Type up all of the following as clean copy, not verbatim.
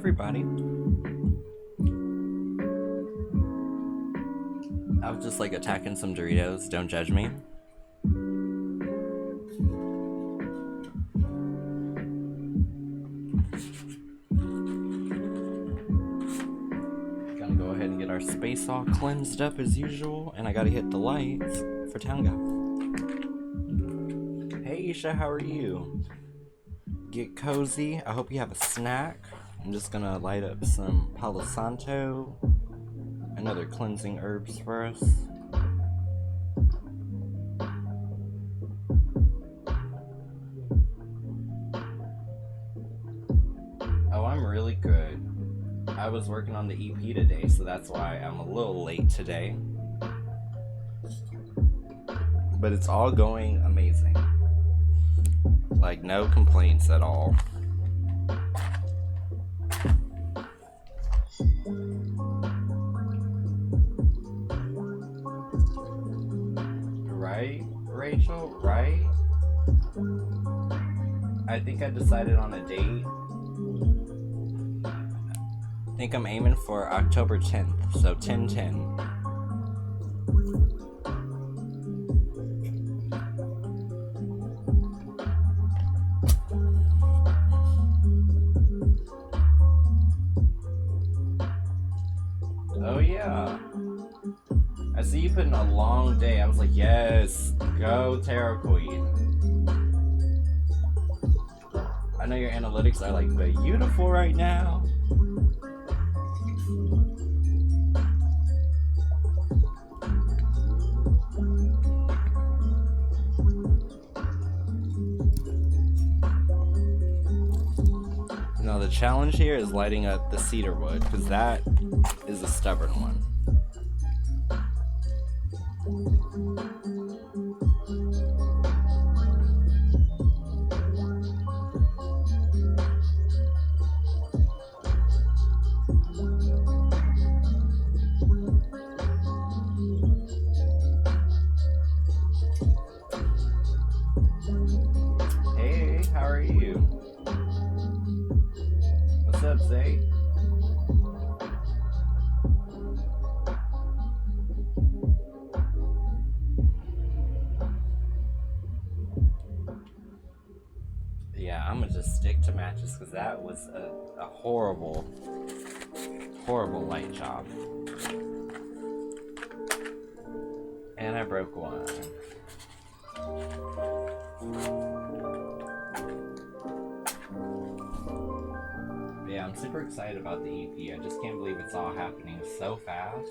everybody. I was just like attacking some Doritos, don't judge me. Gonna go ahead and get our space all cleansed up as usual, and I gotta hit the lights for Town Guy. Hey Isha, how are you? Get cozy. I hope you have a snack. I'm just gonna light up some Palo Santo and other cleansing herbs for us. Oh, I'm really good. I was working on the EP today, so that's why I'm a little late today. But it's all going amazing. Like, no complaints at all. Right, Rachel? Right? I think I decided on a date. I think I'm aiming for October 10th, so 10/10. Oh yeah. I see you put in a long day. I was like, yes, go Tarot Queen. I know your analytics are like beautiful right now. Now the challenge here is lighting up the cedar wood, because that is a stubborn one. Hey, how are you? What's up, Zay? Yeah, I'm gonna just stick to matches because that was a horrible, horrible light job. And I broke one. Yeah, I'm super excited about the EP. I just can't believe it's all happening so fast.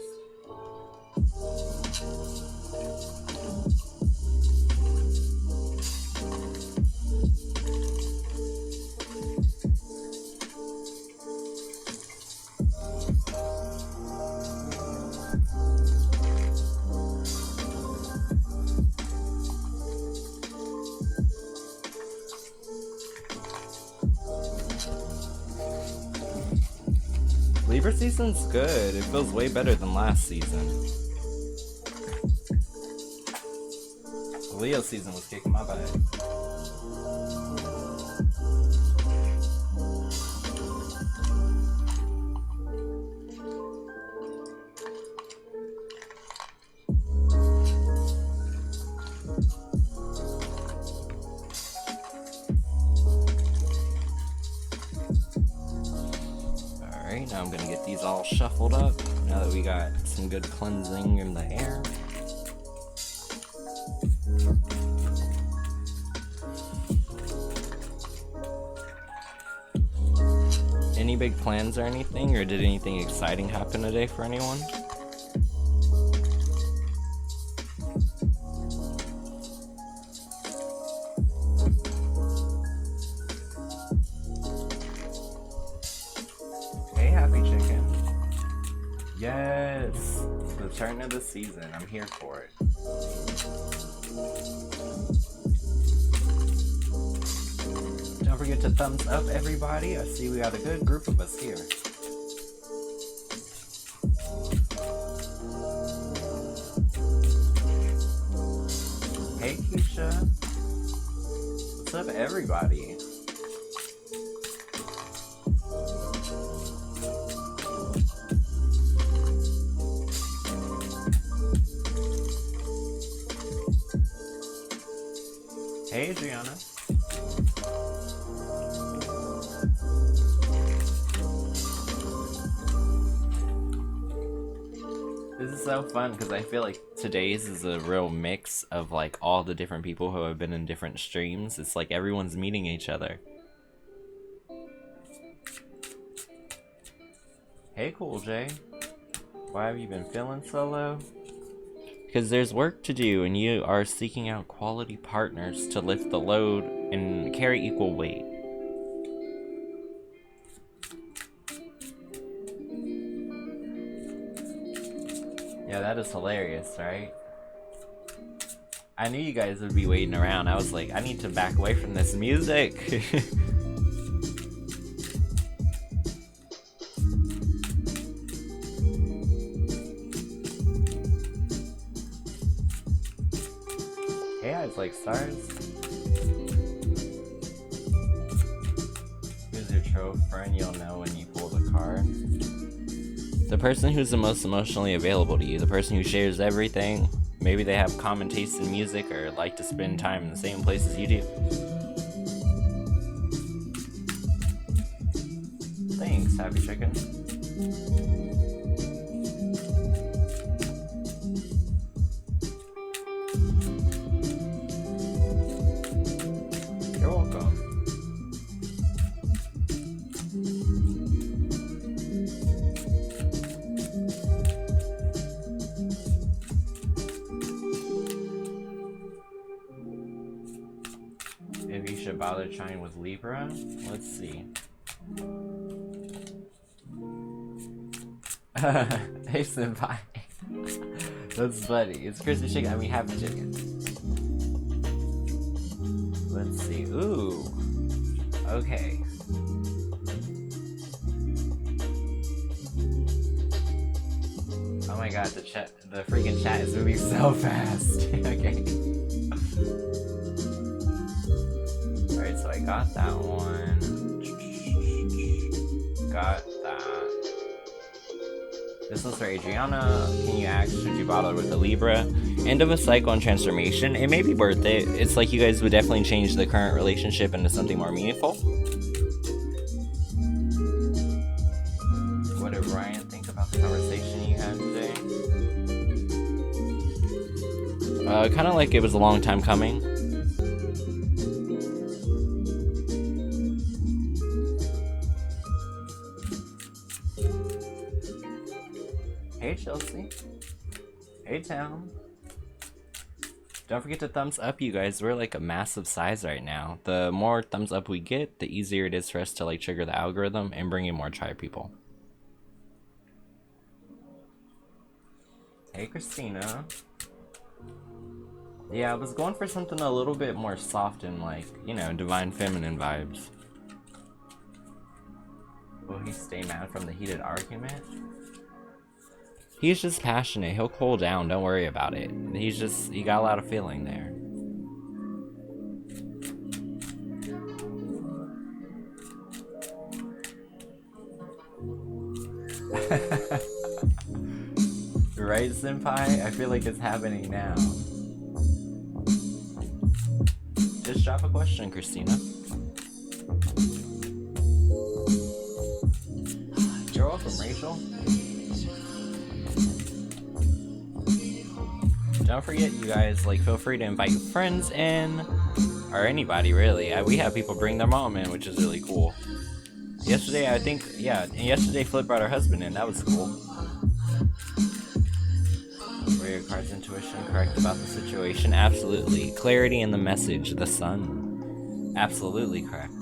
Libra season's good. It feels way better than last season. Leo season was kicking my butt. Now I'm gonna get these all shuffled up now that we got some good cleansing in the air. Any big plans or anything, or did anything exciting happen today for anyone? Yes! The turn of the season. I'm here for it. Don't forget to thumbs up, everybody. I see we got a good group of us here. Hey, Keisha. What's up, everybody? This is so fun because I feel like today's is a real mix of like all the different people who have been in different streams. It's like everyone's meeting each other. Hey, Cool J. Why have you been feeling so low? Because there's work to do and you are seeking out quality partners to lift the load and carry equal weight. Yeah, that is hilarious, right? I knew you guys would be waiting around. I was like, I need to back away from this music. Hey, eyes like stars. Who's your trove friend? You'll know when you pull the card. The person who's the most emotionally available to you, the person who shares everything. Maybe they have common tastes in music or like to spend time in the same place as you do. Thanks, Happy Chicken. You're welcome. If you should bother trying with Libra, let's see. Hey Senpai. That's funny. It's crispy chicken. I mean happy chicken. Let's see. Ooh. Okay. Oh my god, the freaking chat is moving so fast. Okay. Alright, so I got that one. Got that. This one's for Adriana. Can you ask, should you bother with a Libra? End of a cycle and transformation. It may be worth it. It's like you guys would definitely change the current relationship into something more meaningful. What did Ryan think about the conversation you had today? Kind of like it was a long time coming. Hey Chelsea. Hey Town. Don't forget to thumbs up, you guys. We're like a massive size right now. The more thumbs up we get, the easier it is for us to like trigger the algorithm and bring in more tribe people. Hey Christina. Yeah, I was going for something a little bit more soft and like, you know, divine feminine vibes. Will he stay mad from the heated argument? He's just passionate. He'll cool down. Don't worry about it. He got a lot of feeling there. Right, Senpai? I feel like it's happening now. Just drop a question, Christina. You're welcome, Rachel. Don't forget, you guys, like, feel free to invite friends in, or anybody, really. We have people bring their mom in, which is really cool. Yesterday, I think, yeah, and yesterday Flip brought her husband in. That was cool. Were your card's intuition correct about the situation? Absolutely. Clarity in the message, the sun. Absolutely correct.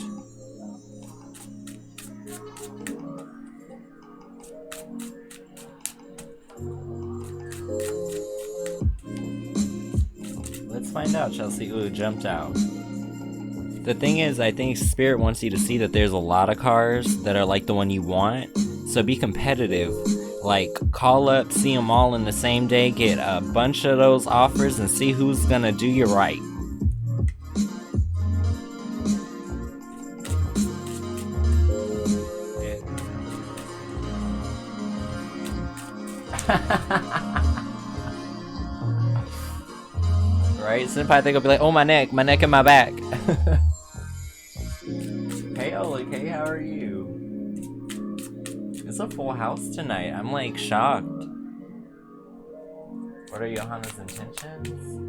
Let's find out, Chelsea. Ooh, jumped out. The thing is, I think Spirit wants you to see that there's a lot of cars that are like the one you want. So be competitive. Like, call up, see them all in the same day, get a bunch of those offers, and see who's gonna do you right. Right? Senpai think will be like, oh, my neck and my back. Hey, Oleg, hey, how are you? It's a full house tonight. I'm like shocked. What are Johanna's intentions?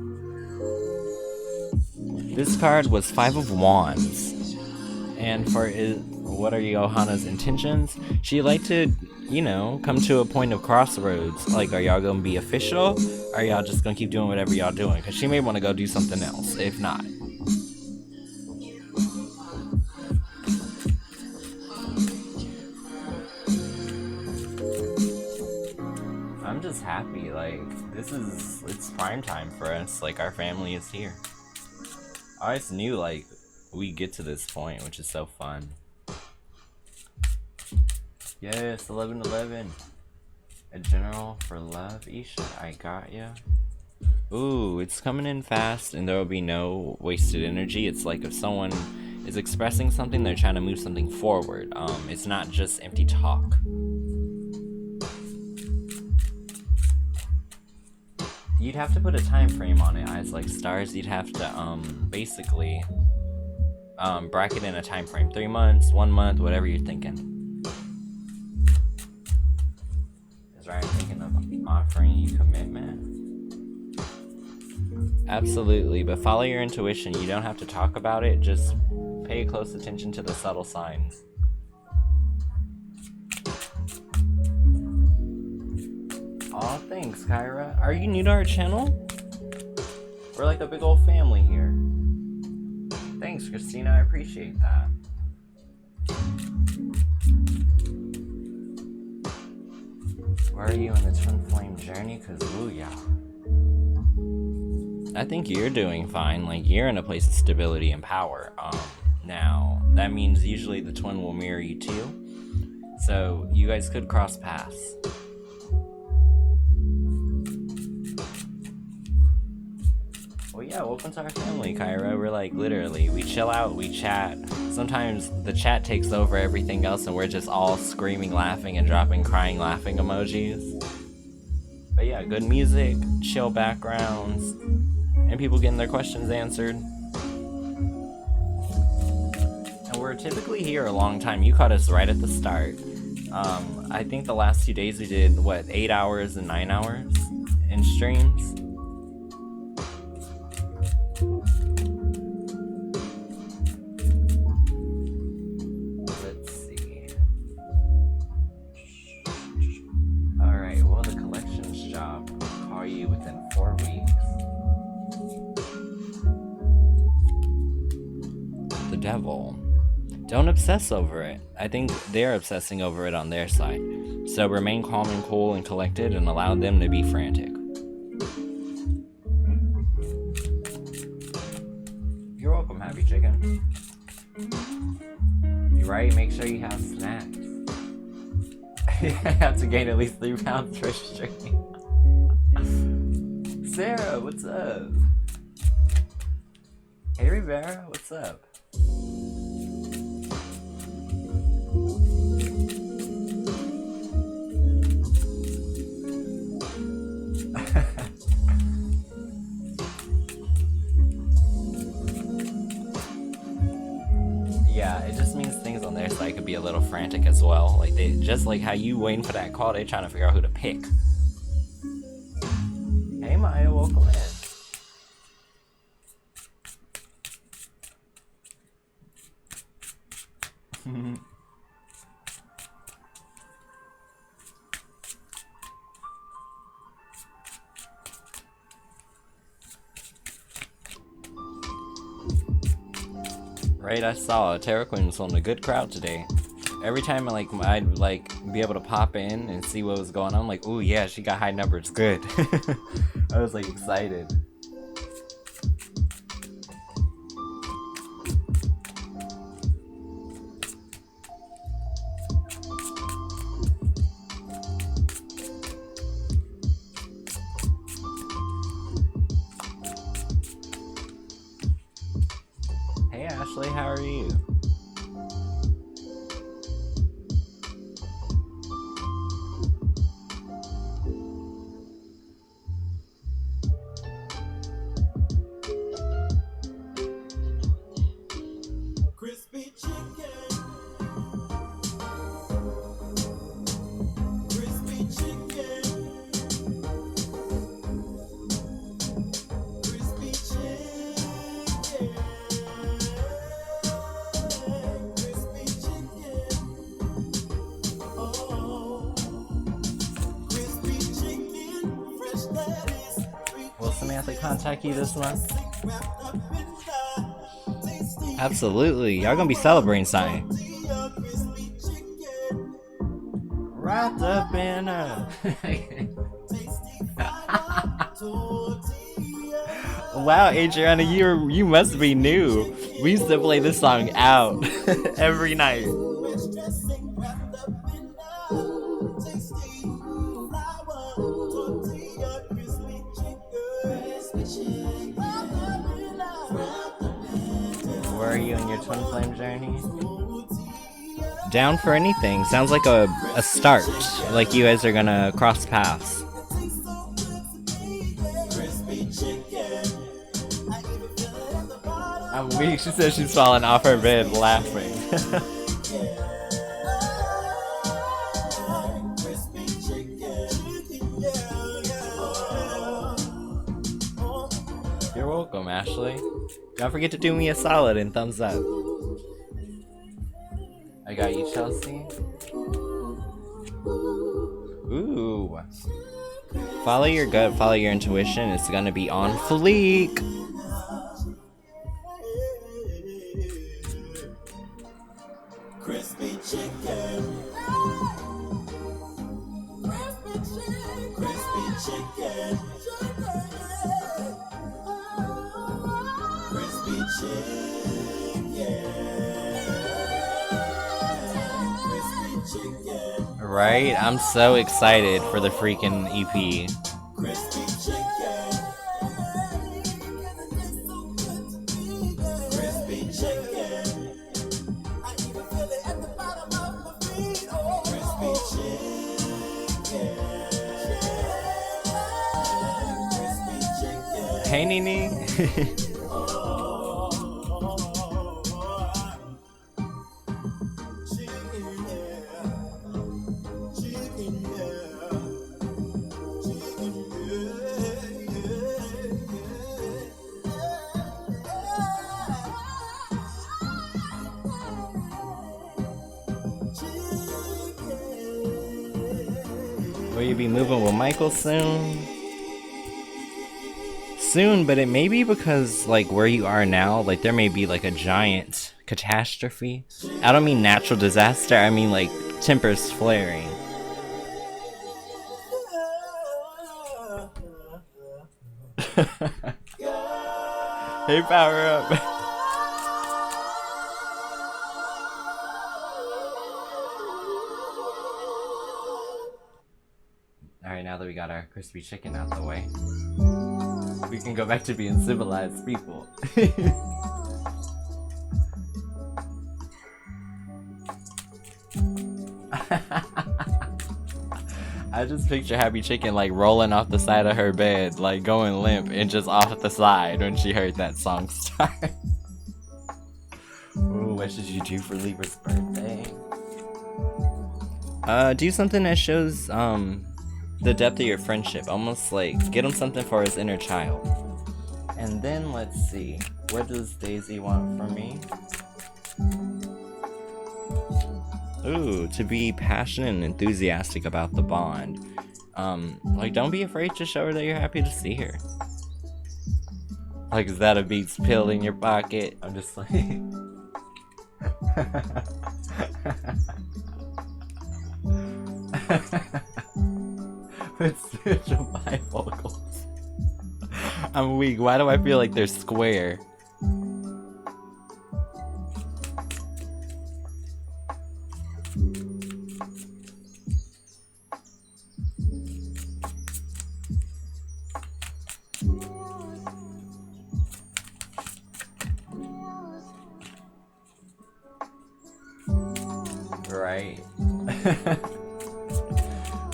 This card was 5 of Wands. And for what are Johanna's intentions? She'd like to, you know, come to a point of crossroads. Like, are y'all gonna be official? Or are y'all just gonna keep doing whatever y'all doing? Because she may want to go do something else, if not. I'm just happy, like, it's prime time for us, like, our family is here. I always knew, like, we get to this point, which is so fun. Yes, 1111. A general for love, Isha, I got ya. Ooh, it's coming in fast, and there will be no wasted energy. It's like if someone is expressing something, they're trying to move something forward. It's not just empty talk. You'd have to put a time frame on it, eyes like stars. You'd have to basically bracket in a time frame. 3 months, 1 month, whatever you're thinking. Is Ryan thinking of offering you commitment? Absolutely, but follow your intuition. You don't have to talk about it, just pay close attention to the subtle signs. Aw, thanks, Kyra. Are you new to our channel? We're like a big old family here. Thanks, Christina. I appreciate that. Where are you in the twin flame journey? Cause ooh, yeah. I think you're doing fine. Like, you're in a place of stability and power. Now, that means usually the twin will mirror you too. So, you guys could cross paths. Well, yeah, welcome to our family, Kyra. We're like, literally, we chill out, we chat. Sometimes the chat takes over everything else and we're just all screaming, laughing, and dropping crying, laughing emojis. But yeah, good music, chill backgrounds, and people getting their questions answered. And we're typically here a long time. You caught us right at the start. I think the last 2 days we did, 8 hours and 9 hours in streams? Let's see. Alright, well, the collections job will call you within 4 weeks. The devil. Don't obsess over it. I think they're obsessing over it on their side. So remain calm and cool and collected and allow them to be frantic. You're welcome, Happy Chicken. You're right, make sure you have snacks. You have to gain at least 3 pounds for stream. Sarah, what's up? Hey Rivera, what's up? Yeah, it just means things on their side could be a little frantic as well. Like, they just like how you waiting for that call, they trying to figure out who to pick. Hey Maya, welcome in. Right, I saw Terra Queen was on a good crowd today. Every time I'd be able to pop in and see what was going on, I'm like, ooh yeah, she got high numbers, good. I was like excited. Hey Ashley, how are you? Crispy chicken. Crispy chicken. Will Samantha contact you this month? Absolutely. Y'all gonna be celebrating something. Wrapped up in a... Wow, Adriana, you must be new. We used to play this song out every night. Where are you in your twin flame journey? Down for anything. Sounds like a start. Like you guys are gonna cross paths. I'm weak. She says she's falling off her bed laughing. You're welcome, Ashley. Don't forget to do me a solid and thumbs up. I got you, Chelsea. Ooh. Follow your gut, follow your intuition. It's gonna be on fleek. Crispy chicken. Crispy chicken. Crispy chicken. Right? I'm so excited for the freaking EP. Crispy chicken. Crispy chicken. I even feel it at the bottom of my feet. Oh, crispy chicken. Crispy chicken. Hey, Nini. Will you be moving with Michael soon? Soon, but it may be because, like, where you are now, like, there may be, like, a giant catastrophe. I don't mean natural disaster, I mean, like, tempers flaring. Hey, power up. Alright, now that we got our crispy chicken out the way, we can go back to being civilized people. I just picture Happy Chicken like rolling off the side of her bed, like going limp and just off the side when she heard that song start. Ooh, what should you do for Libra's birthday? Do something that shows the depth of your friendship. Almost like get him something for his inner child. And then let's see, what does Daisy want from me? Ooh, to be passionate and enthusiastic about the bond. Like, don't be afraid to show her that you're happy to see her. Like, is that a Beats pill in your pocket? I'm just like... With spiritual bifocals. I'm weak. Why do I feel like they're square? Right.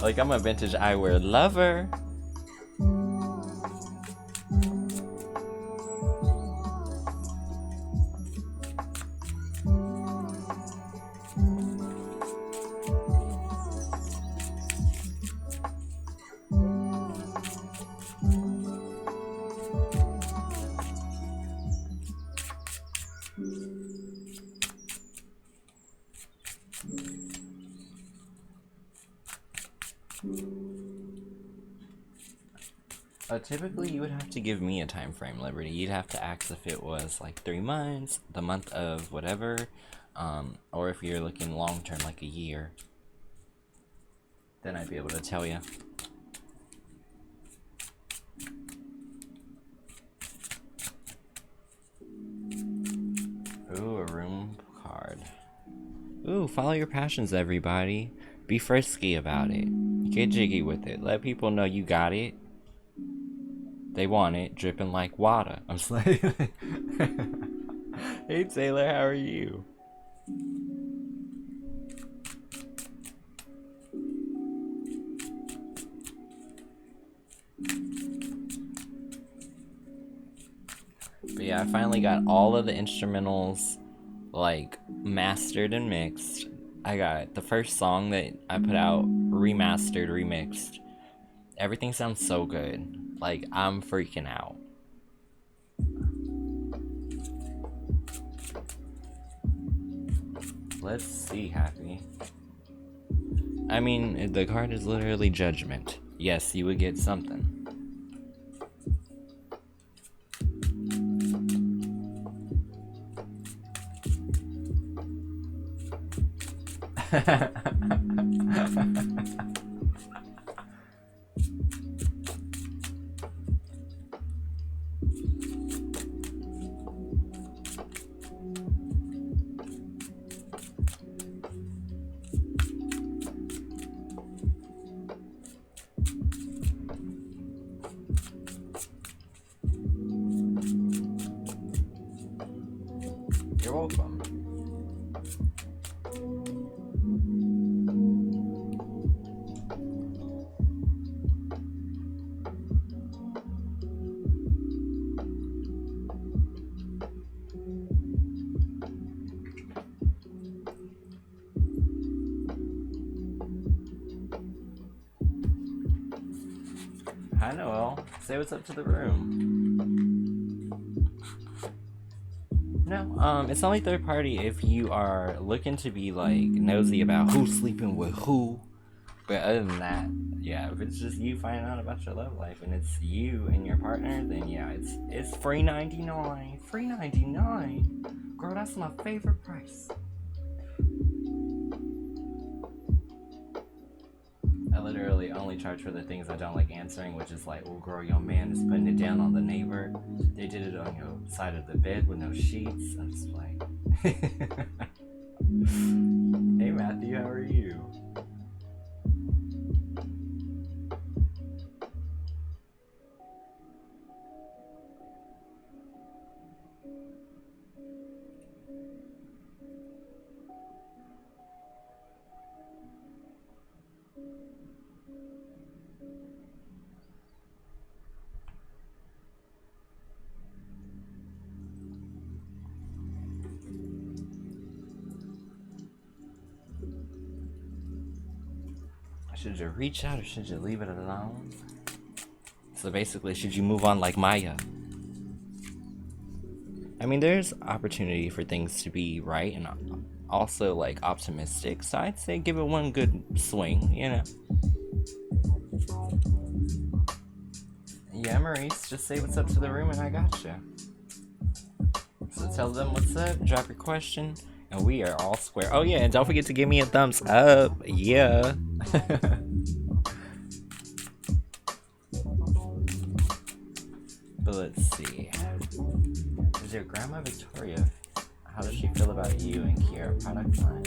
Like, I'm a vintage eyewear lover. Typically, you would have to give me a time frame, Liberty. You'd have to ask if it was like 3 months, the month of whatever, or if you're looking long term, like a year. Then I'd be able to tell you. Ooh, a room card. Ooh, follow your passions, everybody. Be frisky about it. Get jiggy with it. Let people know you got it. They want it, dripping like water. I'm just like, hey Taylor, how are you? But yeah, I finally got all of the instrumentals like mastered and mixed. I got the first song that I put out remastered, remixed. Everything sounds so good. Like, I'm freaking out. Let's see, Happy. I mean, the card is literally judgment. Yes, you would get something. You're welcome. Hi, Noel. Say what's up to the room. No, it's only third party if you are looking to be like nosy about who's sleeping with who. But other than that, yeah, if it's just you finding out about your love life and it's you and your partner, then yeah, it's free 99. Free 99. Girl, that's my favorite price. I literally only charge for the things I don't like answering, which is like, oh girl, your man is putting it down on the neighbor. They did it on your side of the bed with no sheets. I'm just like, hey Matthew, how are you? Should you reach out or should you leave it alone? So basically, should you move on like Maya? I mean, there's opportunity for things to be right and also like optimistic. So I'd say give it one good swing, you know. Yeah, Maurice, just say what's up to the room and I gotcha. So tell them what's up, drop your question, and we are all square. Oh yeah, and don't forget to give me a thumbs up. Yeah. But let's see. Is your grandma Victoria? How does she feel about you and Kiara product line?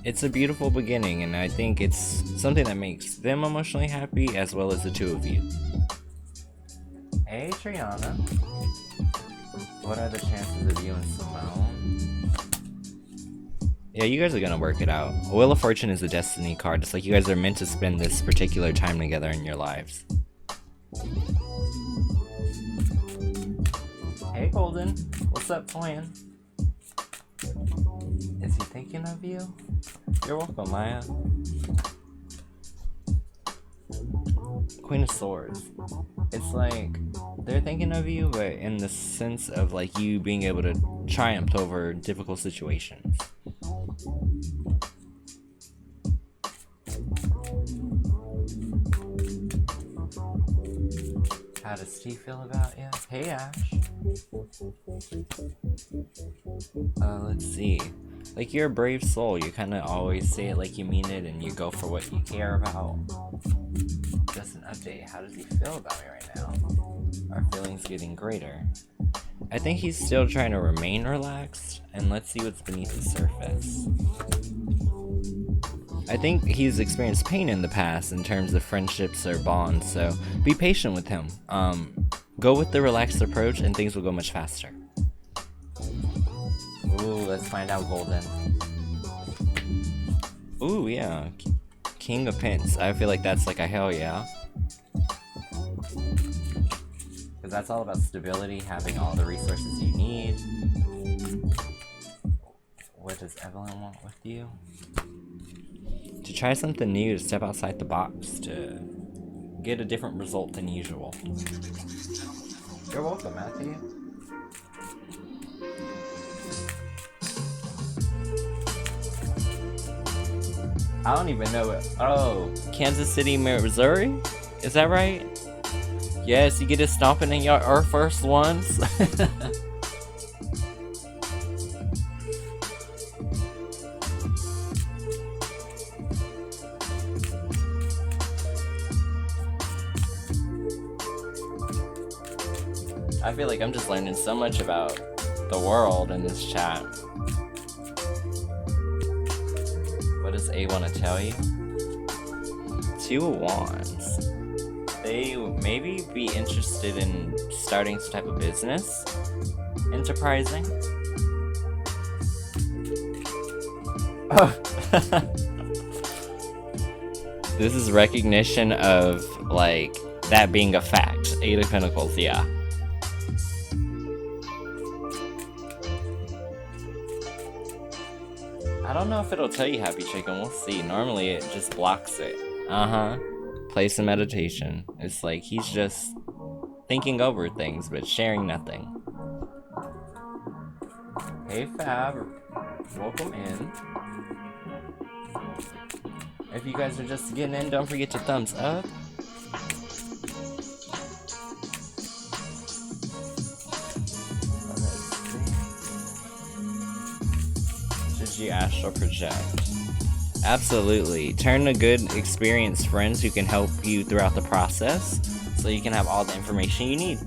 It's a beautiful beginning, and I think it's something that makes them emotionally happy as well as the two of you. Hey Triana. What are the chances of you and Simone? Yeah, you guys are gonna work it out. Wheel of Fortune is a destiny card. It's like you guys are meant to spend this particular time together in your lives. Hey Golden, what's up twin? Is he thinking of you? You're welcome, Maya. Queen of Swords. It's like they're thinking of you, but in the sense of like you being able to triumph over difficult situations. How does Steve feel about you? Hey, Ash. Let's see. Like, you're a brave soul. You kind of always say it like you mean it, and you go for what you care about. Just an update. How does he feel about me right now? Are feelings getting greater? I think he's still trying to remain relaxed, and let's see what's beneath the surface. I think he's experienced pain in the past in terms of friendships or bonds, so be patient with him. Go with the relaxed approach and things will go much faster. Ooh, let's find out, Golden. Ooh, yeah. King of Pence. I feel like that's like a hell yeah. Because that's all about stability, having all the resources you need. What does Evelyn want with you? To try something new, to step outside the box, to get a different result than usual. You're welcome, Matthew. I don't even know it. Oh, Kansas City, Missouri? Is that right? Yes, you get to stomping in your Air Force Ones. I feel like I'm just learning so much about the world in this chat. What does A want to tell you? 2 of Wands. They maybe be interested in starting some type of business. Enterprising. Oh. This is recognition of, like, that being a fact. 8 of Pentacles, yeah. I don't know if it'll tell you Happy Chicken, we'll see. Normally it just blocks it. Play some meditation. It's like he's just thinking over things, but sharing nothing. Hey Fab, welcome in. If you guys are just getting in, don't forget to thumbs up. Should you astral project? Absolutely. Turn to good, experienced friends who can help you throughout the process, so you can have all the information you need.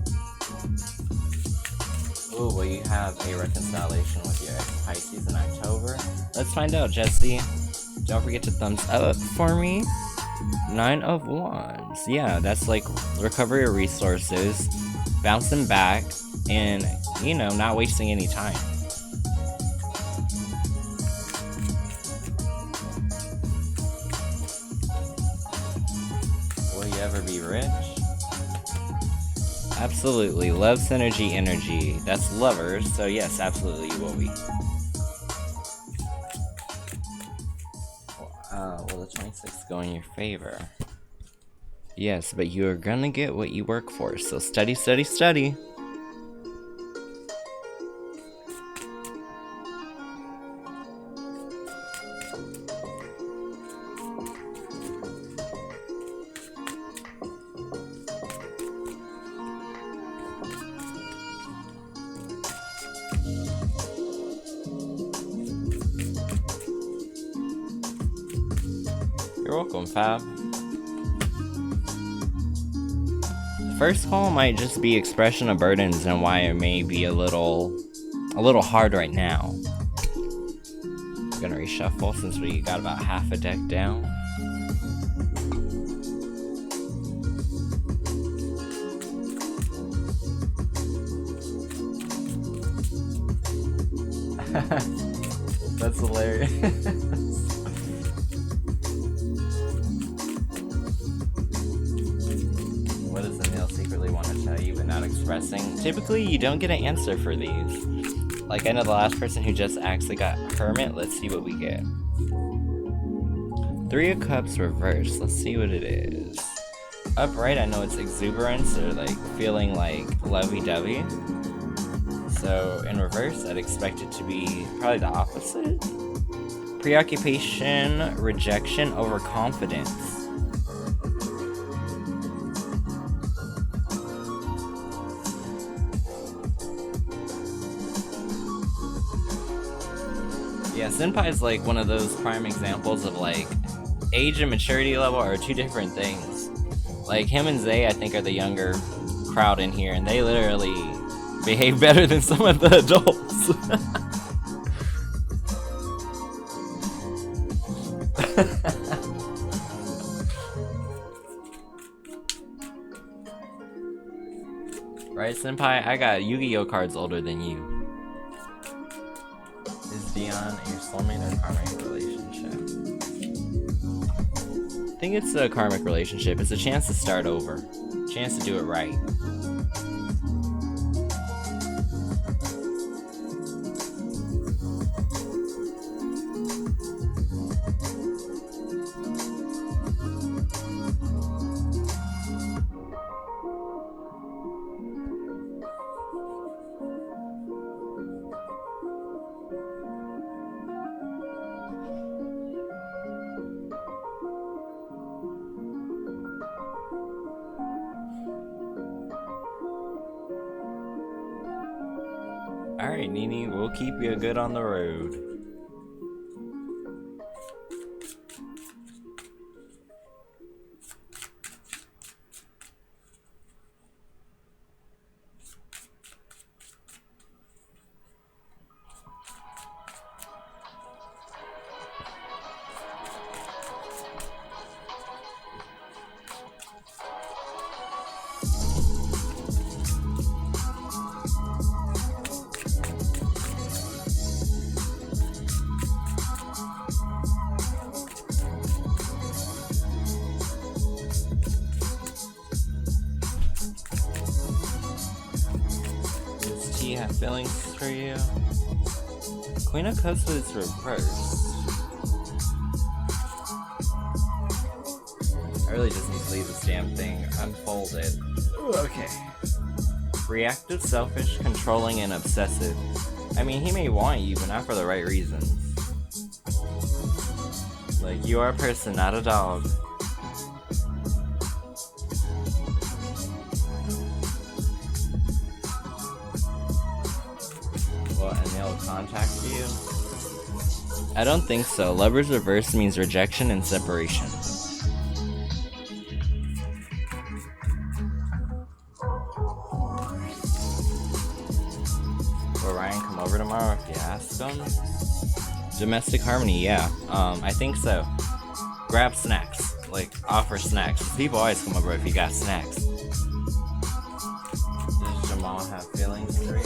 Ooh, will you have a reconciliation with your ex-Pisces in October? Let's find out, Jesse. Don't forget to thumbs up for me. 9 of Wands. Yeah, that's like recovery of resources, bouncing back, and, you know, not wasting any time. Ever be rich? Absolutely. Love synergy energy. That's lovers, so yes, absolutely you will be. Will the 26th go in your favor? Yes, but you are gonna get what you work for, so study, study, study. You're welcome, Fab. The first call might just be expression of burdens and why it may be a little hard right now. I'm gonna reshuffle since we got about half a deck down. That's hilarious. What does the male secretly want to tell you but not expressing? Typically, you don't get an answer for these. Like, I know the last person who just actually got Hermit. Let's see what we get. 3 of Cups reversed. Let's see what it is. Upright, I know it's exuberance or like feeling like lovey-dovey. So in reverse, I'd expect it to be probably the opposite. Preoccupation, rejection, overconfidence. Yeah, Senpai is like one of those prime examples of like age and maturity level are two different things. Like him and Zay, I think, are the younger crowd in here, and they literally behave better than some of the adults. Right, Senpai? I got Yu-Gi-Oh cards older than you. Is Dion your soulmate or karmic relationship? I think it's a karmic relationship. It's a chance to start over. Chance to do it right. Alright, Nini, we'll keep you good on the road. Have feelings for you. Queen of Cups was reversed. I really just need to leave this damn thing unfolded. Ooh, okay. Reactive, selfish, controlling, and obsessive. I mean, he may want you, but not for the right reasons. Like, you are a person, not a dog. And they'll contact you? I don't think so. Lover's reverse means rejection and separation. Will Ryan come over tomorrow if you ask him? Domestic harmony, yeah. I think so. Grab snacks. Like, offer snacks. People always come over if you got snacks. Does Jamal have feelings for you?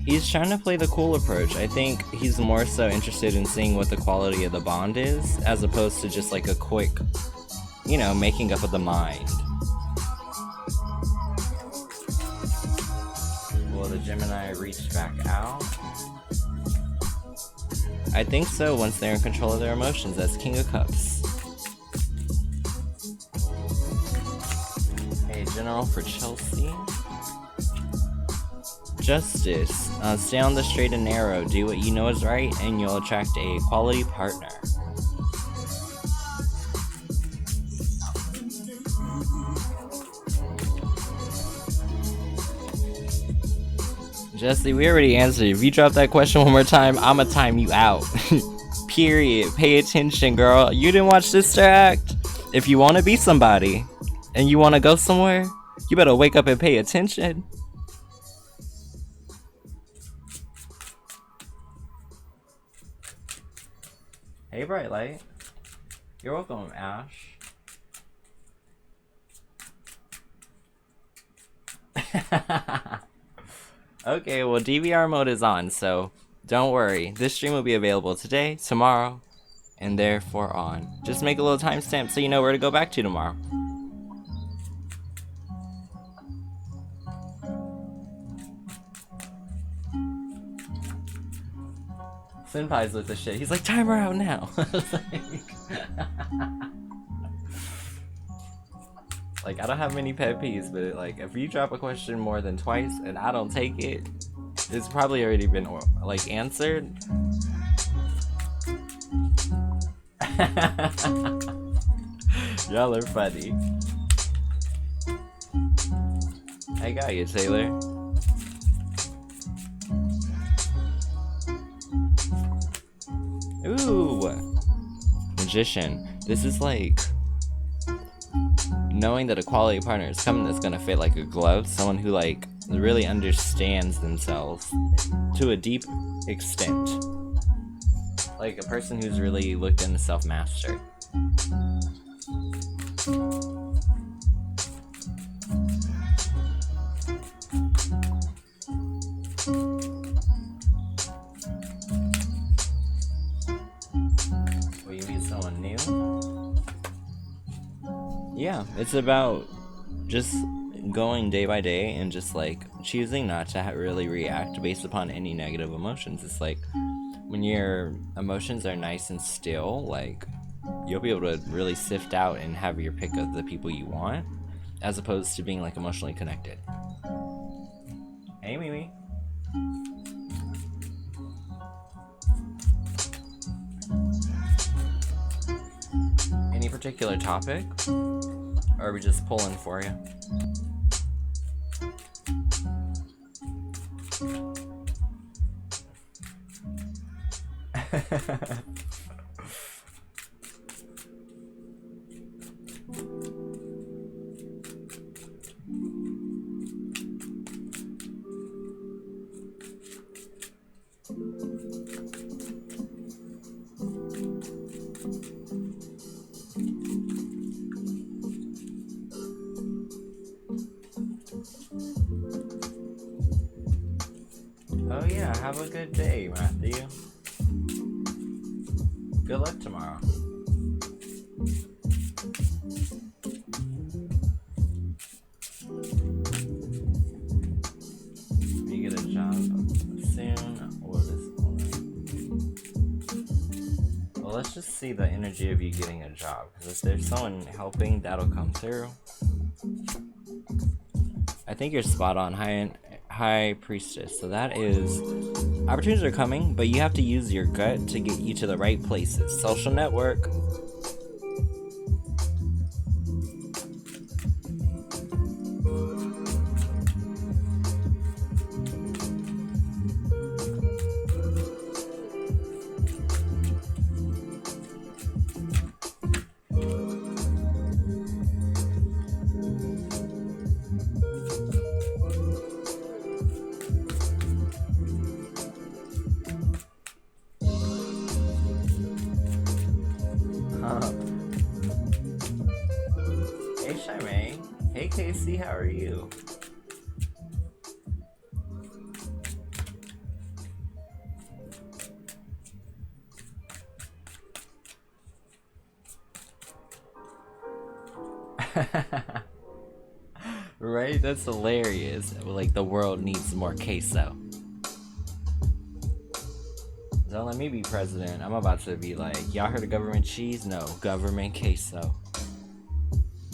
He's trying to play the cool approach. I think he's more so interested in seeing what the quality of the bond is, as opposed to just like a quick, you know, making up of the mind. Will the Gemini reach back out? I think so, once they're in control of their emotions as King of Cups. Hey, General for Chelsea. Justice. Stay on the straight and narrow. Do what you know is right, and you'll attract a quality partner. Jesse, we already answered. If you drop that question one more time, I'ma time you out. Period. Pay attention, girl. You didn't watch Sister Act? If you want to be somebody, and you want to go somewhere, you better wake up and pay attention. Hey, Bright Light. You're welcome, Ash. Okay, well, DVR mode is on, so don't worry. This stream will be available today, tomorrow, and therefore on. Just make a little timestamp so you know where to go back to tomorrow. Senpai's with the shit. He's like, timer out now. Like, I don't have many pet peeves, but like, if you drop a question more than twice and I don't take it, it's probably already been like answered. Y'all are funny. I got you, Taylor. Ooh, Magician. This is like knowing that a quality partner is coming that's gonna fit like a glove. Someone who like really understands themselves to a deep extent. Like a person who's really looked into self-mastery. Will you meet someone new? Yeah, it's about just going day by day and just like choosing not to really react based upon any negative emotions. It's like when your emotions are nice and still, like you'll be able to really sift out and have your pick of the people you want, as opposed to being like emotionally connected. Hey Mimi. Any particular topic? Or are we just pulling for you? Oh yeah, have a good day, Matthew. Good luck tomorrow. You get a job soon, or this morning? Well, let's just see the energy of you getting a job, because if there's someone helping, that'll come through. I think you're spot on, High Priestess. So that is, opportunities are coming, but you have to use your gut to get you to the right places. Social network. Hey Charmaine. Hey Casey, how are you? Right? That's hilarious. Like the world needs more queso. Don't let me be president. I'm about to be like, y'all heard of government cheese? No, government queso.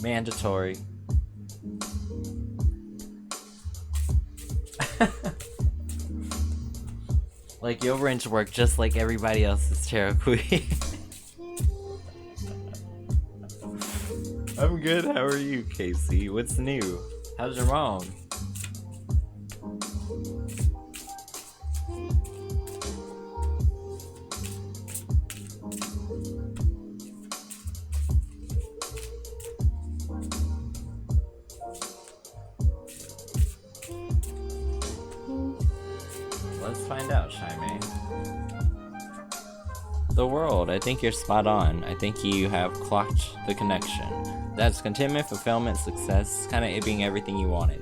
Mandatory. Like you'll wrench work just like everybody else's tarot queen. I'm good, how are you, Casey? What's new? How's your mom? Let's find out, Charmaine. The world, I think you're spot on. I think you have clocked the connection. That's contentment, fulfillment, success, kind of it being everything you wanted.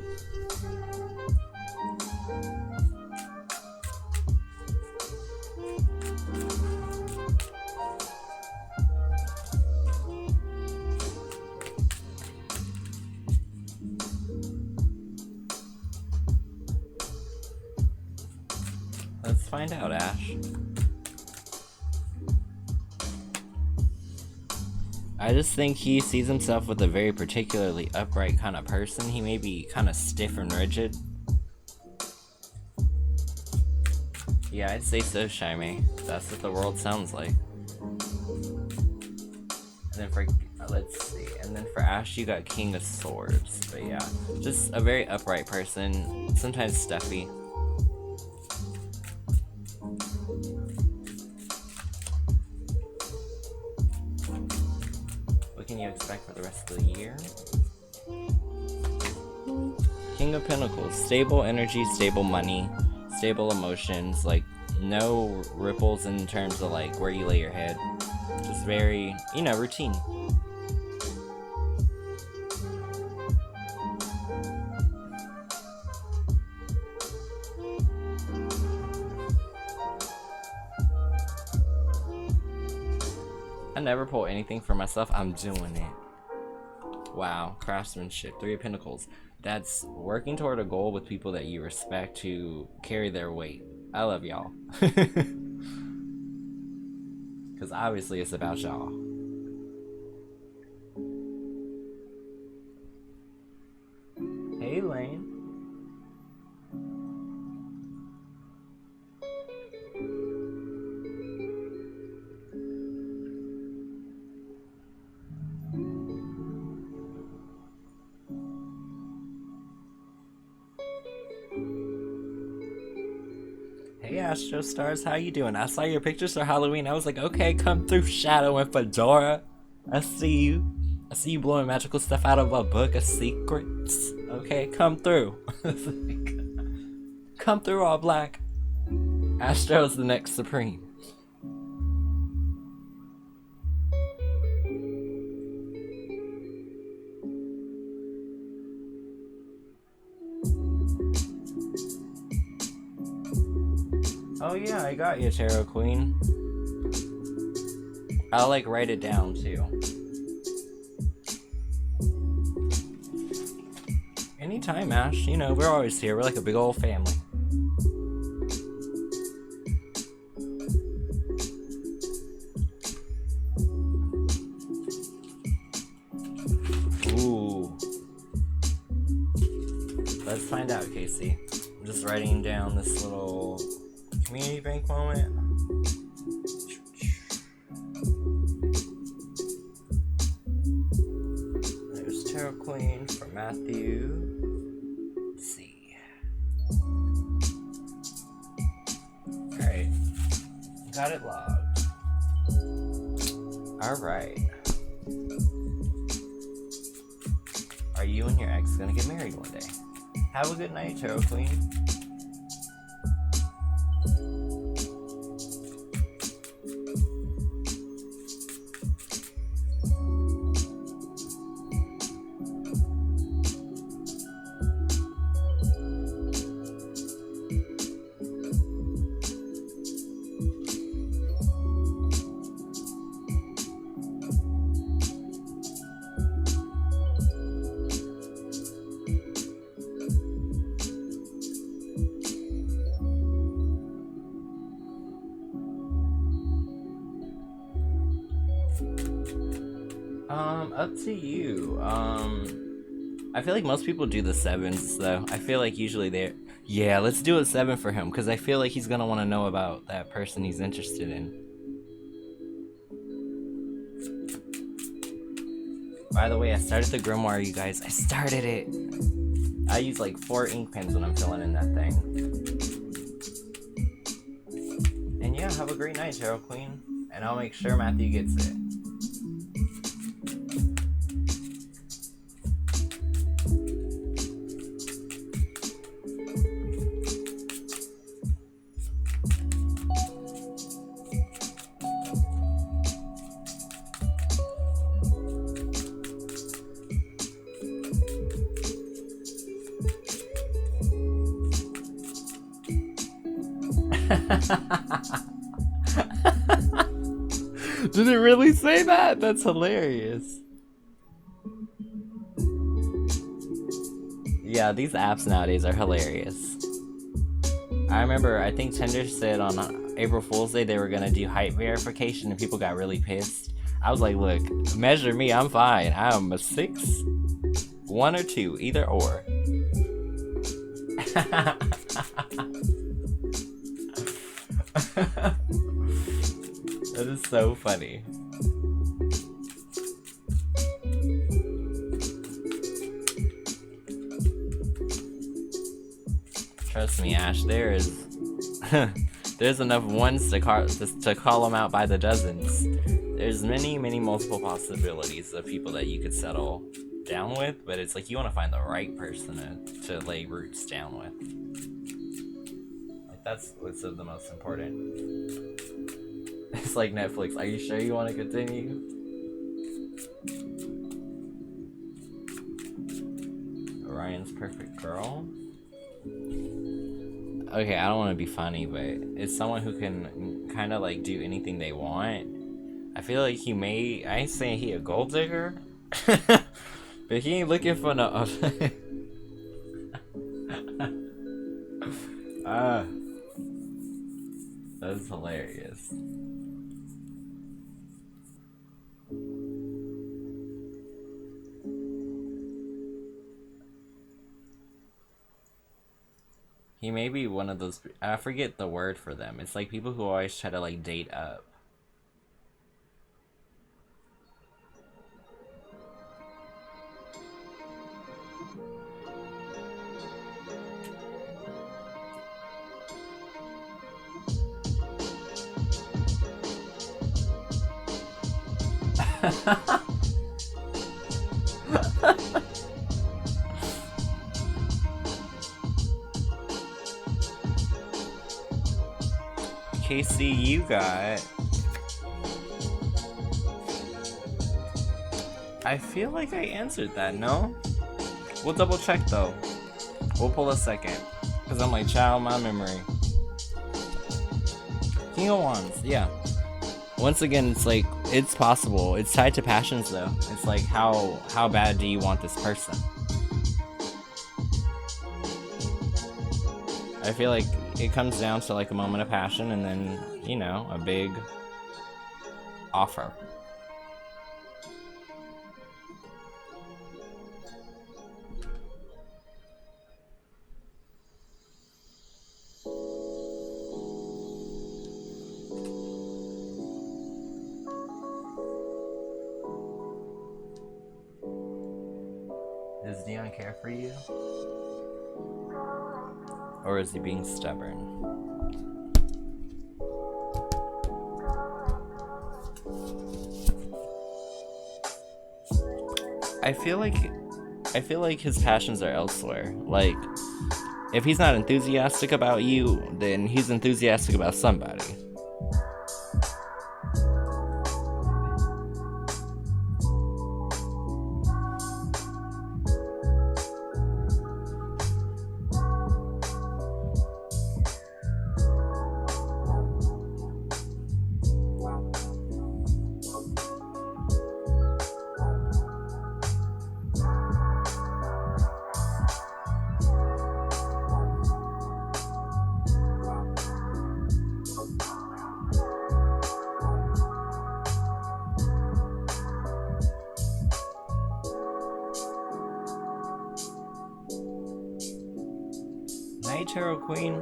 Let's find out, Ash. I just think he sees himself with a very particularly upright kind of person. He may be kind of stiff and rigid. Yeah, I'd say so, Shimey. That's what the world sounds like. And then for, let's see, and then for Ash, you got King of Swords. But yeah, just a very upright person, sometimes stuffy. What can you expect for the rest of the year? King of Pentacles. Stable energy, stable money, stable emotions. Like, no ripples in terms of, like, where you lay your head. Just very, you know, routine. I never pull anything for myself. I'm doing it. Wow. Craftsmanship. 3 of Pentacles. That's working toward a goal with people that you respect to carry their weight. I love y'all. Because obviously it's about y'all. Hey, Lane. Hey Astro Stars, how you doing? I saw your pictures for Halloween. I was like, okay, come through, Shadow and Fedora. I see you. I see you blowing magical stuff out of a book of secrets. Okay, come through. Come through, all black. Astro's the next Supreme. Oh yeah, I got you, Tarot Queen. I'll like write it down too. Anytime, Ash. You know, we're always here. We're like a big old family. Ooh. Let's find out, Casey. I'm just writing down this little community bank moment. There's Tarot Queen for Matthew. Let's see. Alright. Got it logged. Alright. Are you and your ex gonna get married one day? Have a good night, Tarot Queen. Up to you. I feel like most people do the 7s though. I feel like usually they're, yeah, let's do a 7 for him because I feel like he's gonna want to know about that person he's interested in. By the way, I started the grimoire, you guys. I started it. I use like 4 ink pens when I'm filling in that thing. And yeah, have a great night, Tarot Queen. And I'll make sure Matthew gets it. Did it really say that? That's hilarious. Yeah, these apps nowadays are hilarious. I remember, I think Tinder said on April Fool's Day they were gonna do height verification and people got really pissed. I was like, look, measure me, I'm fine. I'm a 6, 1 or 2, either or. That is so funny. Trust me, Ash, there is there's enough ones to call them out by the dozens. There's many multiple possibilities of people that you could settle down with, but it's like you want to find the right person to lay roots down with. Like that's what's the most important. It's like Netflix. Are you sure you want to continue? Ryan's perfect girl. Okay, I don't want to be funny, but it's someone who can kind of like do anything they want. I feel like I ain't saying he a gold digger, but he ain't looking for no. That's hilarious. He may be one of those. I forget the word for them. It's like people who always try to like date up. Casey, you got. I feel like I answered that, no? We'll double check though. We'll pull a second. Because I'm like, child, my memory. King of Wands, yeah. Once again, it's like, it's possible. It's tied to passions though. It's like, how bad do you want this person? I feel like it comes down to like a moment of passion and then, you know, a big offer. Does Dion care for you? Or is he being stubborn? I feel like his passions are elsewhere. Like, if he's not enthusiastic about you, then he's enthusiastic about somebody. Night, Tarot Queen.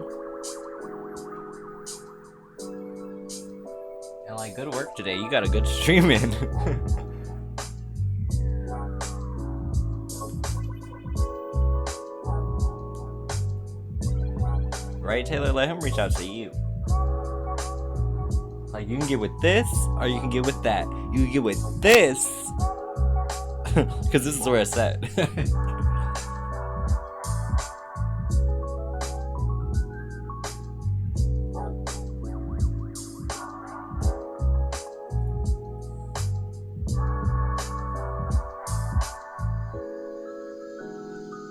And like, good work today. You got a good stream in. Right, Taylor? Let him reach out to you. Like, you can get with this, or you can get with that. You can get with this. Because this is where it's at.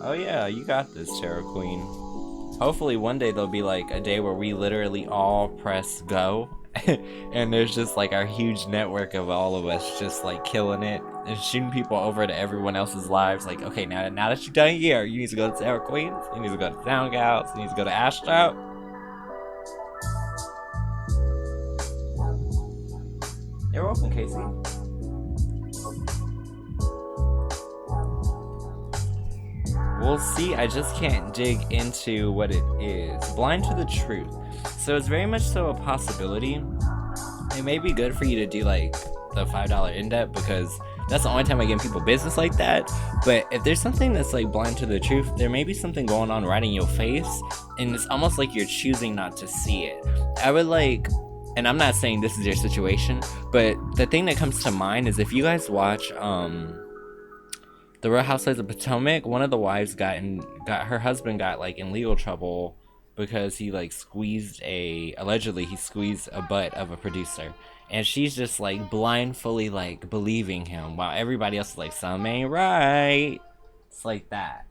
Oh yeah, you got this, Tarot Queen. Hopefully one day there'll be like a day where we literally all press go and there's just like our huge network of all of us just like killing it and shooting people over to everyone else's lives. Like, okay, now that you're done here, you need to go to Tarot Queens, you need to go to Sound Gals, you need to go to Astro. You're welcome, Casey. We'll see. I just can't dig into what it is. Blind to the truth. So it's very much so a possibility. It may be good for you to do like the $5 in-depth because that's the only time I give people business like that. But if there's something that's like blind to the truth, there may be something going on right in your face and it's almost like you're choosing not to see it. I would like and I'm not saying this is your situation, but the thing that comes to mind is if you guys watch The Real Housewives of Potomac, one of the wives got her husband got like in legal trouble because he like allegedly he squeezed a butt of a producer, and she's just like blindly like believing him while everybody else is like, something ain't right. It's like that.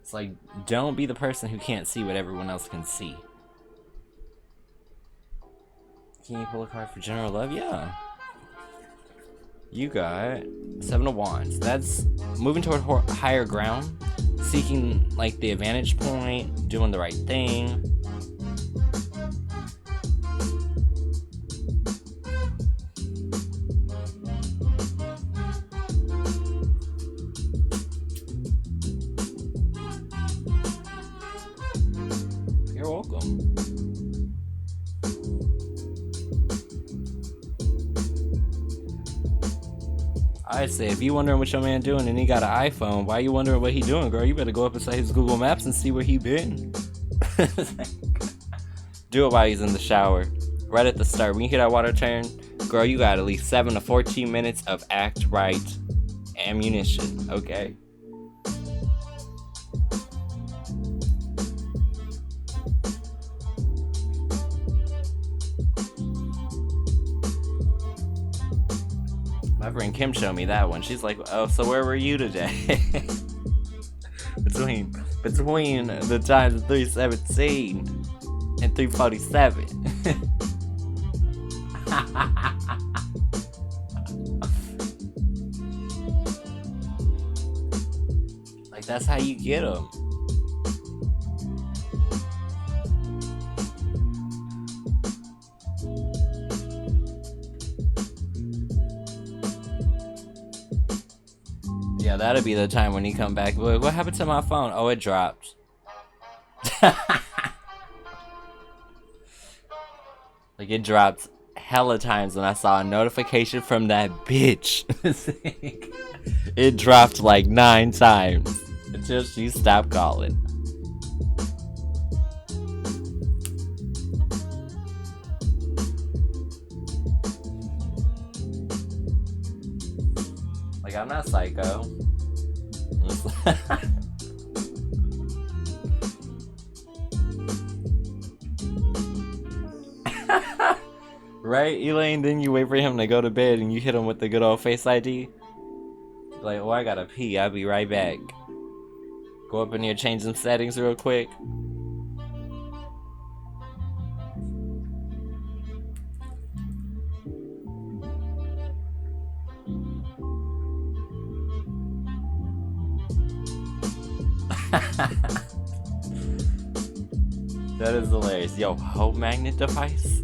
It's like, don't be the person who can't see what everyone else can see. Can you pull a card for general love? Yeah. You got Seven of Wands. That's moving toward higher ground, seeking like the advantage point, doing the right thing. You're welcome. I say, if you wondering what your man doing and he got an iPhone, why you wondering what he doing, girl? You better go up inside his Google Maps and see where he been. Do it while he's in the shower. Right at the start. When you hear that water turn, girl, you got at least 7 to 14 minutes of act right ammunition, okay? My friend Kim showed me that one. She's like, oh, so where were you today? between the times of 3:17 and 3:47. Like, that's how you get them. Yeah, that'll be the time when he come back. Like, what happened to my phone? Oh, it dropped. Like, it dropped hella times when I saw a notification from that bitch. It dropped like 9 times until she stopped calling. Like, I'm not psycho. Right, Elaine? Then you wait for him to go to bed and you hit him with the good old Face ID. Like, oh, I gotta pee. I'll be right back. Go up in here, change some settings real quick. That is hilarious. Yo, Hope Magnet device?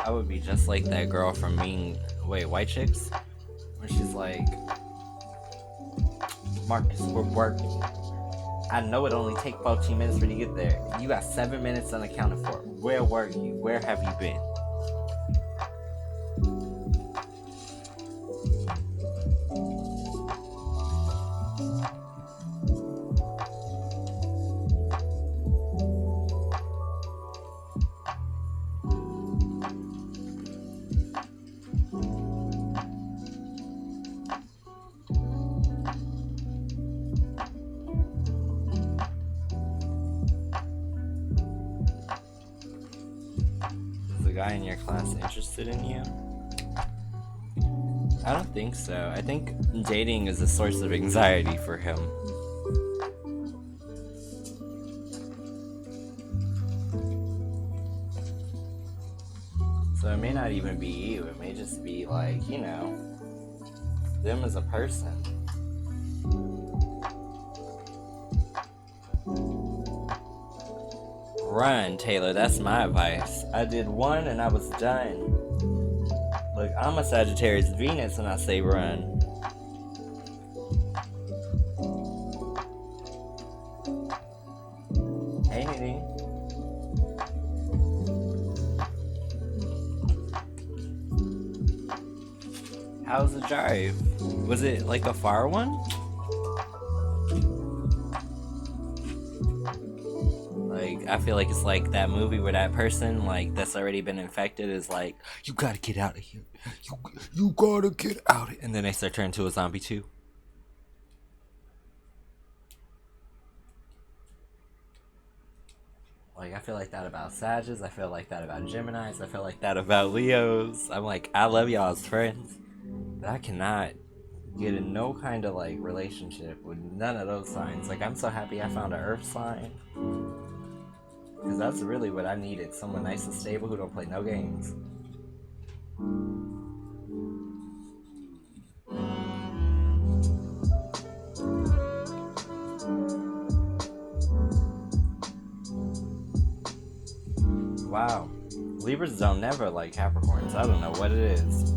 I would be just like that girl from White Chicks, where she's like, Marcus, we're working. I know it only take 14 minutes for you to get there. You got 7 minutes unaccounted for. Where were you? Where have you been? guy in your class interested in you? I don't think so. I think dating is a source of anxiety for him. So it may not even be you. It may just be like, you know, them as a person. Run, Taylor. That's my advice. I did one and I was done. Look, I'm a Sagittarius Venus and I say run. Hey, Nitty. How's the drive? Was it like a far one? Like, I feel like it's like that movie where that person, like, that's already been infected is like, you gotta get out of here. You gotta get out of here. And then they start turning into a zombie too. Like, I feel like that about Sagittarius. I feel like that about Geminis. I feel like that about Leos. I'm like, I love y'all as friends, but I cannot get in no kind of, like, relationship with none of those signs. Like, I'm so happy I found an Earth sign. Because that's really what I needed. Someone nice and stable who don't play no games. Wow. Libras don't never like Capricorns. I don't know what it is.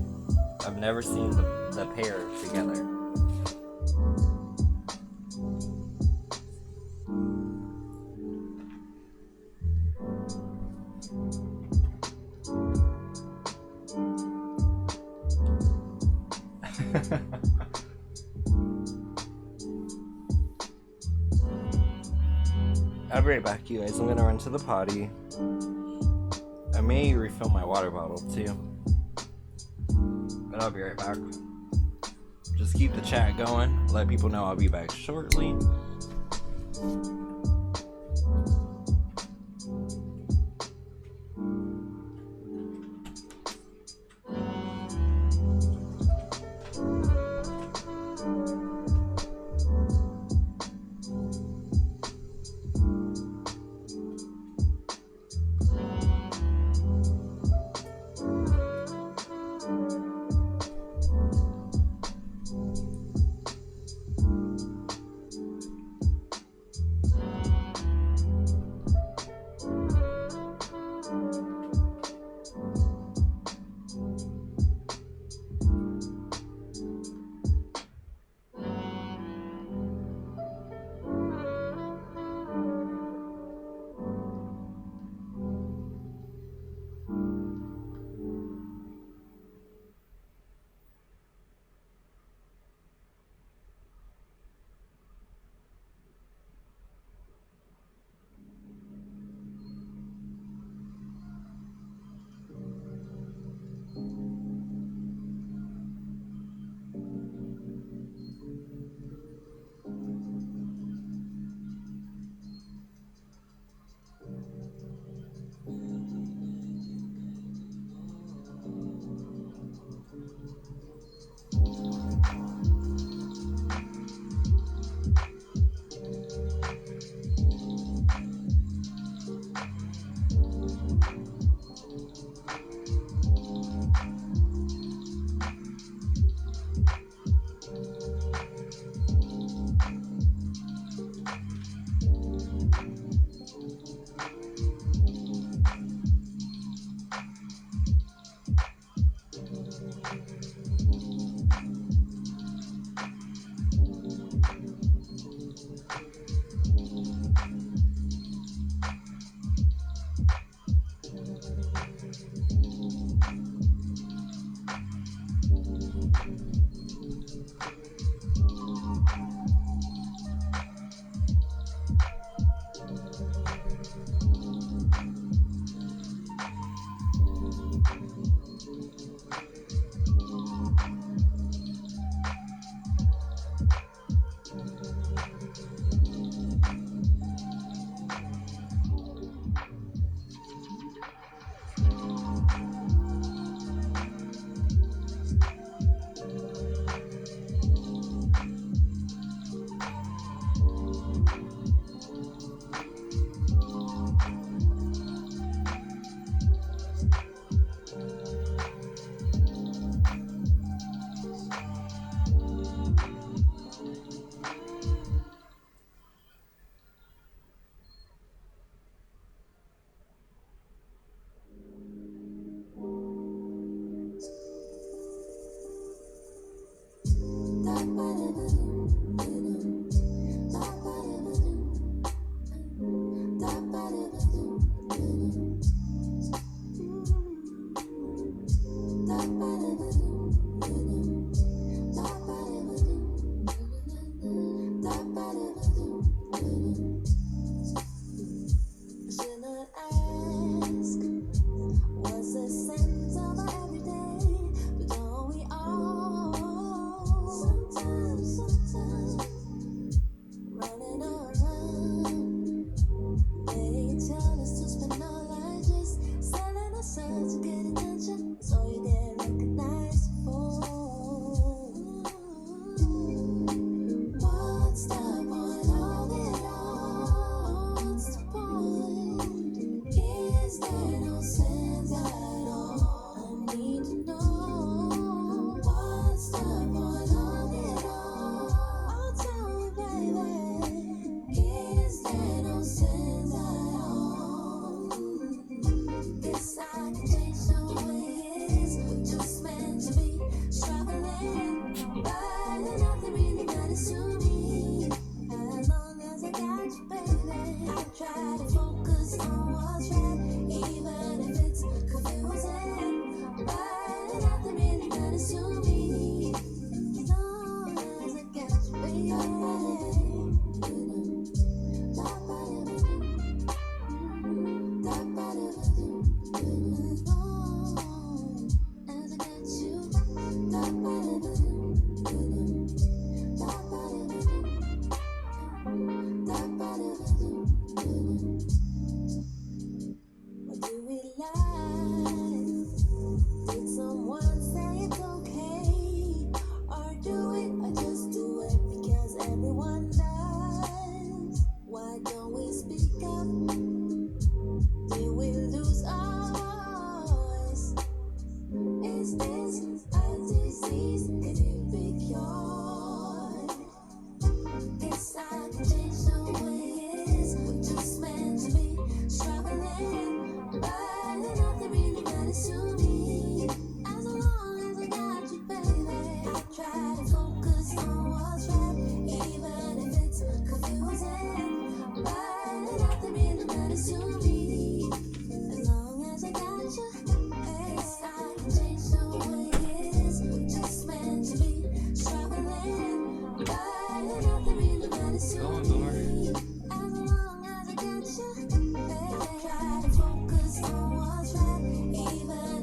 I've never seen the pair together. I'll be right back, you guys. I'm gonna run to the potty. I may refill my water bottle too, but I'll be right back. Just keep the chat going. Let people know I'll be back shortly.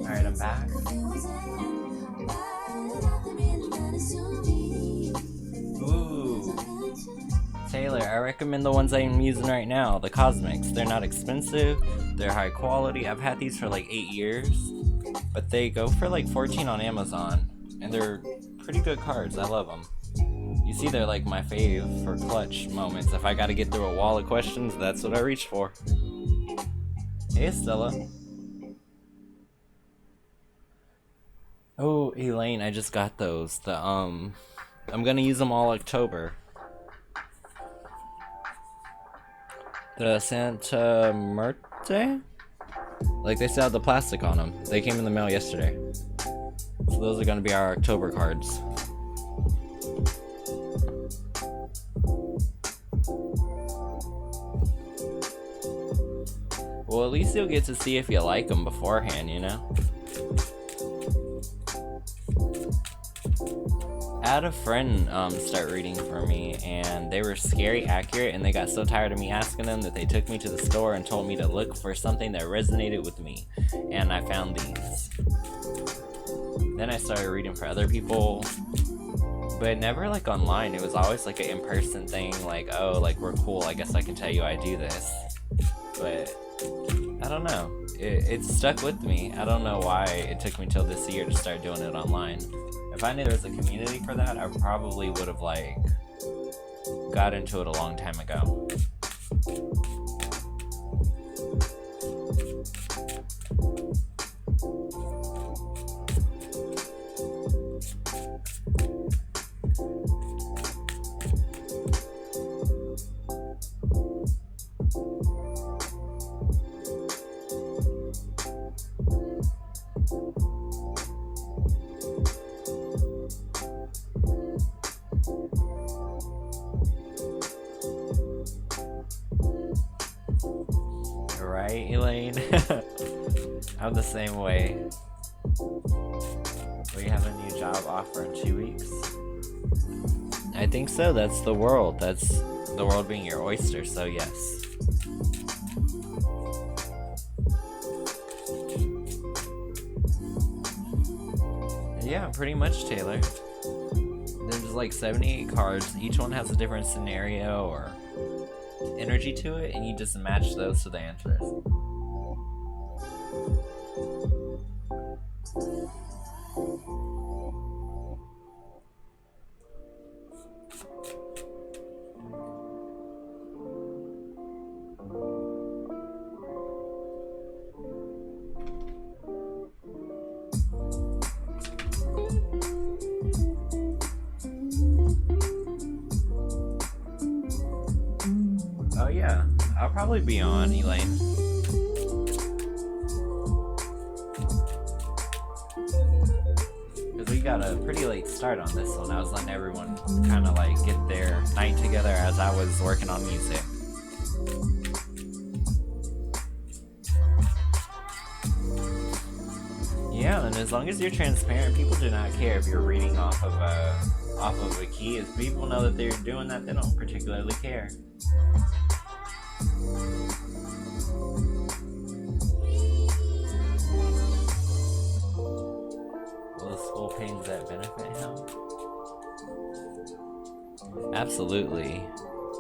Alright, I'm back. Ooh. Taylor, I recommend the ones I'm using right now, the Cosmics. They're not expensive, they're high quality. I've had these for like 8 years, but they go for like 14 on Amazon, and they're pretty good cards. I love them. You see, they're like my fave for clutch moments. If I gotta get through a wall of questions, that's what I reach for. Hey, Stella. Oh, Elaine, I just got those. I'm gonna use them all October. The Santa Muerte? Like, they still have the plastic on them. They came in the mail yesterday. So those are gonna be our October cards. Well, at least you'll get to see if you like them beforehand, you know? I had a friend start reading for me, and they were scary accurate, and they got so tired of me asking them that they took me to the store and told me to look for something that resonated with me, and I found these. Then I started reading for other people, but never like online. It was always like an in-person thing, like, oh, like, we're cool, I guess I can tell you I do this. But I don't know, it stuck with me. I don't know why it took me till this year to start doing it online. If I knew there was a community for that, I probably would have like got into it a long time ago. Right, Elaine? I'm the same way. We have a new job offer in 2 weeks. I think so. That's the world. That's the world being your oyster, so yes. Yeah, pretty much, Taylor. There's like 78 cards. Each one has a different scenario or energy to it, and you just match those to the answers. Oh yeah, I'll probably be on, Elaine. Because we got a pretty late start on this one. I was letting everyone kind of like get their night together as I was working on music. Yeah, and as long as you're transparent, people do not care if you're reading off of a key. If people know that they're doing that, they don't particularly care. Will the school pains that benefit him? Absolutely.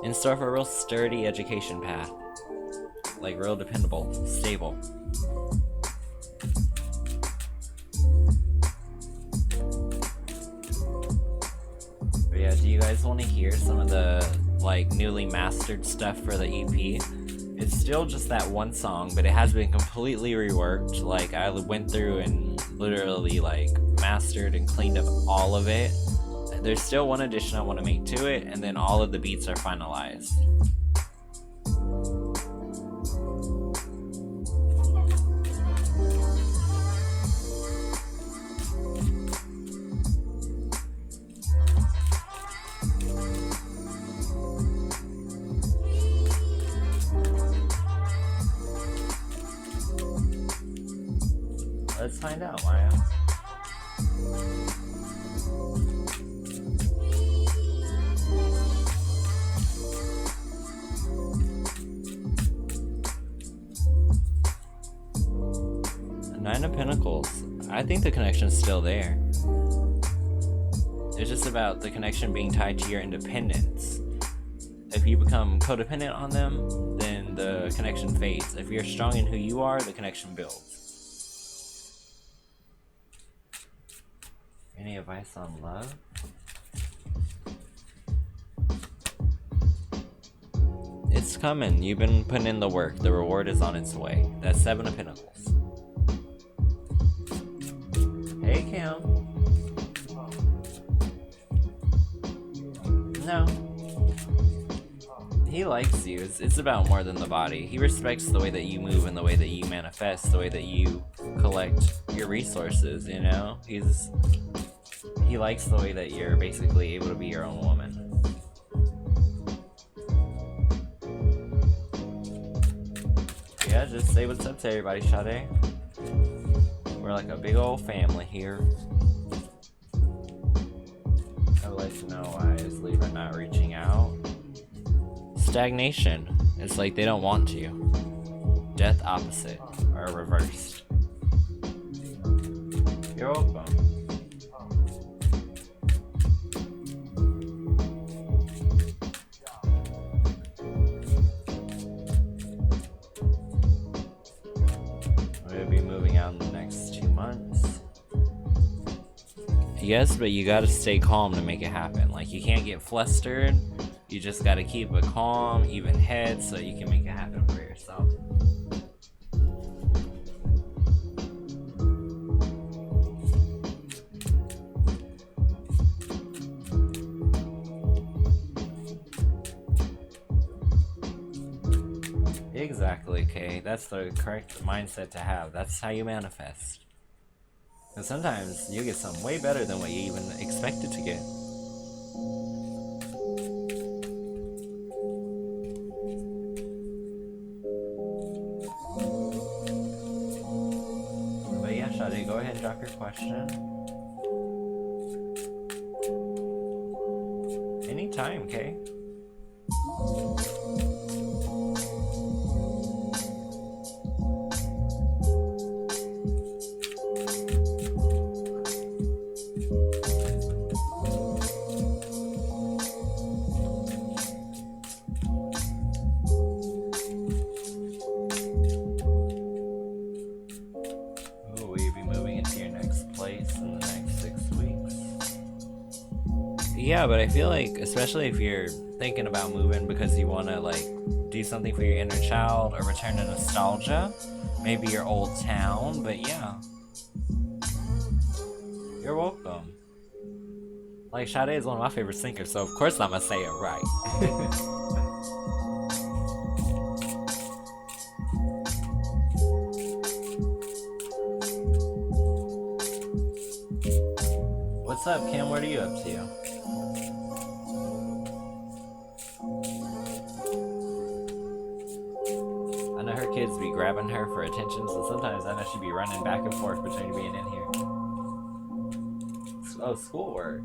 In store for a real sturdy education path. Like real dependable, stable. But yeah, do you guys want to hear some of the like newly mastered stuff for the EP? It's still just that one song, but it has been completely reworked. Like I went through and literally like mastered and cleaned up all of it. There's still one addition I want to make to it, and then all of the beats are finalized. Let's find out, Maya. Nine of Pentacles. I think the connection's still there. It's just about the connection being tied to your independence. If you become codependent on them, then the connection fades. If you're strong in who you are, the connection builds. Any advice on love? It's coming. You've been putting in the work. The reward is on its way. That's Seven of Pentacles. Hey, Kim. No. He likes you. It's about more than the body. He respects the way that you move and the way that you manifest, the way that you collect your resources, you know? He likes the way that you're basically able to be your own woman. Yeah, just say what's up to everybody, Sade. We're like a big old family here. I would like to know why is Libra not reaching out? Stagnation. It's like they don't want to. Death opposite, or reversed. You're welcome. Be moving out in the next 2 months. Yes, but you gotta stay calm to make it happen. Like, you can't get flustered. You just gotta keep a calm, even head so you can make it happen for yourself. Exactly, Kay. That's the correct mindset to have. That's how you manifest. And sometimes you get something way better than what you even expected to get. But yeah, Shadi, go ahead and drop your question. Anytime, Kay. Yeah, but I feel like, especially if you're thinking about moving because you want to like do something for your inner child or return to nostalgia, maybe your old town, but yeah. You're welcome. Like, Sade is one of my favorite singers, so of course I'm gonna say it right. What's up, Kim? What are you up to? I know her kids be grabbing her for attention, so sometimes I know she be running back and forth between being in here. Oh, schoolwork.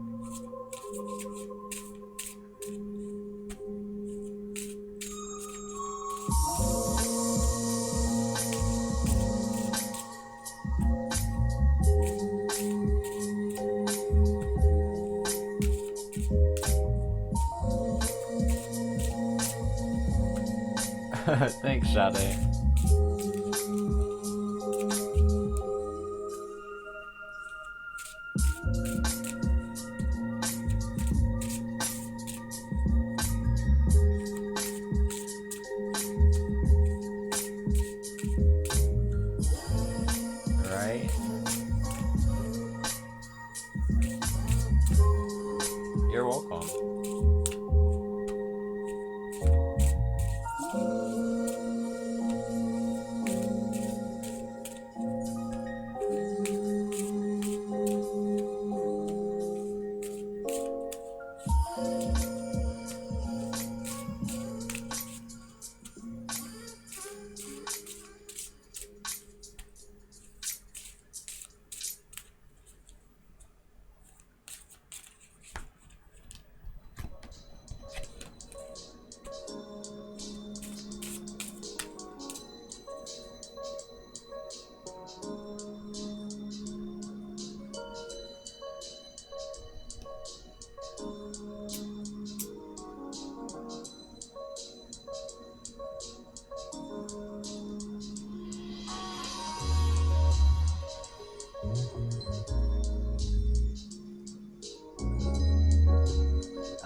Thanks, Sade. Right? You're welcome.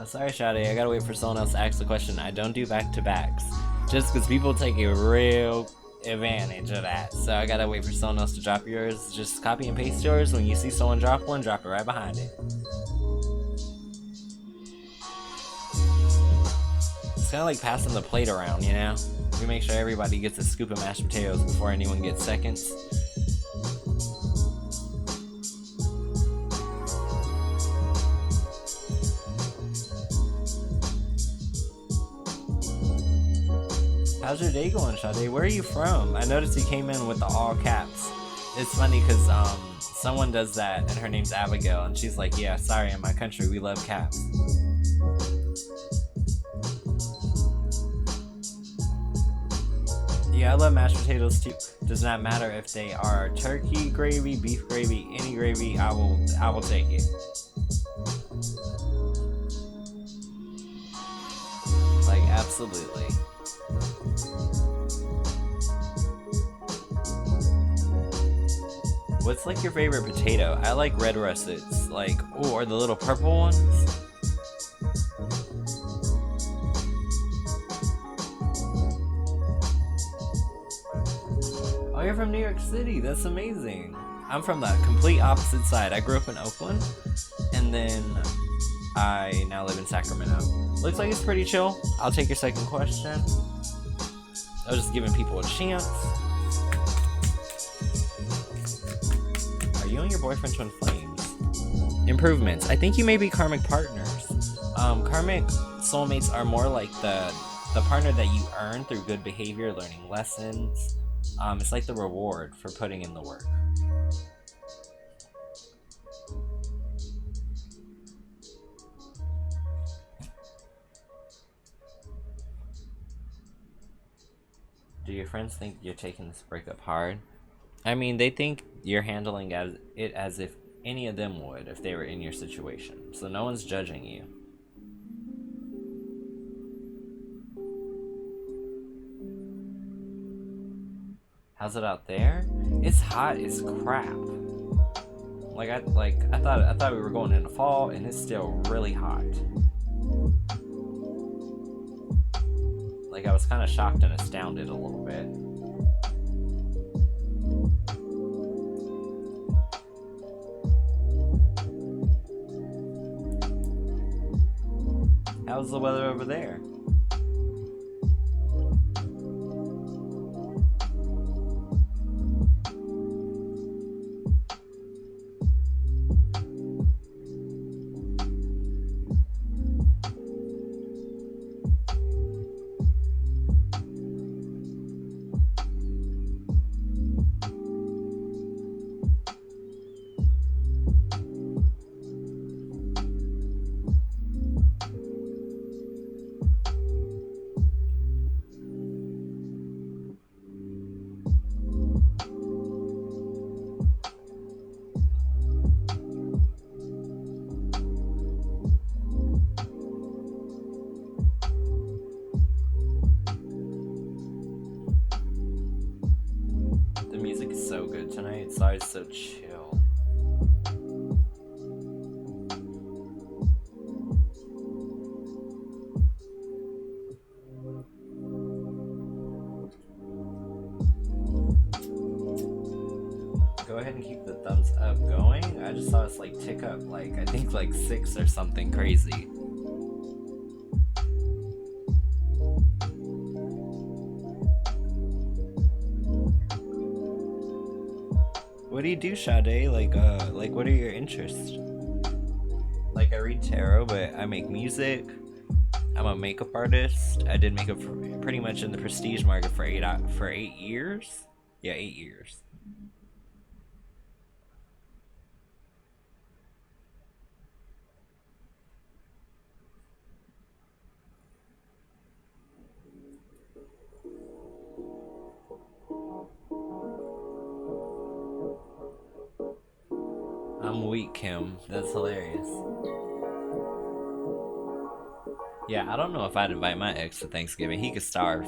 I'm sorry, Shadi. I gotta wait for someone else to ask the question. I don't do back-to-backs. Just because people take a real advantage of that. So I gotta wait for someone else to drop yours. Just copy and paste yours. When you see someone drop one, drop it right behind it. It's kind of like passing the plate around, you know? We make sure everybody gets a scoop of mashed potatoes before anyone gets seconds. How's your day going, Sade? Where are you from? I noticed you came in with the all caps. It's funny because someone does that and her name's Abigail and she's like, yeah, sorry, in my country we love caps. Yeah, I love mashed potatoes too. Does not matter if they are turkey gravy, beef gravy, any gravy, I will take it. Like, absolutely. What's like your favorite potato? I like red russets. Like, oh, or the little purple ones. Oh, you're from New York City. That's amazing. I'm from the complete opposite side. I grew up in Oakland, and then I now live in Sacramento. Looks like it's pretty chill. I'll take your second question. I was just giving people a chance. You and your boyfriend twin flames. Improvements. I think you may be karmic partners. Karmic soulmates are more like the partner that you earn through good behavior, learning lessons. It's like the reward for putting in the work. Do your friends think you're taking this breakup hard? I mean, they think you're handling it as if any of them would if they were in your situation. So no one's judging you. How's it out there? It's hot as crap. I thought we were going into fall and it's still really hot. Like, I was kind of shocked and astounded a little bit. How's the weather over there? always so chill. Go ahead and keep the thumbs up going. I just saw us like tick up, like I think like 6 or something crazy. What do you do, Sade? Like what are your interests? Like I read tarot, but I make music. I'm a makeup artist. I did makeup for pretty much in the prestige market for 8 years. Yeah, 8 years. I'm weak, Kim. That's hilarious. Yeah, I don't know if I'd invite my ex to Thanksgiving. He could starve.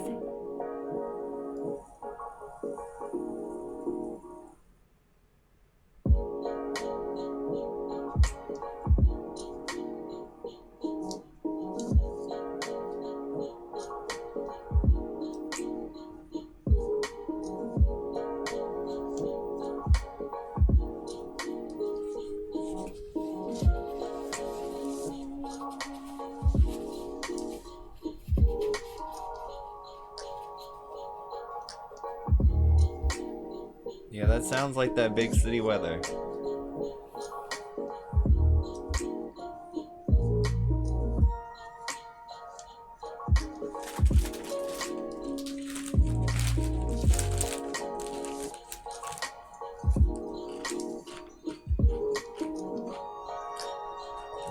Yeah, that sounds like that big city weather.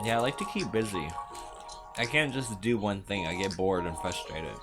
Yeah, I like to keep busy. I can't just do one thing. I get bored and frustrated.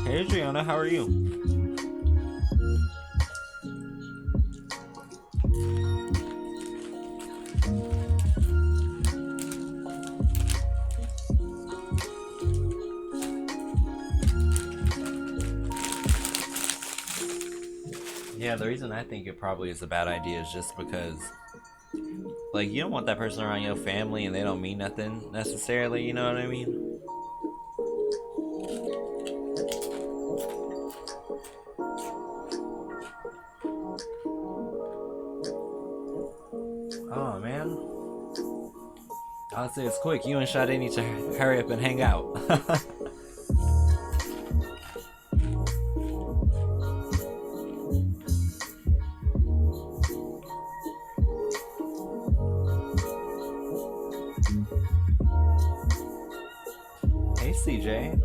Hey Adriana, how are you? Yeah, the reason I think it probably is a bad idea is just because, like, you don't want that person around your family and they don't mean nothing necessarily, you know what I mean? Oh man. I'll say it's quick. You and Sade need to hurry up and hang out. Hey CJ.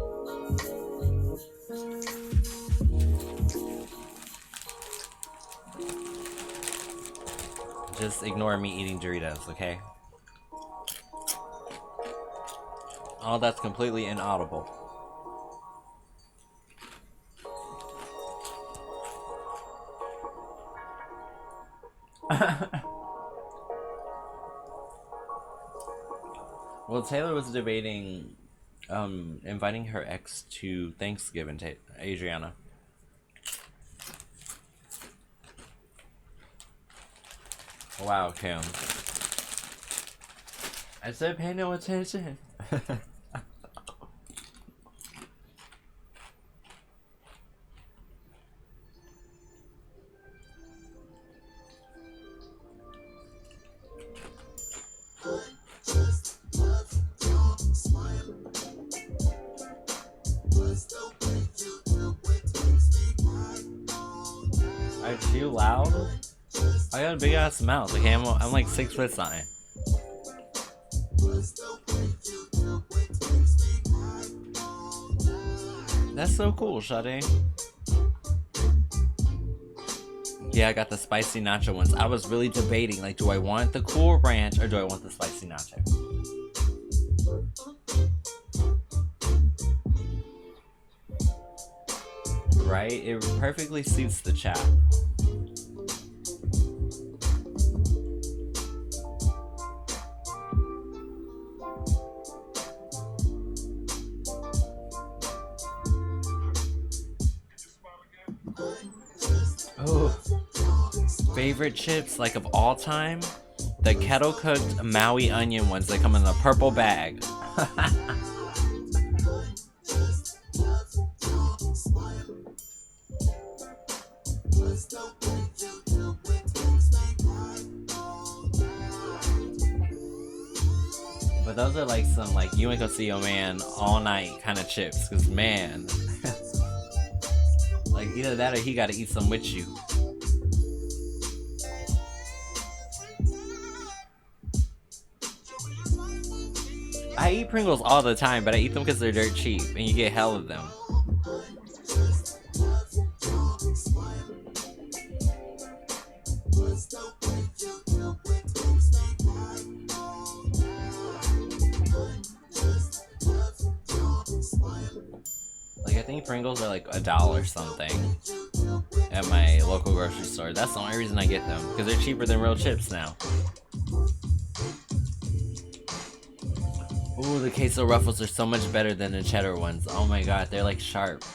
Just ignore me eating Doritos, okay? Oh, that's completely inaudible. Well, Taylor was debating inviting her ex to Thanksgiving, Adriana. Wow, Kim. I said pay no attention. Are you too loud? I got a big ass mouth. Okay, I'm like 6 foot something. That's so cool, Sade. Yeah, I got the spicy nacho ones. I was really debating, like, do I want the Cool Ranch or do I want the spicy nacho? Right? It perfectly suits the chat. Oh, favorite chips, like, of all time? The kettle cooked Maui onion ones that come in a purple bag. But those are like some, like, you ain't gonna see your man all night kind of chips, cause man, like, either that or he gotta eat some with you. I eat Pringles all the time, but I eat them because they're dirt cheap, and you get hell of them. Like, I think Pringles are like $1 something at my local grocery store. That's the only reason I get them, because they're cheaper than real chips now. Ooh, the queso ruffles are so much better than the cheddar ones. Oh my god, they're like sharp.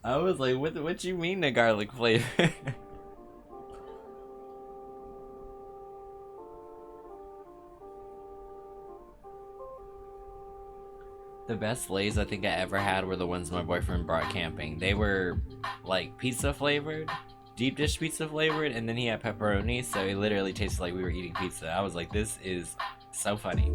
I was like, what you mean the garlic flavor? The best Lay's I think I ever had were the ones my boyfriend brought camping. They were like pizza flavored, deep dish pizza flavored, and then he had pepperoni, so it literally tasted like we were eating pizza. I was like, this is so funny.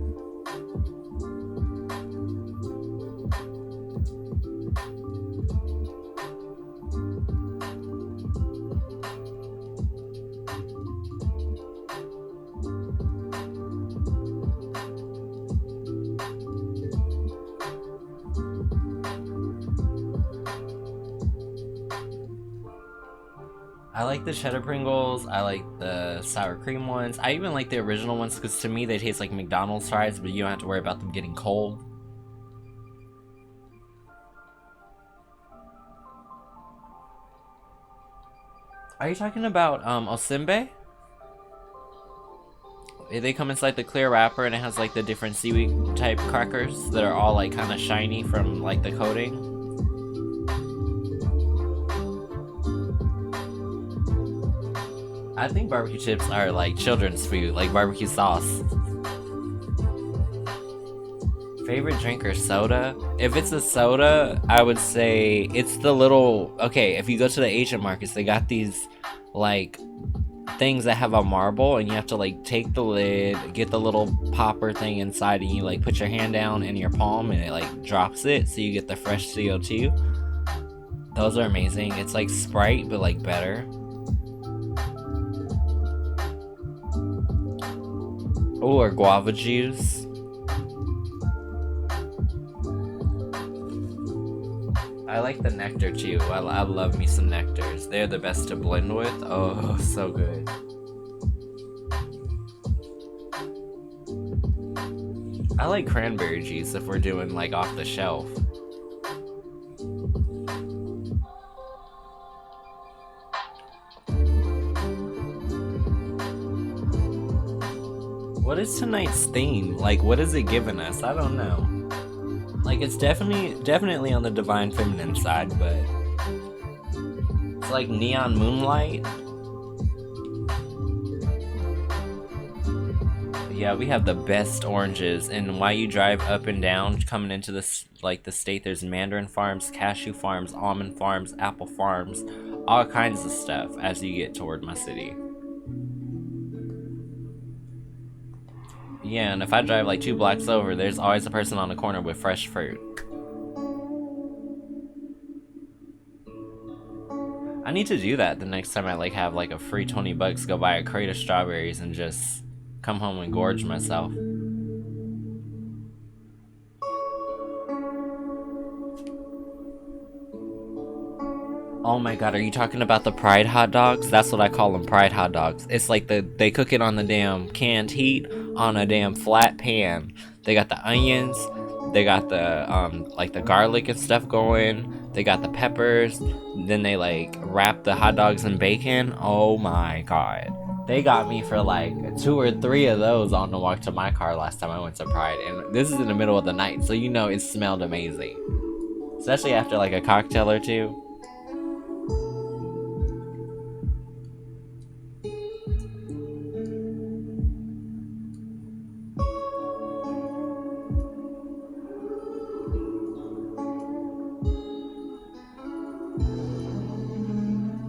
I like the cheddar Pringles, I like the sour cream ones, I even like the original ones because to me they taste like McDonald's fries, but you don't have to worry about them getting cold. Are you talking about Osimbe? They come inside the clear wrapper and it has like the different seaweed type crackers that are all like kind of shiny from like the coating. I think barbecue chips are like children's food, like barbecue sauce. Favorite drink or soda? If it's a soda, I would say it's the little... Okay, if you go to the Asian markets, they got these like things that have a marble and you have to like take the lid, get the little popper thing inside, and you like put your hand down in your palm and it like drops it so you get the fresh CO2. Those are amazing. It's like Sprite but like better. Oh, or guava juice. I like the nectar too. I love me some nectars. They're the best to blend with. Oh, so good. I like cranberry juice if we're doing like off the shelf. What is tonight's theme? Like, what is it giving us? I don't know. Like, it's definitely on the divine feminine side, but it's like neon moonlight. Yeah, we have the best oranges, and while you drive up and down coming into this like the state, there's mandarin farms, cashew farms, almond farms, apple farms, all kinds of stuff as you get toward my city. Yeah, and if I drive like 2 blocks over, there's always a person on the corner with fresh fruit. I need to do that the next time I like have like a free $20, go buy a crate of strawberries and just come home and gorge myself. Oh my god, are you talking about the Pride hot dogs? That's what I call them, Pride hot dogs. It's like they cook it on the damn canned heat on a damn flat pan. They got the onions, they got the like the garlic and stuff going. They got the peppers. Then they like wrap the hot dogs in bacon. Oh my god. They got me for like 2 or 3 of those on the walk to my car last time I went to Pride. And this is in the middle of the night, so you know it smelled amazing. Especially after like a cocktail or two.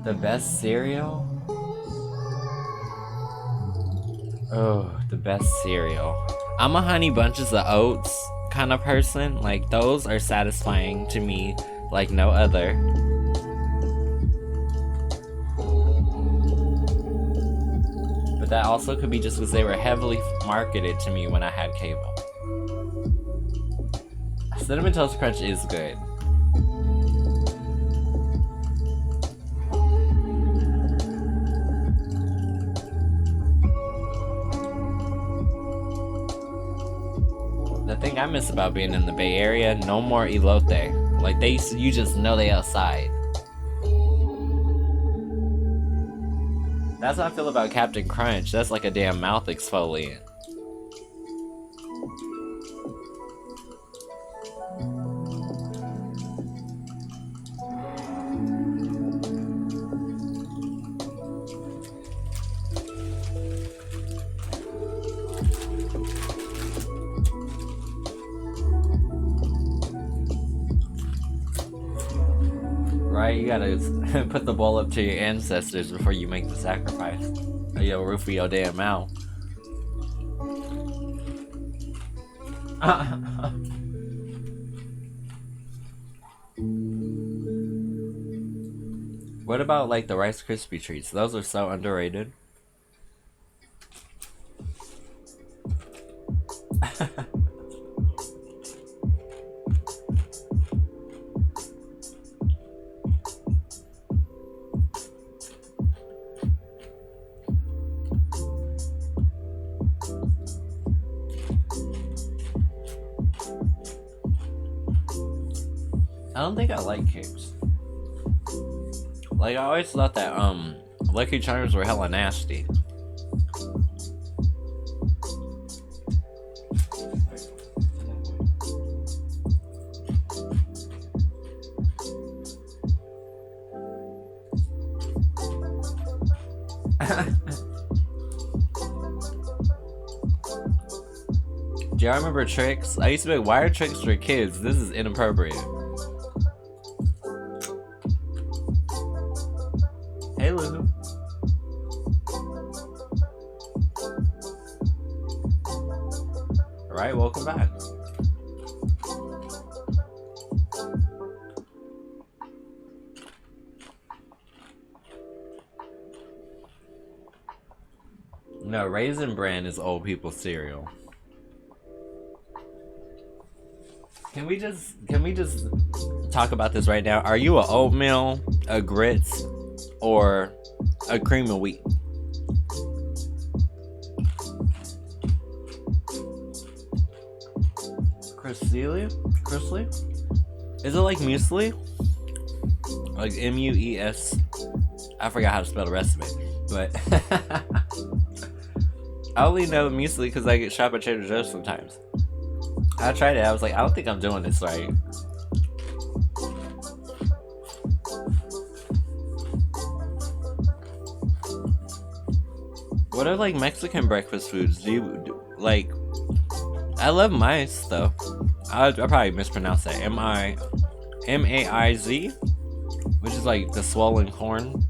The best cereal? Oh, the best cereal. I'm a Honey Bunches of Oats kind of person. Like, those are satisfying to me like no other. But that also could be just because they were heavily marketed to me when I had cable. Cinnamon Toast Crunch is good. The thing I miss about being in the Bay Area, no more elote. Like, you just know they outside. That's how I feel about Captain Crunch. That's like a damn mouth exfoliant. Right? You gotta put the bowl up to your ancestors before you make the sacrifice. Or yo, roofie your damn mouth. What about like the Rice Krispie treats? Those are so underrated. I don't think I like cakes. Like, I always thought that Lucky Charms were hella nasty. Do y'all remember Tricks? I used to be like, why are Tricks for kids? This is inappropriate. Hey, Lulu. Alright, welcome back. No, Raisin Bran is old people's cereal. Can we just talk about this right now? Are you a oatmeal, a grits, or a cream of wheat? Chrisley? Is it like muesli? Like M-U-E-S? I forgot how to spell the rest of it, but I only know muesli because I get shop at Trader Joe's sometimes. I tried it. I was like, I don't think I'm doing this right. What are like Mexican breakfast foods? Do you like? I love maize though. I probably mispronounced that. M-A-I-Z, which is like the swollen corn.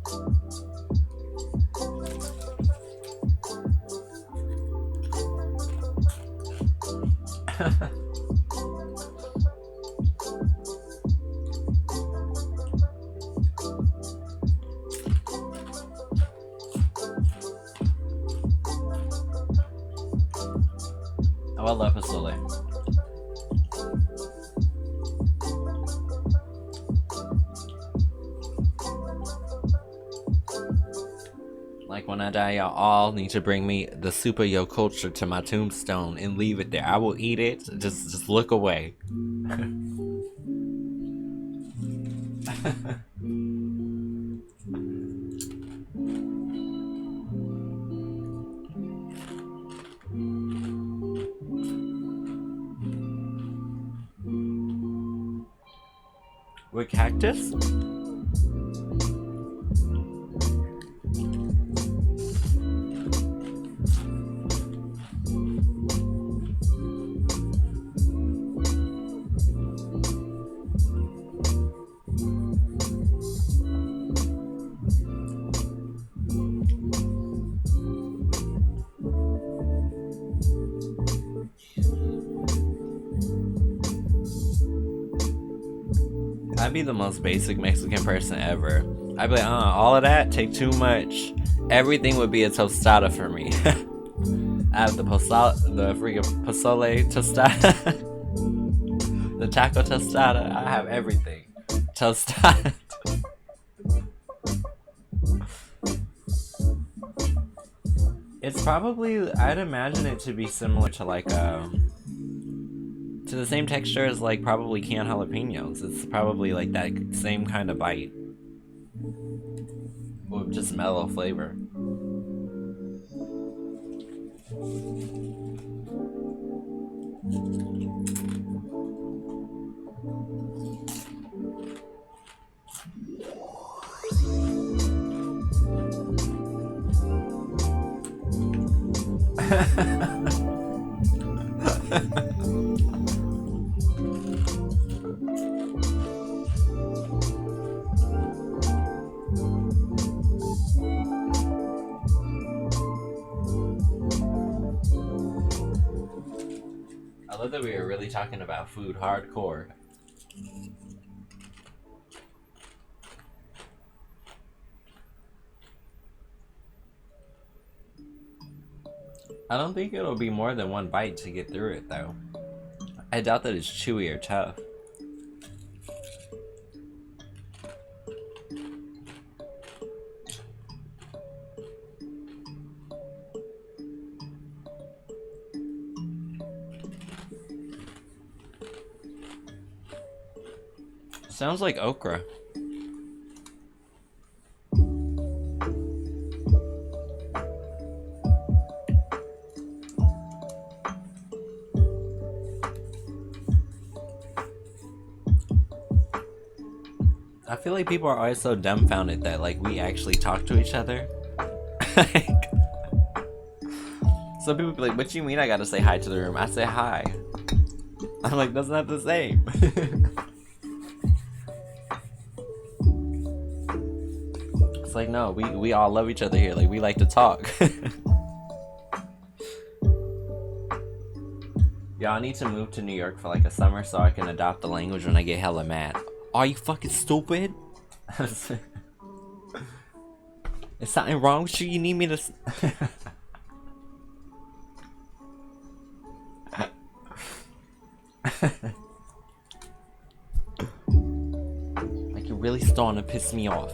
Oh, I love pozole. like, when I die, y'all all need to bring me the super yo culture to my tombstone and leave it there. I will eat it. Just look away. With cactus? I'd be the most basic Mexican person ever. I'd be like, all of that, take too much. Everything would be a tostada for me. I have the freaking pozole tostada. The taco tostada. I have everything. Tostada. It's probably, I'd imagine it to be similar to like to the same texture as like probably canned jalapenos. It's probably like that same kind of bite with just mellow flavor. I love that we were really talking about food hardcore. I don't think it'll be more than one bite to get through it, though. I doubt that it's chewy or tough. Sounds like okra. I feel like people are always so dumbfounded that like we actually talk to each other. Like, some people be like, "What you mean I gotta say hi to the room?" I say hi. I'm like, that's not the same. It's like, no, we all love each other here. Like, we like to talk. Y'all need to move to New York for like a summer so I can adopt the language when I get hella mad. Are you fucking stupid? Is something wrong with you? You need me to... Like, you're really starting to piss me off.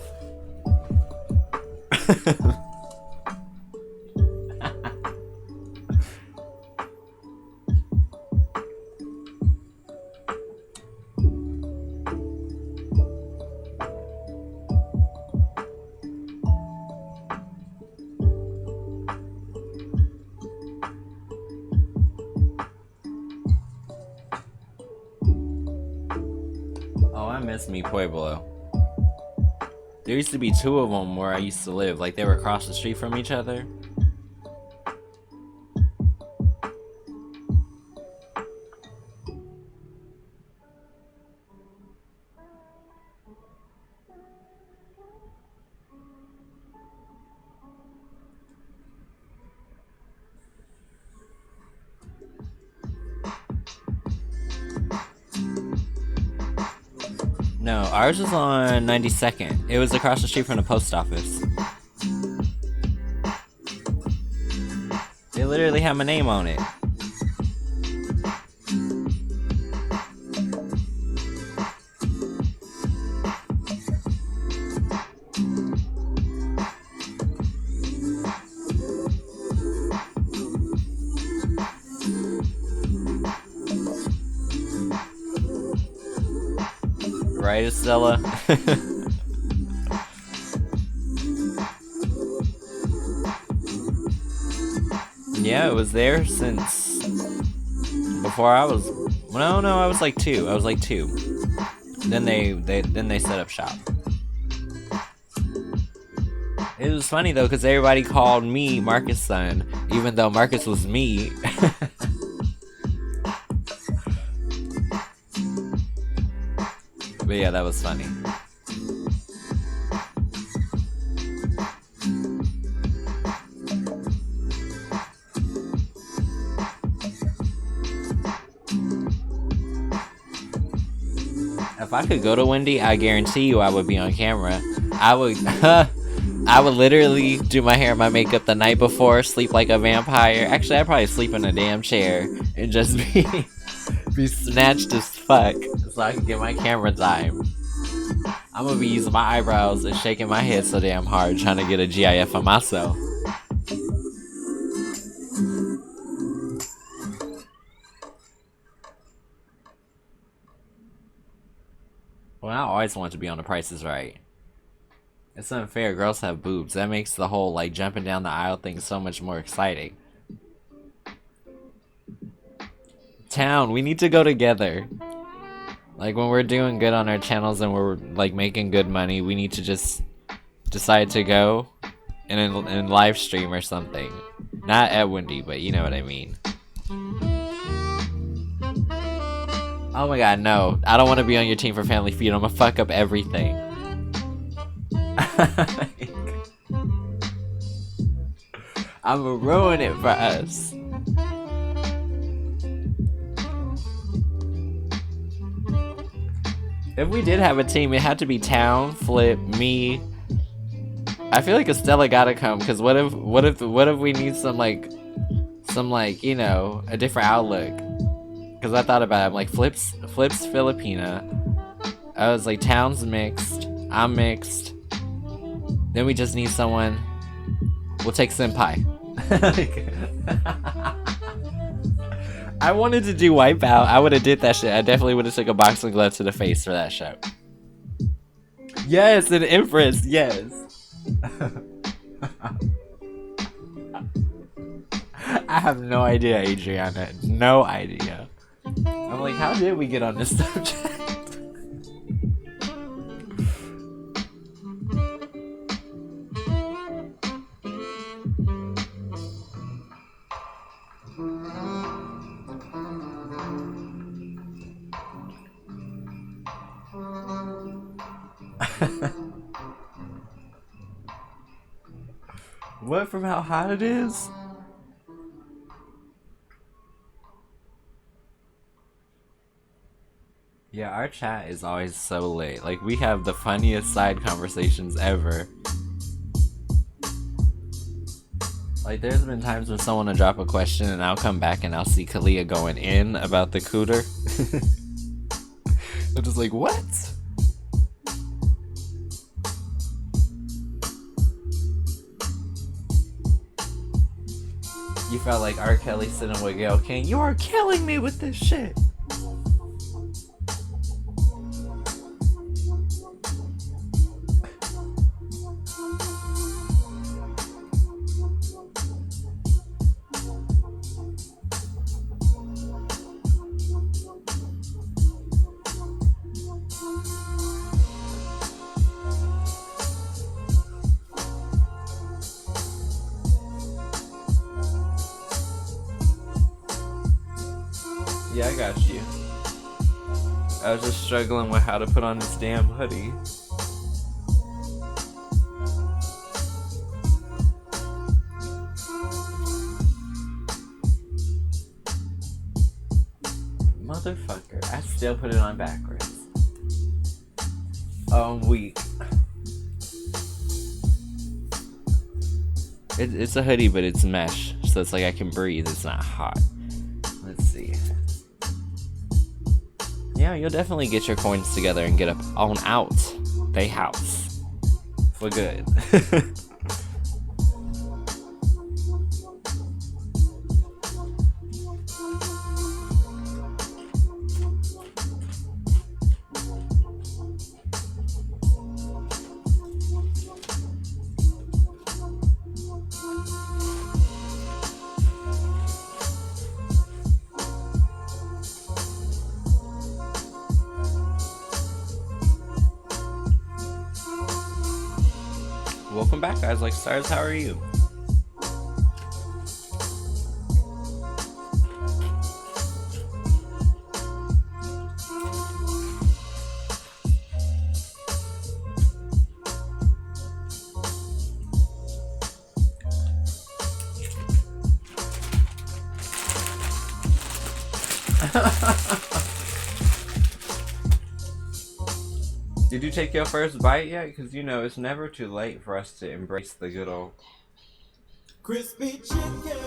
Oh, I miss Mi Pueblo. There used to be two of them where I used to live. Like, they were across the street from each other. No, ours was on 92nd. It was across the street from the post office. They literally have my name on it. Right, Estella? Yeah, it was there since before I was. No, I was like 2. I was like 2. Then they set up shop. It was funny though, because everybody called me Marcus' son, even though Marcus was me. But yeah, that was funny. If I could go to Wendy, I guarantee you I would be on camera. I would I would literally do my hair and my makeup the night before, sleep like a vampire. Actually, I'd probably sleep in a damn chair and just be snatched as fuck so I can get my camera time. I'm gonna be using my eyebrows and shaking my head so damn hard trying to get a GIF on myself. Well, I always want to be on The Price is Right. It's unfair, girls have boobs. That makes the whole, like, jumping down the aisle thing so much more exciting. Town, we need to go together. Like, when we're doing good on our channels and we're, like, making good money, we need to just decide to go and live stream or something. Not at Wendy, but you know what I mean. Oh my god, no. I don't want to be on your team for Family Feud. I'm gonna fuck up everything. I'm gonna ruin it for us. If we did have a team, it had to be Town, Flip, me. I feel like Estella gotta come, because what if we need some like, you know, a different outlook. Because I thought about it, I'm like, Flip's Filipina. I was like, Town's mixed, I'm mixed. Then we just need someone. We'll take Senpai. I wanted to do Wipeout. I would have did that shit. I definitely would have took a boxing glove to the face for that show. Yes, an Empress, yes. I have no idea, Adriana. No idea. I'm like, how did we get on this subject? What, from how hot it is? Yeah, our chat is always so lit. Like, we have the funniest side conversations ever. Like, there's been times when someone will drop a question and I'll come back and I'll see Kalia going in about the cooter. I'm just like, what? You felt like R. Kelly sitting with Gayle King. You are killing me with this shit. Yeah, I got you. I was just struggling with how to put on this damn hoodie. Motherfucker, I still put it on backwards. Oh, I'm weak. It's a hoodie, but it's mesh, so it's like I can breathe. It's not hot. Let's see. Yeah, you'll definitely get your coins together and get up on out they house for good. welcome back, guys. Like stars, how are you? Did you take your first bite yet? Because you know it's never too late for us to embrace the good old crispy chicken.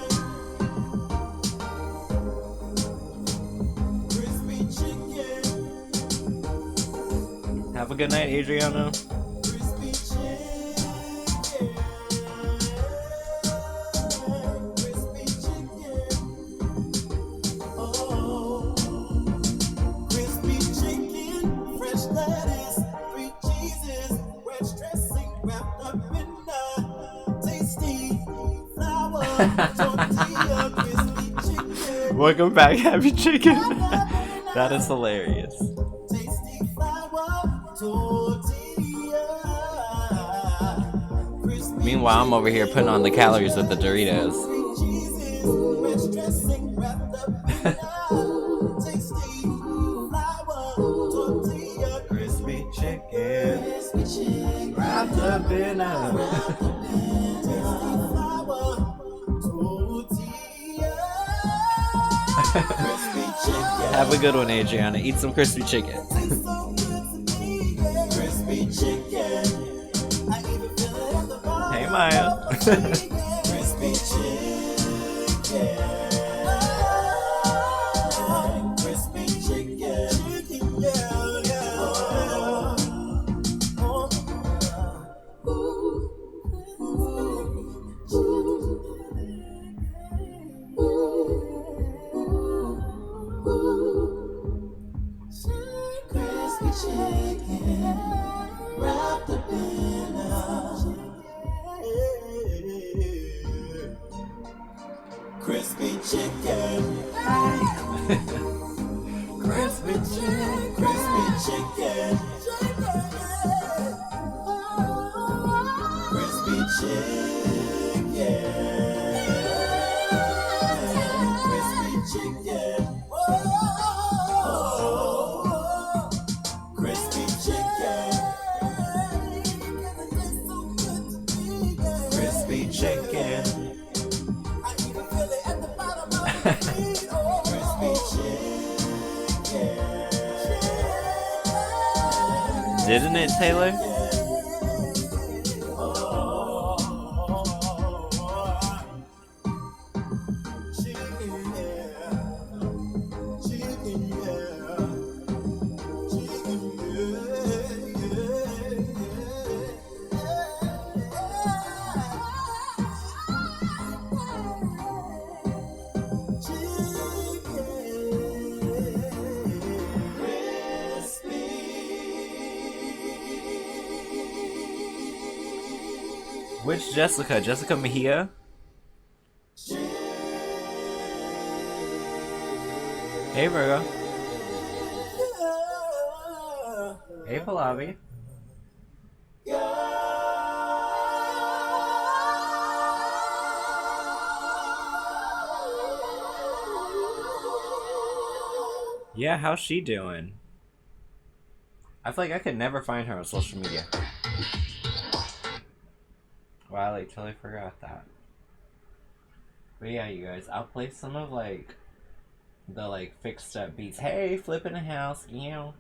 Crispy chicken. Have a good night, Adriana. Crispy chicken. Crispy chicken. Oh, crispy chicken, fresh lettuce, 3 cheeses, ranch dressing wrapped up in a tasty flour tortilla. Crispy chicken. Welcome back, Happy Chicken. That is hilarious. Tasty flour tortilla. Crispy Meanwhile, I'm over here putting on the calories with the Doritos. 3 cheeses, ranch dressing wrapped up in a tasty flour tortilla. Crispy chicken. Crispy chicken. Wrapped up in a... Tasty flour tortilla. Crispy chicken. Have a good one, Adriana. Eat some crispy chicken. Tastes so good to me, yeah. Crispy chicken. I even feel it at the bottom. Hey, Maya. Crispy chicken. Crispy chicken. Chicken, yeah, yeah. Crispy chicken wrapped up in a crispy chicken. Crispy chicken. Crispy chicken. Crispy chicken. Crispy chicken. Crispy chicken. Crispy chicken. I even feel it at the bottom of my feet. Crispy chicken. Didn't it, Taylor? Which Jessica? Jessica Mejia? Hey, Virgo. Hey, Pallavi. Yeah, how's she doing? I feel like I could never find her on social media. Wow, I like totally forgot that. But yeah, you guys, I'll play some of like the like fixed step beats. Hey, flipping a house, you know.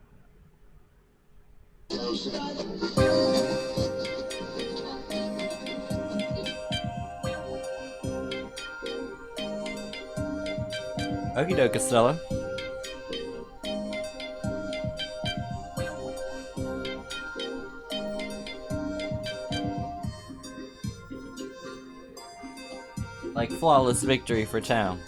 Okie doke, Stella. Like flawless victory for town.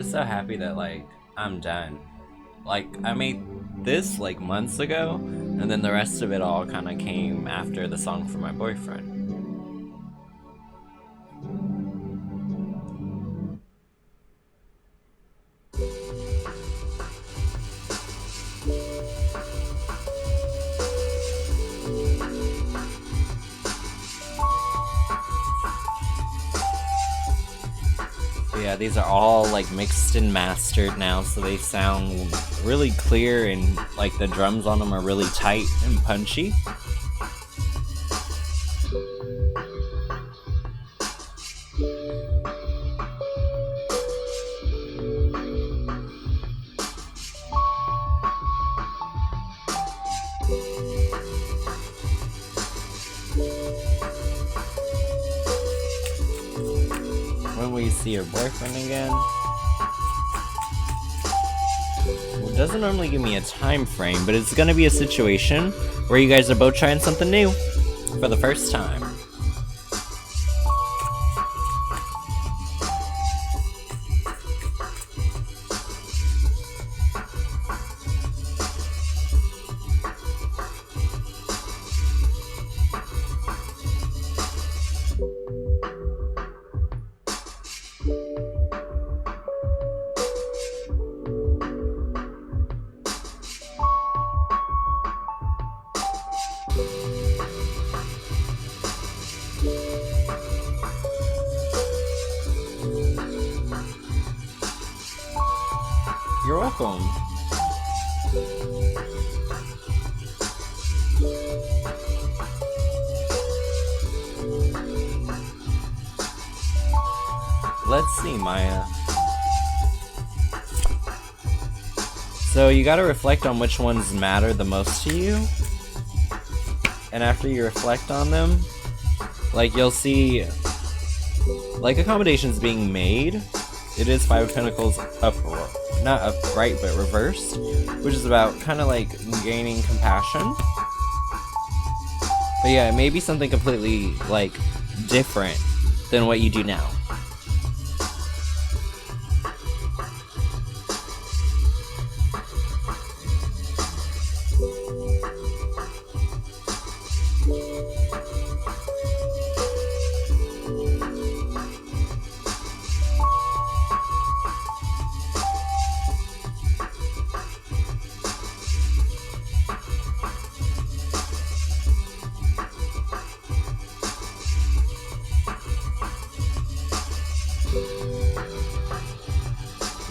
just so happy that like I'm done. Like I made this like months ago, and then the rest of it all kind of came after the song for my boyfriend. Yeah, these are all like mixed and mastered now, so they sound really clear, and like the drums on them are really tight and punchy. When will you see your boyfriend again? Well, it doesn't normally give me a time frame, but it's gonna be a situation where you guys are both trying something new for the first time. You're welcome. Let's see, Maya. So you gotta reflect on which ones matter the most to you. And after you reflect on them, like you'll see like accommodations being made. It is Five of Pentacles up, not upright, but reversed, which is about kind of like gaining compassion. But yeah, it may be something completely like different than what you do now.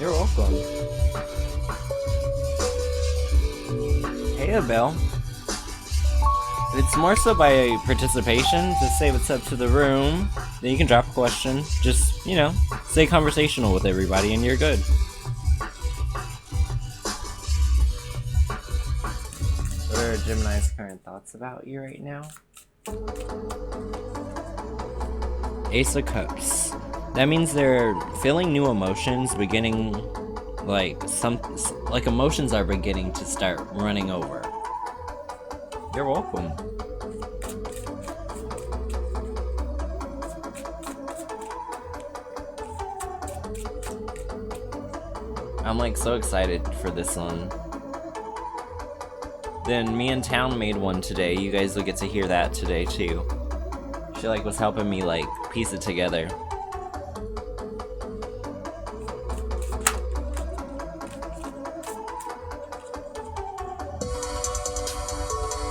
You're welcome. Hey, Abel. It's more so by participation to say what's up to the room. Then you can drop a question. Just, you know, stay conversational with everybody and you're good. What are Gemini's current thoughts about you right now? Ace of Cups. That means they're feeling new emotions, beginning, like emotions are beginning to start running over. You're welcome. I'm like so excited for this one. Then me and Town made one today. You guys will get to hear that today too. She like was helping me like piece it together.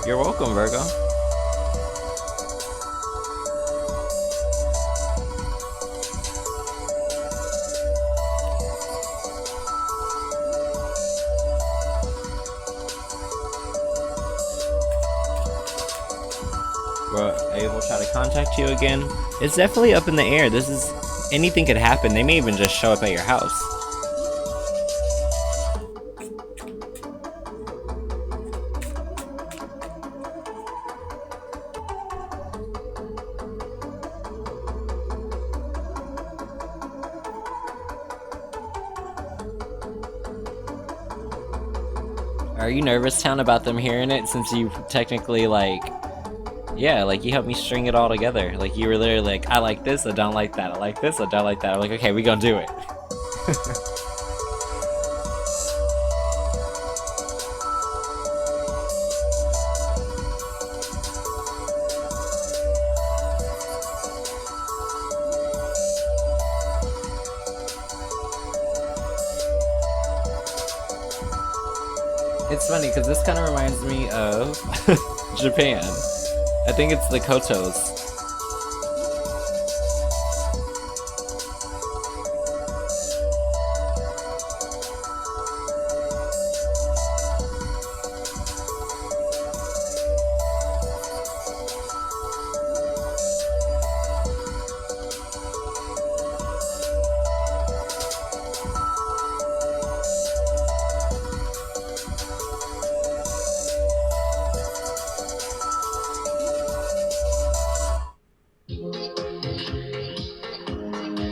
You're welcome, Virgo. They will try to contact you again. It's definitely up in the air. This is anything could happen. They may even just show up at your house. Are you nervous, Town, about them hearing it, since you technically, like, yeah, like, you helped me string it all together. Like, you were literally like, I like this, I don't like that, I like this, I don't like that. I'm like, okay, we gonna do it. It's funny because this kind of reminds me of Japan. I think it's the kotos.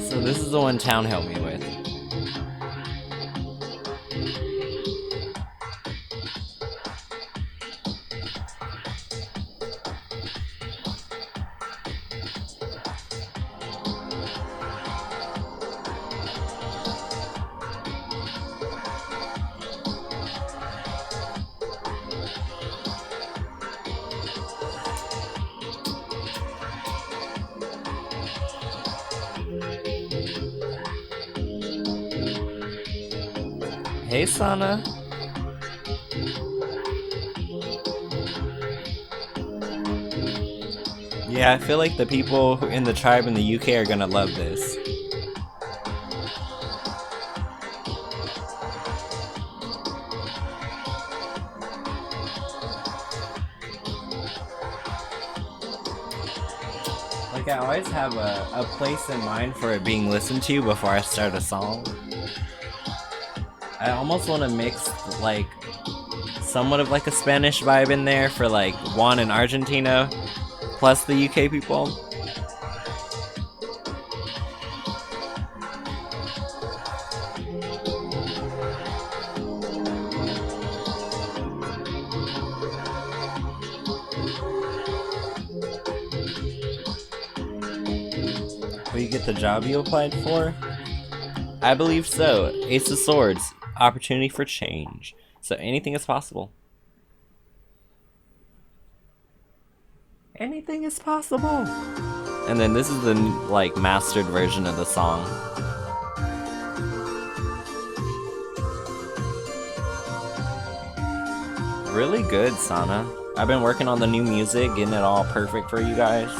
So this is the one Town helped me with. Hey, Sana. Yeah, I feel like the people in the tribe in the UK are gonna love this. Like, I always have a place in mind for it being listened to before I start a song. I almost want to mix, like, somewhat of like a Spanish vibe in there for like Juan in Argentina, plus the UK people. Will you get the job you applied for? I believe so. Ace of Swords. Opportunity for change. So anything is possible. Anything is possible. And then this is the like mastered version of the song. Really good, Sana. I've been working on the new music, getting it all perfect for you guys.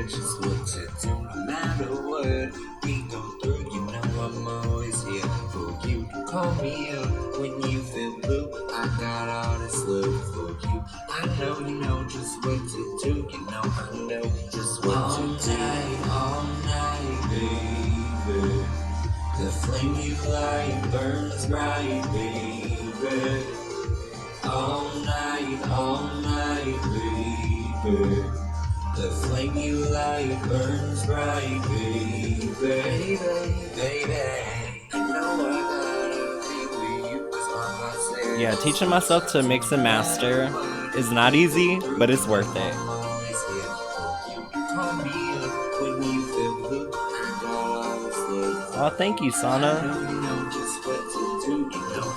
Just what to do, no matter what we go through. You know I'm always here for you. Call me up when you feel blue. I got all this love for you. I know you know just what to do. You know I know just what to do. All night, baby. The flame you light burns bright, baby. All night, baby. The flame you light burns bright, baby, baby, baby. I know I gotta be with you 'cause my heart's there. Yeah, teaching myself to mix and master is not easy, but it's worth it. Oh, thank you, Sana.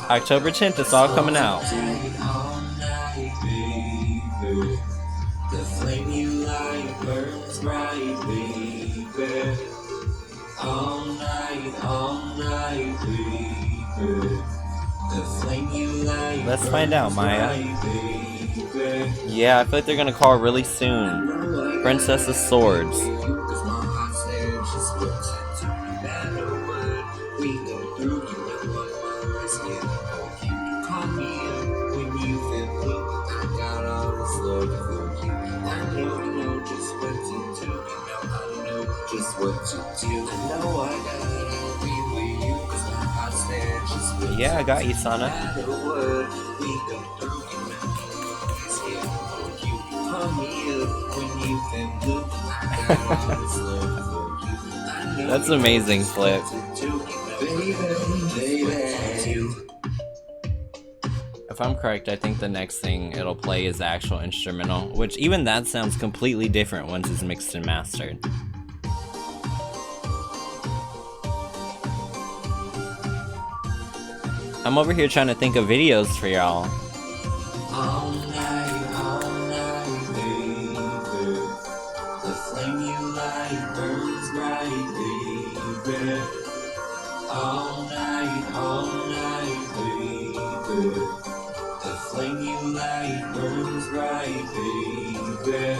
October 10th, it's all coming out. The flame you light burns bright, baby. All night, baby. The flame you light. Let's find out, Maya. Baby. Yeah, I feel like they're gonna call really soon. Princess of Swords. Yeah, I got you, Sana. That's amazing, Flip. If I'm correct, I think the next thing it'll play is the actual instrumental, which even that sounds completely different once it's mixed and mastered. I'm over here trying to think of videos for y'all. All night, baby. The flame you light burns bright. The flame you light burns bright, baby.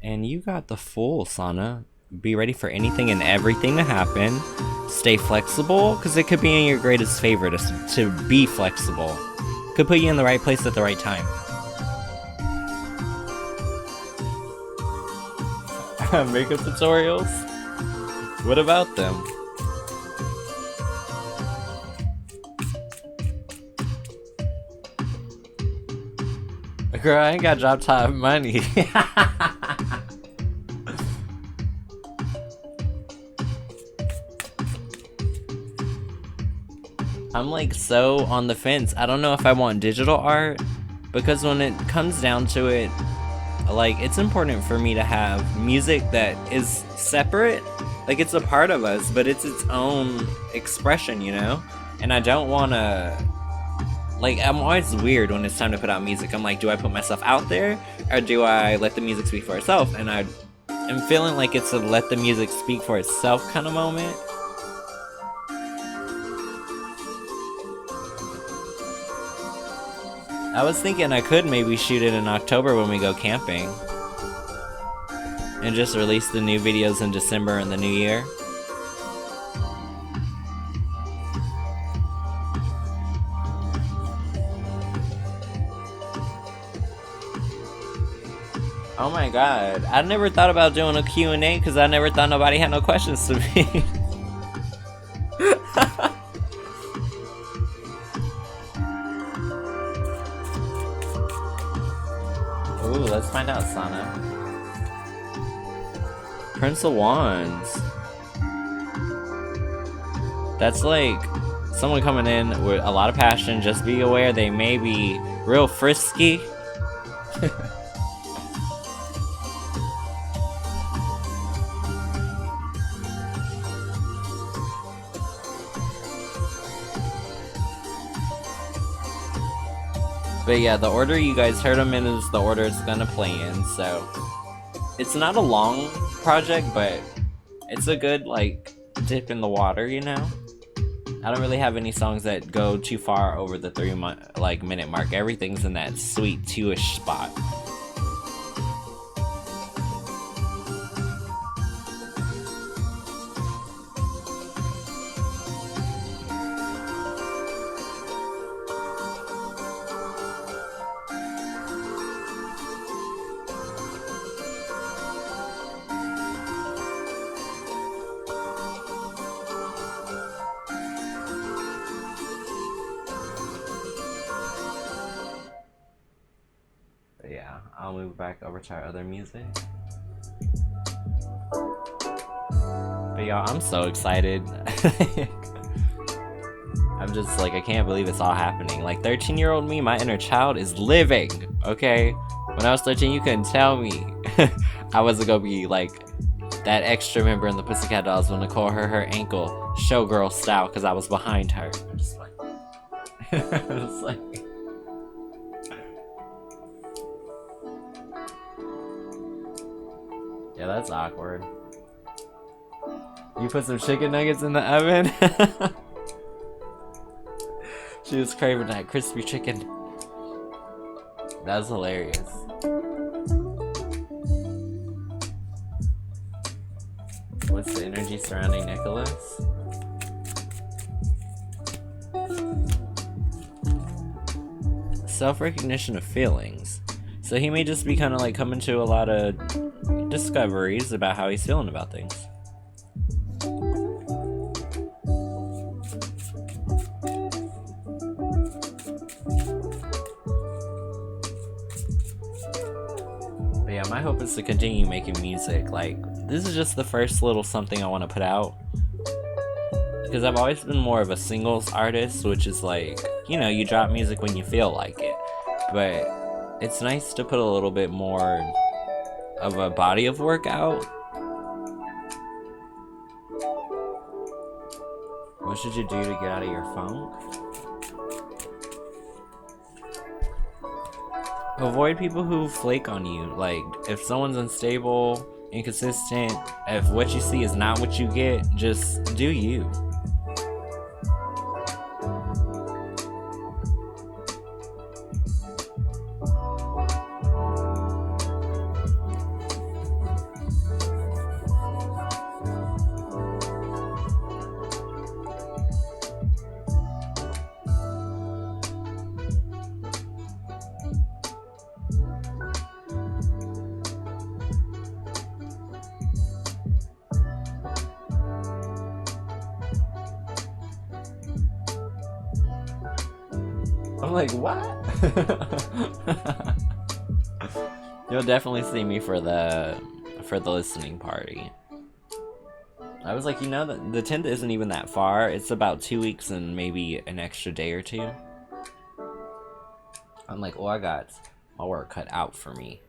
And you got the full, Sana. Be ready for anything and everything to happen. Stay flexible, because it could be in your greatest favor to be flexible. Could put you in the right place at the right time. Makeup tutorials? What about them? Girl, I ain't got drop top money. I'm like so on the fence. I don't know if I want digital art, because when it comes down to it, like, it's important for me to have music that is separate. Like, it's a part of us, but it's its own expression, you know? And I don't want to... Like, I'm always weird when it's time to put out music. I'm like, do I put myself out there? Or do I let the music speak for itself? And I am feeling like it's a let the music speak for itself kind of moment. I was thinking I could maybe shoot it in October when we go camping. And just release the new videos in December and the new year. Oh my god, I never thought about doing a Q&A because I never thought nobody had no questions to me. Ooh, let's find out, Sana. Prince of Wands. That's like someone coming in with a lot of passion. Just be aware they may be real frisky. But yeah, the order you guys heard them in is the order it's gonna play in, so... It's not a long project, but it's a good, like, dip in the water, you know? I don't really have any songs that go too far over the 3-minute mark. Everything's in that sweet 2-ish spot. Yeah, I'll move back over to our other music. But y'all, I'm so excited. I'm just like, I can't believe it's all happening. Like, 13-year-old me, my inner child is living, okay? When I was 13, you couldn't tell me I wasn't gonna be like that extra member in the Pussycat Dolls when Nicole hurt her ankle, showgirl style, because I was behind her. I'm just like, it's like... Yeah, that's awkward. You put some chicken nuggets in the oven? She was craving that crispy chicken. That was hilarious. What's the energy surrounding Nicholas? Self-recognition of feelings. So he may just be kind of like coming to a lot of discoveries about how he's feeling about things. But yeah, my hope is to continue making music. Like, this is just the first little something I want to put out. Because I've always been more of a singles artist, which is like, you know, you drop music when you feel like it. But it's nice to put a little bit more of a body of work out. What should you do to get out of your funk? Avoid people who flake on you. Like, if someone's unstable, inconsistent, if what you see is not what you get, just do you. I'm like, what? You'll definitely see me for the listening party. I was like, you know, the 10th isn't even that far. It's about 2 weeks and maybe an extra day or two. I'm like, oh, I got my work cut out for me.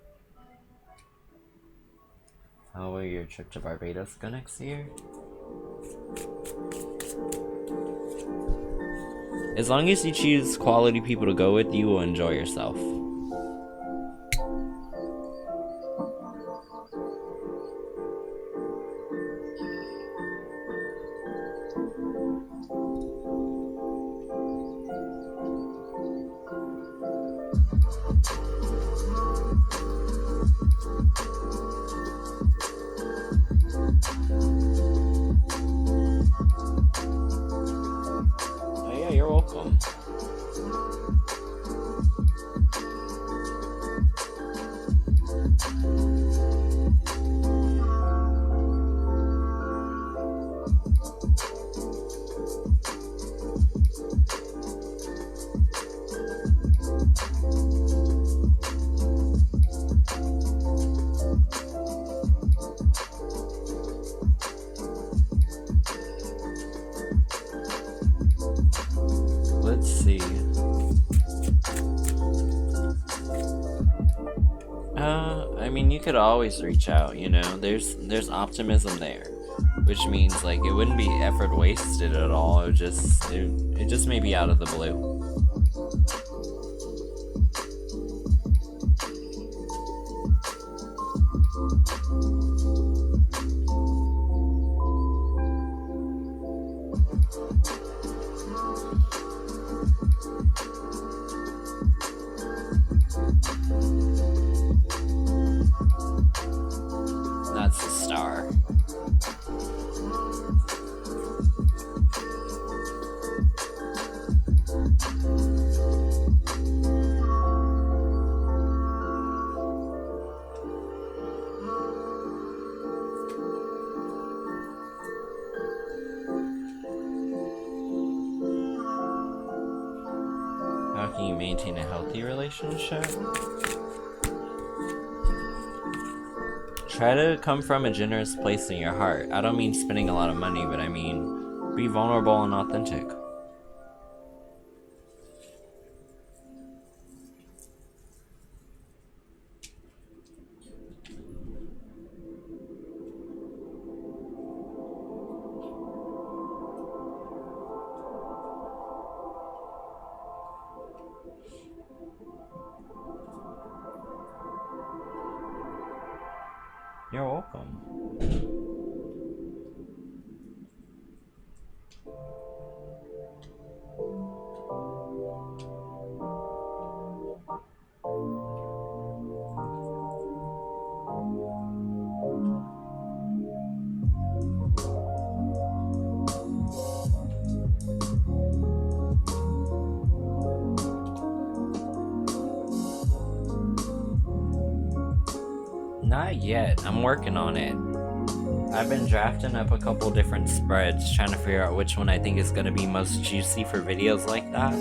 How will your trip to Barbados go next year? As long as you choose quality people to go with, you will enjoy yourself. Oh yeah, you're welcome. Let's see. I mean, you could always reach out, you know. There's optimism there, which means like it wouldn't be effort wasted at all. It just may be out of the blue. That's the star. How can you maintain a healthy relationship? Try to come from a generous place in your heart. I don't mean spending a lot of money, but I mean be vulnerable and authentic. You're welcome. Not yet. I'm working on it. I've been drafting up a couple different spreads, trying to figure out which one I think is going to be most juicy for videos like that.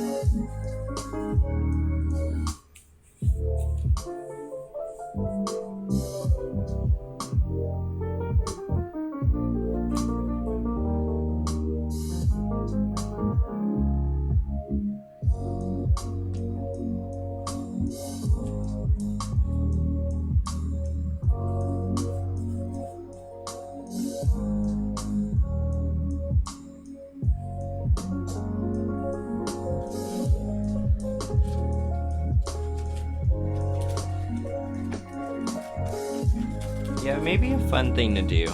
Yeah, maybe a fun thing to do.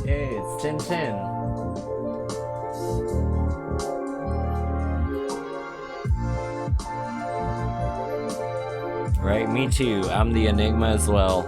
Hey, it's 10:10. Right, me too. I'm the Enigma as well.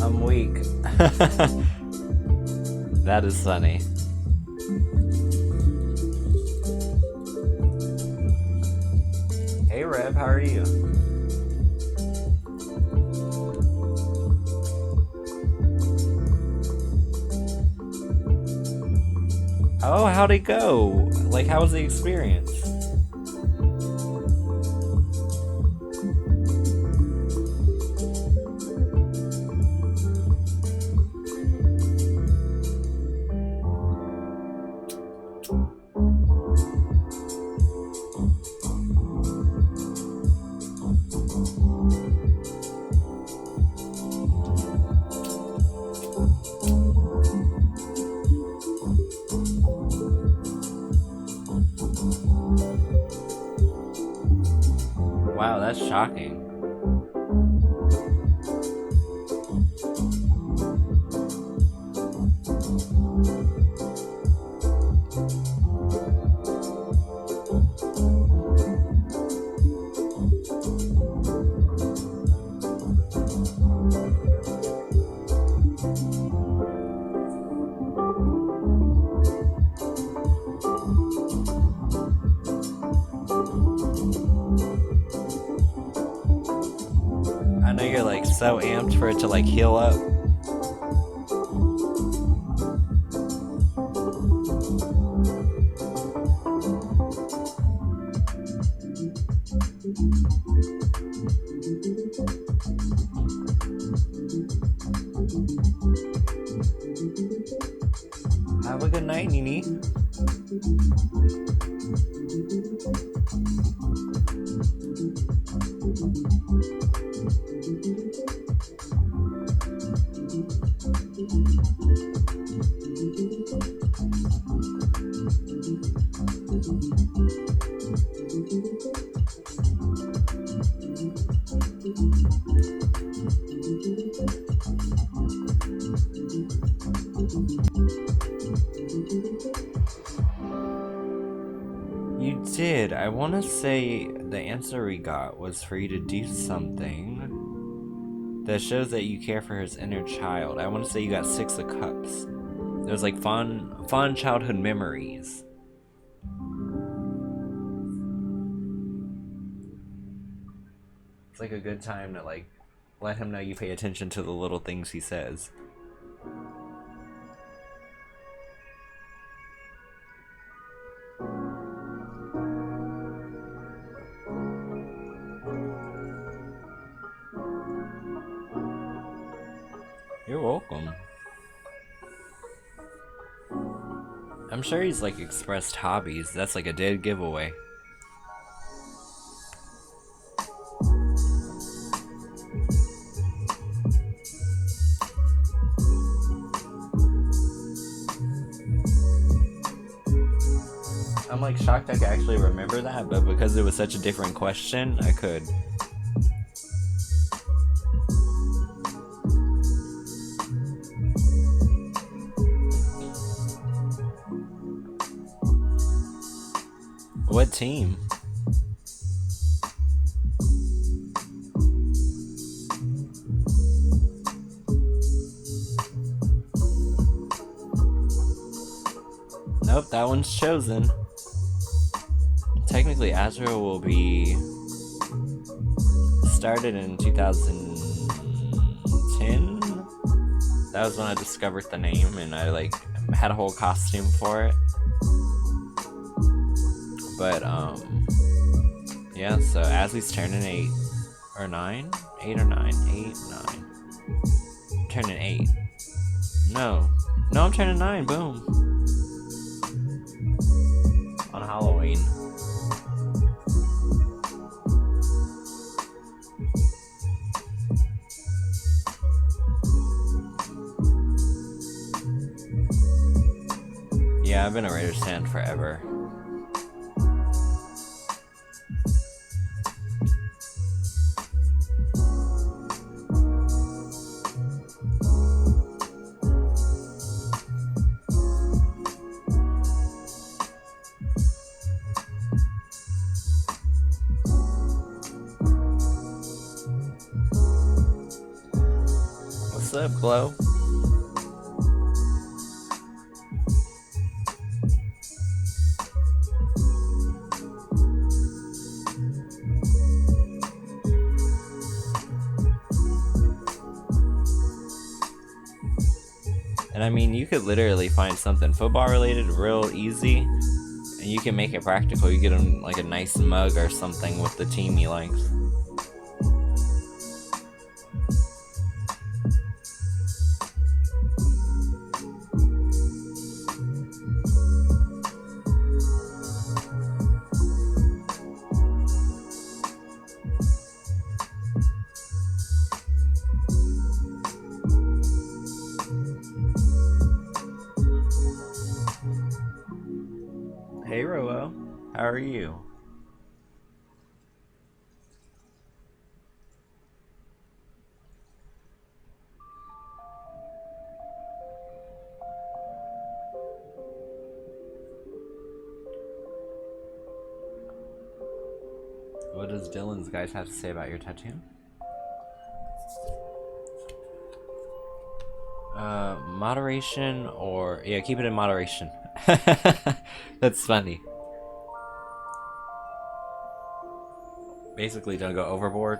I'm weak. That is funny. Hey Rev, how are you? Oh, how'd it go? Like, how was the experience? Wow, that's shocking. I know you're like so amped for it to like heal up. Have a good night, Nini. You did. I want to say the answer we got was for you to do something that shows that you care for his inner child. I want to say you got 6 of Cups. It was like fun childhood memories. It's like a good time to like let him know you pay attention to the little things he says. You're welcome. I'm sure he's like expressed hobbies. That's like a dead giveaway. I'm like shocked I could actually remember that, but because it was such a different question, I could. What team? Nope, that one's chosen. Technically, Azrael will be started in 2010. That was when I discovered the name, and I like had a whole costume for it. But yeah. So Azzy's turning 8 or 9, 8 or 9, 8, 9. Turning 8. No, I'm turning 9. Boom. On Halloween. Yeah, I've been a Raiders fan forever. What's up, Glow? And I mean, you could literally find something football related real easy, and you can make it practical. You get them like a nice mug or something with the team you like. Hey Roel, how are you? What does Dylan's guys have to say about your tattoo? Moderation or... yeah, keep it in moderation. That's funny. Basically, don't go overboard.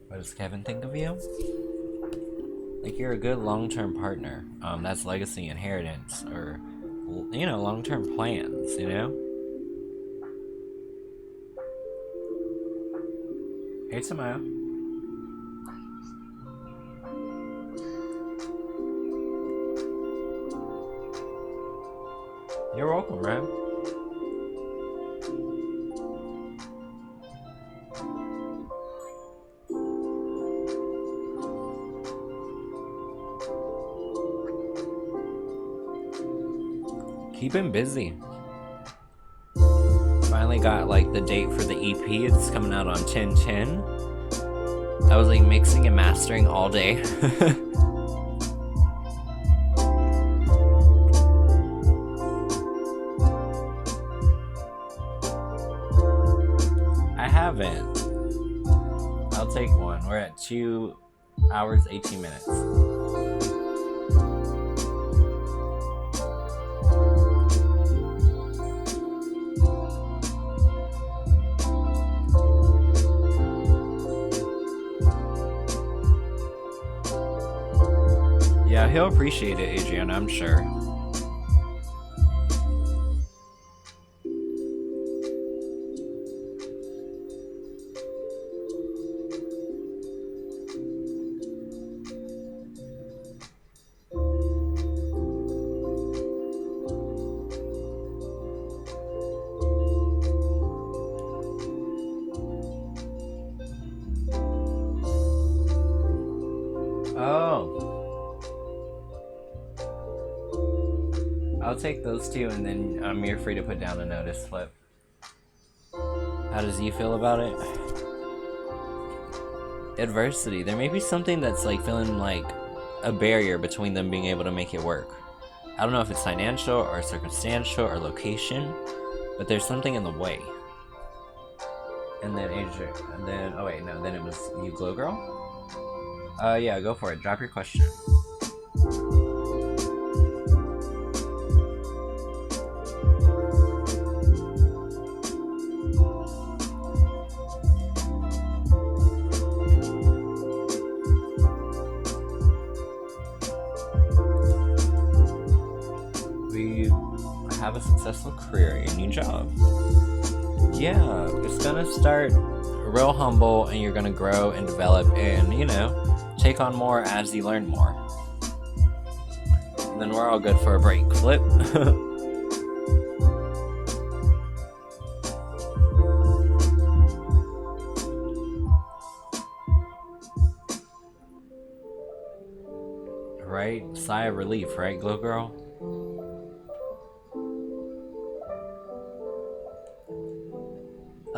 What does Kevin think of you? Like, you're a good long-term partner. That's legacy inheritance, or, you know, long-term plans, you know? Hey, Samaya. You're welcome, man. Keep him busy. Finally got like the date for the EP. It's coming out on 10/10. I was like mixing and mastering all day. I haven't. I'll take one. We're at 2 hours 18 minutes. Yeah, he'll appreciate it, Adrian, I'm sure. I'll take those two, and then you're free to put down a notice slip. How does you feel about it? Adversity. There may be something that's like feeling like a barrier between them being able to make it work. I don't know if it's financial or circumstantial or location, but there's something in the way. And then Adrian, and then, oh wait, no, then it was you, Glow Girl? Yeah, go for it. Drop your question. Have a successful career, a new job. Yeah, it's gonna start real humble, and you're gonna grow and develop and, you know, take on more as you learn more. And then we're all good for a break. Flip. Right? Sigh of relief, right, Glow Girl?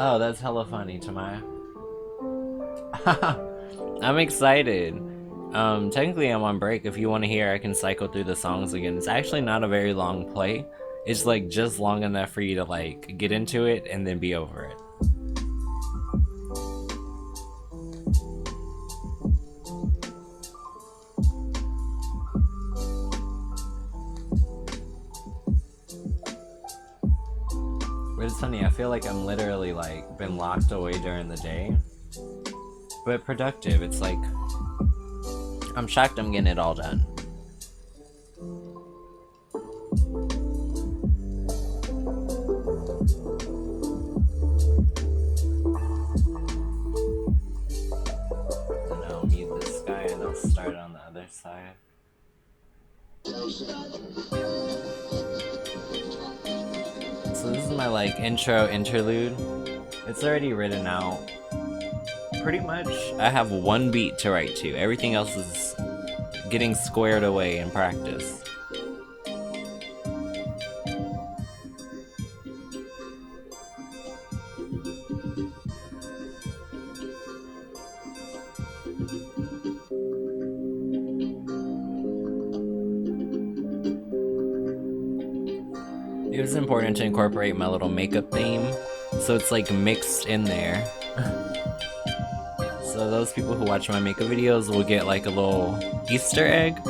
Oh, that's hella funny, Tamaya. I'm excited. Technically I'm on break. If you want to hear, I can cycle through the songs again. It's actually not a very long play. It's like just long enough for you to like get into it and then be over it. it's funny, I feel like I'm literally like been locked away during the day, but productive. It's like I'm shocked I'm getting it all done. And I'll mute this guy and I'll start on the other side. So this is my like intro interlude. It's already written out. Pretty much I have one beat to write to. Everything else is getting squared away in practice. It was important to incorporate my little makeup theme, so it's like mixed in there. So those people who watch my makeup videos will get like a little Easter egg.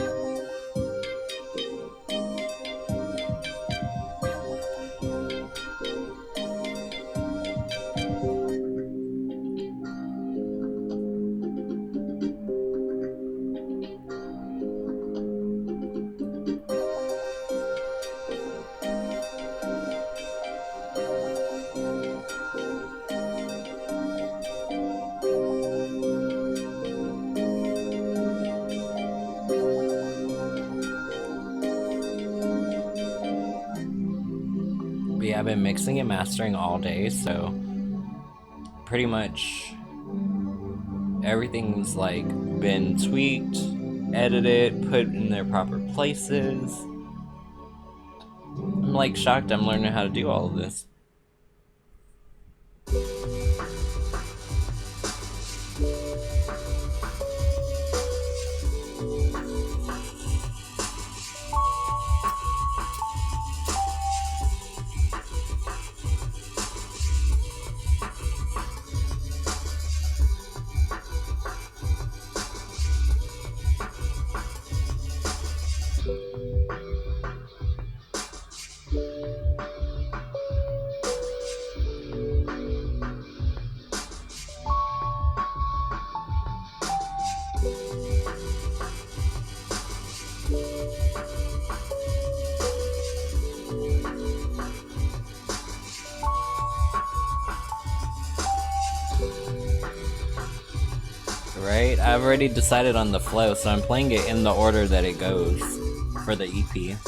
But yeah, I've been mixing and mastering all day, so pretty much everything's like been tweaked, edited, put in their proper places. I'm like shocked I'm learning how to do all of this. Right? I've already decided on the flow, so I'm playing it in the order that it goes for the EP.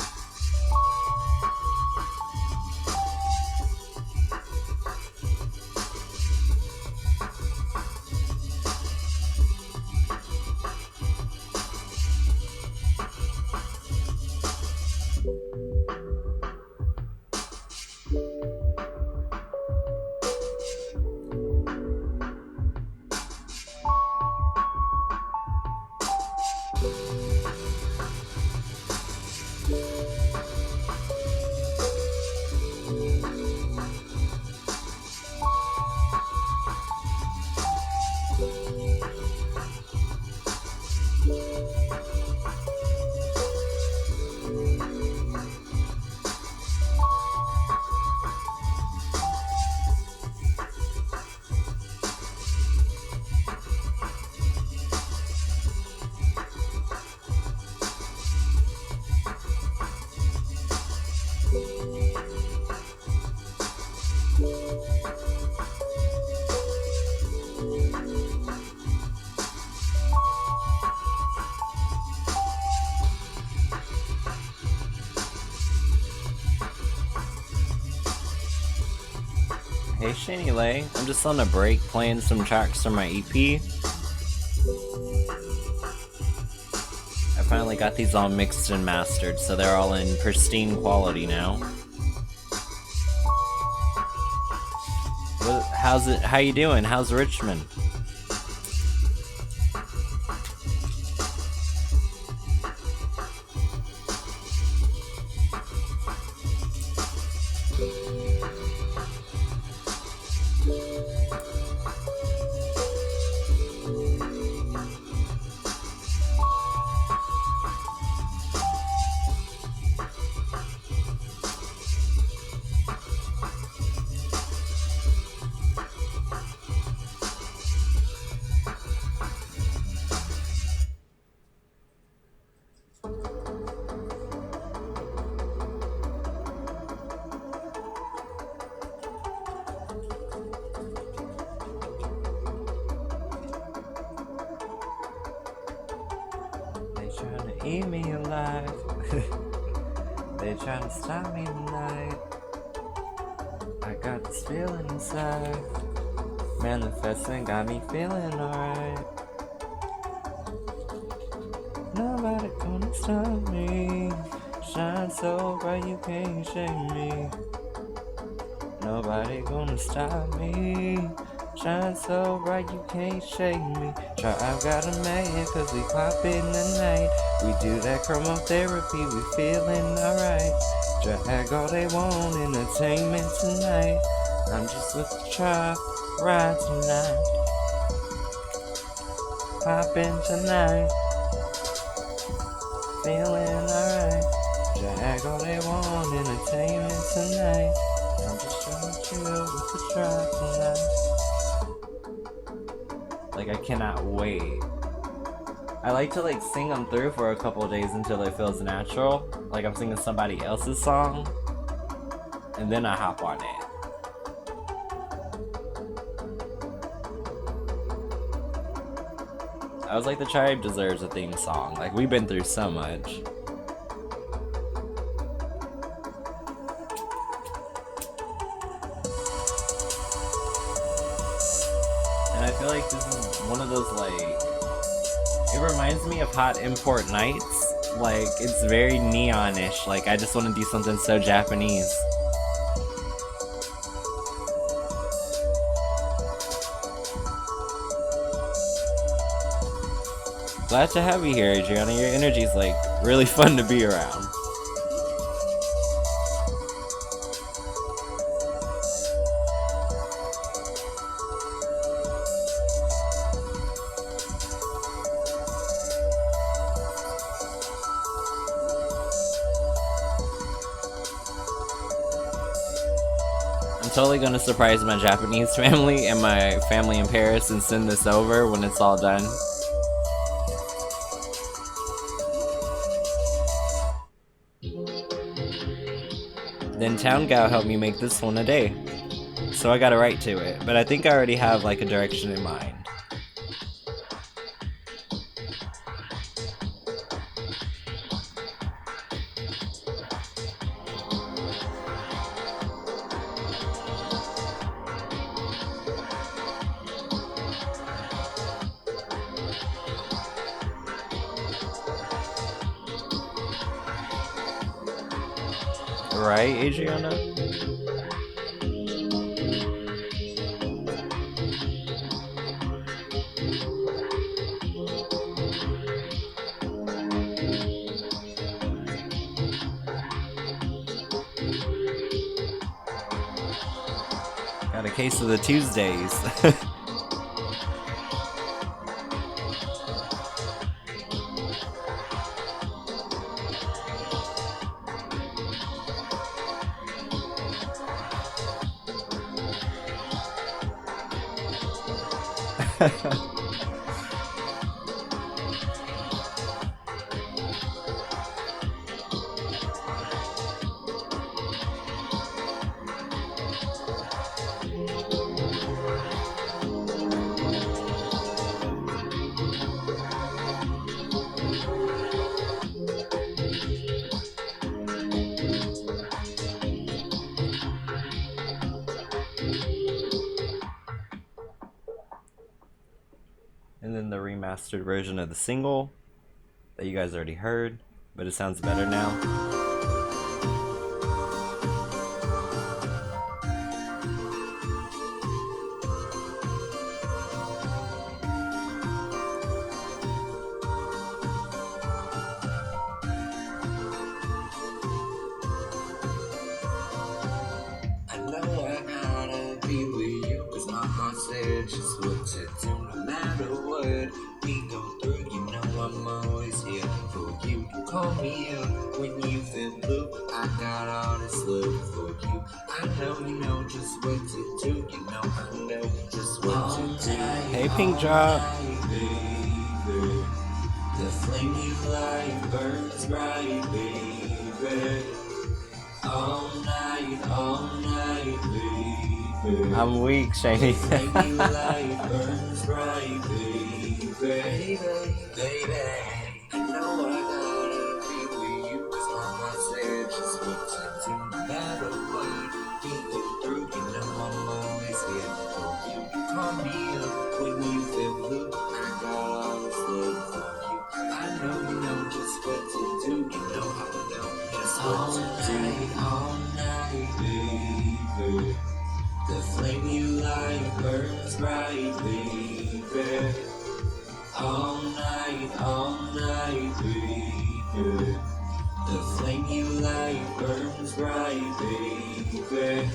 Hey Shani Lay, I'm just on a break playing some tracks from my EP. I finally got these all mixed and mastered, so they're all in pristine quality now. How's it? How you doing? How's Richmond? eat me alive. They trying to stop me tonight. I got this feeling inside. Manifesting got me feeling alright. Nobody gonna stop me. Shine so bright you can't shame me. Nobody gonna stop me. Shine so bright you can't shake me. Try I've got a man cause we pop in the night. We do that chromotherapy, we feeling alright. Drag all they want, entertainment tonight. I'm just with the try, ride tonight. Pop in tonight. Feeling alright. Drag all they want, entertainment tonight. I'm just trying to chill with the try tonight. Like, I cannot wait. I like to like sing them through for a couple days until it feels natural. Like I'm singing somebody else's song. And then I hop on it. I was like, the tribe deserves a theme song. Like, we've been through so much. And I feel like this is one of those, like, it reminds me of Hot Import Nights. Like, it's very neonish. Like, I just want to do something so Japanese. Glad to have you here, Adriana. Your energy's like really fun to be around. I'm totally gonna surprise my Japanese family and my family in Paris and send this over when it's all done. Then Town Gal helped me make this one a day. So I gotta write to it, but I think I already have like a direction in mind. Right, Adriana? Got a case of the Tuesdays. And then the remastered version of the single that you guys already heard, but it sounds better now. I know I gotta be with you, cause my heart said just what to do, no matter what we go through. You know I'm always here for you. Call me up when you feel blue. I got all this love for you. I know you know just what to do. You know I know just what to do. Hey, Pink Drop. Baby, the flame you light burns bright, baby. All night, baby. I'm weak, Shady. Flame you light burns bright, baby. Baby, I know I got call me up when you feel blue. I got all this love for you. I know you know just what to do. You know I know just what to do. All night, baby. The flame you light burns bright, baby. All night, baby. The flame you light burns bright, baby.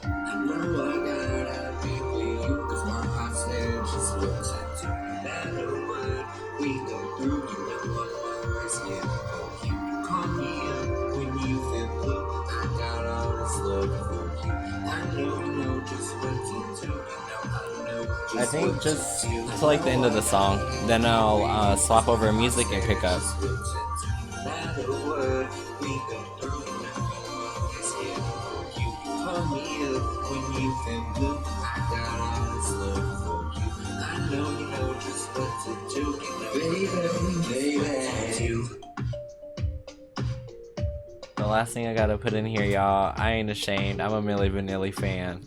I know I gotta be with you, 'cause my heart said just what to do. No matter what we go through, you know I'm always here for you. Call me up when you feel blue. I got all this love for you. I know you know just what to do. You know I know just I think what just to do. to like the end of the song, then I'll swap over music and pick up. No matter what we go through, you know I'm always here for you. Call me up when you feel blue. I got all this love for you. I know you know just what to do. You know, baby. The last thing I gotta put in here, y'all, I ain't ashamed. I'm a Milli Vanilli fan.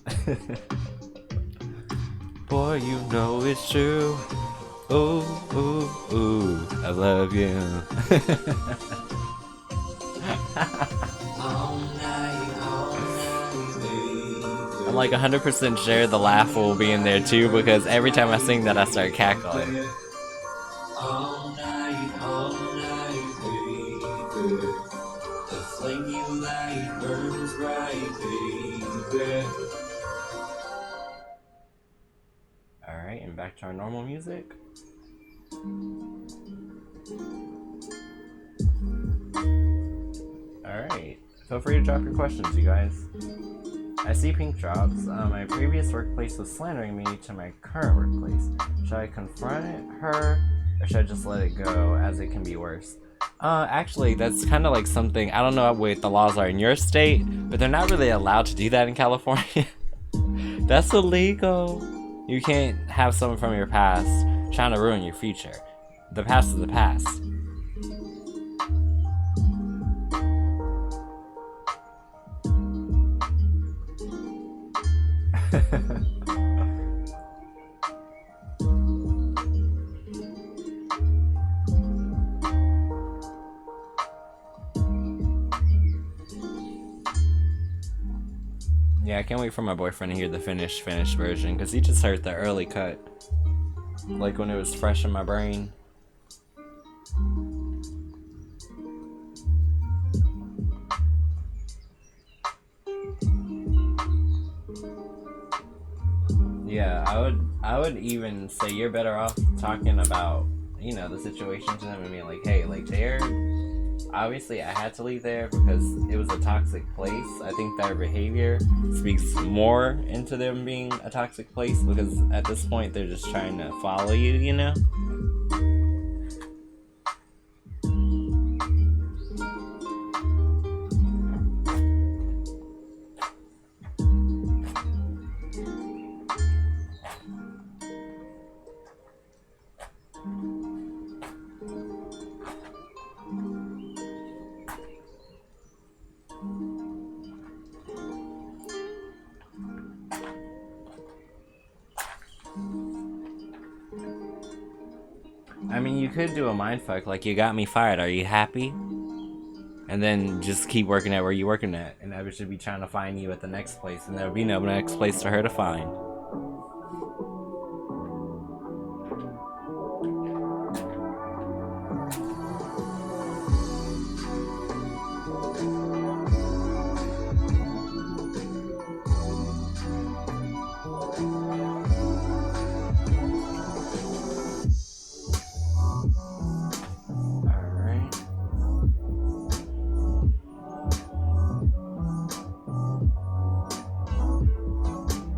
Boy, you know it's true. Ooh, ooh, ooh, I love you. I'm like 100% sure the laugh will be in there too, because every time I sing that I start cackling. All night, baby. The flame you light burns bright, baby. Alright, and back to our normal music. Alright, feel free to drop your questions, you guys. I see pink drops. My previous workplace was slandering me to my current workplace. Should I confront her, or should I just let it go, as it can be worse? Actually, that's kind of like something, I don't know what the laws are in your state, but they're not really allowed to do that in California. That's illegal. You can't have someone from your past trying to ruin your future. The past is the past. Yeah, I can't wait for my boyfriend to hear the finished version, because he just heard the early cut, like when it was fresh in my brain. Yeah, I would even say you're better off talking about, you know, the situation to them and being like, hey, like obviously I had to leave there because it was a toxic place. I think their behavior speaks more into them being a toxic place, because at this point they're just trying to follow you, you know? I mean, you could do a mindfuck, like, you got me fired, are you happy? And then just keep working at where you're working at, and I should be trying to find you at the next place, and there'll be no next place for her to find.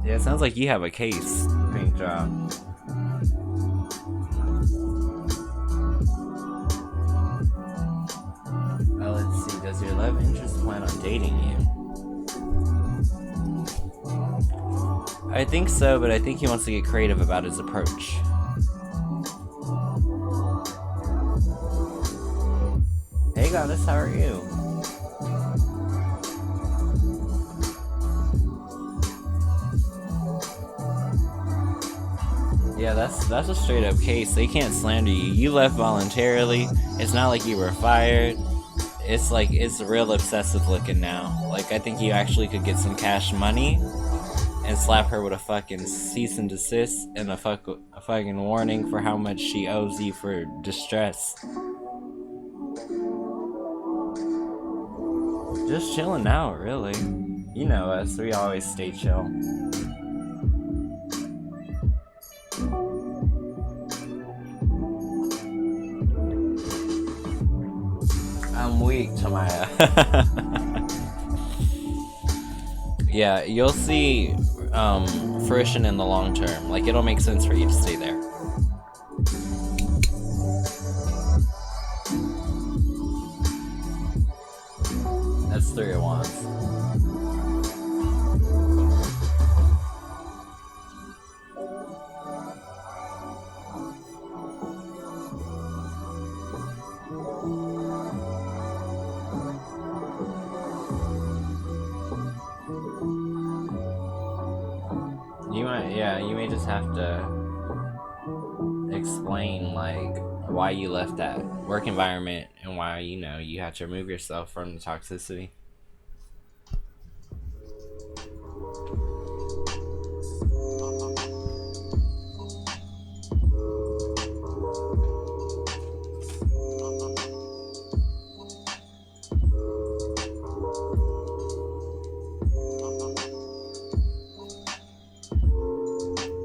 Yeah, it sounds like you have a case, Pink Drop. Let's see, does your love interest plan on dating you? I think so, but I think he wants to get creative about his approach. Hey Goddess, how are you? Yeah, that's a straight up case. They can't slander you. You left voluntarily. It's not like you were fired. It's like it's real obsessive looking now. Like I think you actually could get some cash money and slap her with a fucking cease and desist and a fucking warning for how much she owes you for distress. Just chilling out, really. You know us, we always stay chill. I'm weak, Tamaya. Yeah, you'll see fruition in the long term. Like, it'll make sense for you to stay there. That's 3 of Wands. You may just have to explain, like, why you left that work environment and why, you had to remove yourself from the toxicity.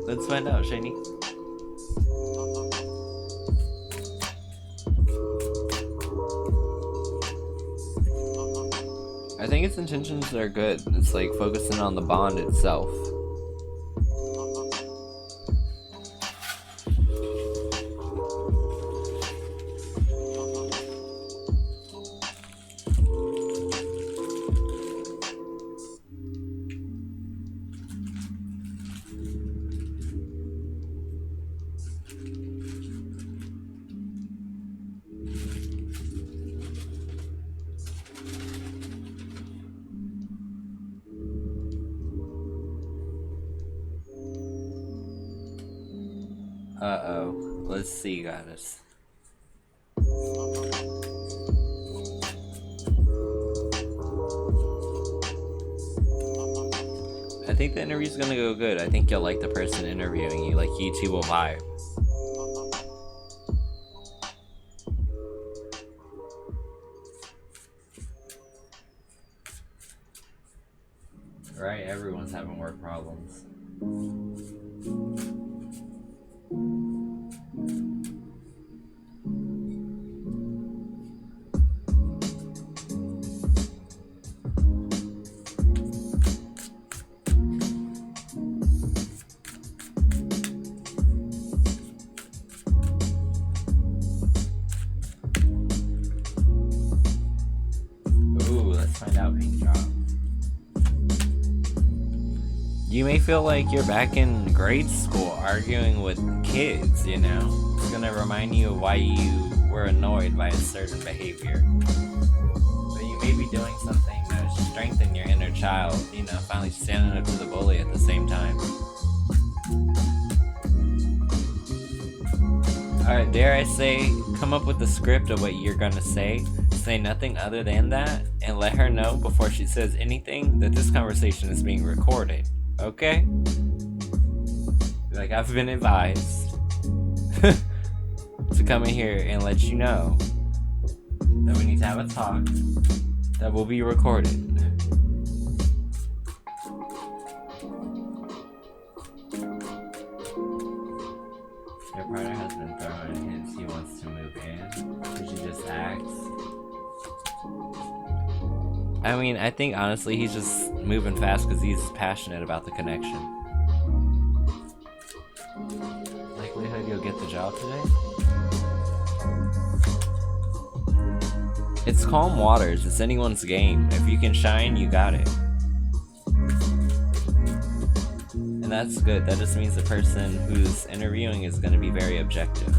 Let's find out, Shani. I think its intentions are good. It's like focusing on the bond itself. Uh-oh. Let's see, goddess. I think the interview's gonna go good. I think you'll like the person interviewing you. Like, you two will vibe. Right? Everyone's having work problems. Find out, pink drop. You may feel like you're back in grade school arguing with kids, It's gonna remind you of why you were annoyed by a certain behavior. But you may be doing something to strengthen your inner child, finally standing up to the bully at the same time. Alright, dare I say, come up with the script of what you're gonna say. Say nothing other than that, and let her know before she says anything that this conversation is being recorded. Okay? Like, I've been advised to come in here and let you know that we need to have a talk that will be recorded. Your partner has been throwing hints he wants to move in. Could you just ask? I mean, I think honestly he's just moving fast because he's passionate about the connection. Likelihood you'll get the job today? It's calm waters. It's anyone's game. If you can shine, you got it. And that's good. That just means the person who's interviewing is going to be very objective.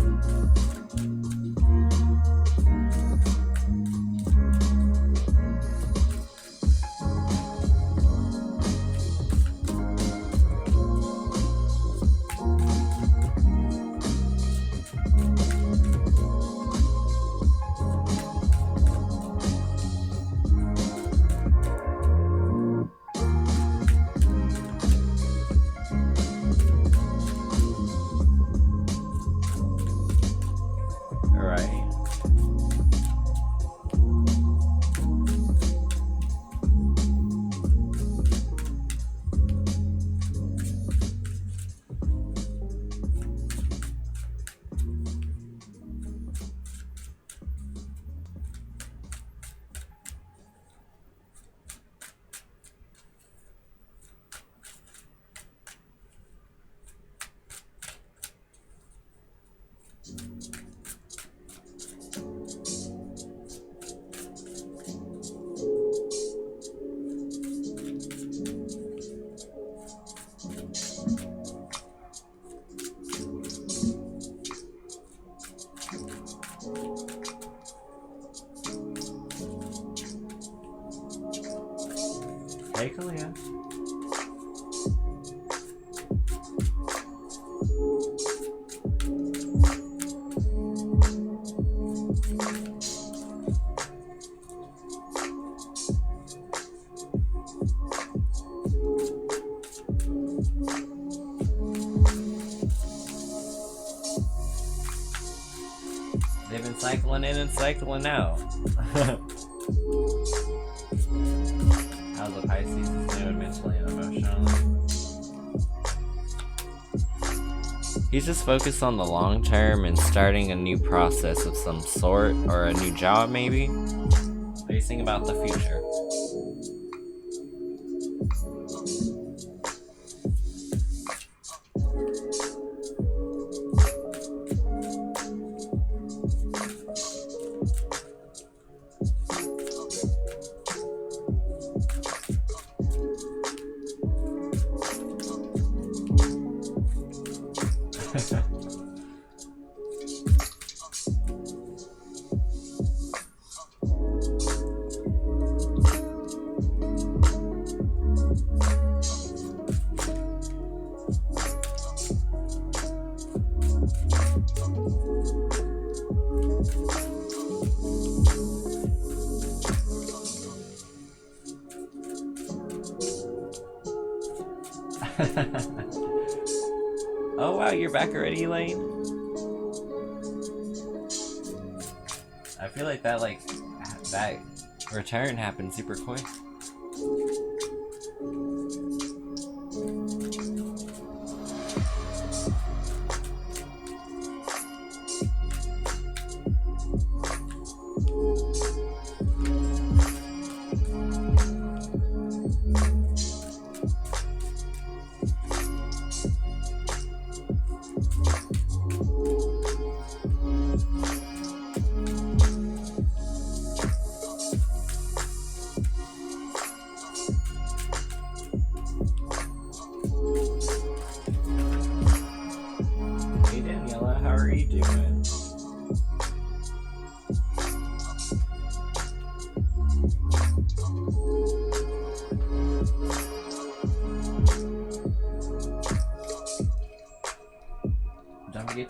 Hell yeah. They've been cycling in and cycling out. How's the Pisces is doing mentally and emotionally? He's just focused on the long term and starting a new process of some sort, or a new job maybe. But he's thinking about the future. Oh wow, you're back already, Elaine? I feel like that return happened super quick.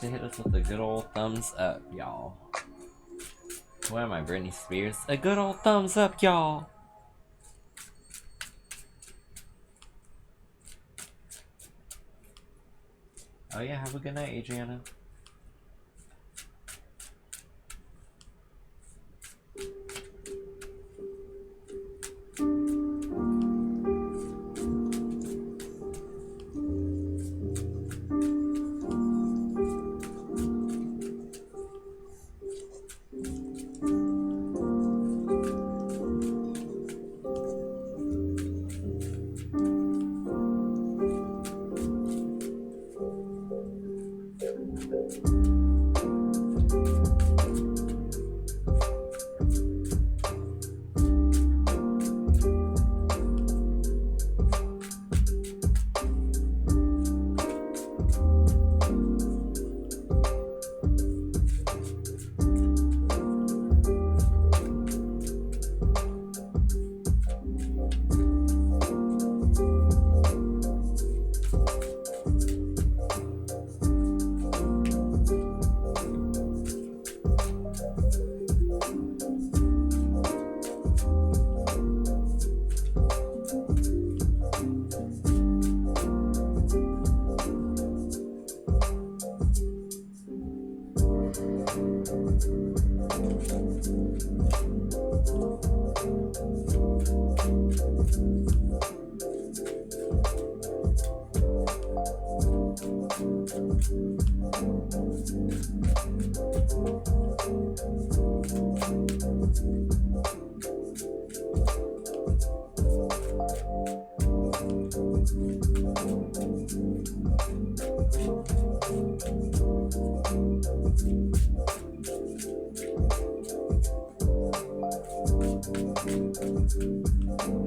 To hit us with a good old thumbs up, y'all. What am I, Britney Spears? A good old thumbs up, y'all. Oh yeah, have a good night, Adriana.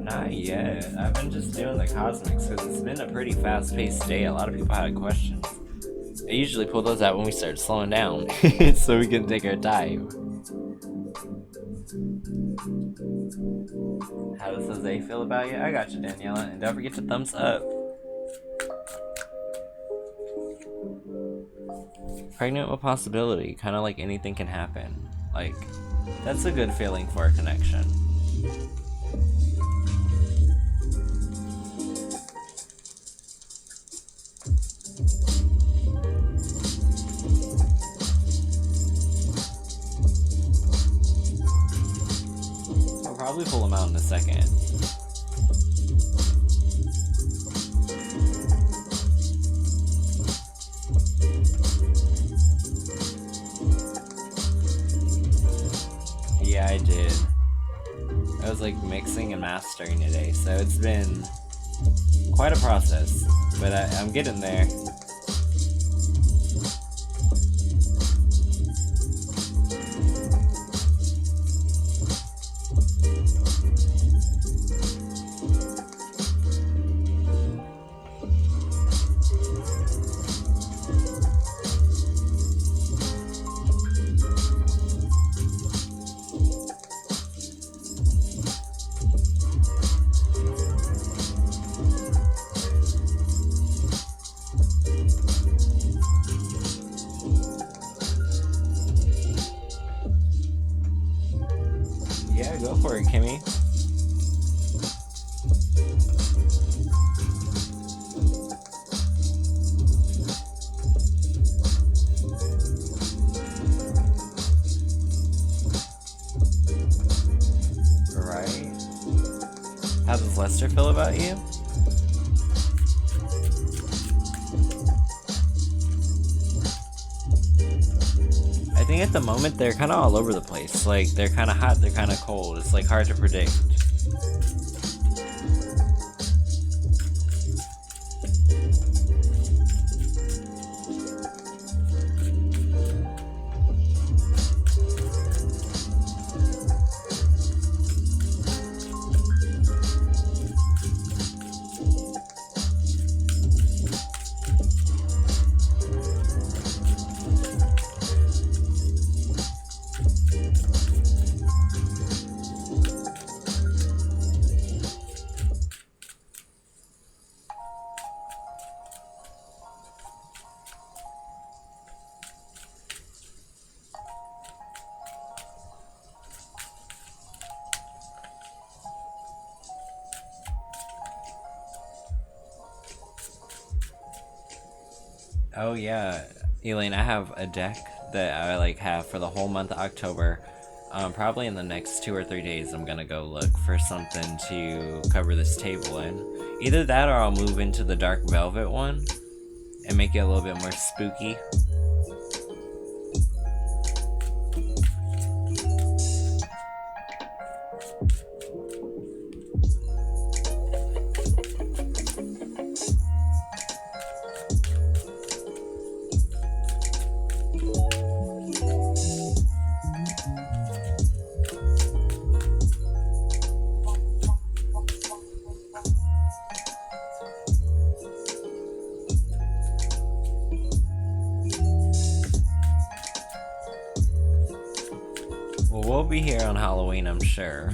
Not yet. I've been just doing the cosmics because it's been a pretty fast-paced day. A lot of people had questions. I usually pull those out when we start slowing down so we can take our time. How does Jose feel about you? I got you, Daniela. And don't forget to thumbs up. Pregnant with possibility. Kind of like anything can happen. Like, that's a good feeling for a connection. I'll probably pull him out in a second. Yeah, I did. I was like mixing and mastering today, so it's been quite a process, but I'm getting there. Yeah, go for it, Kimmy. Right. How does Lester feel about you? I think at the moment they're kind of all over the place. Like, they're kind of hot, they're kind of cold. It's like hard to predict. Oh yeah, Elaine, I have a deck that I like have for the whole month of October. Probably in the next 2 or 3 days, I'm gonna go look for something to cover this table in. Either that, or I'll move into the dark velvet one and make it a little bit more spooky. Well, we'll be here on Halloween, I'm sure.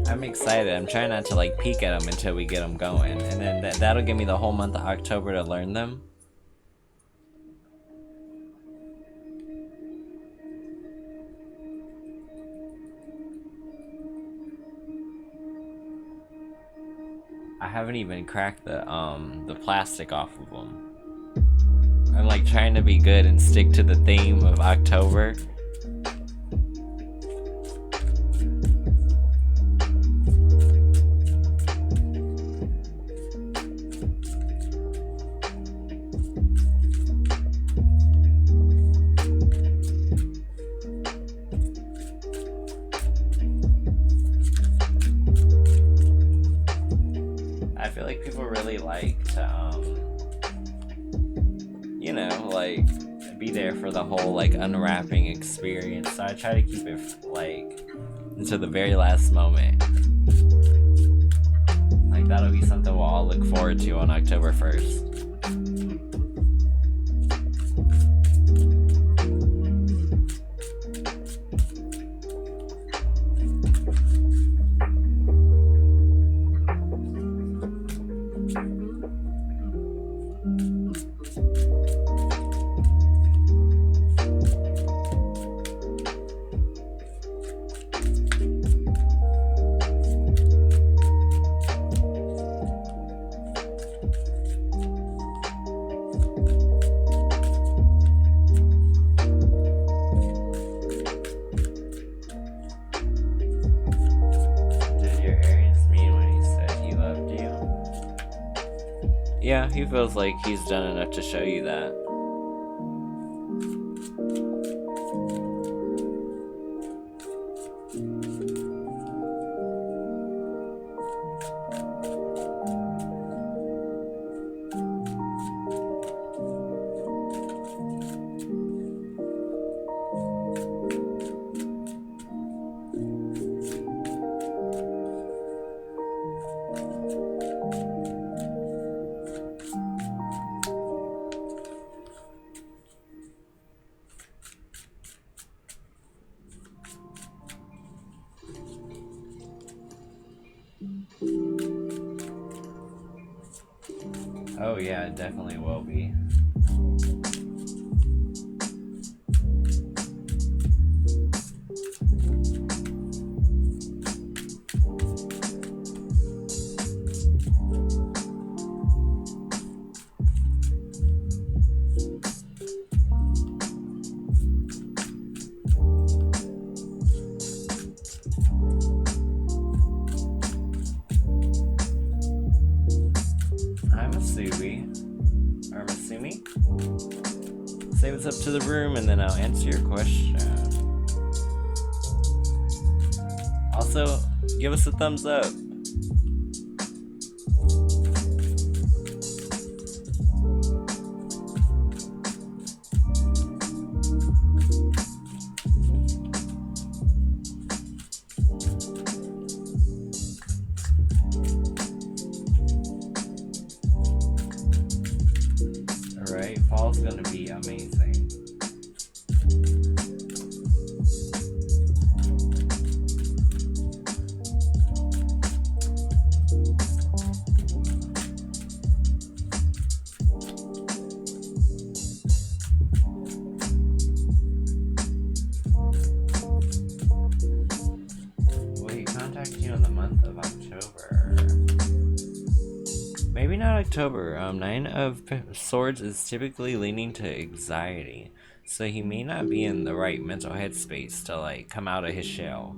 I'm excited. I'm trying not to like peek at them until we get them going, and then that'll give me the whole month of October to learn them. I haven't even cracked the plastic off of them. I'm like trying to be good and stick to the theme of October. I feel like people really like to, you know, like be there for the whole like unwrapping experience. So I try to keep it like until the very last moment. Like that'll be something we'll all look forward to on October 1st. Yeah, he feels like he's done enough to show you that. Oh yeah, it definitely will be. Say what's up to the room and then I'll answer your question. Also, give us a thumbs up. Alright, fall's gonna be amazing. Will he contact you in the month of October? Maybe not October. Nine of Swords is typically leaning to anxiety, so he may not be in the right mental headspace to like come out of his shell.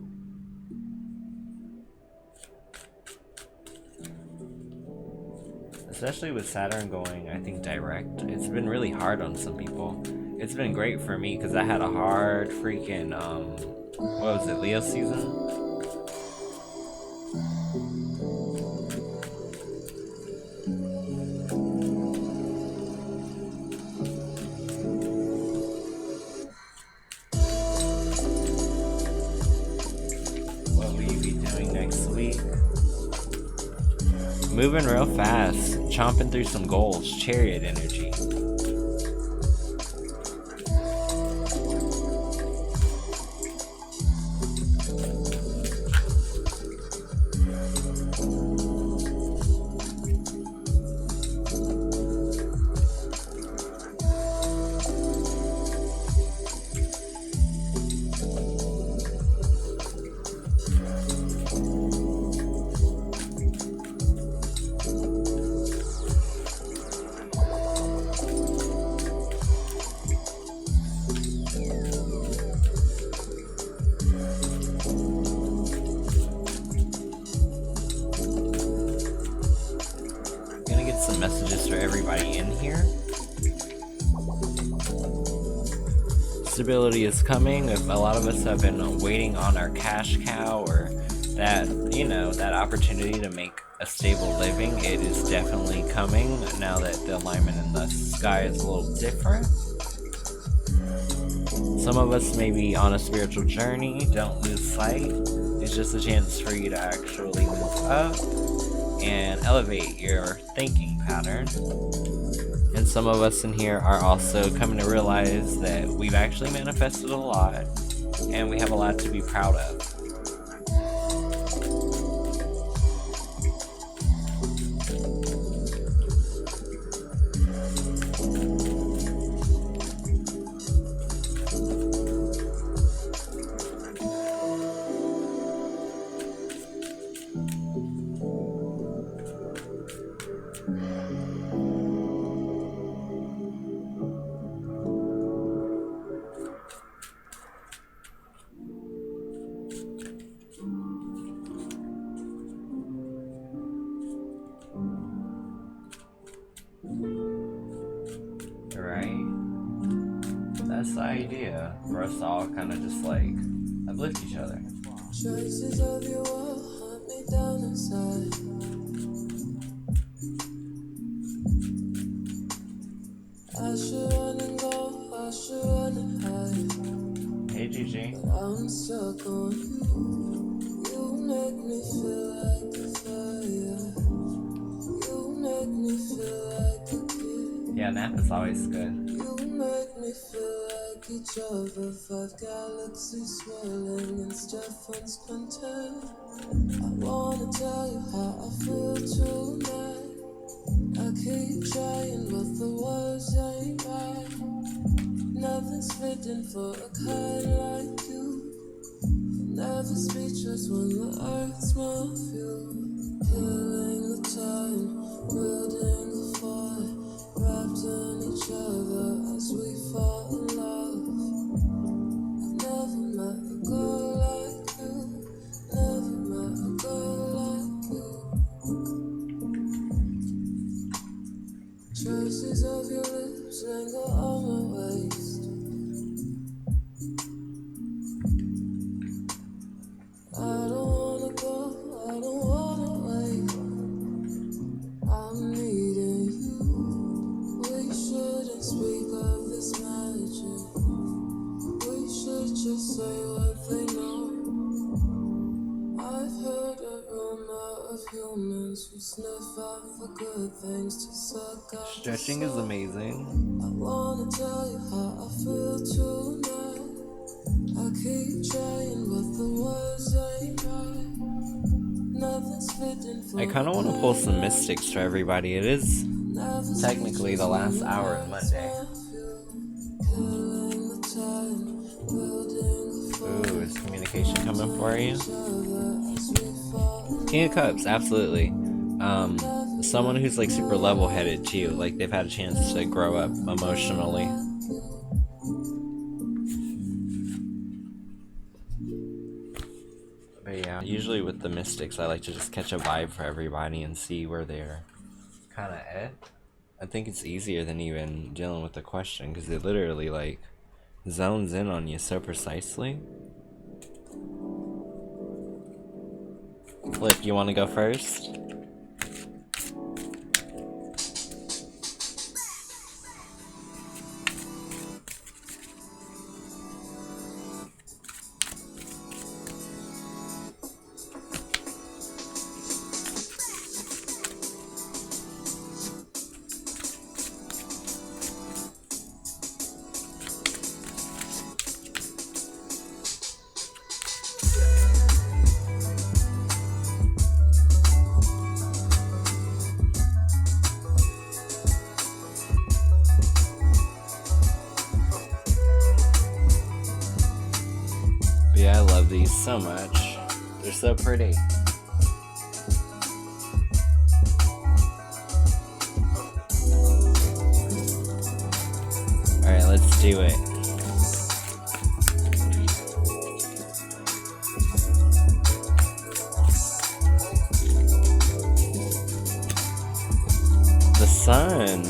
Especially with Saturn going, I think, direct. It's been really hard on some people. It's been great for me because I had a hard freaking what was it, Leo season? Moving real fast, chomping through some goals, chariot energy. stability is coming. If a lot of us have been waiting on our cash cow or that, you know, that opportunity to make a stable living, it is definitely coming now that the alignment in the sky is a little different. Some of us may be on a spiritual journey. Don't lose sight. It's just a chance for you to actually move up and elevate your thinking pattern. And some of us in here are also coming to realize that we've actually manifested a lot and we have a lot to be proud of. That's the idea, for us to all kind of just like uplift each other. Traces of your world hunt me down inside. I should run and go, I should run and hide. Hey Gigi. But I'm stuck on you. You make me feel like a fire. You make me feel like a kid. Yeah, nap is always good. You make me feel like each other. 5 galaxies swirling in Stefan's content. I wanna tell you how I feel tonight. I keep trying but the words ain't right. Nothing's fitting for a kind like you. Never speechless when the earth smells you. Killing the time, building a fire, wrapped in each other as we fall in love. I've never met a girl like you. Never met a girl like you. Traces of your lips linger on my waist. I don't wanna go, I don't wanna wait. I'm needing you. We shouldn't speak of this magic. We should just say what they know. I've heard a rumor of humans who sniff out for good things to suck up. Stretching is amazing. I wanna tell you how I feel tonight. I keep trying but the words ain't right. Nothing's fitting for I kind of want to pull some mystics for everybody. It is technically the last hour of Monday. Ooh, is communication coming for you? King of Cups, absolutely. Someone who's like super level-headed too, like they've had a chance to grow up emotionally. But yeah, usually with the mystics, I like to just catch a vibe for everybody and see where they're kind of at. I think it's easier than even dealing with the question because it literally like zones in on you so precisely. Flip, you want to go first? Yeah, I love these so much. They're so pretty. Alright, let's do it. The sun.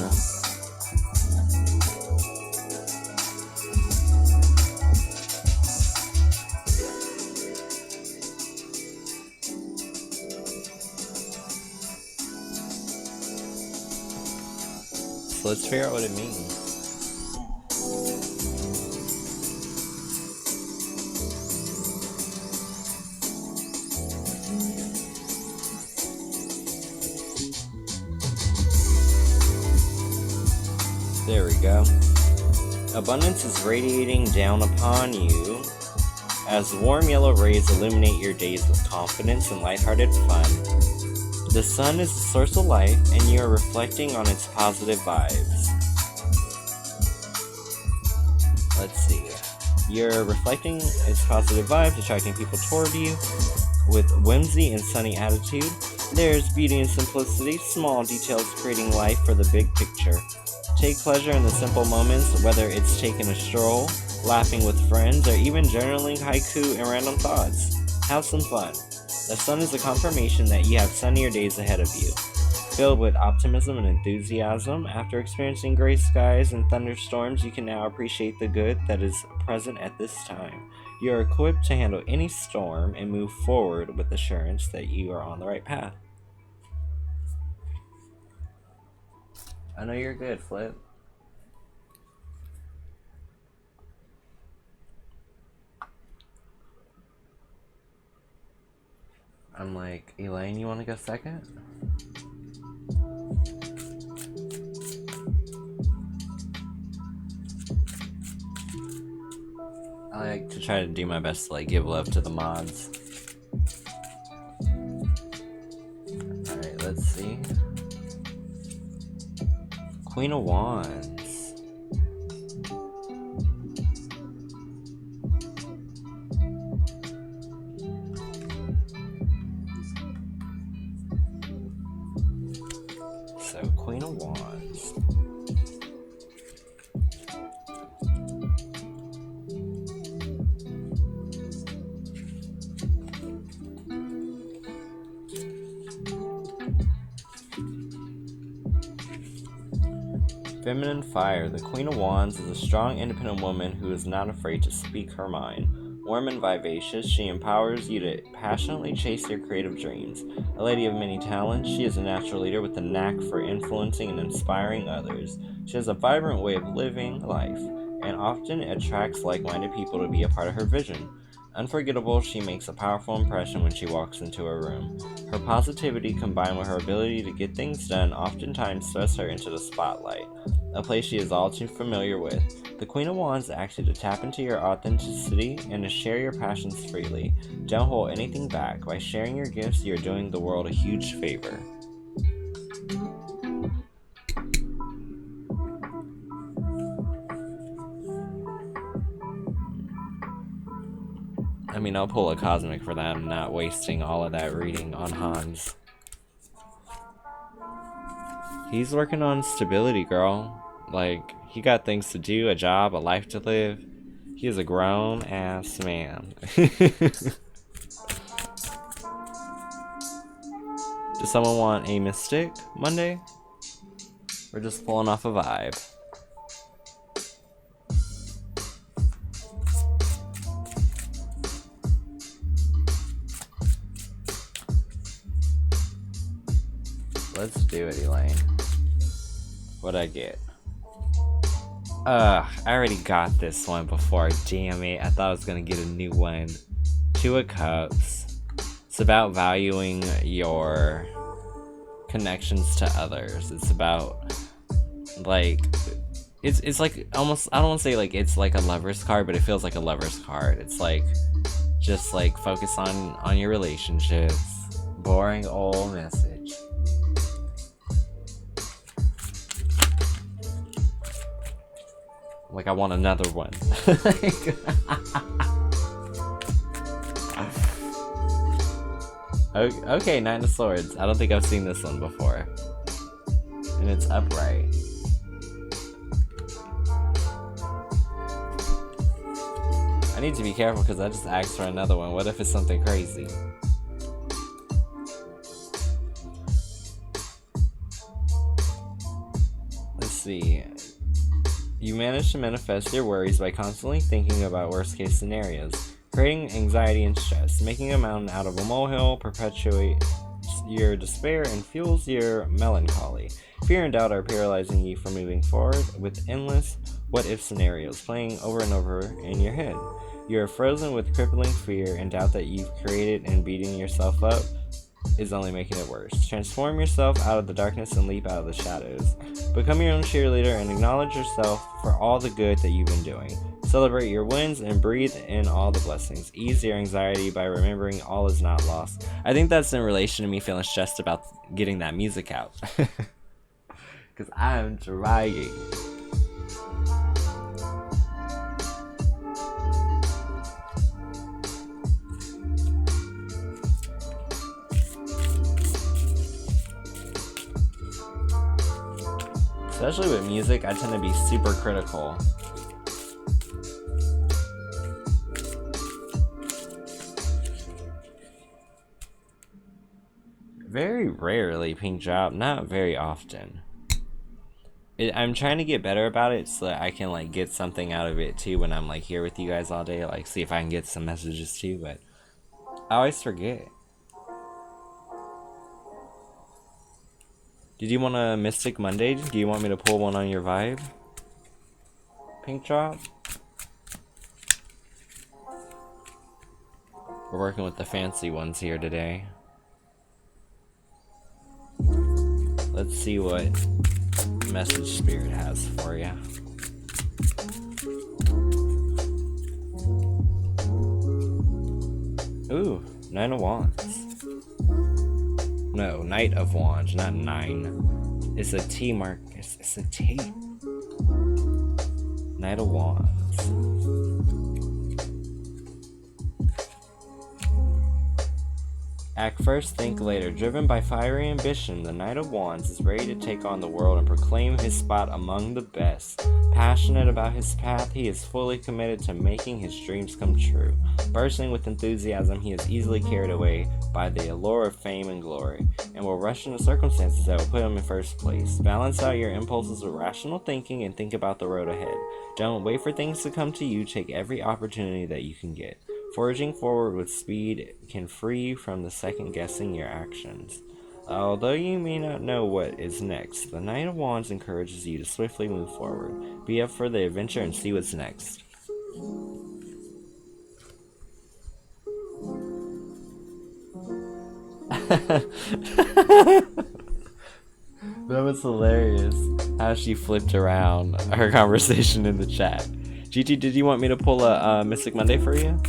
so let's figure out what it means. There we go. Abundance is radiating down upon you as warm yellow rays illuminate your days with confidence and lighthearted fun. The sun is the source of life, and you are reflecting on its positive vibes. Let's see. You're reflecting its positive vibes, attracting people toward you with whimsy and sunny attitude. There's beauty in simplicity, small details creating life for the big picture. Take pleasure in the simple moments, whether it's taking a stroll, laughing with friends, or even journaling haiku and random thoughts. Have some fun. The sun is a confirmation that you have sunnier days ahead of you. Filled with optimism and enthusiasm, after experiencing gray skies and thunderstorms, you can now appreciate the good that is present at this time. You are equipped to handle any storm and move forward with assurance that you are on the right path. I know you're good, Flip. I'm like, Elaine, you want to go second? I like to try to do my best to like give love to the mods. Alright, let's see. Queen of Wands. So, Queen of Wands. Feminine fire. The Queen of Wands is a strong, independent woman who is not afraid to speak her mind. Warm and vivacious, she empowers you to passionately chase your creative dreams. A lady of many talents, she is a natural leader with a knack for influencing and inspiring others. She has a vibrant way of living life, and often attracts like-minded people to be a part of her vision. Unforgettable, she makes a powerful impression when she walks into a room. Her positivity combined with her ability to get things done oftentimes thrusts her into the spotlight, a place she is all too familiar with. The Queen of Wands asks you to tap into your authenticity and to share your passions freely. Don't hold anything back. By sharing your gifts, you're doing the world a huge favor. I mean, I'll pull a cosmic for that. I'm not wasting all of that reading on Hans. He's working on stability, girl. Like, he got things to do, a job, a life to live. He is a grown-ass man. Does someone want a mystic Monday? We're just pulling off a vibe. Let's do it, Elaine. What'd I get? I already got this one before. Damn it. I thought I was gonna get a new one. Two of Cups. It's about valuing your connections to others. It's about, like, it's like almost, I don't want to say like it's like a lover's card, but it feels like a lover's card. It's like, just like focus on your relationships. Boring old message. Like, I want another one. Okay, Nine of Swords. I don't think I've seen this one before. And it's upright. I need to be careful because I just asked for another one. What if it's something crazy? Let's see. You manage to manifest your worries by constantly thinking about worst-case scenarios, creating anxiety and stress, making a mountain out of a molehill, perpetuates your despair and fuels your melancholy. Fear and doubt are paralyzing you from moving forward with endless what-if scenarios playing over and over in your head. You are frozen with crippling fear and doubt that you've created, and beating yourself up is only making it worse. Transform yourself out of the darkness and leap out of the shadows. Become your own cheerleader and acknowledge yourself for all the good that you've been doing. Celebrate your wins and breathe in all the blessings. Ease your anxiety by remembering all is not lost. I think that's in relation to me feeling stressed about getting that music out. Because I'm trying. Especially with music, I tend to be super critical. Very rarely pink drop, not very often. I'm trying to get better about it so that I can like get something out of it too when I'm like here with you guys all day, like see if I can get some messages too, but I always forget. Did you want a Mystic Monday? Do you want me to pull one on your vibe? Pink drop? We're working with the fancy ones here today. Let's see what message Spirit has for you. Ooh, Nine of Wands. No, Knight of Wands, not 9. It's a T mark. It's a T. Knight of Wands. Act first, think later. Driven by fiery ambition, the Knight of Wands is ready to take on the world and proclaim his spot among the best. Passionate about his path, he is fully committed to making his dreams come true. Bursting with enthusiasm, he is easily carried away by the allure of fame and glory, and will rush into circumstances that will put him in first place. Balance out your impulses with rational thinking and think about the road ahead. Don't wait for things to come to you, take every opportunity that you can get. Forging forward with speed can free you from the second-guessing your actions. Although you may not know what is next, the Knight of Wands encourages you to swiftly move forward. Be up for the adventure and see what's next. That was hilarious how she flipped around her conversation in the chat. Gigi, did you want me to pull a Mystic Monday for you?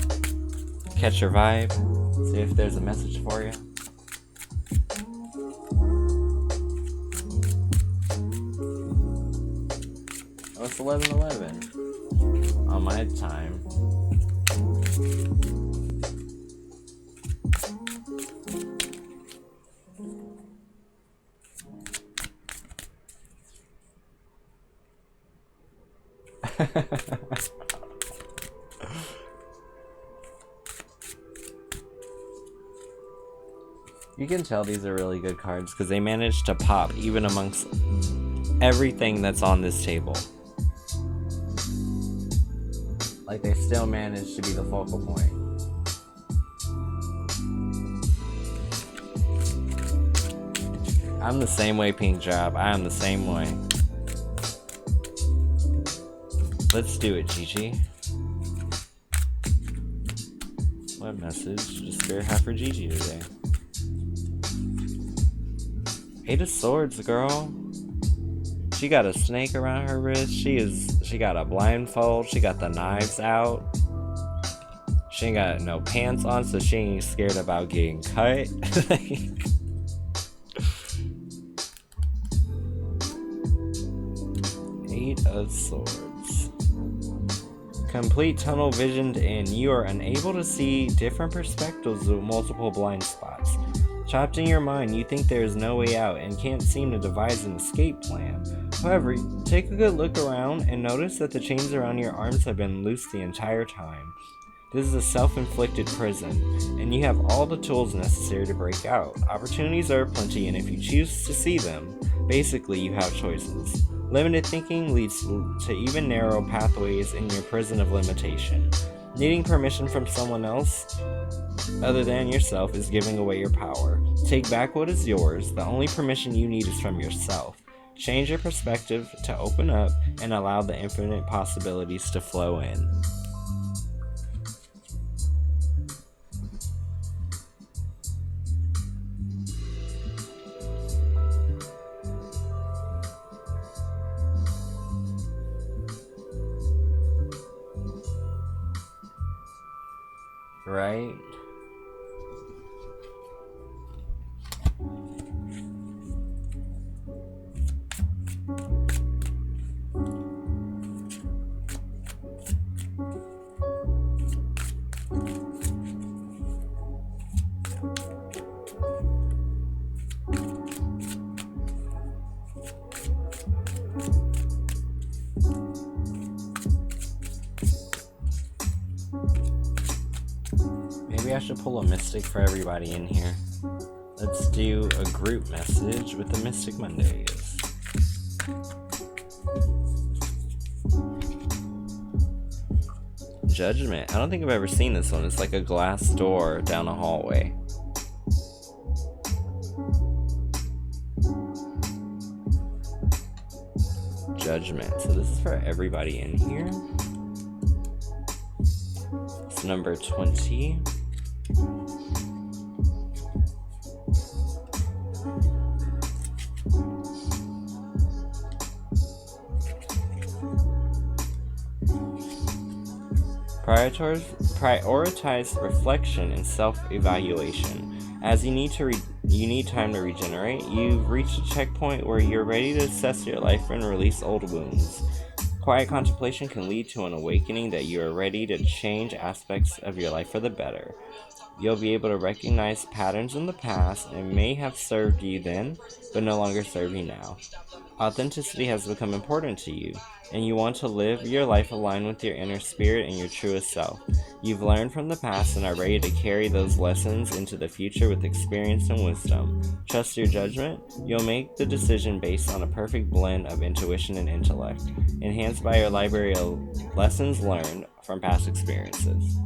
Catch your vibe, see if there's a message for you. Oh, it's 11:11 on my time. You can tell these are really good cards because they managed to pop even amongst everything that's on this table. Like they still managed to be the focal point. I'm the same way, Pink Drop. I am the same way. Let's do it, Gigi. What message does Spirit have for Gigi today? 8 of Swords, girl. She got a snake around her wrist. She got a blindfold. She got the knives out. She ain't got no pants on, so she ain't scared about getting cut. 8 of Swords. Complete tunnel visioned and you are unable to see different perspectives with multiple blind spots. Trapped in your mind, you think there is no way out and can't seem to devise an escape plan. However, take a good look around and notice that the chains around your arms have been loose the entire time. This is a self-inflicted prison, and you have all the tools necessary to break out. Opportunities are plenty, and if you choose to see them, basically you have choices. Limited thinking leads to even narrow pathways in your prison of limitation. Needing permission from someone else other than yourself is giving away your power. Take back what is yours. The only permission you need is from yourself. Change your perspective to open up and allow the infinite possibilities to flow in. Right? Maybe I should pull a mystic for everybody in here. Let's do a group message with the Mystic Mondays. Judgment. I don't think I've ever seen this one. It's like a glass door down a hallway. Judgment. So this is for everybody in here. It's number 20. Prioritize reflection and self-evaluation. As you need time to regenerate, you've reached a checkpoint where you're ready to assess your life and release old wounds. Quiet contemplation can lead to an awakening that you are ready to change aspects of your life for the better. You'll be able to recognize patterns in the past and may have served you then, but no longer serve you now. Authenticity has become important to you, and you want to live your life aligned with your inner spirit and your truest self. You've learned from the past and are ready to carry those lessons into the future with experience and wisdom. Trust your judgment. You'll make the decision based on a perfect blend of intuition and intellect, enhanced by your library of lessons learned from past experiences.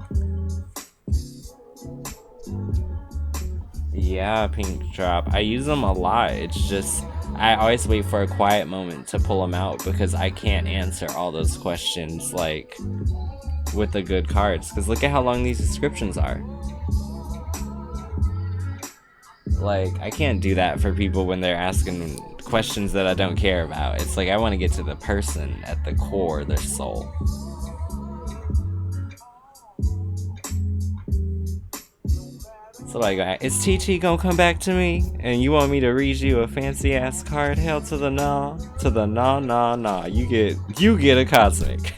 Yeah, Pink Drop. I use them a lot. It's just, I always wait for a quiet moment to pull them out because I can't answer all those questions like with the good cards. Because look at how long these descriptions are. Like, I can't do that for people when they're asking questions that I don't care about. It's like I want to get to the person at the core of their soul. So like, is TT gonna come back to me? And you want me to read you a fancy ass card? Hell to the nah. To the nah. You get a cosmic.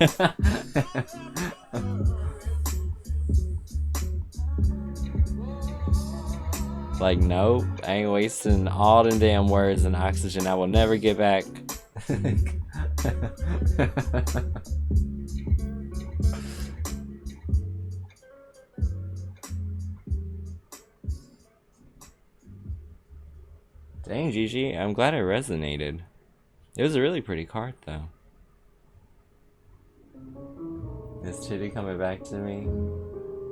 Like, nope, I ain't wasting all them damn words and oxygen I will never get back. Dang, Gigi, I'm glad it resonated. It was a really pretty card, though. Is Titty coming back to me?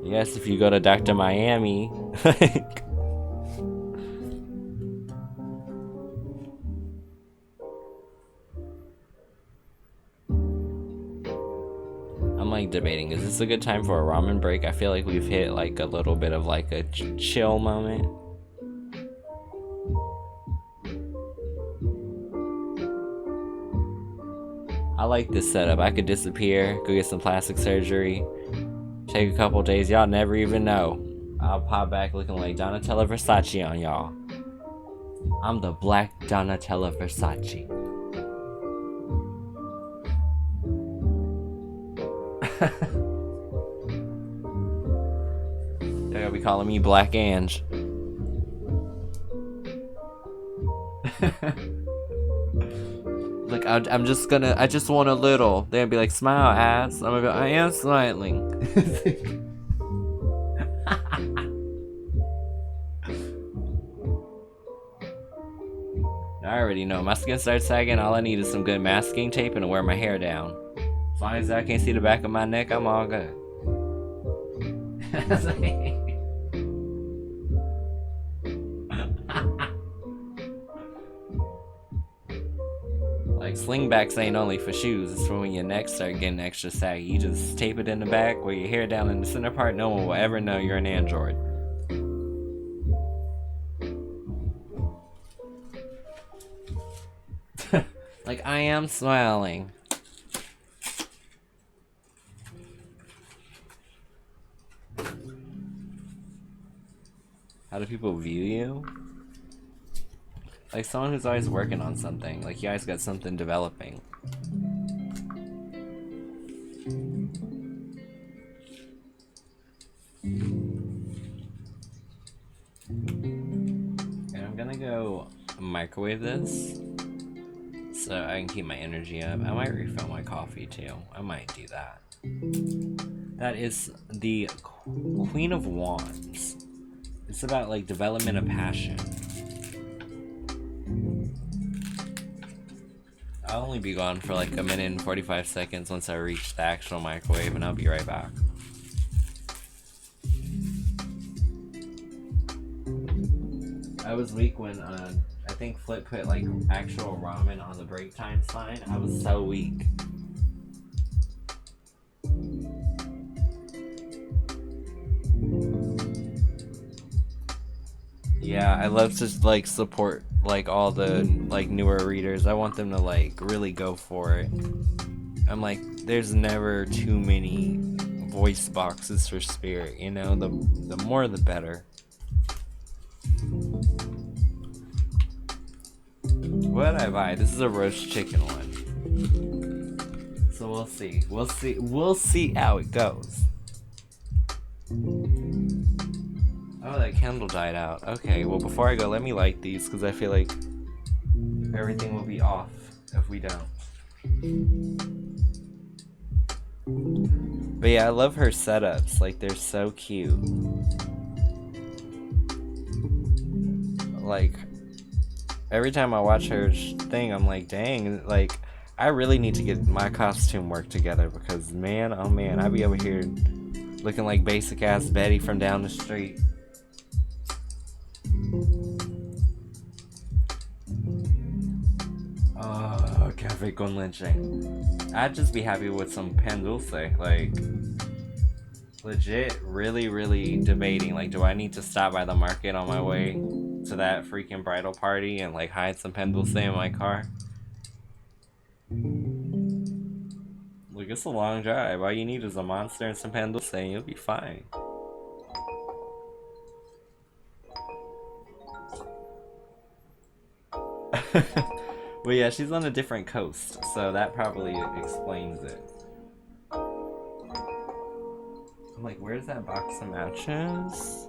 Yes, if you go to Dr. Miami. I'm like debating, is this a good time for a ramen break? I feel like we've hit like a little bit of like a chill moment. I like this setup. I could disappear, go get some plastic surgery, take a couple days. Y'all never even know. I'll pop back looking like Donatella Versace on y'all. I'm the Black Donatella Versace. They're gonna be calling me Black Ange. Like, I just want a little. They're gonna be like, smile, ass. I'm gonna go, I am smiling. I already know. My skin starts sagging. All I need is some good masking tape and to wear my hair down. As long as I can't see the back of my neck, I'm all good. Like, slingbacks ain't only for shoes, it's for when your neck start getting extra saggy. You just tape it in the back, wear your hair down in the center part, no one will ever know you're an android. Like, I am smiling. How do people view you? Like someone who's always working on something. Like you guys got something developing. And I'm gonna go microwave this so I can keep my energy up. I might refill my coffee too. I might do that. That is the Queen of Wands. It's about like development of passion. I'll only be gone for like a minute and 45 seconds once I reach the actual microwave, and I'll be right back. I was weak when I think Flip put like actual ramen on the break time sign. I was so weak. Yeah, I love to like support like all the like newer readers. I want them to like really go for it. I'm like, there's never too many voice boxes for Spirit, you know, the more the better. What did I buy? This is a roast chicken one. So we'll see. We'll see how it goes. Oh, that candle died out. Okay, well before I go, let me light these because I feel like everything will be off if we don't. But yeah, I love her setups. Like, they're so cute. Like, every time I watch her thing, I'm like, dang, like, I really need to get my costume work together because, man, oh man, I be over here looking like basic ass Betty from down the street. Oh, cafe con leche. I'd just be happy with some pan dulce. Like, legit, really debating. Like, do I need to stop by the market on my way to that freaking bridal party and like hide some pan dulce in my car? Like, it's a long drive. All you need is a monster and some pan dulce and you'll be fine. But yeah, she's on a different coast, so that probably explains it. I'm like, where's that box of matches?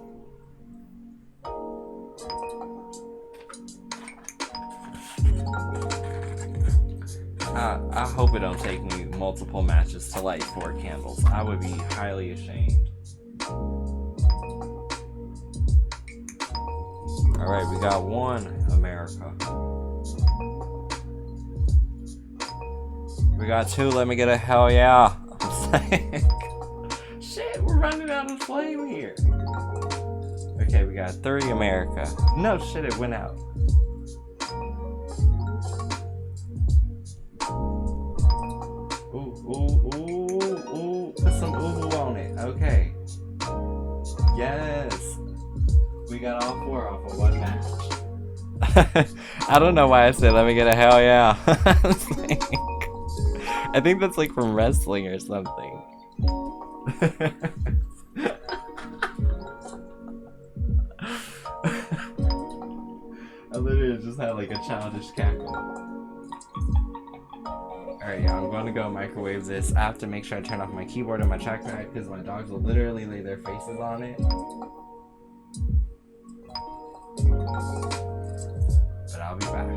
I hope it don't take me multiple matches to light 4 candles. I would be highly ashamed. Alright, we got 1 America. We got 2, let me get a hell yeah. Shit, we're running out of flame here. Okay, we got 3 America. No shit, it went out. Ooh, put some ooh on it. Okay. Yes. We got all 4 off of 1 match. I don't know why I said let me get a hell yeah. I think that's like from wrestling or something. I literally just had like a childish cackle. Alright, yeah, I'm going to go microwave this. I have to make sure I turn off my keyboard and my trackpad because my dogs will literally lay their faces on it. But I'll be back.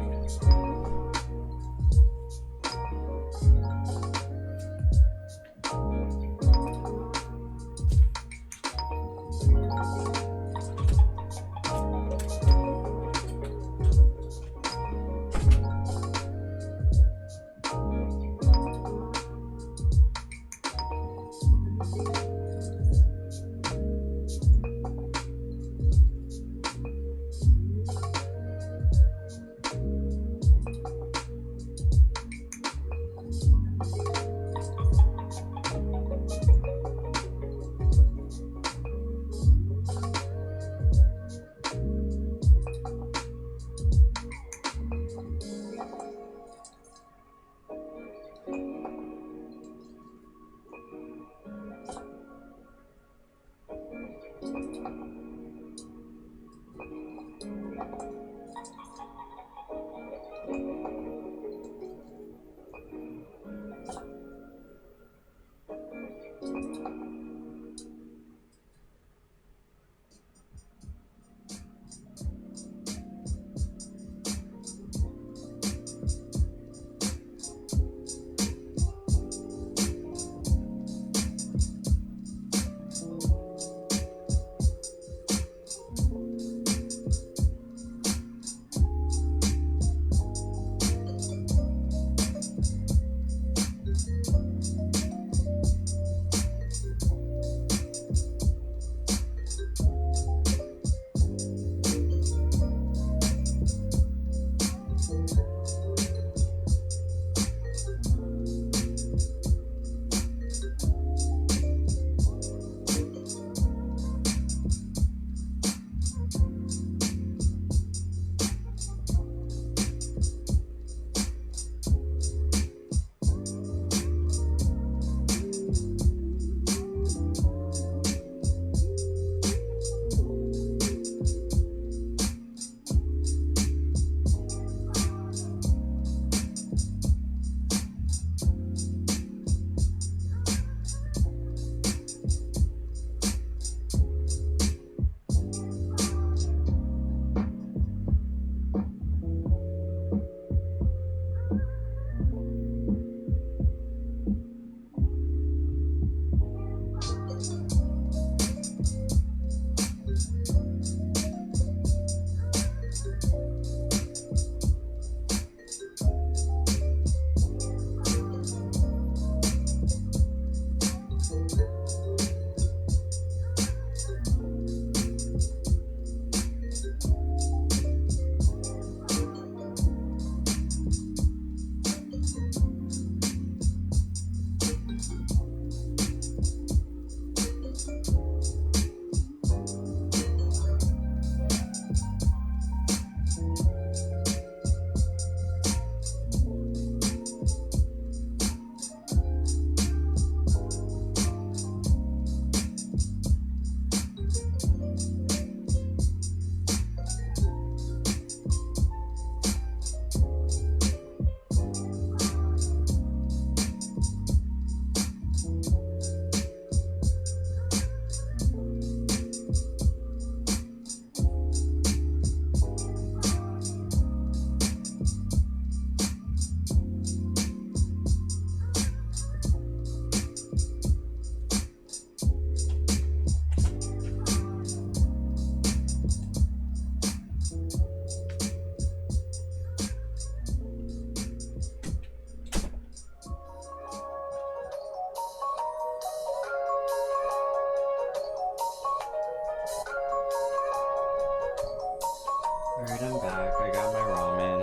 Alright, I'm back. I got my ramen.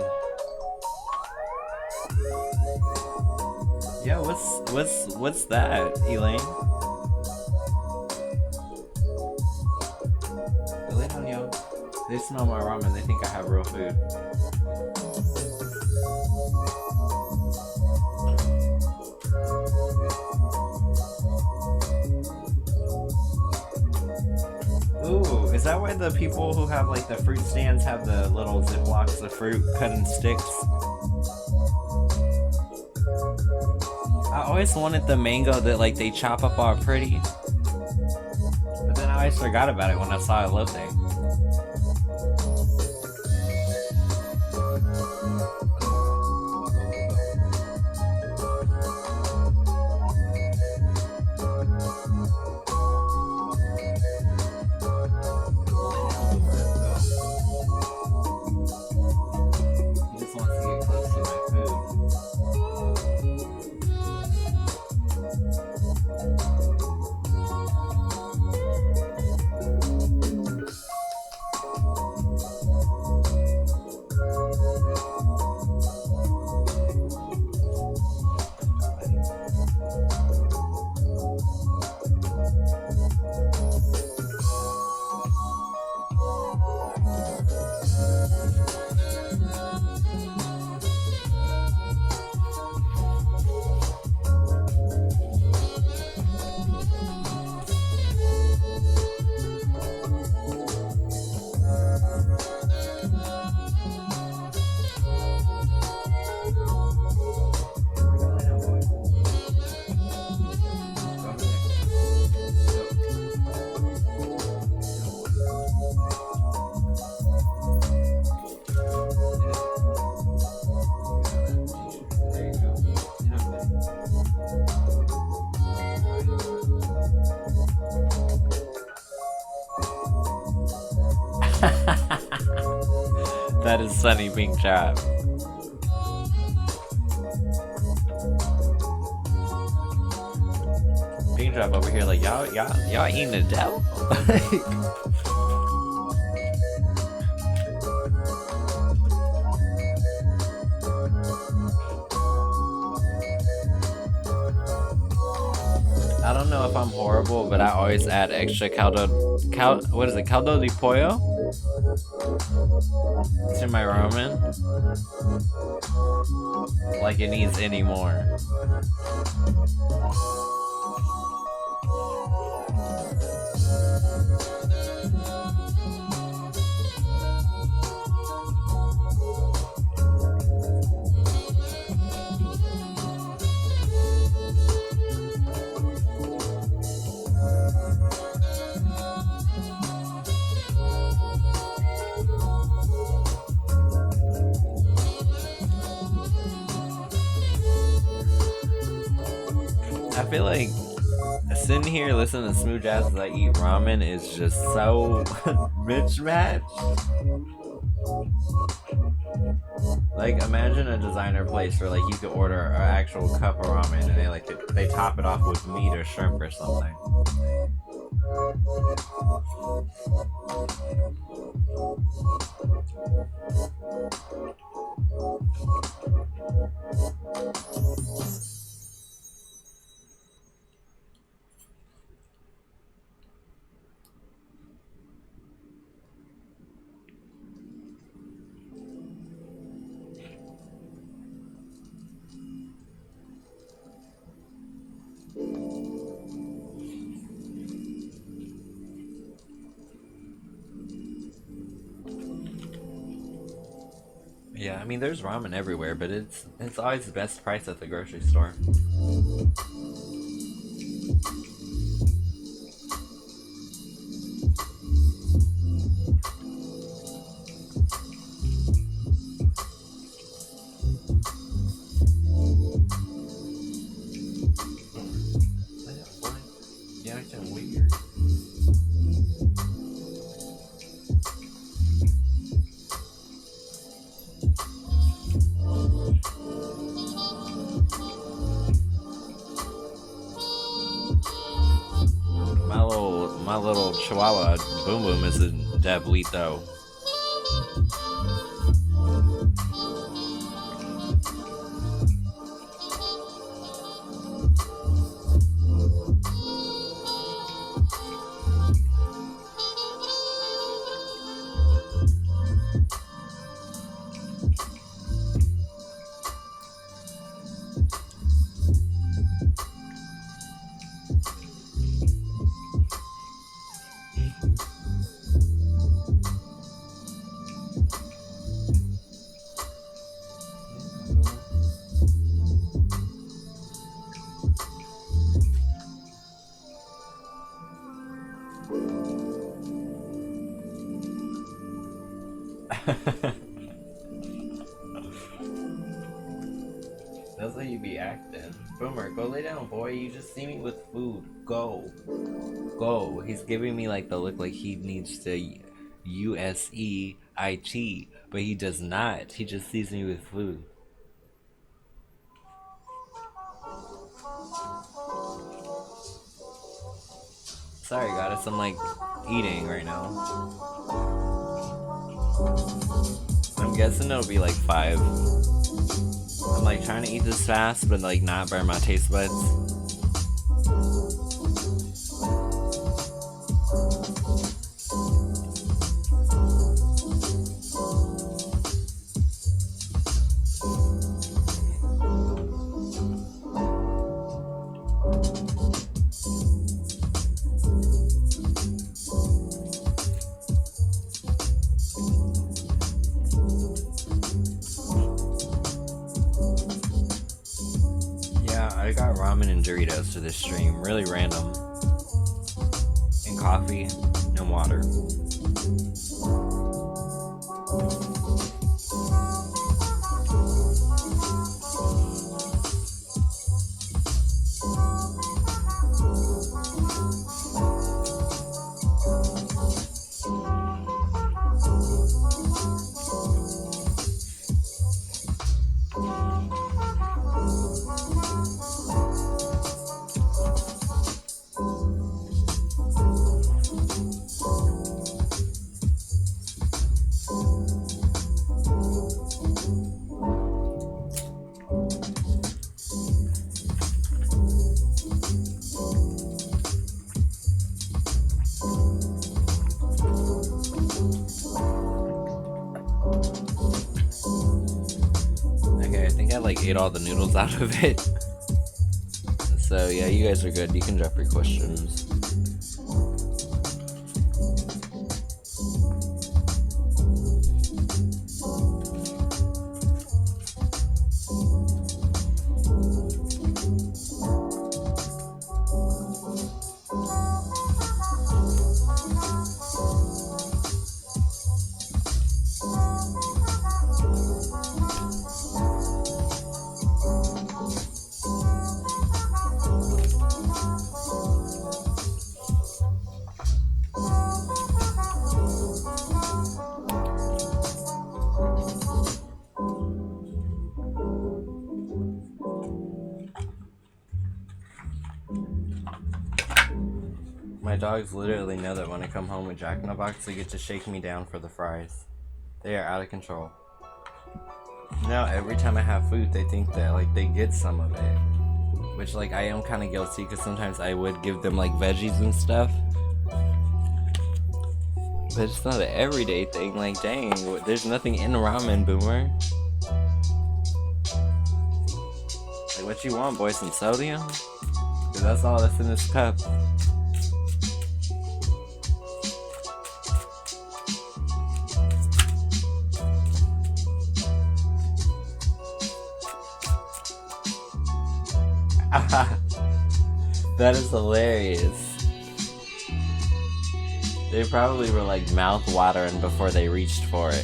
Yeah, what's that, Elaine? Elaine, yo. They smell my ramen. They think I have real food. Ooh, is that why the people who have like the fruit stands have the little Ziplocs of fruit cut in sticks? I always wanted the mango that like they chop up all pretty. But then I always forgot about it when I saw it Lofi. That is funny, Pink Trap. Pink Trap over here like, y'all eating the devil? I don't know if I'm horrible, but I always add extra caldo de pollo to my ramen. Like it needs any more. I feel like sitting here listening to smooth jazz as I eat ramen is just so mismatched. Like imagine a designer place where like you could order an actual cup of ramen and they top it off with meat or shrimp or something. Yeah, I mean there's ramen everywhere, but it's always the best price at the grocery store. Yeah, it's weird. My little chihuahua Boom Boom is a Diablito. That's how you be acting. Boomer, go lay down, boy. You just see me with food. Go. Go. He's giving me like the look like he needs to USEIT, but he does not. He just sees me with food. Sorry, goddess. I'm like eating right now. I'm guessing it'll be like 5. I'm like trying to eat this fast, but like not burn my taste buds. I got ramen and Doritos for this stream, really random. And coffee and water. like ate all the noodles out of it. So yeah, you guys are good. You can drop your questions. My dogs literally know that when I come home with Jack in the Box, they get to shake me down for the fries. They are out of control. Now every time I have food, they think that like they get some of it, which like I am kind of guilty because sometimes I would give them like veggies and stuff, but it's not an everyday thing. Like dang, there's nothing in ramen, Boomer. Like what you want, boy? Some sodium? Cause that's all that's in this cup. That is hilarious. They probably were like mouth watering before they reached for it.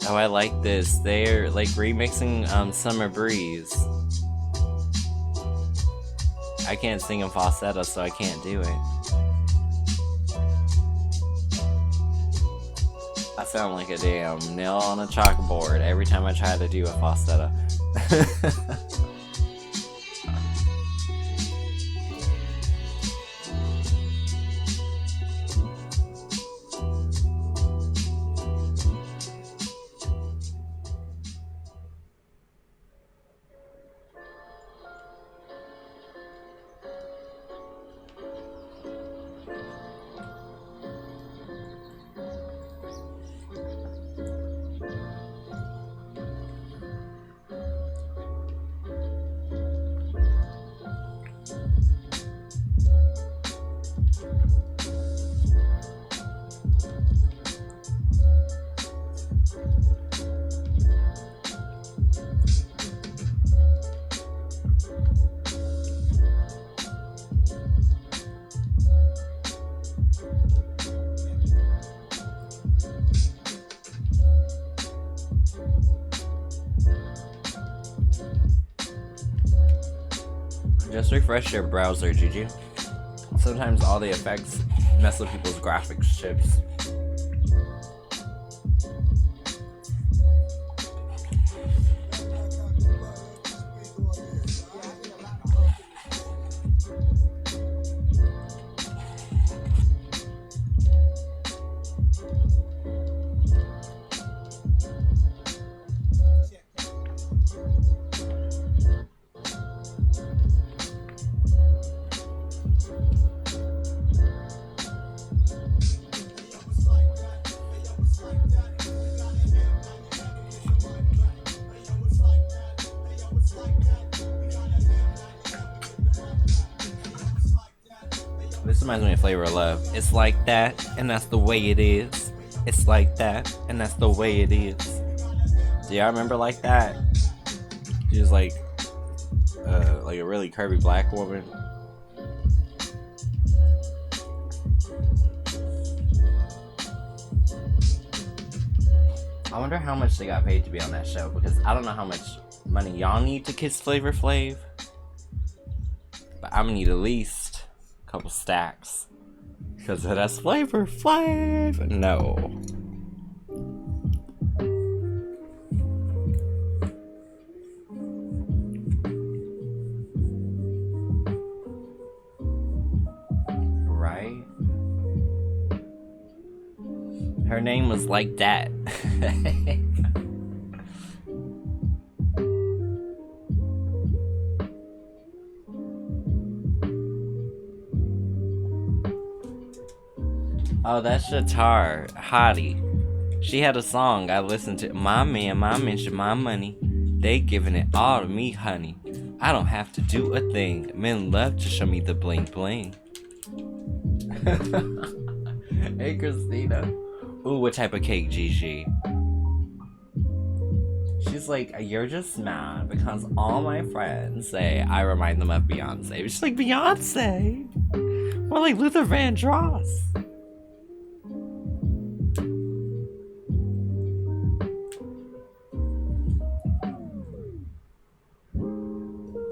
Oh, I like this. They're like remixing Summer Breeze. I can't sing in falsetto, so I can't do it. I sound like a damn nail on a chalkboard every time I try to do a falsetto. Just refresh your browser, Gigi. Sometimes all the effects mess with people's graphics chips. This reminds me of Flavor of Love. It's like that, and that's the way it is. It's like that, and that's the way it is. Do y'all remember Like That? She was like a really curvy black woman. I wonder how much they got paid to be on that show, because I don't know how much money y'all need to kiss Flavor Flav, but I'm gonna need at least a couple stacks, because that's Flavor Flav. No. Right? Her name was Like That. Oh, that's Shatar, Hottie. She had a song I listened to. My man, my mention, my money. They giving it all to me, honey. I don't have to do a thing. Men love to show me the bling bling. Hey, Christina. Ooh, what type of cake, Gigi? She's like, you're just mad because all my friends say I remind them of Beyonce. She's like, Beyonce? More like Luther Vandross.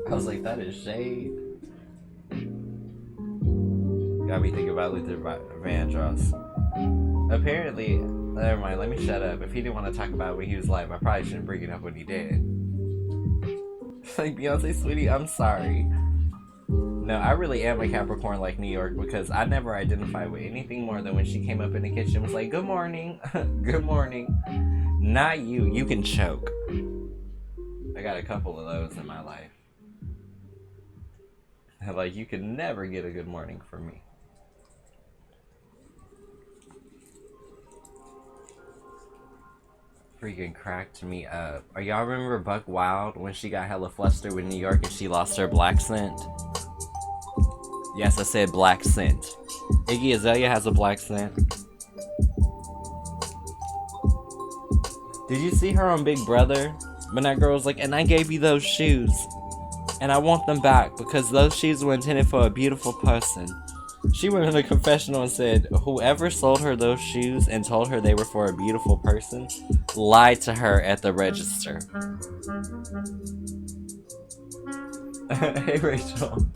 I was like, that is shade. Got me thinking about Luther Vandross. Apparently, never mind, let me shut up. If he didn't want to talk about it when he was live, I probably shouldn't bring it up when he did. Like, Beyonce, sweetie, I'm sorry. No, I really am a Capricorn like New York because I never identified with anything more than when she came up in the kitchen and was like, good morning, good morning. Not you, you can choke. I got a couple of those in my life. Like, you can never get a good morning from me. Freaking cracked me up. Are y'all remember Buck Wild when she got hella flustered with New York and she lost her black scent? Yes, I said black scent. Iggy Azalea has a black scent. Did you see her on Big Brother? When that girl was like, and I gave you those shoes. And I want them back because those shoes were intended for a beautiful person. She went in a confessional and said, whoever sold her those shoes and told her they were for a beautiful person lied to her at the register. Hey, Rachel.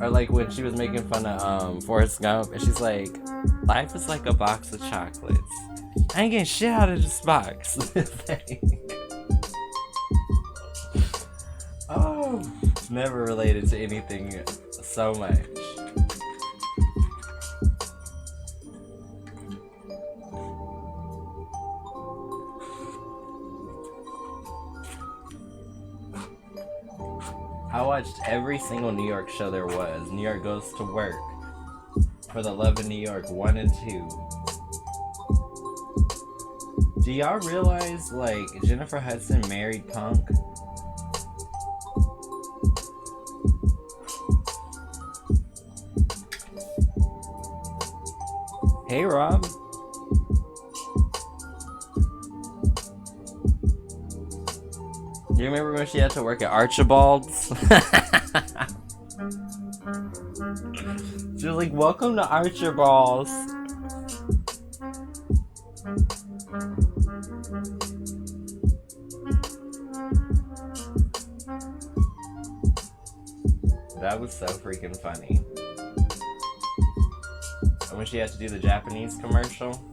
Or like when she was making fun of Forrest Gump and she's like, life is like a box of chocolates. I ain't getting shit out of this box. Oh, never related to anything so much. I watched every single New York show there was. New York Goes to Work, For the Love of New York 1 and 2. Do y'all realize, like, Jennifer Hudson married Punk? Hey, Rob. You remember when she had to work at Archibald's? She was like, welcome to Archibald's. That was so freaking funny. And when she had to do the Japanese commercial.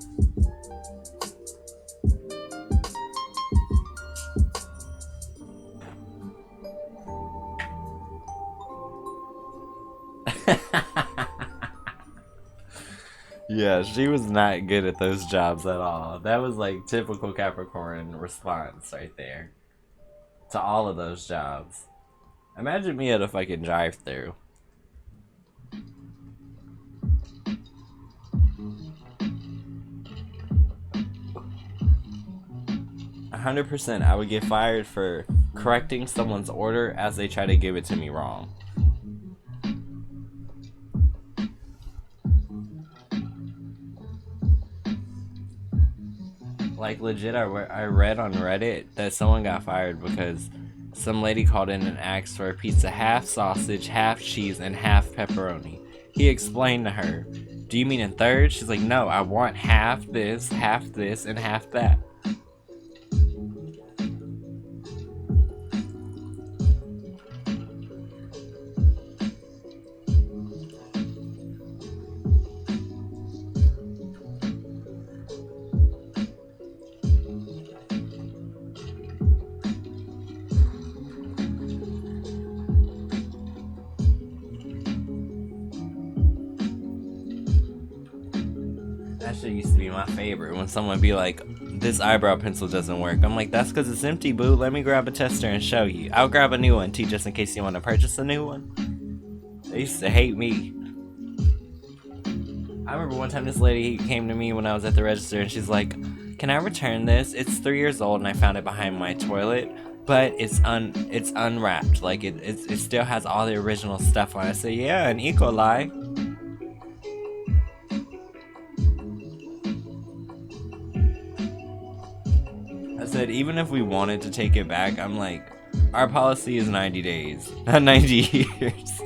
Yeah, she was not good at those jobs at all. That was like typical Capricorn response right there. To all of those jobs. Imagine me at a fucking drive-thru. %, I would get fired for correcting someone's order as they try to give it to me wrong. Like, legit, I read on Reddit that someone got fired because some lady called in and asked for a pizza half sausage, half cheese, and half pepperoni. He explained to her, do you mean in thirds? She's like, no, I want half this, and half that. That shit used to be my favorite when someone be like, this eyebrow pencil doesn't work. I'm like, that's because it's empty, boo. Let me grab a tester and show you. I'll grab a new one too, just in case you want to purchase a new one. They used to hate me. I remember one time this lady came to me when I was at the register and she's like, can I return this? It's 3 years old and I found it behind my toilet, but it's unwrapped. Like it still has all the original stuff on it. I said, yeah, an E. coli. I said, even if we wanted to take it back, I'm like, our policy is 90 days, not 90 years.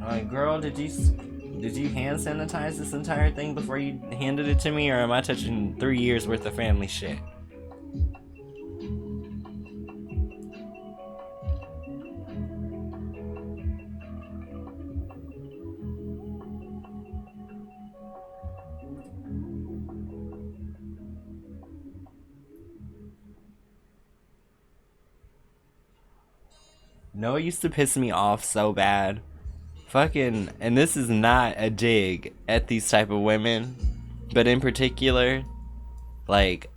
Like, girl, did you hand sanitize this entire thing before you handed it to me, or am I touching 3 years worth of family shit? No, it used to piss me off so bad. Fucking, and this is not a dig at these type of women, but in particular, like,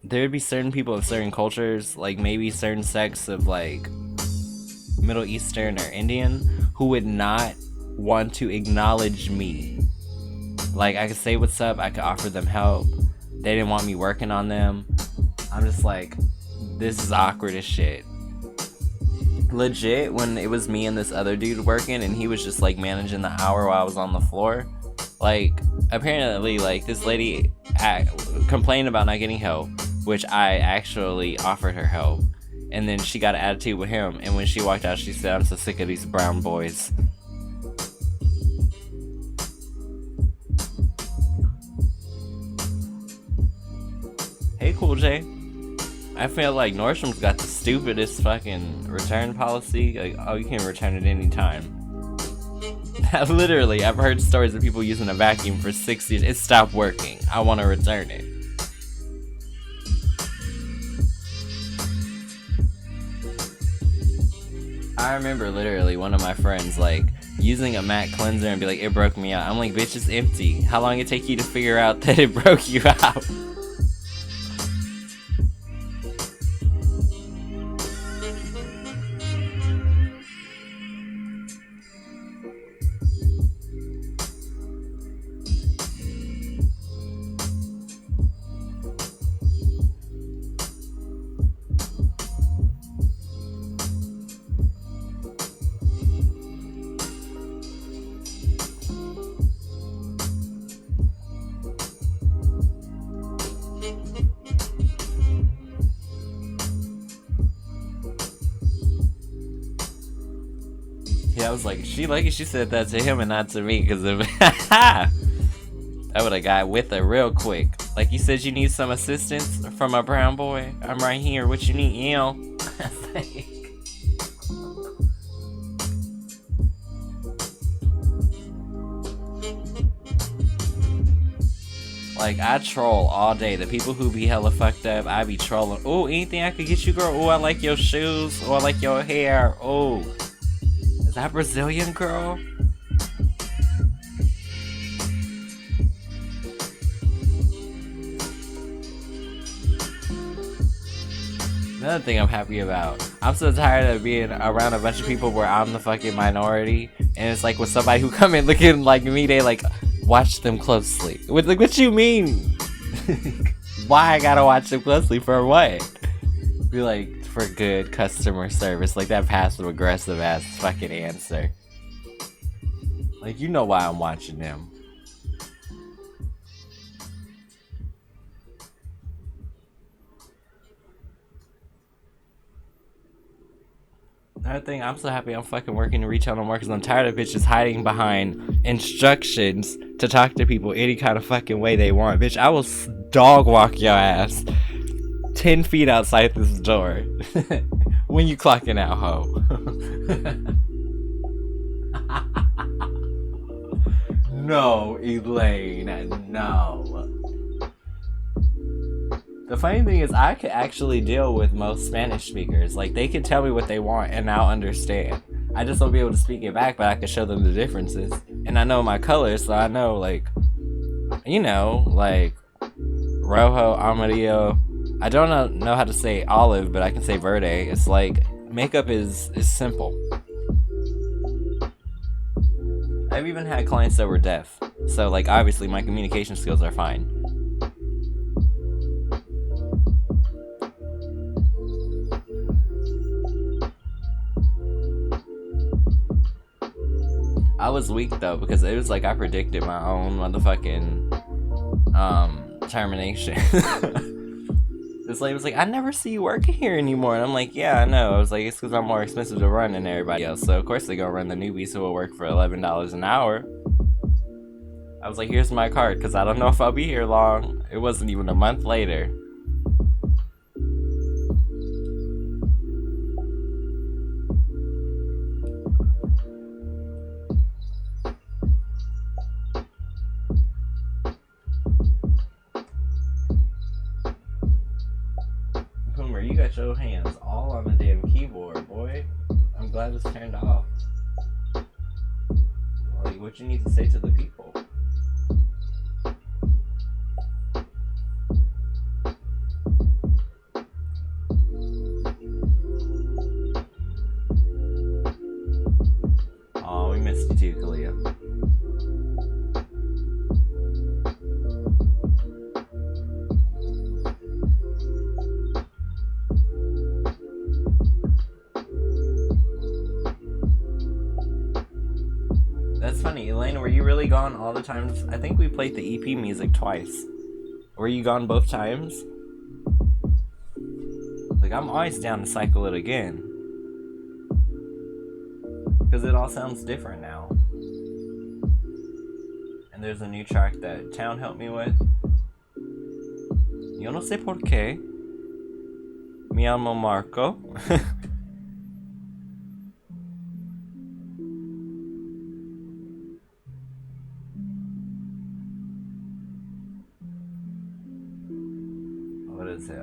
there would be certain people of certain cultures, like maybe certain sects of like Middle Eastern or Indian, who would not want to acknowledge me. Like, I could say what's up, I could offer them help. They didn't want me working on them. I'm just like, this is awkward as shit. Legit, when it was me and this other dude working and he was just like managing the hour while I was on the floor, like, apparently, like, this lady complained about not getting help, which I actually offered her help, and then she got an attitude with him, and when she walked out she said, I'm so sick of these brown boys. Hey, Cool J. I feel like Nordstrom's got the stupidest fucking return policy. Like, oh, you can return it anytime. Literally, I've heard stories of people using a vacuum for 6 years. It stopped working. I want to return it. I remember literally one of my friends, like, using a matte cleanser and be like, it broke me out. I'm like, bitch, it's empty. How long it take you to figure out that it broke you out? Yeah, I was like, she said that to him and not to me, because of I would have got with her real quick. Like, you said you need some assistance from a brown boy. I'm right here. What you need, yo? Like, I troll all day. The people who be hella fucked up, I be trolling. Oh, anything I could get you, girl? Oh, I like your shoes. Oh, I like your hair. Oh. Is that Brazilian, girl? Another thing I'm happy about. I'm so tired of being around a bunch of people where I'm the fucking minority. And it's like with somebody who come in looking like me, they like, watch them closely. Like, what you mean? Why I gotta watch them closely for what? Be like, for good customer service. Like that passive aggressive ass fucking answer. Like, you know why I'm watching them. Another thing, I'm so happy I'm fucking working in retail no more because I'm tired of bitches hiding behind instructions to talk to people any kind of fucking way they want. Bitch, I will dog walk your ass 10 feet outside this door when you clocking out, ho. No, Elaine, no. The funny thing is, I could actually deal with most Spanish speakers. Like, they could tell me what they want and I'll understand. I just won't be able to speak it back, but I can show them the differences. And I know my colors, so I know, like, you know, like, rojo, amarillo. I don't know how to say olive, but I can say verde. It's like Makeup is simple. I've even had clients that were deaf, so like obviously my communication skills are fine. I was weak though because it was like I predicted my own motherfucking termination. This lady was like, I never see you working here anymore. And I'm like, yeah, I know. I was like, it's because I'm more expensive to run than everybody else. So, of course, they gonna run the newbies who will work for $11 an hour. I was like, here's my card because I don't know if I'll be here long. It wasn't even a month later. You got your hands all on the damn keyboard, boy. I'm glad it's turned off. Like, what you need to say to the people? Oh, we missed you too, Kalia. That's funny, Elaine, were you really gone all the times? I think we played the EP music twice. Were you gone both times? Like, I'm always down to cycle it again. Because it all sounds different now. And there's a new track that Town helped me with. Yo no sé por qué. Me llamo Marco. What is it?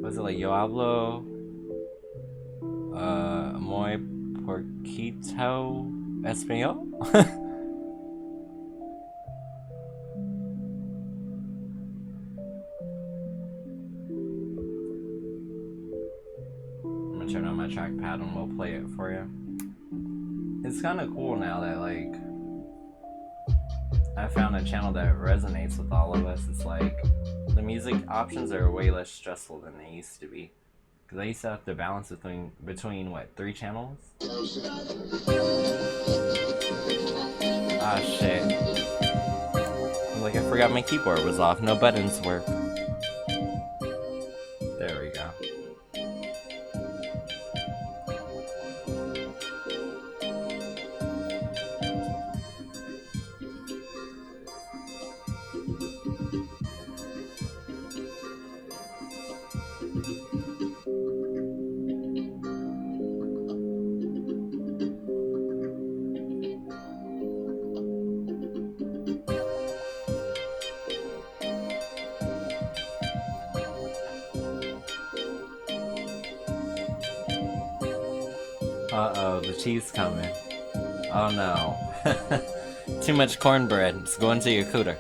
Was it like Yo hablo muy poquito español? I'm gonna turn on my trackpad and we'll play it for you. It's kind of cool now that like I found a channel that resonates with all of us. It's like the music options are way less stressful than they used to be. Because I used to have to balance between what, 3 channels? Ah, shit. Like, I forgot my keyboard was off. No buttons work. There we go. Uh-oh, the cheese coming. Oh no. Too much cornbread. It's going to your cooter.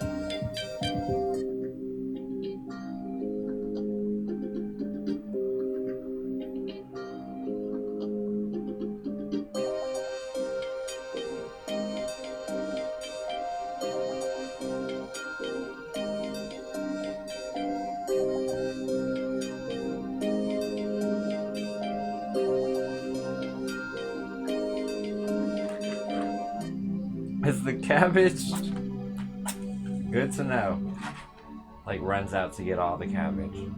Is the cabbage good to know? Like runs out to get all the cabbage.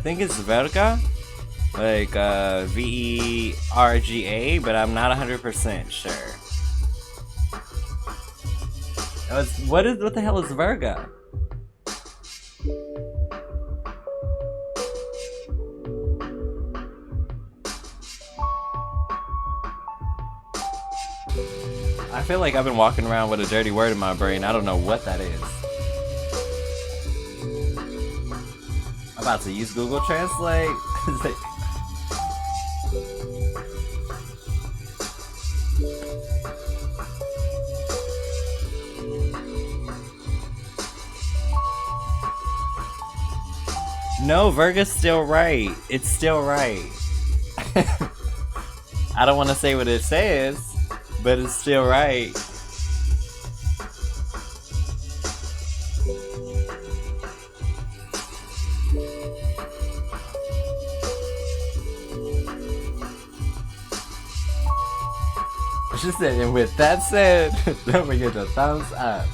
think it's Verga, like Verga, but I'm not 100% sure. What the hell is Verga? I feel like I've been walking around with a dirty word in my brain. I don't know what that is. I'm about to use Google Translate. No, Verga's still right. It's still right. I don't want to say what it says, but it's still right. She said, and with that said, don't forget to thumbs up.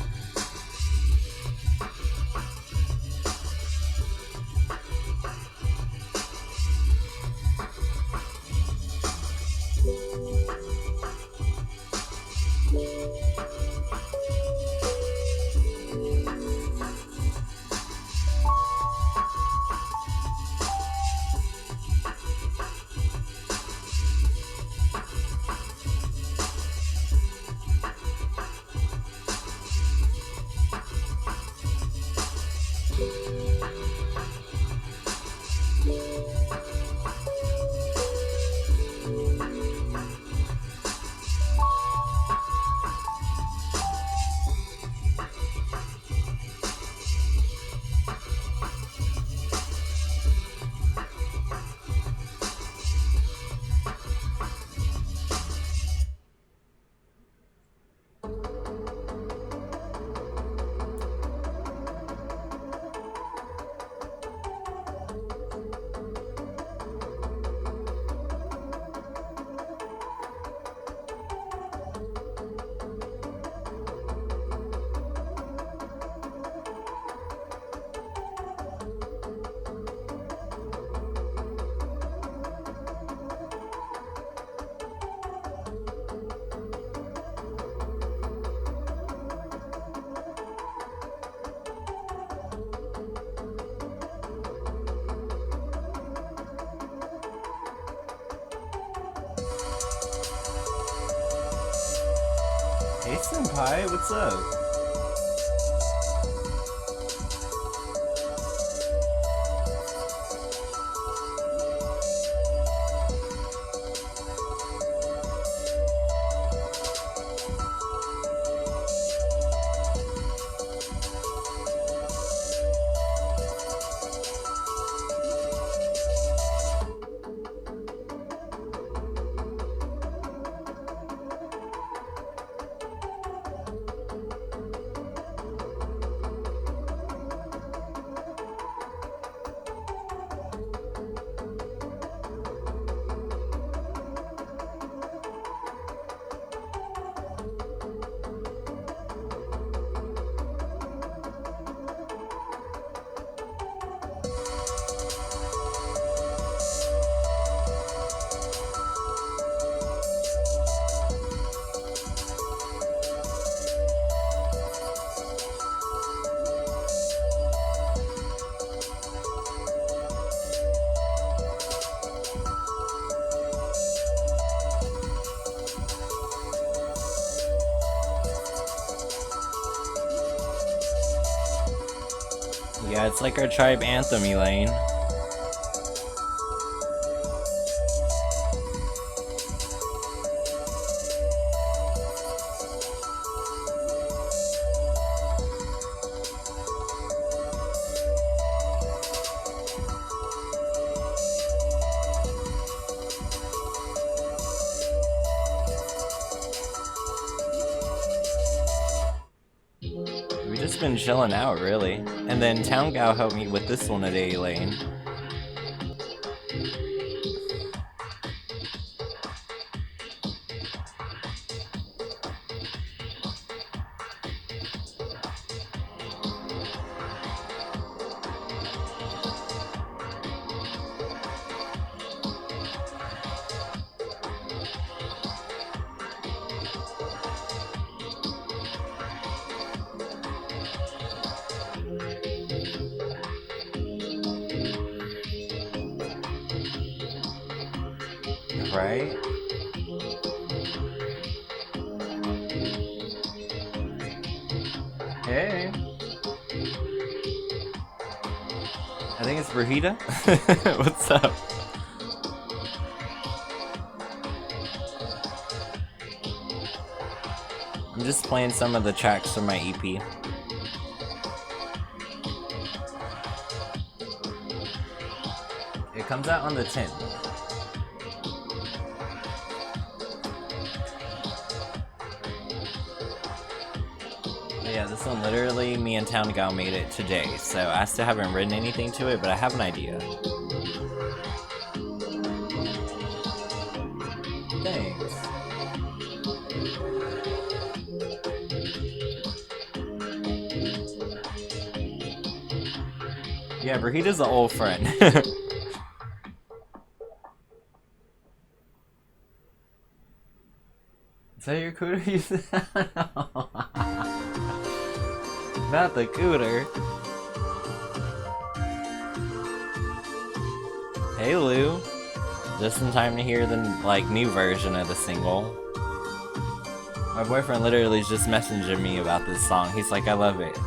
Hey Senpai, what's up? Yeah, it's like our tribe anthem, Elaine. We've just been chilling out, really. And then Town Gal helped me with this one today, Elaine. live, right? Hey. I think it's Brujita. What's up? I'm just playing some of the tracks from my EP. It comes out on the 10th. But yeah, this one literally, me and Town Gal made it today, so I still haven't written anything to it, but I have an idea. Thanks. Yeah, Brujita's an old friend. Is that your cooter? Not the cooter. Hey Lou. Just in time to hear the new version of the single. My boyfriend literally is just messaging me about this song. He's like, I love it.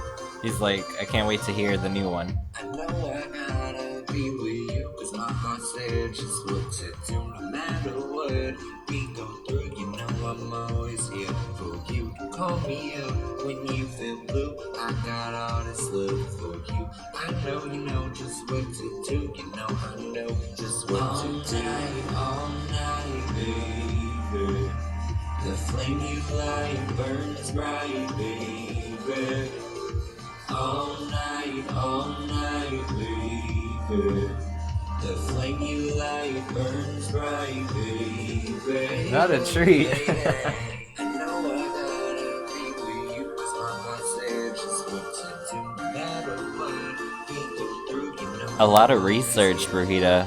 He's like, I can't wait to hear the new one. I know I gotta be with you, 'cause my heart said just what to do, no matter what we go through. You know I'm always here for you. Call me up when you feel blue. I got all this love for you. I know you know just what to do. You know I know just what to do. All night, baby. The flame you light burns bright, baby. All night, baby. The flame you light burns bright, baby. Not a treat. I know I gotta be with you, 'cause my heart said just what to do, no matter what we go through. You know A lot of research, Brujita.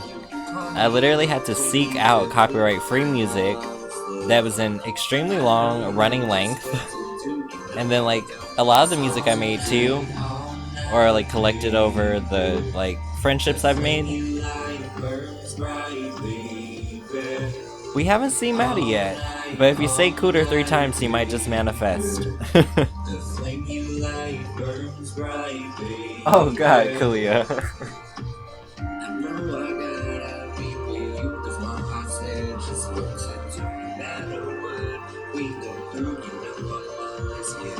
I literally had to seek out copyright-free music that was in extremely long running length. And then a lot of the music I made too, or collected over the friendships I've made. We haven't seen Maddie yet, but if you say cooter 3 times, he might just manifest. Oh god, Kalia.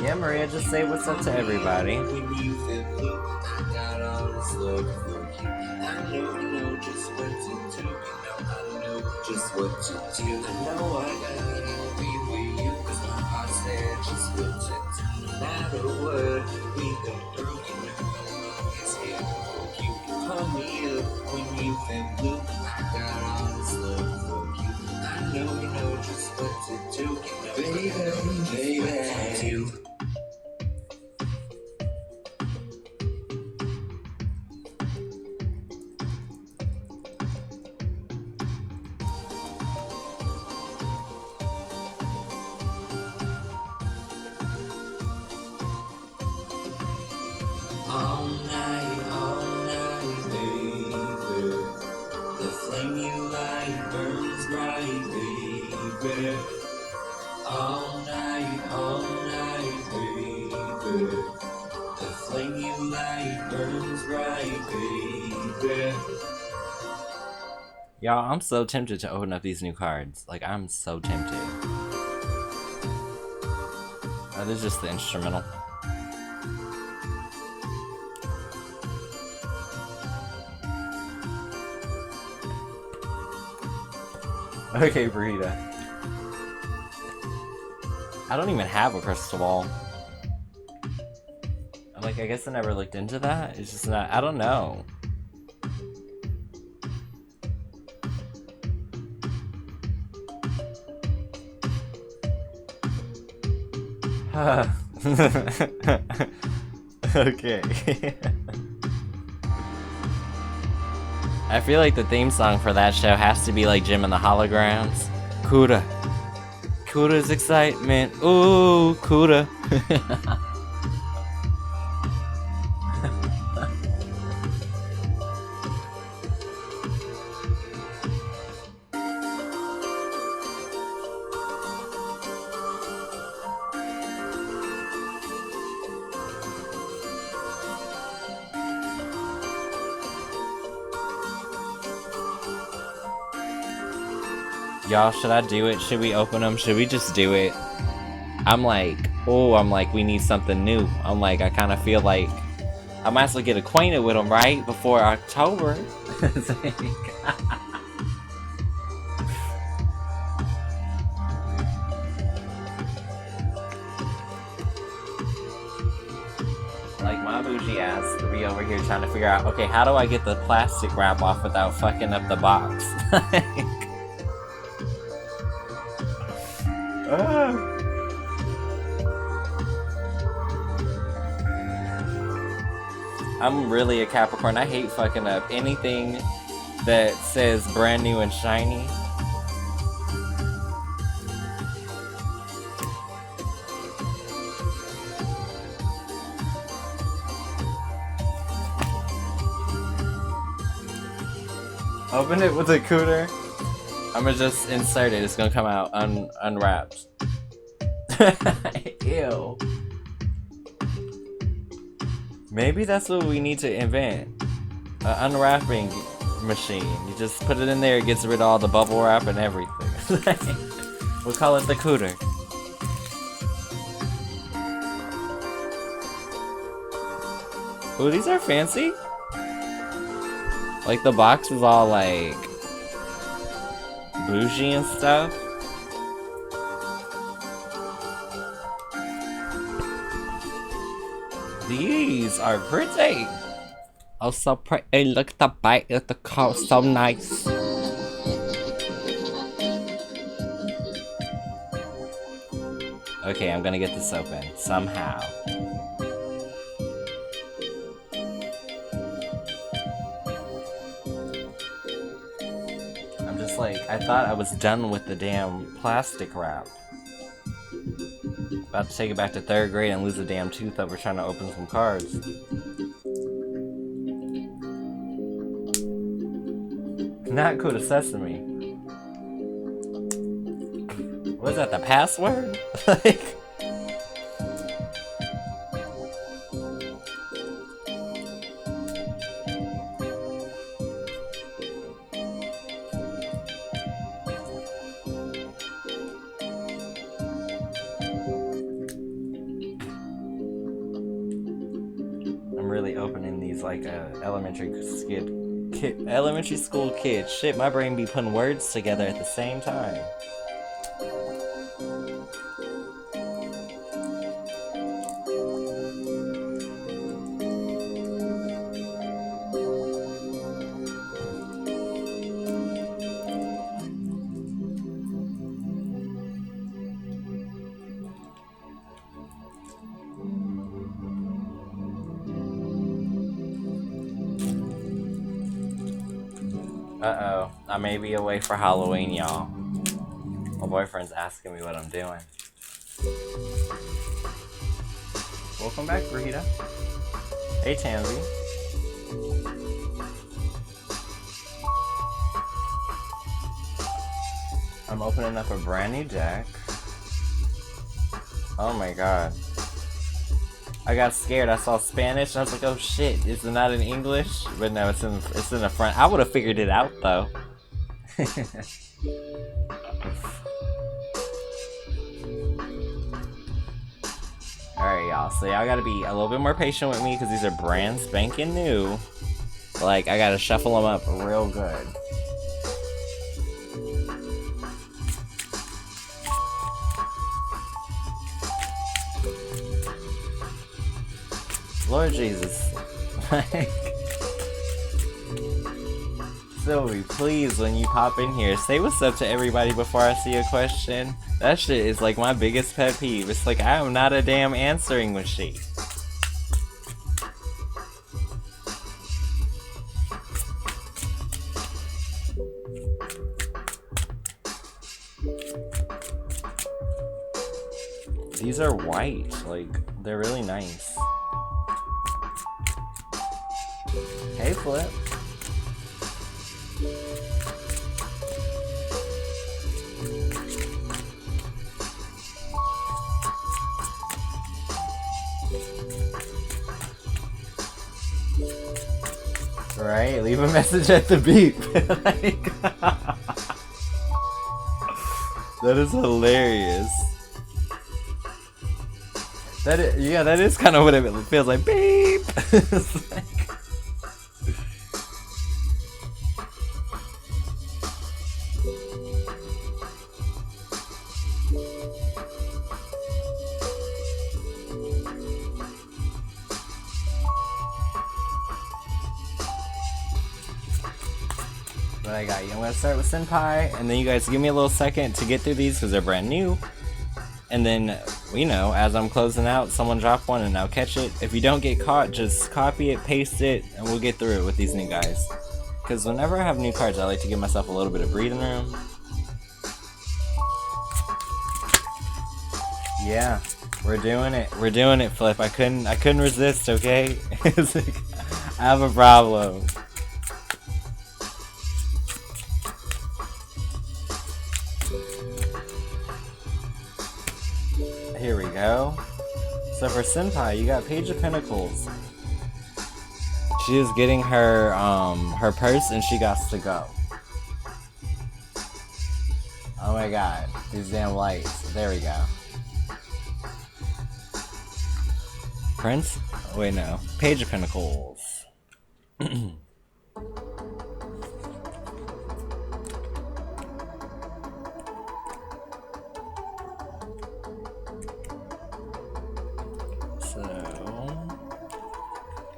Yeah, Maria, just say what's up to everybody. when you feel blue, I got all this love for you. I know you know just what to do. You know I know just what to do. I know I gotta be with you, 'cause my heart said just what to do. No matter what we go through, you know I'm always here for you. Call me up when you feel blue. I got all this love for you. I know you know just what to do. You know baby, baby. All night, baby. The flame you light burns bright, baby. All night, baby. The flame you light burns bright, baby. Y'all, I'm so tempted to open up these new cards. I'm so tempted. Oh, this is just the instrumental. Okay, Burrito. I don't even have a crystal ball. I guess I never looked into that. It's just not, I don't know. Okay. I feel like the theme song for that show has to be Jim and the Holograms. Kuda. Kuda's excitement. Ooh, Kuda. Y'all, should I do it? Should we open them? Should we just do it? I'm like, oh, I'm like, we need something new. I'm like, I kind of feel like I might as well get acquainted with them, right? Before October. Like, my bougie ass to be over here trying to figure out, okay, how do I get the plastic wrap off without fucking up the box? I'm really a Capricorn. I hate fucking up anything that says brand new and shiny. Open it with a cooter. I'm gonna just insert it. It's gonna come out unwrapped. Ew. Maybe that's what we need to invent. An unwrapping machine. You just put it in there, it gets rid of all the bubble wrap and everything. We'll call it the cooter. Ooh, these are fancy. Like, the box is all like bougie and stuff. These are pretty. Oh, so pretty. Look at the bite of the coat. So nice. Okay, I'm gonna get this open somehow. I'm just like, I thought I was done with the damn plastic wrap. About to take it back to 3rd grade and lose a damn tooth over trying to open some cards. Not cool to sesame. Was that the password? Like, I'm really opening these like elementary school kid. Shit, my brain be putting words together at the same time. Uh-oh, I may be away for Halloween, y'all. My boyfriend's asking me what I'm doing. Welcome back, Rita. Hey, Tansy. I'm opening up a brand new deck. Oh my god. I got scared. I saw Spanish and I was like, oh shit, is it not in English? But no, it's in the front. I would have figured it out though. Alright, y'all. So y'all gotta be a little bit more patient with me because these are brand spanking new. Like, I gotta shuffle them up real good. Lord Jesus. Sylvie, please, when you pop in here, say what's up to everybody before I see a question. That shit is like my biggest pet peeve. It's like, I am not a damn answering machine. These are white, like, they're really nice. Hey, Flip. Right, leave a message at the beep. Like, That is hilarious. Yeah, that is kind of what it feels like. Beep. It's like... But I got you. I'm gonna start with Senpai, and then you guys give me a little second to get through these because they're brand new. And then, you know, as I'm closing out, someone drop one and I'll catch it. If you don't get caught, just copy it, paste it, and we'll get through it with these new guys. Because whenever I have new cards, I like to give myself a little bit of breathing room. Yeah, we're doing it. We're doing it, Flip. I couldn't resist, okay? It's like, I have a problem. Here we go. So for Senpai, you got Page of Pentacles. She is getting her her purse and she got to go. Oh my god, these damn lights. There we go. Prince? Wait, no. Page of Pentacles.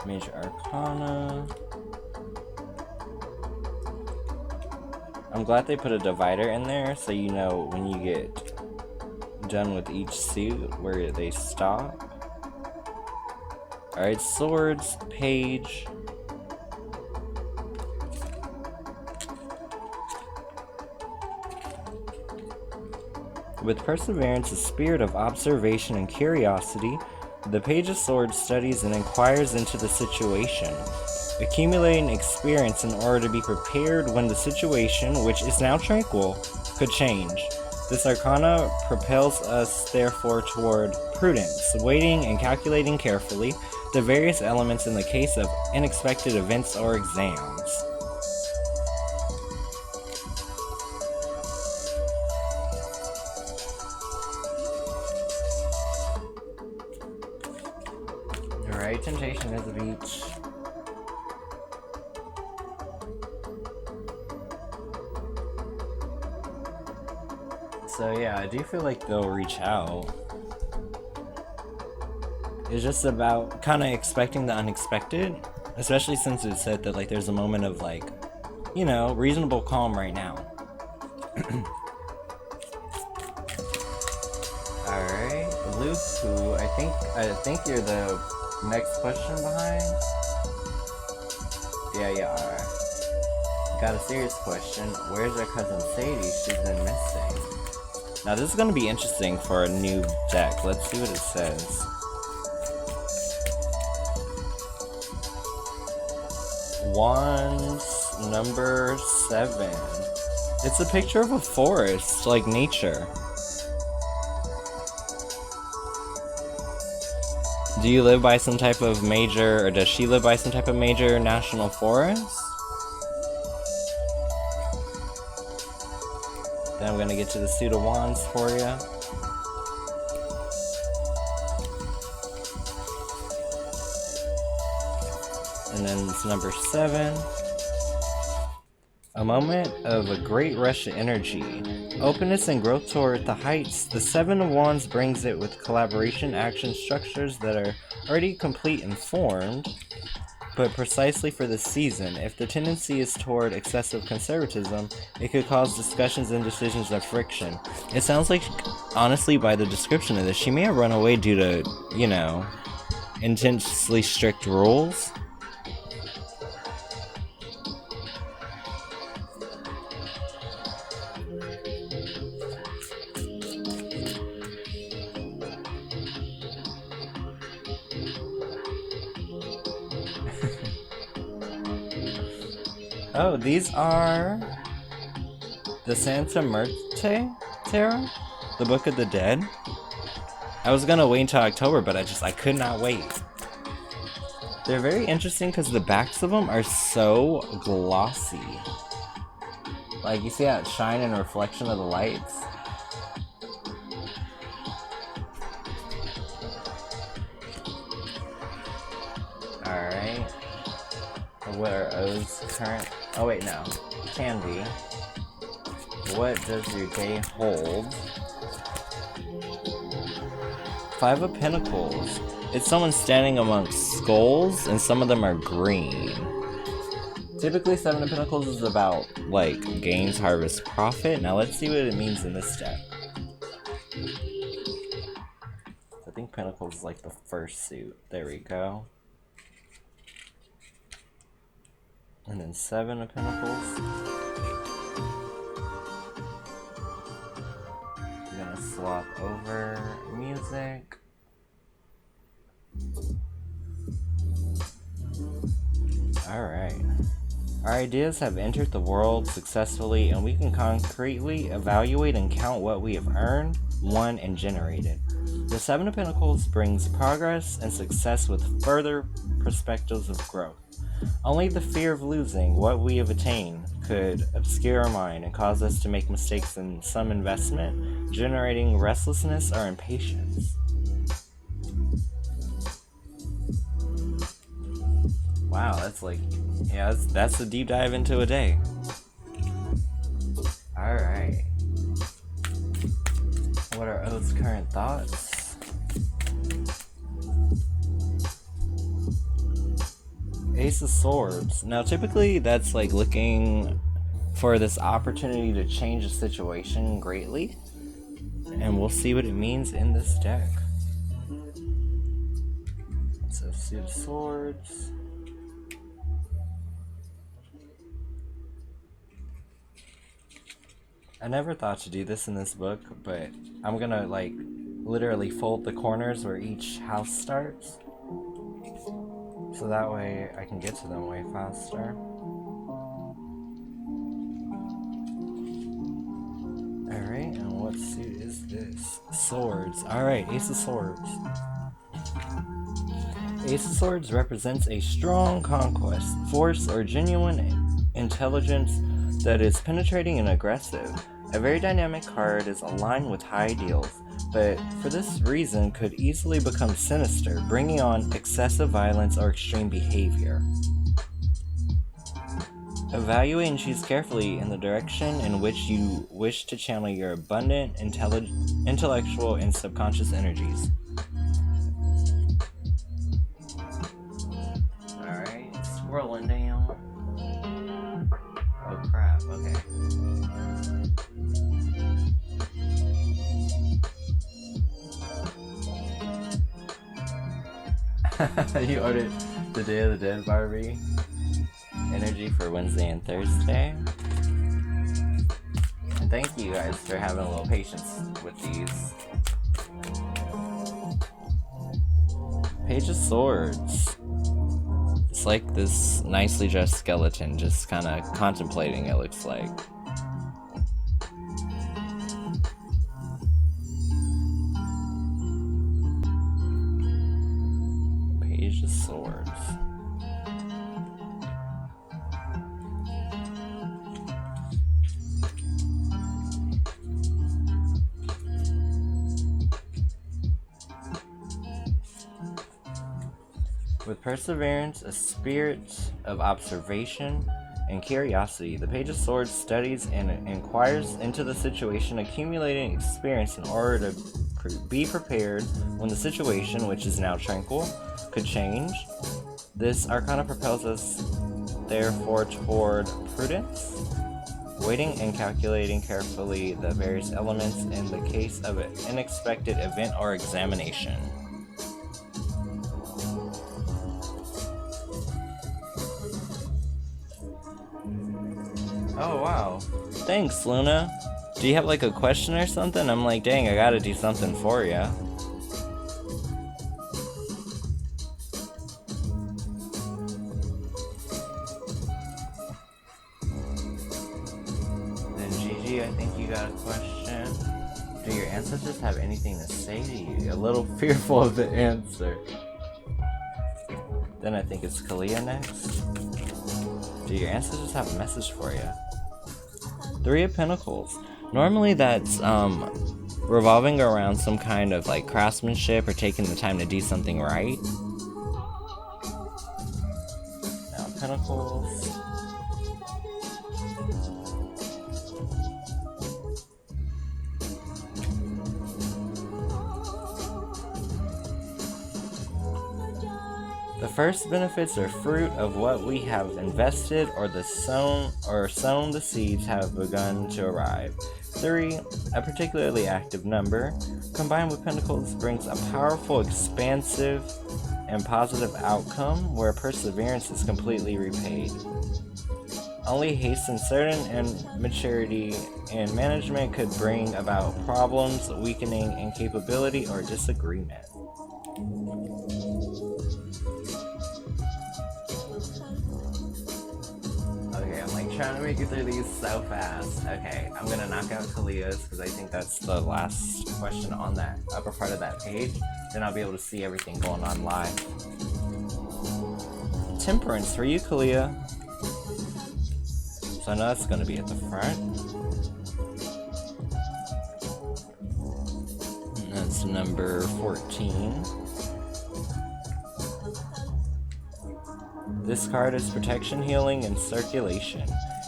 Major Arcana. I'm glad they put a divider in there so you know when you get done with each suit where they stop. Alright, Swords, Page. With perseverance, a spirit of observation and curiosity, the Page of Swords studies and inquires into the situation, accumulating experience in order to be prepared when the situation, which is now tranquil, could change. This arcana propels us therefore toward prudence, waiting and calculating carefully the various elements in the case of unexpected events or exams. Alright, Temptation is a beach. So yeah, I do feel like they'll reach out. It's just about kind of expecting the unexpected, especially since it said that like there's a moment of like, you know, reasonable calm right now. Alright, Lufu, I think you're the next question behind. Yeah, you are. Got a serious question. Where's our cousin Sadie? She's been missing. Now this is going to be interesting for a new deck. Let's see what it says. Wands number 7. It's a picture of a forest, like nature. Do you live by some type of major, or does she live by some type of major national forest? Then I'm gonna get to the suit of wands for you. And then it's number 7. A moment of a great rush of energy. Openness and growth toward the heights. The 7 of Wands brings it with collaboration, action structures that are already complete and formed, but precisely for this season. If the tendency is toward excessive conservatism, it could cause discussions and decisions of friction. It sounds like, honestly, by the description of this, she may have run away due to, you know, intensely strict rules. Oh, these are the Santa Muerte Tarot, the Book of the Dead. I was gonna wait until October, but I could not wait. They're very interesting because the backs of them are so glossy. Like, you see that shine and reflection of the lights? What are O's current? Oh wait, no. Can be. What does your day hold? Five of Pentacles. It's someone standing amongst skulls, and some of them are green. Typically, Seven of Pentacles is about, like, gains, harvest, profit. Now let's see what it means in this deck. I think Pentacles is like the first suit. There we go. And then Seven of Pentacles. I'm gonna swap over music. Alright. Our ideas have entered the world successfully, and we can concretely evaluate and count what we have earned, won, and generated. The Seven of Pentacles brings progress and success with further perspectives of growth. Only the fear of losing what we have attained could obscure our mind and cause us to make mistakes in some investment, generating restlessness or impatience. Wow, that's like, yeah, that's a deep dive into a day. Alright. What are O's current thoughts? Ace of Swords. Now typically that's like looking for this opportunity to change the situation greatly. And we'll see what it means in this deck. So Suit of Swords. I never thought to do this in this book, but I'm gonna like literally fold the corners where each house starts. So that way I can get to them way faster. Alright, and what suit is this? Swords. Alright, Ace of Swords. Ace of Swords represents a strong conquest, force, or genuine intelligence that is penetrating and aggressive. A very dynamic card is aligned with high ideals, but for this reason could easily become sinister, bringing on excessive violence or extreme behavior. Evaluate and choose carefully in the direction in which you wish to channel your abundant, intellectual, and subconscious energies. Alright, scrolling down. Oh crap, okay. You ordered the Day of the Dead Barbie energy for Wednesday and Thursday. And thank you guys for having a little patience with these. Page of Swords. It's like this nicely dressed skeleton just kind of contemplating, it looks like. Page of Swords. With perseverance, a spirit of observation, and curiosity, the Page of Swords studies and inquires into the situation, accumulating experience in order to be prepared when the situation, which is now tranquil, could change. This arcana propels us, therefore, toward prudence, waiting and calculating carefully the various elements in the case of an unexpected event or examination. Oh wow, thanks Luna. Do you have like a question or something? I'm like, dang, I gotta do something for ya. Then Gigi, I think you got a question. Do your ancestors have anything to say to you? A little fearful of the answer. Then I think it's Kalia next. Do your ancestors have a message for you? Three of Pentacles. Normally that's revolving around some kind of like craftsmanship or taking the time to do something right. Now Pentacles. The first benefits are fruit of what we have invested, or sown the seeds have begun to arrive. 3, a particularly active number, combined with Pentacles, brings a powerful, expansive, and positive outcome where perseverance is completely repaid. Only haste, uncertainty, and maturity in management could bring about problems, weakening incapability, or disagreement. Okay, I'm like trying to make it through these so fast. Okay, I'm gonna knock out Kalia's because I think that's the last question on that upper part of that page. Then I'll be able to see everything going on live. Temperance for you, Kalia. So I know that's gonna be at the front. And that's number 14. This card is protection, healing, and circulation.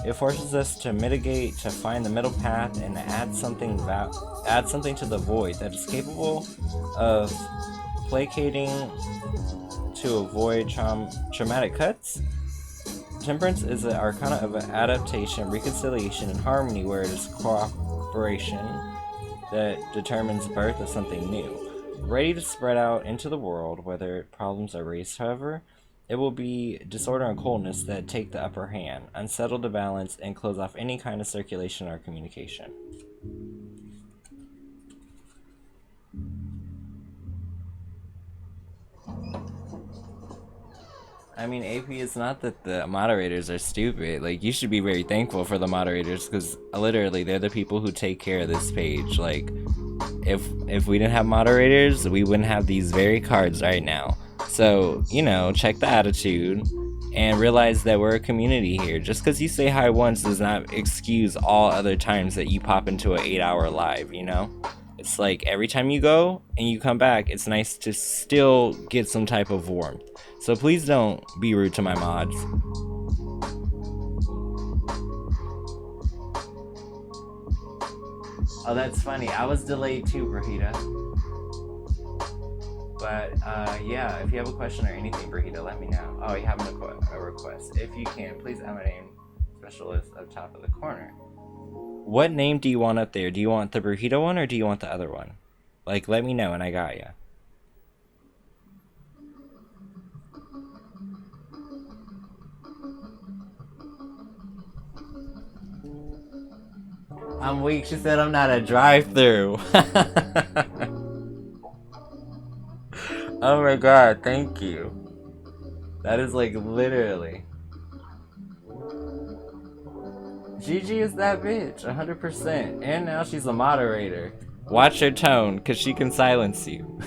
It forces us to mitigate, to find the middle path, and add something to the void that is capable of placating to avoid traumatic cuts. Temperance is an arcana of adaptation, reconciliation, and harmony, where it is cooperation that determines birth of something new. Ready to spread out into the world, whether problems are raised, however, it will be disorder and coldness that take the upper hand, unsettle the balance, and close off any kind of circulation or communication. I mean, AP, it's not that the moderators are stupid. Like, you should be very thankful for the moderators, because literally they're the people who take care of this page. Like, if we didn't have moderators, we wouldn't have these very cards right now. So, you know, check the attitude and realize that we're a community here. Just because you say hi once does not excuse all other times that you pop into an 8-hour live, you know? It's like every time you go and you come back, it's nice to still get some type of warmth. So please don't be rude to my mods. Oh, that's funny. I was delayed too, Brahita. But yeah, if you have a question or anything, Brahita, let me know. Oh, you have a request. If you can, please add my name, specialist, up top of the corner. What name do you want up there? Do you want the Brahita one or do you want the other one? Like, let me know and I got ya. I'm weak. She said I'm not a drive-through. Oh my god, thank you. That is like literally. Gigi is that bitch, 100%. And now she's a moderator. Watch her tone, cause she can silence you.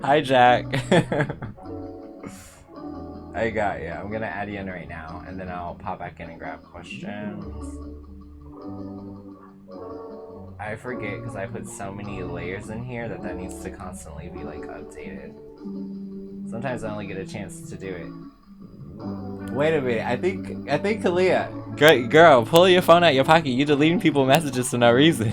Hi, Jack. I got you. I'm gonna add you in right now, and then I'll pop back in and grab questions. I forget because I put so many layers in here that needs to constantly be like updated. Sometimes I only get a chance to do it. Wait a minute. I think Kalia. Great girl, pull your phone out your pocket. You deleting people's messages for no reason.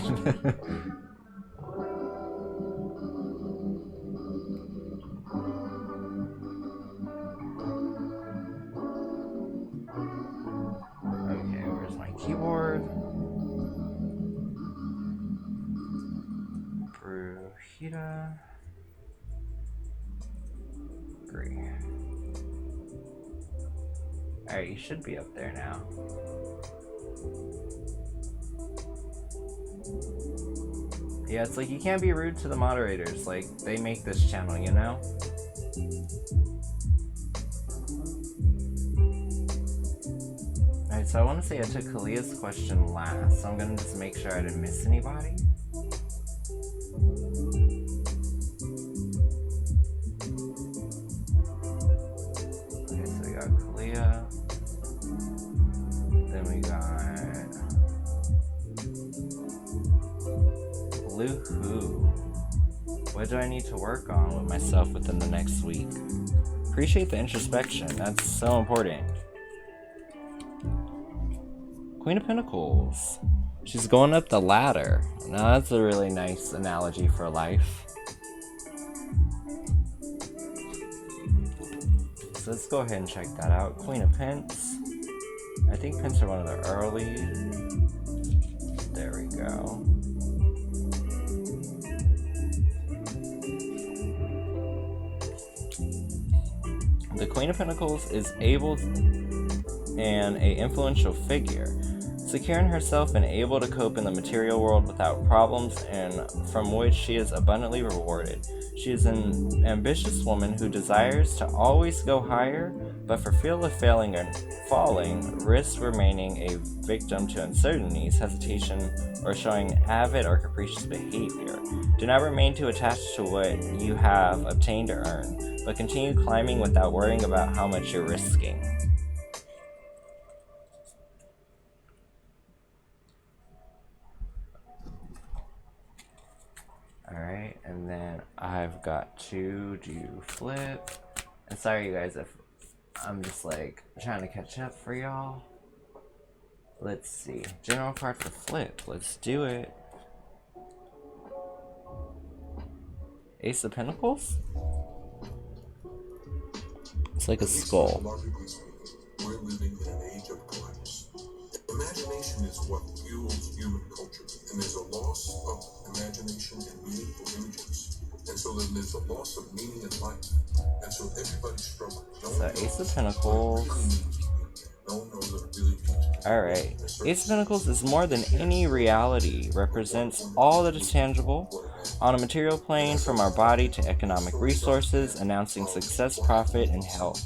Okay, where's my keyboard? Brahita. Great. Alright, you should be up there now. Yeah, it's like you can't be rude to the moderators. Like, they make this channel, you know? Alright, so I want to say I took Kalia's question last, so I'm gonna just make sure I didn't miss anybody. Okay, so we got Kalia. Then we got Luhu. What do I need to work on with myself within the next week? Appreciate the introspection. That's so important. Queen of Pentacles. She's going up the ladder. Now that's a really nice analogy for life. So let's go ahead and check that out. Queen of Pence. I think Pence are one of the early. There we go. The Queen of Pentacles is able and an influential figure, secure in herself and able to cope in the material world without problems, and from which she is abundantly rewarded. She is an ambitious woman who desires to always go higher, but for fear of failing or falling, risks remaining a victim to uncertainties, hesitation, or showing avid or capricious behavior. Do not remain too attached to what you have obtained or earned, but continue climbing without worrying about how much you're risking. Alright, and then I've got to do flip. And sorry you guys if I'm just like trying to catch up for y'all. Let's see. General card for flip. Let's do it. Ace of Pentacles? It's like a skull. We're living in an age of glimpse. Imagination is what fuels human culture, and there's a loss of imagination and meaningful images, and so then there's a loss of meaning in life, and so everybody's struggling. So Ace of Pentacles. Alright. Ace of Pentacles is more than any reality, represents all that is tangible on a material plane, from our body to economic resources, announcing success, profit, and health.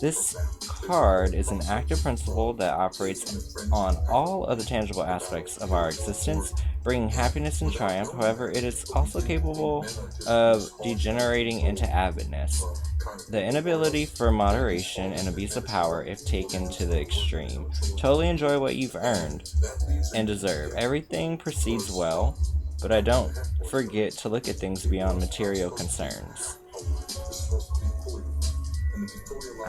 This card is an active principle that operates on all of the tangible aspects of our existence, bringing happiness and triumph. However, it is also capable of degenerating into avidness, the inability for moderation, and abuse of power if taken to the extreme. Totally enjoy what you've earned and deserve. Everything proceeds well, but I don't forget to look at things beyond material concerns.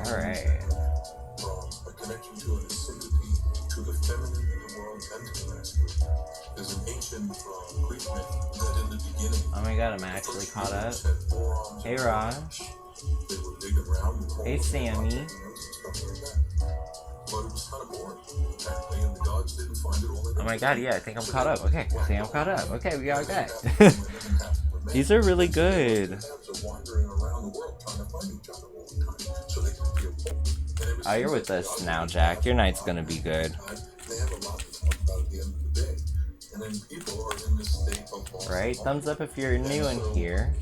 Alright. A connection to a sympathy to the feminine in the world and to the masculine. There's an ancient Greek myth that in the beginning. Oh my god, I'm actually caught up. Hey Raj. Hey Sammy. Oh my god, yeah, I think I'm caught up. Okay, I think I'm caught up. Okay, we got that. These are really good. Oh, you're with us now, Jack. Your night's gonna be good. Right? Thumbs up if you're new in here.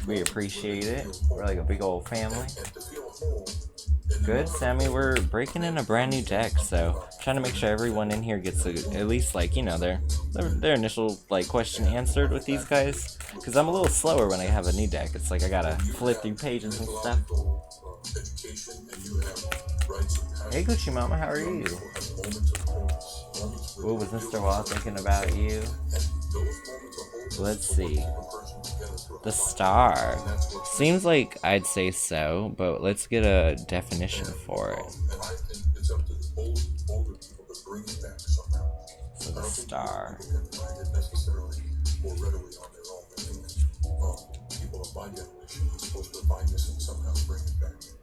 We appreciate it. We're like a big old family. Good, Sammy. We're breaking in a brand new deck, so trying to make sure everyone in here gets at least, like, you know, their initial like question answered with these guys. Because I'm a little slower when I have a new deck. It's like I gotta flip through pages and stuff. Hey Gucci Mama, how are you? What was Mr. Wall thinking about you? Let's see. The star. Seems like I'd say so, but let's get a definition for it. So the star.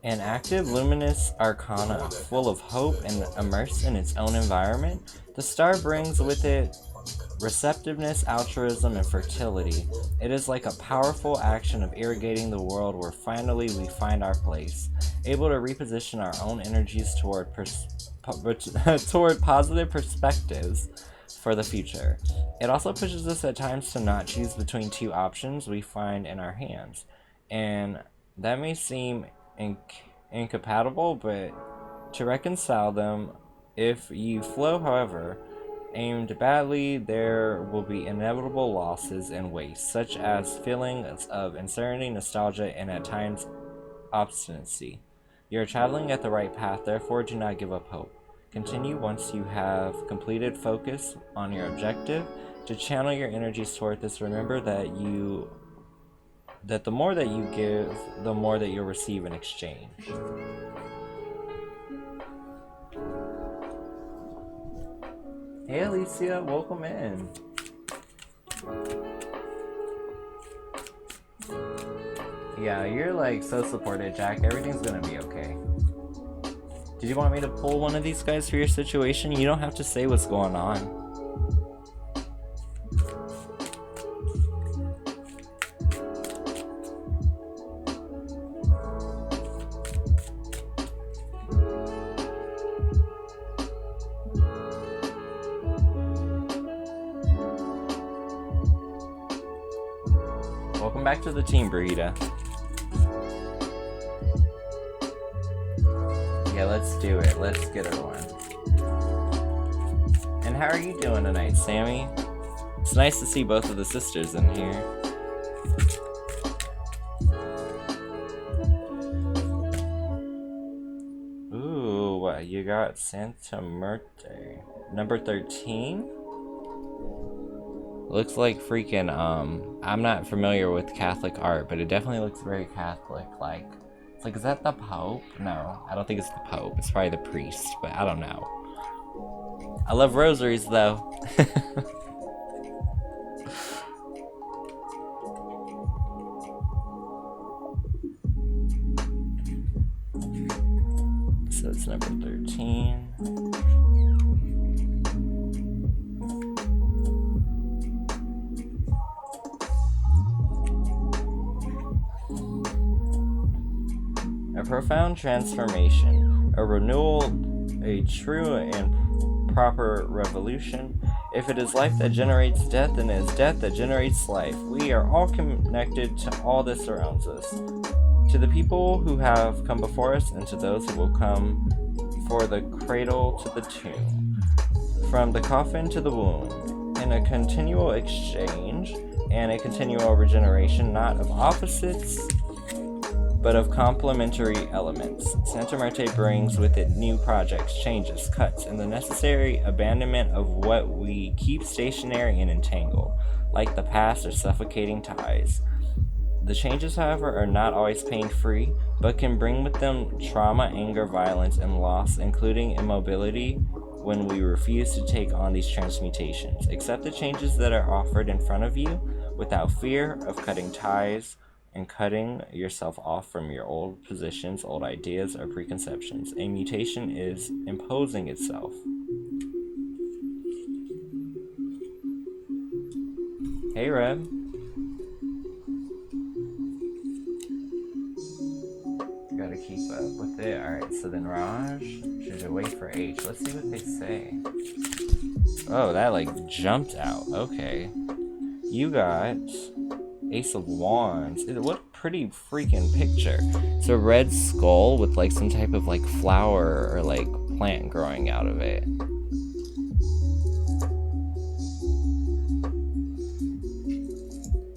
An active, luminous arcana, full of hope and immersed in its own environment, the star brings with it receptiveness, altruism, and fertility. It is like a powerful action of irrigating the world where finally we find our place, able to reposition our own energies toward positive perspectives for the future. It also pushes us at times to not choose between two options we find in our hands, and that may seem incompatible, but to reconcile them, if you flow, however, aimed badly, there will be inevitable losses and waste, such as feelings of uncertainty, nostalgia, and at times obstinacy. You are traveling at the right path, therefore do not give up hope. Continue once you have completed focus on your objective. To channel your energies toward this, remember that you that the more that you give, the more that you'll receive in exchange. Hey Alicia, welcome in. Yeah, you're like so supported, Jack. Everything's gonna be okay. Did you want me to pull one of these guys for your situation? You don't have to say what's going on. Welcome back to the team, Burrito. Yeah, let's do it. Let's get her one. And how are you doing tonight, Sammy? It's nice to see both of the sisters in here. Ooh, you got Santa Muerte. Number 13? Looks like freaking, I'm not familiar with Catholic art, but it definitely looks very Catholic-like. It's like, is that the Pope? No, I don't think it's the Pope. It's probably the priest, but I don't know. I love rosaries, though. So it's number 13. A profound transformation, a renewal, a true and proper revolution. If it is life that generates death, then it is death that generates life. We are all connected to all that surrounds us. To the people who have come before us, and to those who will come, for the cradle to the tomb, from the coffin to the womb, in a continual exchange and a continual regeneration, not of opposites, but of complementary elements. Santa Muerte brings with it new projects, changes, cuts, and the necessary abandonment of what we keep stationary and entangle, like the past or suffocating ties. The changes, however, are not always pain-free, but can bring with them trauma, anger, violence, and loss, including immobility when we refuse to take on these transmutations. Accept the changes that are offered in front of you without fear of cutting ties and cutting yourself off from your old positions, old ideas, or preconceptions. A mutation is imposing itself. Hey, Reb. Gotta keep up with it. Alright, so then Raj, should you wait for H? Let's see what they say. Oh, that like jumped out. Okay. You got Ace of Wands. What a pretty freaking picture. It's a red skull with like some type of like flower or like plant growing out of it.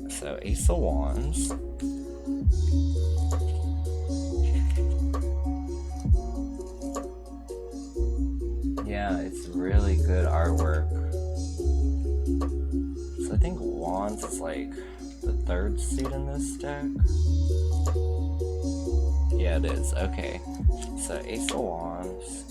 So Ace of Wands. Yeah, it's really good artwork. So I think Wands is like the third suit in this deck. Yeah, it is. Okay. So Ace of Wands.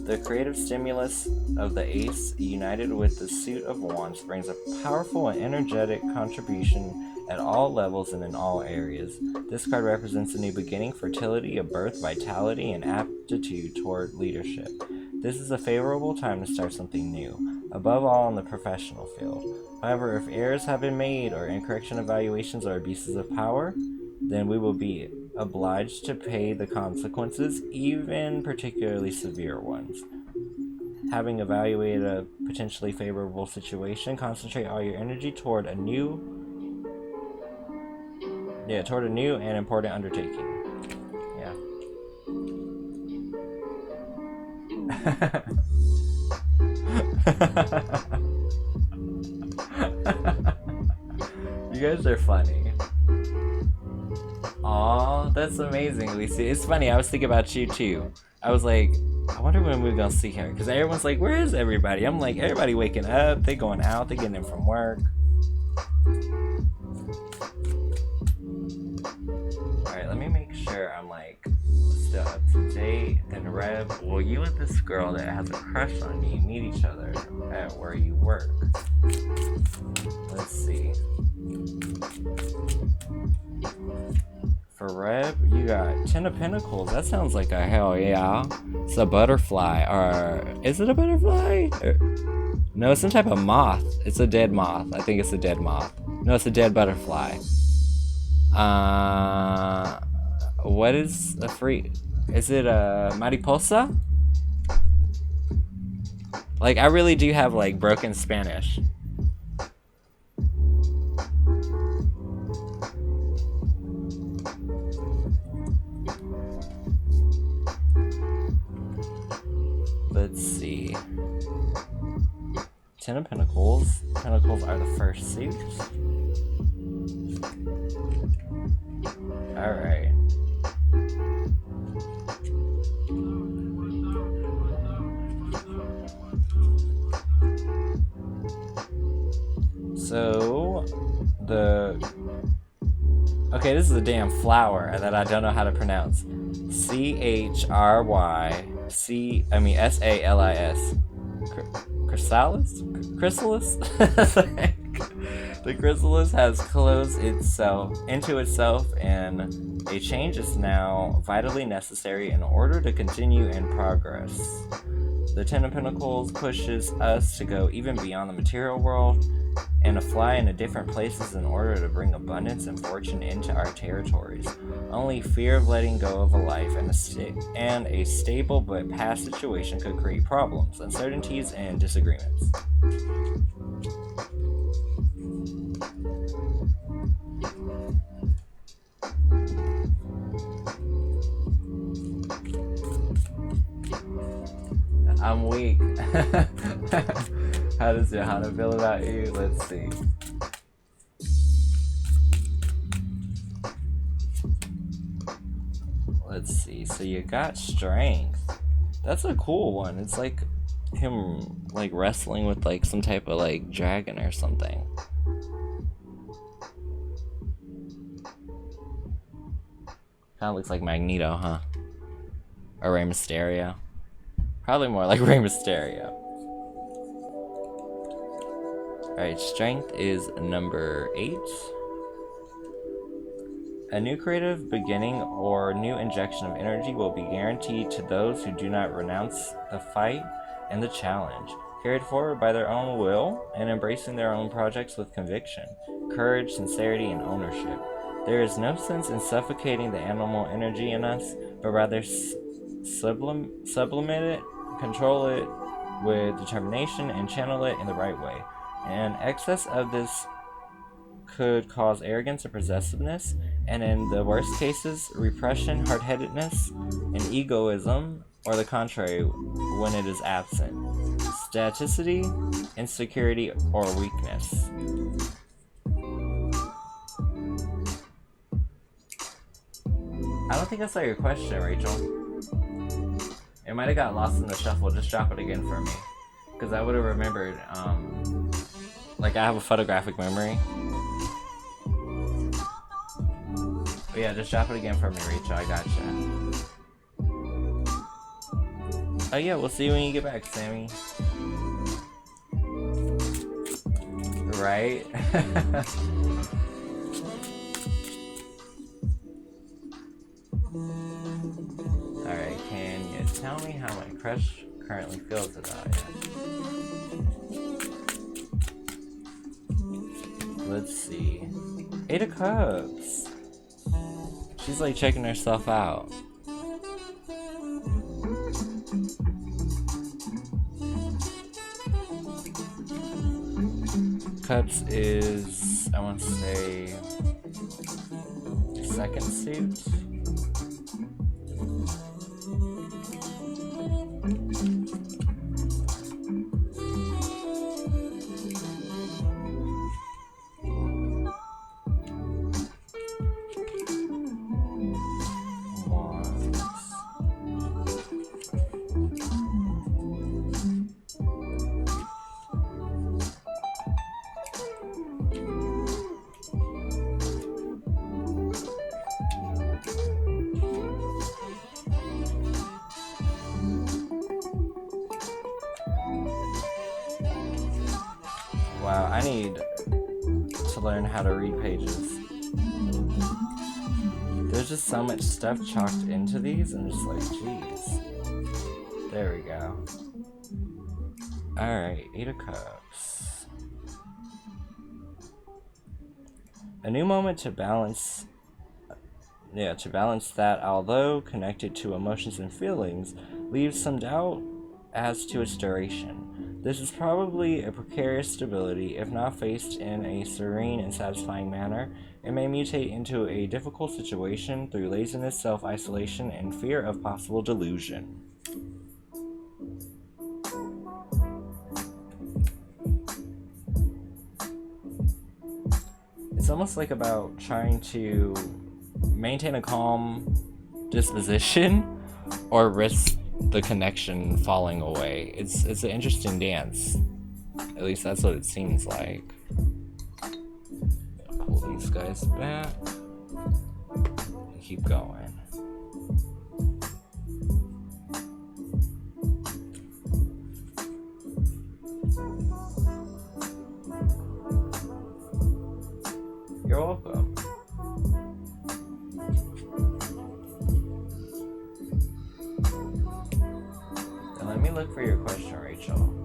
The creative stimulus of the Ace, united with the suit of Wands, brings a powerful and energetic contribution at all levels and in all areas. This card represents a new beginning, fertility, a birth, vitality, and aptitude toward leadership. This is a favorable time to start something new, above all in the professional field. However, if errors have been made or incorrect evaluations or abuses of power, then we will be obliged to pay the consequences, even particularly severe ones. Having evaluated a potentially favorable situation, concentrate all your energy toward a new and important undertaking. Yeah. You guys are funny. Aw, that's amazing, Lisa. It's funny, I was thinking about you too. I was like, I wonder when we're gonna see her, because everyone's like, where is everybody? I'm like, everybody waking up, they going out, they getting in from work. Alright, let me make sure I'm like still up to date. And Rev, will you and this girl that has a crush on you meet each other at where you work? Let's see. For Rev, you got 10 of Pentacles. That sounds like a hell yeah. It's a butterfly. Or is it a butterfly? No, it's some type of moth. It's a dead moth. I think it's a dead moth. No, it's a dead butterfly. What is a free? Is it a mariposa? Like, I really do have like broken Spanish. Let's see. 10 of Pentacles. Pentacles are the first suit. Alright. So, okay, this is a damn flower that I don't know how to pronounce. SALIS. Chrysalis? Chrysalis? The chrysalis has closed itself into itself, and a change is now vitally necessary in order to continue and progress. The 10 of Pentacles pushes us to go even beyond the material world and to fly into different places in order to bring abundance and fortune into our territories. Only fear of letting go of a life and a stable but past situation could create problems, uncertainties, and disagreements. I'm weak. How does Johanna feel about you? Let's see. Let's see. So you got strength. That's a cool one. It's like him like wrestling with like some type of like dragon or something. Kind of looks like Magneto, huh? Or Rey Mysterio. Probably more like Rey Mysterio. Alright, strength is number 8. A new creative beginning or new injection of energy will be guaranteed to those who do not renounce the fight and the challenge, carried forward by their own will and embracing their own projects with conviction, courage, sincerity, and ownership. There is no sense in suffocating the animal energy in us, but rather sublimate it, control it with determination, and channel it in the right way. An excess of this could cause arrogance or possessiveness, and in the worst cases, repression, hard-headedness, and egoism, or the contrary when it is absent. Staticity, insecurity, or weakness. I don't think I saw your question, Rachel. It might have got lost in the shuffle. Just drop it again for me. Because I would have remembered, like I have a photographic memory. But yeah, just drop it again for me, Rachel. I gotcha. Oh yeah, we'll see you when you get back, Sammy. Right? Alright, can you tell me how my crush currently feels about it? Let's see. 8 of Cups. She's like checking herself out. Cups is, I want to say, second suit. Wow, I need to learn how to read pages. There's just so much stuff chalked into these, and just like, jeez. There we go. Alright, 8 of Cups. A new moment to balance that, although connected to emotions and feelings, leaves some doubt as to its duration. This is probably a precarious stability. If not faced in a serene and satisfying manner, it may mutate into a difficult situation through laziness, self-isolation, and fear of possible delusion. It's almost like about trying to maintain a calm disposition or risk the connection falling away. It's an interesting dance. At least that's what it seems like. Pull these guys back. Keep going. You're welcome. Now let me look for your question, Rachel.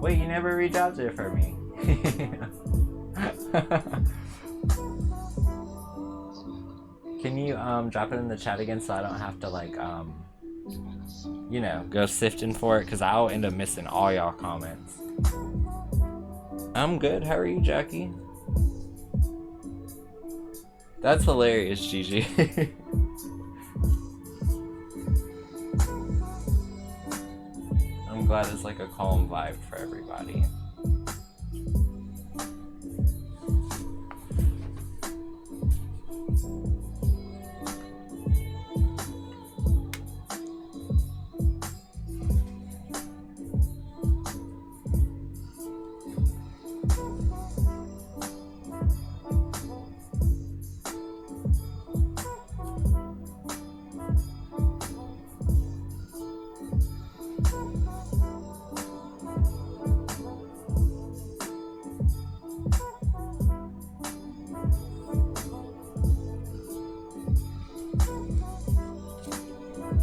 Wait, you never reached out to it for me. Can you drop it in the chat again so I don't have to like you know, go sifting for it, because I'll end up missing all y'all comments. I'm good. How are you, Jackie? That's hilarious, Gigi. I'm glad it's like a calm vibe for everybody.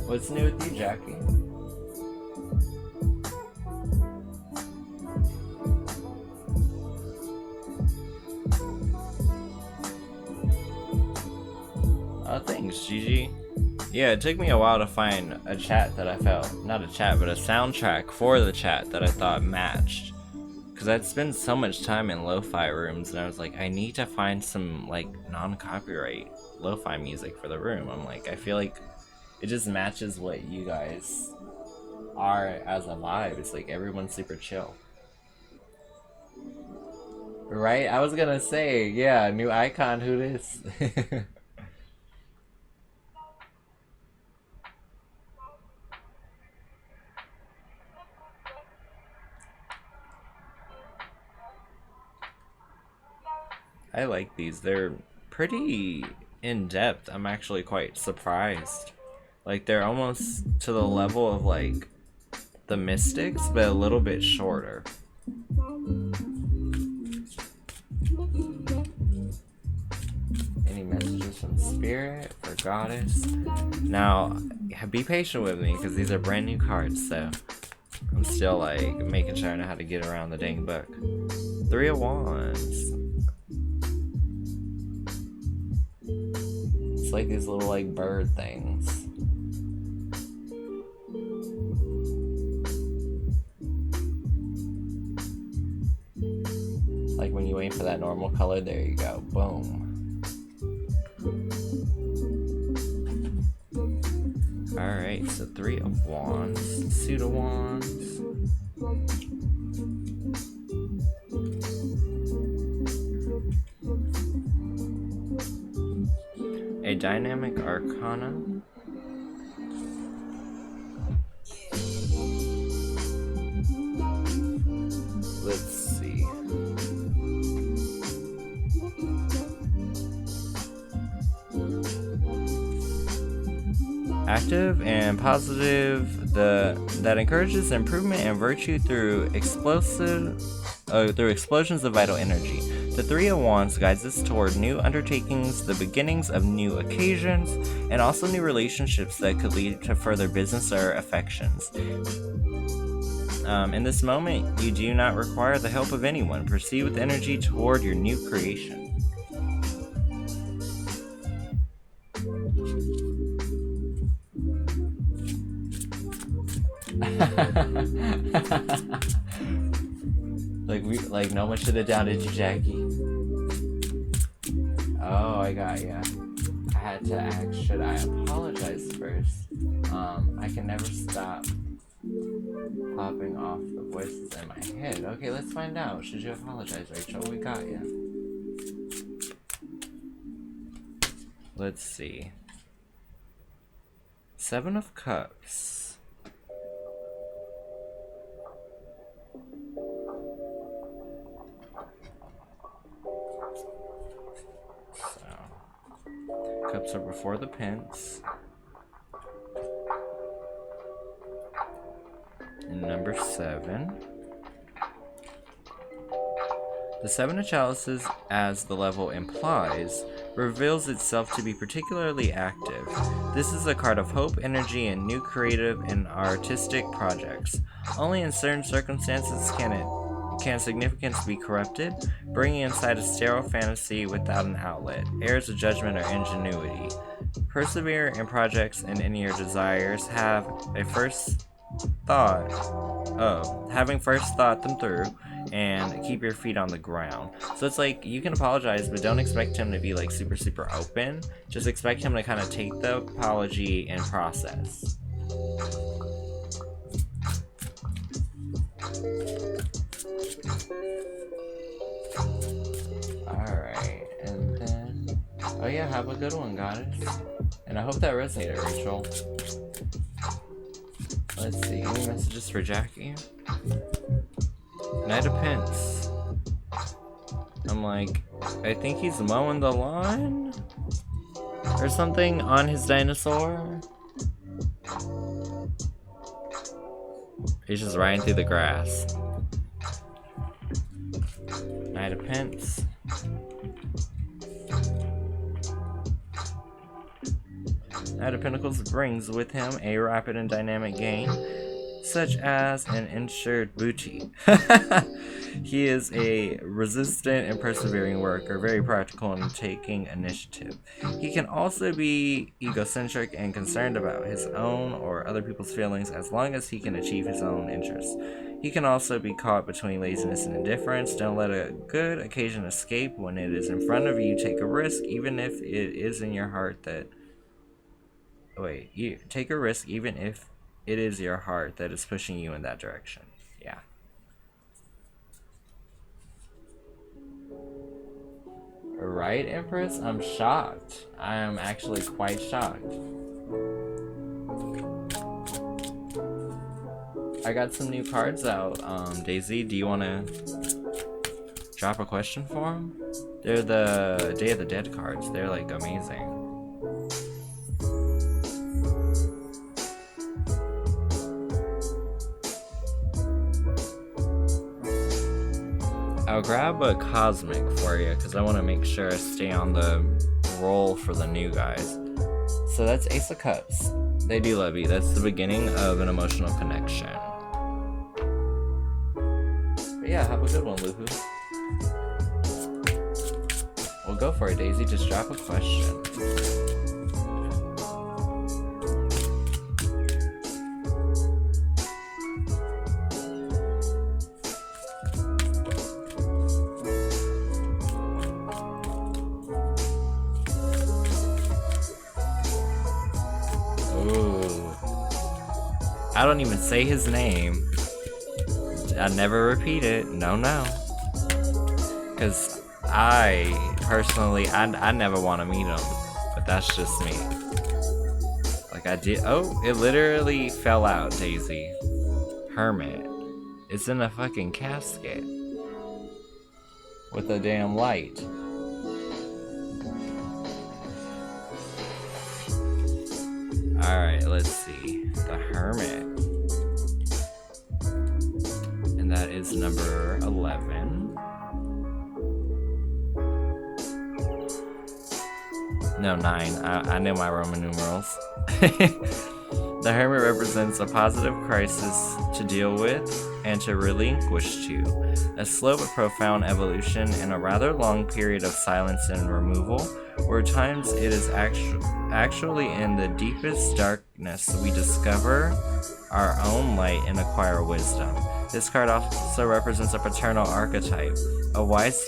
What's new with you, Jackie? Oh, thanks, Gigi. Yeah, it took me a while to find a chat that I felt, not a chat, but a soundtrack for the chat that I thought matched. Because I'd spent so much time in lo-fi rooms, and I was like, I need to find some, like, non-copyright lo-fi music for the room. I'm like, I feel like it just matches what you guys are as a vibe. It's like everyone's super chill. Right? I was gonna say, yeah, new icon, who this? I like these. They're pretty in-depth. I'm actually quite surprised. Like, they're almost to the level of, like, the Mystics, but a little bit shorter. Any messages from Spirit for Goddess? Now, be patient with me, because these are brand new cards, so I'm still, like, making sure I know how to get around the dang book. 3 of Wands. It's like these little, like, bird things. Like when you wait for that normal color, there you go. Boom. Alright, so 3 of Wands, Suit of Wands. A Dynamic Arcana. Let's see. Active and positive that encourages improvement and virtue through explosions of vital energy. The Three of Wands guides us toward new undertakings, the beginnings of new occasions, and also new relationships that could lead to further business or affections. In this moment, you do not require the help of anyone. Proceed with energy toward your new creation. like no one should have doubted you, Jackie. Oh, I got ya. I had to ask, should I apologize first? I can never stop popping off the voices in my head. Okay, let's find out. Should you apologize, Rachel? We got ya. Let's see. 7 of Cups. So, cups are before the pence. And number 7. The 7 of Chalices, as the level implies, reveals itself to be particularly active. This is a card of hope, energy, and new creative and artistic projects. Only in certain circumstances can significance be corrupted, bringing inside a sterile fantasy without an outlet, errors of judgment or ingenuity. Persevere in projects and in your desires. Having first thought them through, and keep your feet on the ground. So it's like, you can apologize, but don't expect him to be like super open. Just expect him to kind of take the apology and process. Alright, and then, oh yeah, have a good one, goddess. And I hope that resonated, Rachel. Let's see, any messages for Jackie? Knight of Pence. I'm like, I think he's mowing the lawn? Or something on his dinosaur? He's just riding through the grass. Knight of Pence. Knight of Pentacles brings with him a rapid and dynamic gain, such as an insured booty. He is a resistant and persevering worker, very practical in taking initiative. He can also be egocentric and concerned about his own or other people's feelings as long as he can achieve his own interests. He can also be caught between laziness and indifference. Don't let a good occasion escape. When it is in front of you, take a risk, even if it is in your heart that... take a risk even if it is your heart that is pushing you in that direction. Yeah. Right, Empress? I'm shocked. I am actually quite shocked. I got some new cards out. Daisy, do you want to drop a question for them? They're the Day of the Dead cards. They're like amazing. I'll grab a cosmic for you because I want to make sure I stay on the roll for the new guys. So that's Ace of Cups. They do love you. That's the beginning of an emotional connection. But yeah, have a good one, Luhu. Well, go for it, Daisy. Just drop a question. I don't even say his name. I never repeat it. No. Because I personally, I never want to meet him. But that's just me. Like I did. Oh, it literally fell out, Daisy. Hermit. It's in a fucking casket. With a damn light. Alright, let's see. The Hermit. is number 11. No, 9. I know my Roman numerals. The Hermit represents a positive crisis to deal with and to relinquish to, a slow but profound evolution in a rather long period of silence and removal, where at times it is actually in the deepest darkness we discover our own light and acquire wisdom. This card also represents a paternal archetype, a wise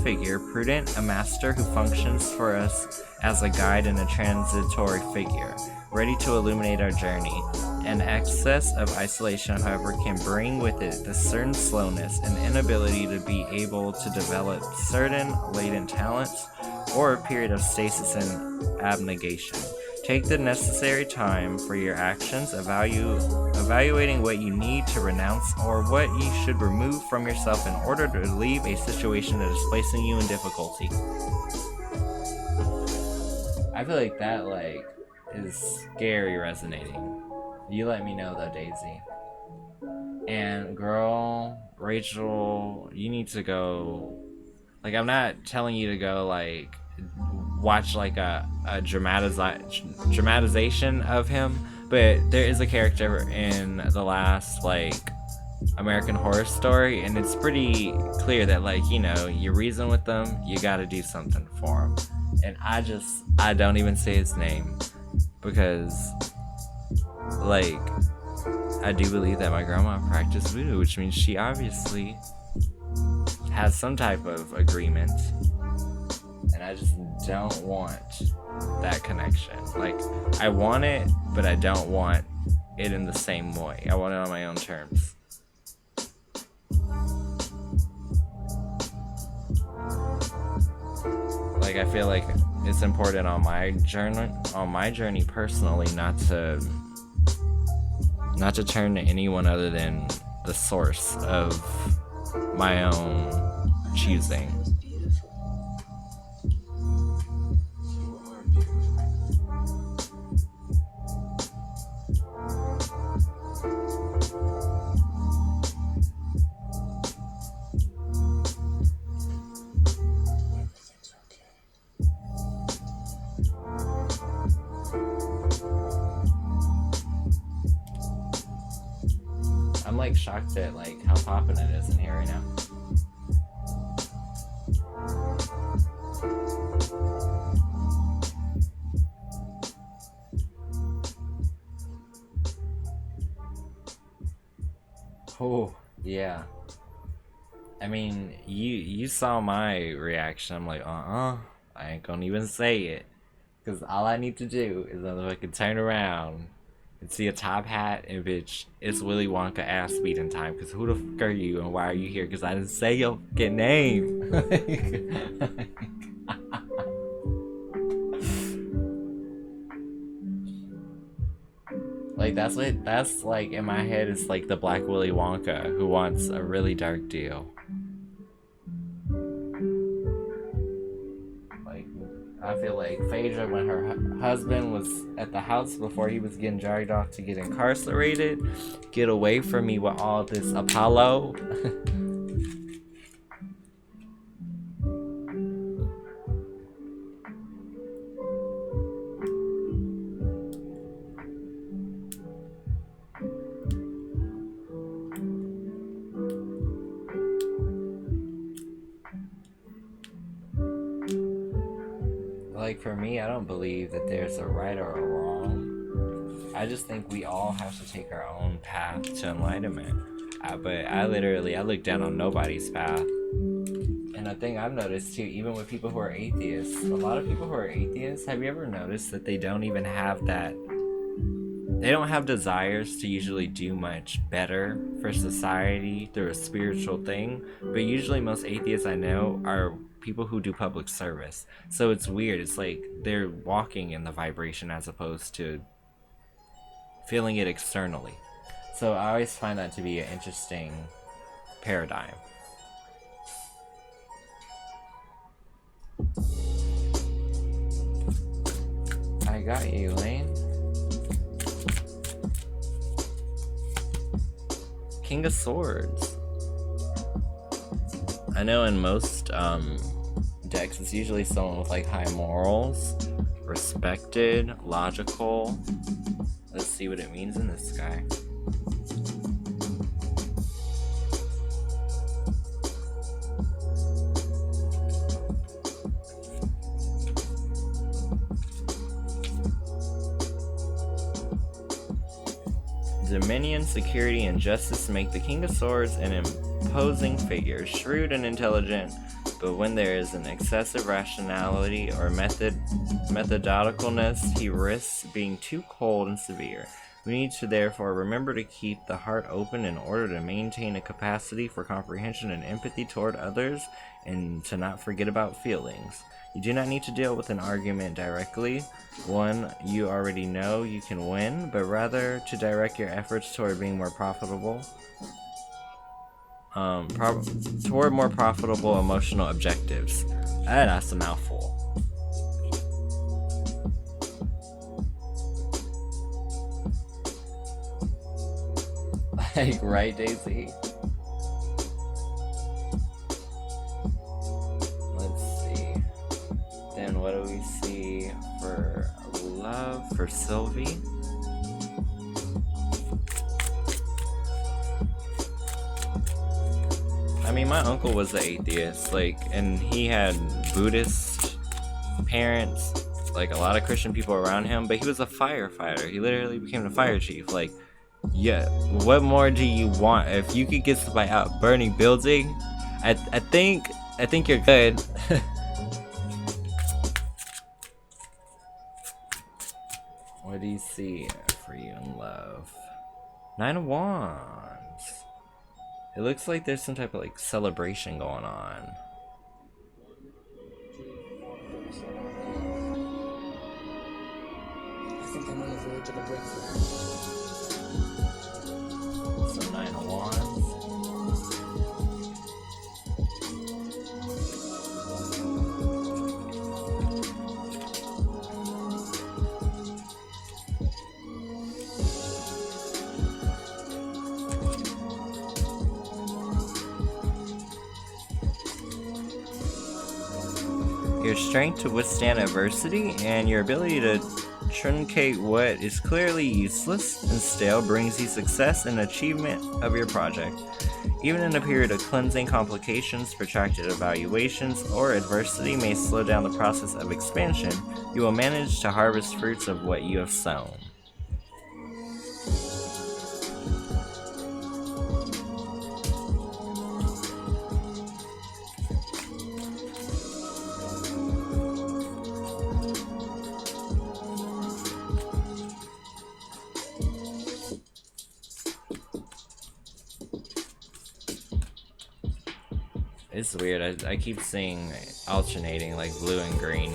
figure, prudent, a master who functions for us as a guide and a transitory figure, ready to illuminate our journey. An excess of isolation, however, can bring with it the certain slowness and inability to be able to develop certain latent talents, or a period of stasis and abnegation. Take the necessary time for your actions, evaluating what you need to renounce or what you should remove from yourself in order to leave a situation that is placing you in difficulty. I feel like that is scary resonating. You let me know though, Daisy. And girl, Rachel, you need to go. I'm not telling you to go watch a dramatization of him, but there is a character in the last American Horror Story, and it's pretty clear that you reason with them, you gotta do something for him. And I don't even say his name because I do believe that my grandma practiced voodoo, which means she obviously has some type of agreement, and I just don't want that connection. I want it, but I don't want it in the same way. I want it on my own terms. I feel like it's important on my journey personally not to turn to anyone other than the source of my own choosing. I'm shocked at how poppin' it is in here right now. Oh, yeah. I mean, you saw my reaction. I'm I ain't gonna even say it. Because all I need to do is I can turn around and see a top hat and bitch, it's Willy Wonka ass speeding time. Because who the fuck are you and why are you here? Because I didn't say your fucking name. That's in my head is the Black Willy Wonka who wants a really dark deal. I feel like Phaedra, when her husband was at the house before he was getting dragged off to get incarcerated, get away from me with all this Apollo. For me, I don't believe that there's a right or a wrong. I just think we all have to take our own path to enlightenment. But I look down on nobody's path. And the thing I've noticed too, even with people who are atheists, a lot of people who are atheists, have you ever noticed that they don't even have that? They don't have desires to usually do much better for society through a spiritual thing. But usually most atheists I know are people who do public service. So it's weird. It's they're walking in the vibration as opposed to feeling it externally. So I always find that to be an interesting paradigm. I got you, Lane. King of Swords. I know in most decks it's usually someone with like high morals, respected, logical. Let's see what it means in this guy. Dominion, security, and justice make the King of Swords an imposing figure, shrewd and intelligent, but when there is an excessive rationality or methodicalness, he risks being too cold and severe. We need to therefore remember to keep the heart open in order to maintain a capacity for comprehension and empathy toward others, and to not forget about feelings. You do not need to deal with an argument directly, one you already know you can win, but rather to direct your efforts toward being more profitable, toward more profitable emotional objectives. That's a mouthful. Like, right, Daisy? Then what do we see for love for Sylvie? I mean, my uncle was an atheist, like, and he had Buddhist parents, like a lot of Christian people around him, but he was a firefighter. He literally became the fire chief. Like, yeah, what more do you want? If you could get somebody out burning building, I think you're good. What do you see for you in love? 9 of Wands. It looks like there's some type of like celebration going on. I think I'm on the verge of a breakthrough. So 9 of Wands. Your strength to withstand adversity and your ability to truncate what is clearly useless and stale brings you success and achievement of your project. Even in a period of cleansing, complications, protracted evaluations, or adversity may slow down the process of expansion, you will manage to harvest fruits of what you have sown. It's weird, I keep seeing alternating like blue and green.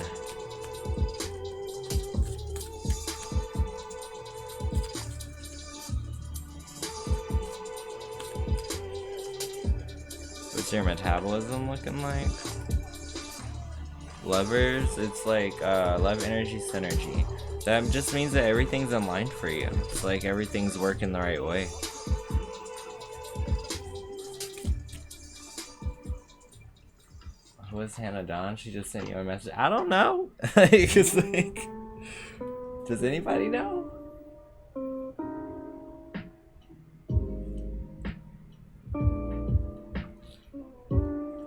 What's your metabolism looking like? Lovers, it's like love energy synergy. That just means that everything's in line for you. It's like everything's working the right way. Was Hannah Dawn? She just sent you a message. I don't know. It's like, does anybody know?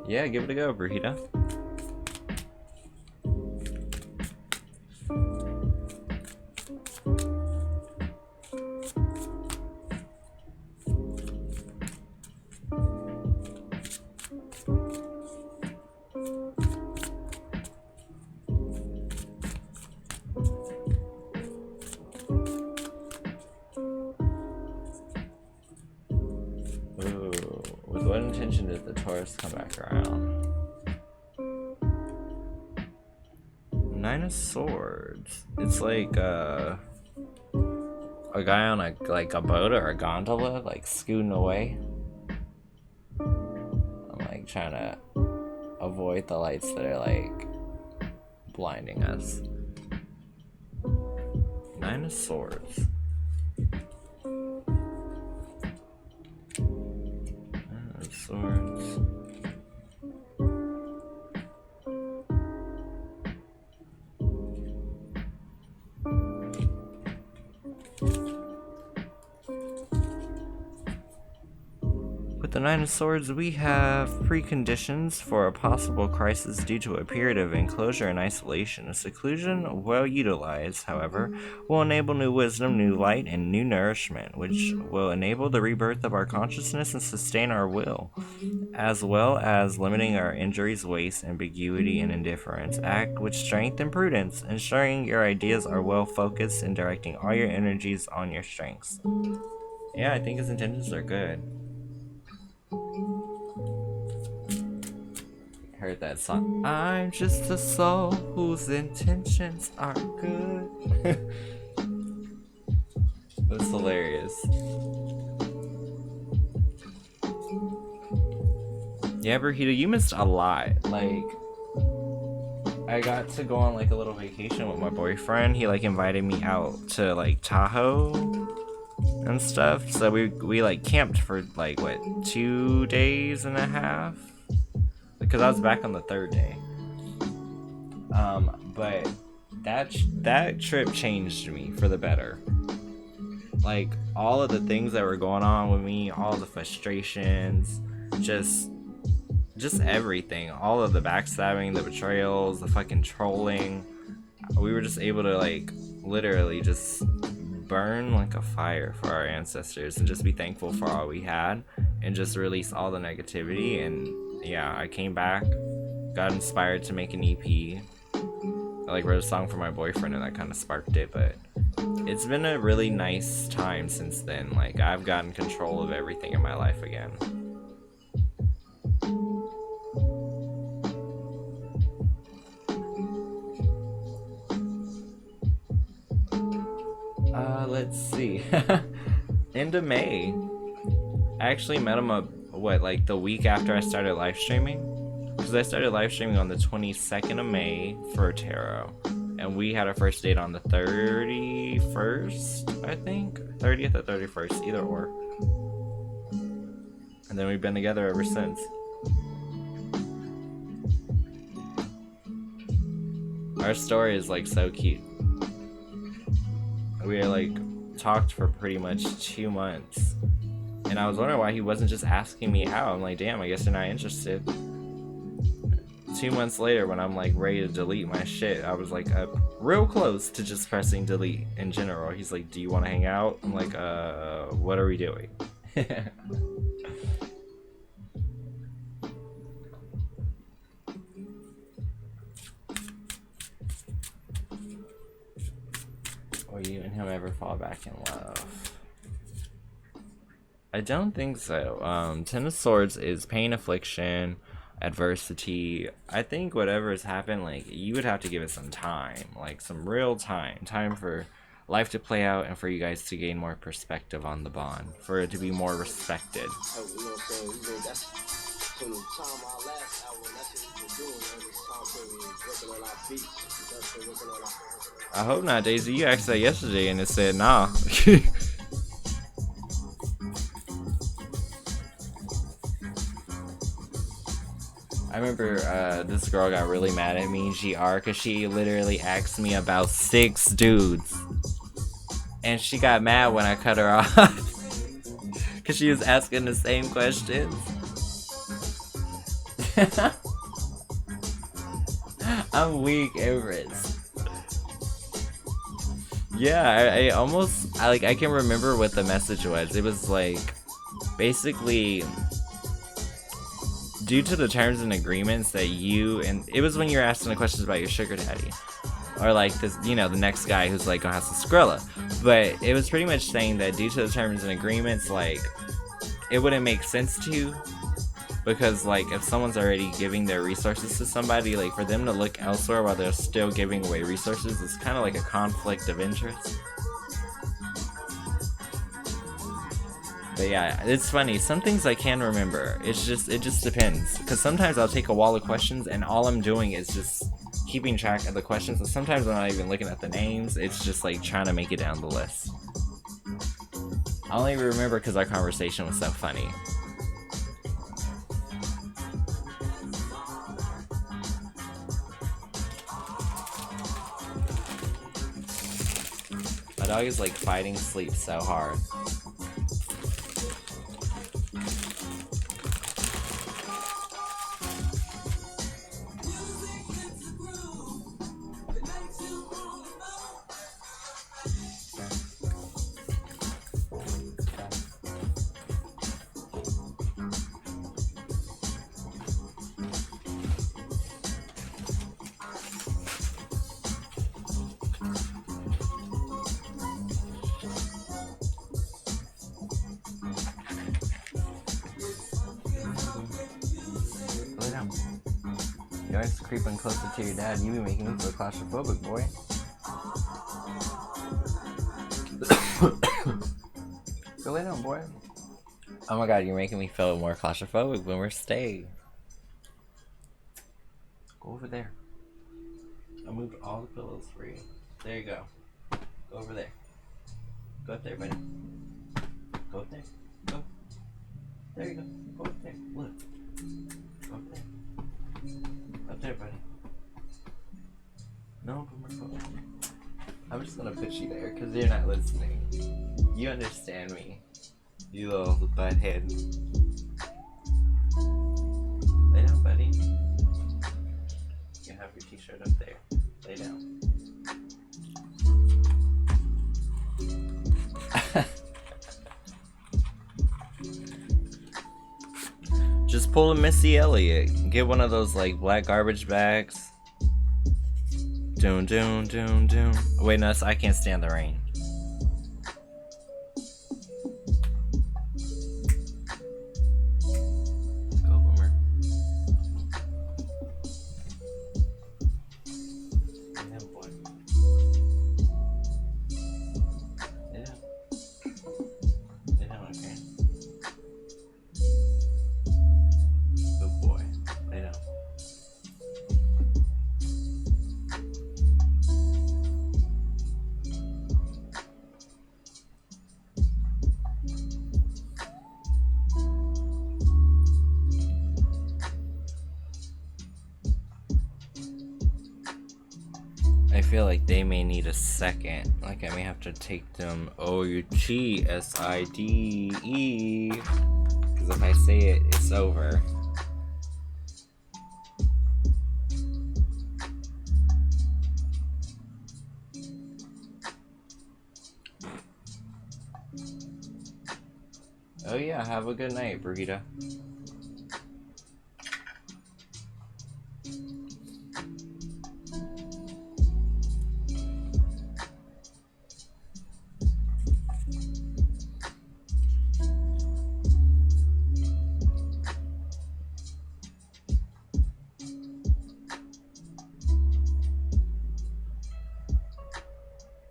Yeah, give it a go, Brahita. What intention did the Taurus come back around? 9 of Swords. It's like a guy on a boat or a gondola, like scooting away. I'm like trying to avoid the lights that are like blinding us. 9 of Swords. Swords. With the Nine of Swords, we have preconditions for a possible crisis due to a period of enclosure and isolation. A seclusion, well utilized, however, will enable new wisdom, new light, and new nourishment, which will enable the rebirth of our consciousness and sustain our will, as well as limiting our injuries, waste, ambiguity, and indifference. Act with strength and prudence, ensuring your ideas are well focused and directing all your energies on your strengths. Yeah, I think his intentions are good. Heard that song. I'm just a soul whose intentions are good. That's hilarious. Yeah, Burrito, you missed a lot. Like, I got to go on like a little vacation with my boyfriend. He like invited me out to like Tahoe and stuff. So we like camped for like what, 2.5 days? Because I was back on the 3rd day. But that trip changed me for the better. Like, all of the things that were going on with me, all the frustrations, just everything, all of the backstabbing, the betrayals, the fucking trolling, we were just able to like literally just burn like a fire for our ancestors and just be thankful for all we had and just release all the negativity. And yeah, I came back, got inspired to make an EP. I like wrote a song for my boyfriend and that kind of sparked it. But it's been a really nice time since then. Like, I've gotten control of everything in my life again. Let's see. End of May. I actually met him like the week after I started live streaming, because I started live streaming on the 22nd of May for tarot, and we had our first date on the 31st, I think, 30th or 31st, either or, and then we've been together ever since. Our story is like so cute. We like talked for pretty much 2 months, and I was wondering why he wasn't just asking me out. I'm like, damn, I guess you're not interested. 2 months later, when I'm like ready to delete my shit, I was like real close to just pressing delete in general. He's like, do you want to hang out? I'm like, what are we doing? Will you and him ever fall back in love? I don't think so. Ten of Swords is pain, affliction, adversity. I think whatever has happened, like, you would have to give it some time, like some real time for life to play out and for you guys to gain more perspective on the bond, for it to be more respected. I hope not, Daisy. You asked that yesterday and it said nah. I remember this girl got really mad at me, GR, because she literally asked me about 6 dudes. And she got mad when I cut her off. Because she was asking the same questions. I'm weak, Everest. Yeah, I almost, I can remember what the message was. It was like, basically, due to the terms and agreements that you, and it was when you were asking the questions about your sugar daddy, or like this, you know, the next guy who's like gonna have some Skrilla, but it was pretty much saying that due to the terms and agreements, like, it wouldn't make sense to you, because like if someone's already giving their resources to somebody, like for them to look elsewhere while they're still giving away resources is kind of like a conflict of interest. But yeah, it's funny, some things I can remember, it just depends, because sometimes I'll take a wall of questions and all I'm doing is just keeping track of the questions, and sometimes I'm not even looking at the names, it's just like trying to make it down the list. I only remember because our conversation was so funny. My dog is like fighting sleep so hard. You're always creeping closer to your dad. You be making me feel claustrophobic, boy. Go lay down, boy. Oh my god, you're making me feel more claustrophobic when we're staying. Go over there. I moved all the pillows for you. There you go. Go over there. Go up there, buddy. Go up there. Go. There you go. Go up there. Look. Go up there. Up there, buddy. No, put my phone. I'm just gonna put you there because you're not listening. You understand me. You little butthead. Lay down, buddy. You can have your t-shirt up there. Lay down. Just pull a Missy Elliott. Get one of those like black garbage bags. Doom, doom, doom, doom. Wait, no, I can't stand the rain. Go, Boomer. Lay down, boy. Lay down. Lay down, okay? Good boy. Lay down. I feel like they may need a second. Like I may have to take them O-U-G S-I-D-E. Because if I say it, it's over. Oh yeah, have a good night, Burrito.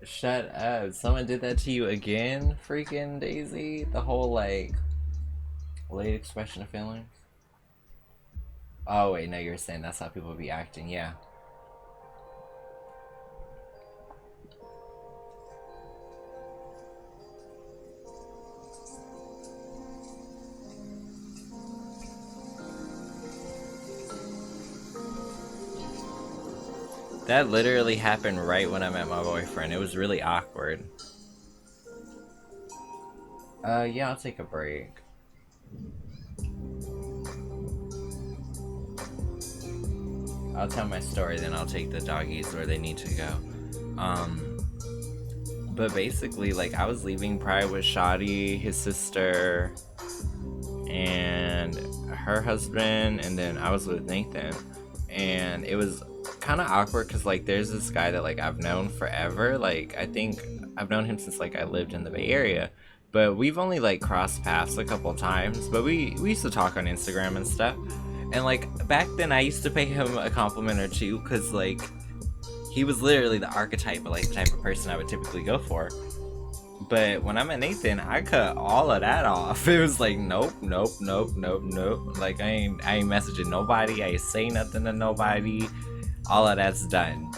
Shut up. Someone did that to you again, freaking Daisy? The whole, like, late expression of feelings? Oh, wait, no, you're saying that's how people be acting, yeah. That literally happened right when I met my boyfriend. It was really awkward. Yeah, I'll take a break. I'll tell my story, then I'll take the doggies where they need to go. But basically, like, I was leaving Pride with Shadi, his sister, and her husband, and then I was with Nathan. And it was kind of awkward because, like, there's this guy that, like, I've known forever. Like, I think I've known him since, like, I lived in the Bay Area. But we've only, like, crossed paths a couple times. But we used to talk on Instagram and stuff. And, like, back then I used to pay him a compliment or two because, like, he was literally the archetype of, like, the type of person I would typically go for. But when I met Nathan, I cut all of that off. It was like, nope, nope, nope, nope, nope. Like, I ain't messaging nobody. I ain't saying nothing to nobody. All of that's done.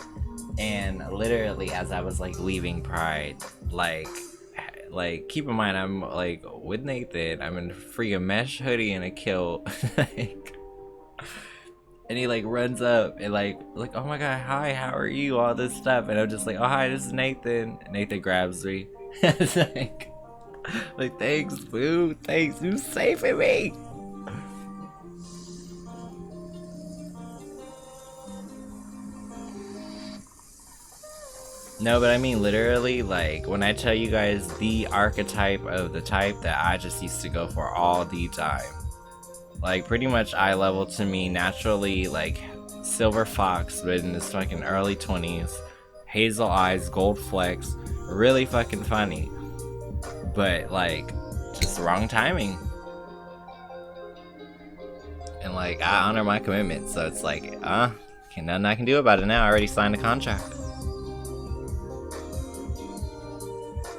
And literally, as I was, like, leaving Pride, like, keep in mind, I'm, like, with Nathan. I'm in a freaking mesh hoodie and a kilt. Like, And he like runs up and like oh my god, hi, how are you, all this stuff, and I'm just like, oh hi, this is Nathan. And Nathan grabs me. It's like thanks boo, thanks, you saving me. No, but I mean literally, like when I tell you guys the archetype of the type that I just used to go for all the time. Like pretty much eye level to me naturally, like silver fox, but in his fucking early 20s, hazel eyes, gold flecks, really fucking funny, but like just wrong timing. And like I honor my commitment, so it's like nothing I can do about it now. I already signed a contract.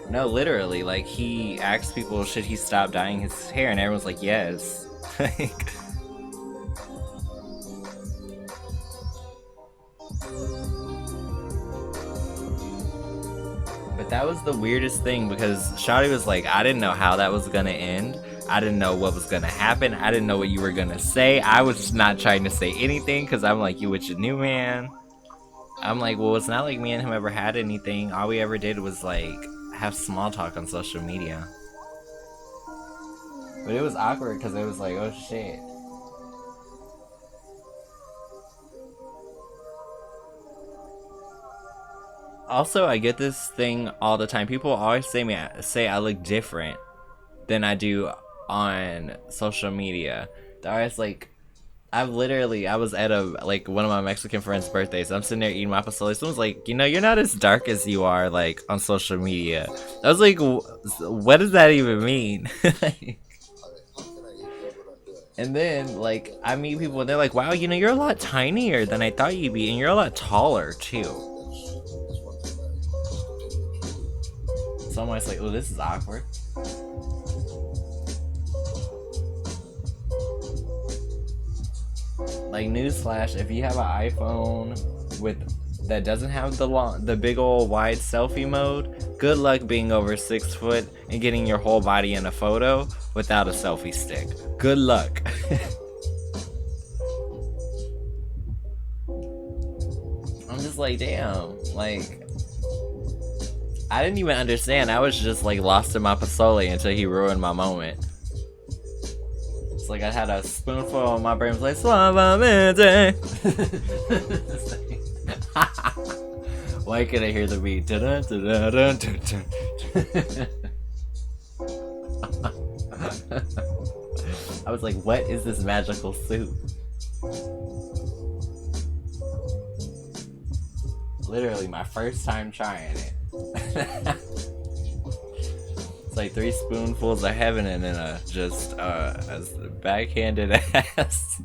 No, literally, like he asked people should he stop dyeing his hair, and everyone's like yes. Like, but that was the weirdest thing because Shawty was like, I didn't know how that was gonna end. I didn't know what was gonna happen. I didn't know what you were gonna say. I was just not trying to say anything because I'm like, you with your new man. I'm like, well, it's not like me and him ever had anything. All we ever did was like have small talk on social media. But it was awkward because it was like, oh shit. Also, I get this thing all the time. People always say I look different than I do on social media. They're always like, I was at like one of my Mexican friends' birthdays. I'm sitting there eating my pozole. Someone's like, you know, you're not as dark as you are like on social media. I was like, what does that even mean? And then like I meet people and they're like, wow, you know, you're a lot tinier than I thought you'd be, and you're a lot taller too. So I'm always like, oh, this is awkward. Like newsflash, if you have an iPhone that doesn't have the big old wide selfie mode, good luck being over 6 foot and getting your whole body in a photo without a selfie stick. Good luck. I'm just like, damn, like I didn't even understand. I was just like lost in my pozole until he ruined my moment. It's like I had a spoonful and my brain was like, suavemente. Why could I hear the beat? Dun, dun, dun, dun, dun, dun. I was like, what is this magical soup? Literally my first time trying it. It's like 3 spoonfuls of heaven and then a backhanded ass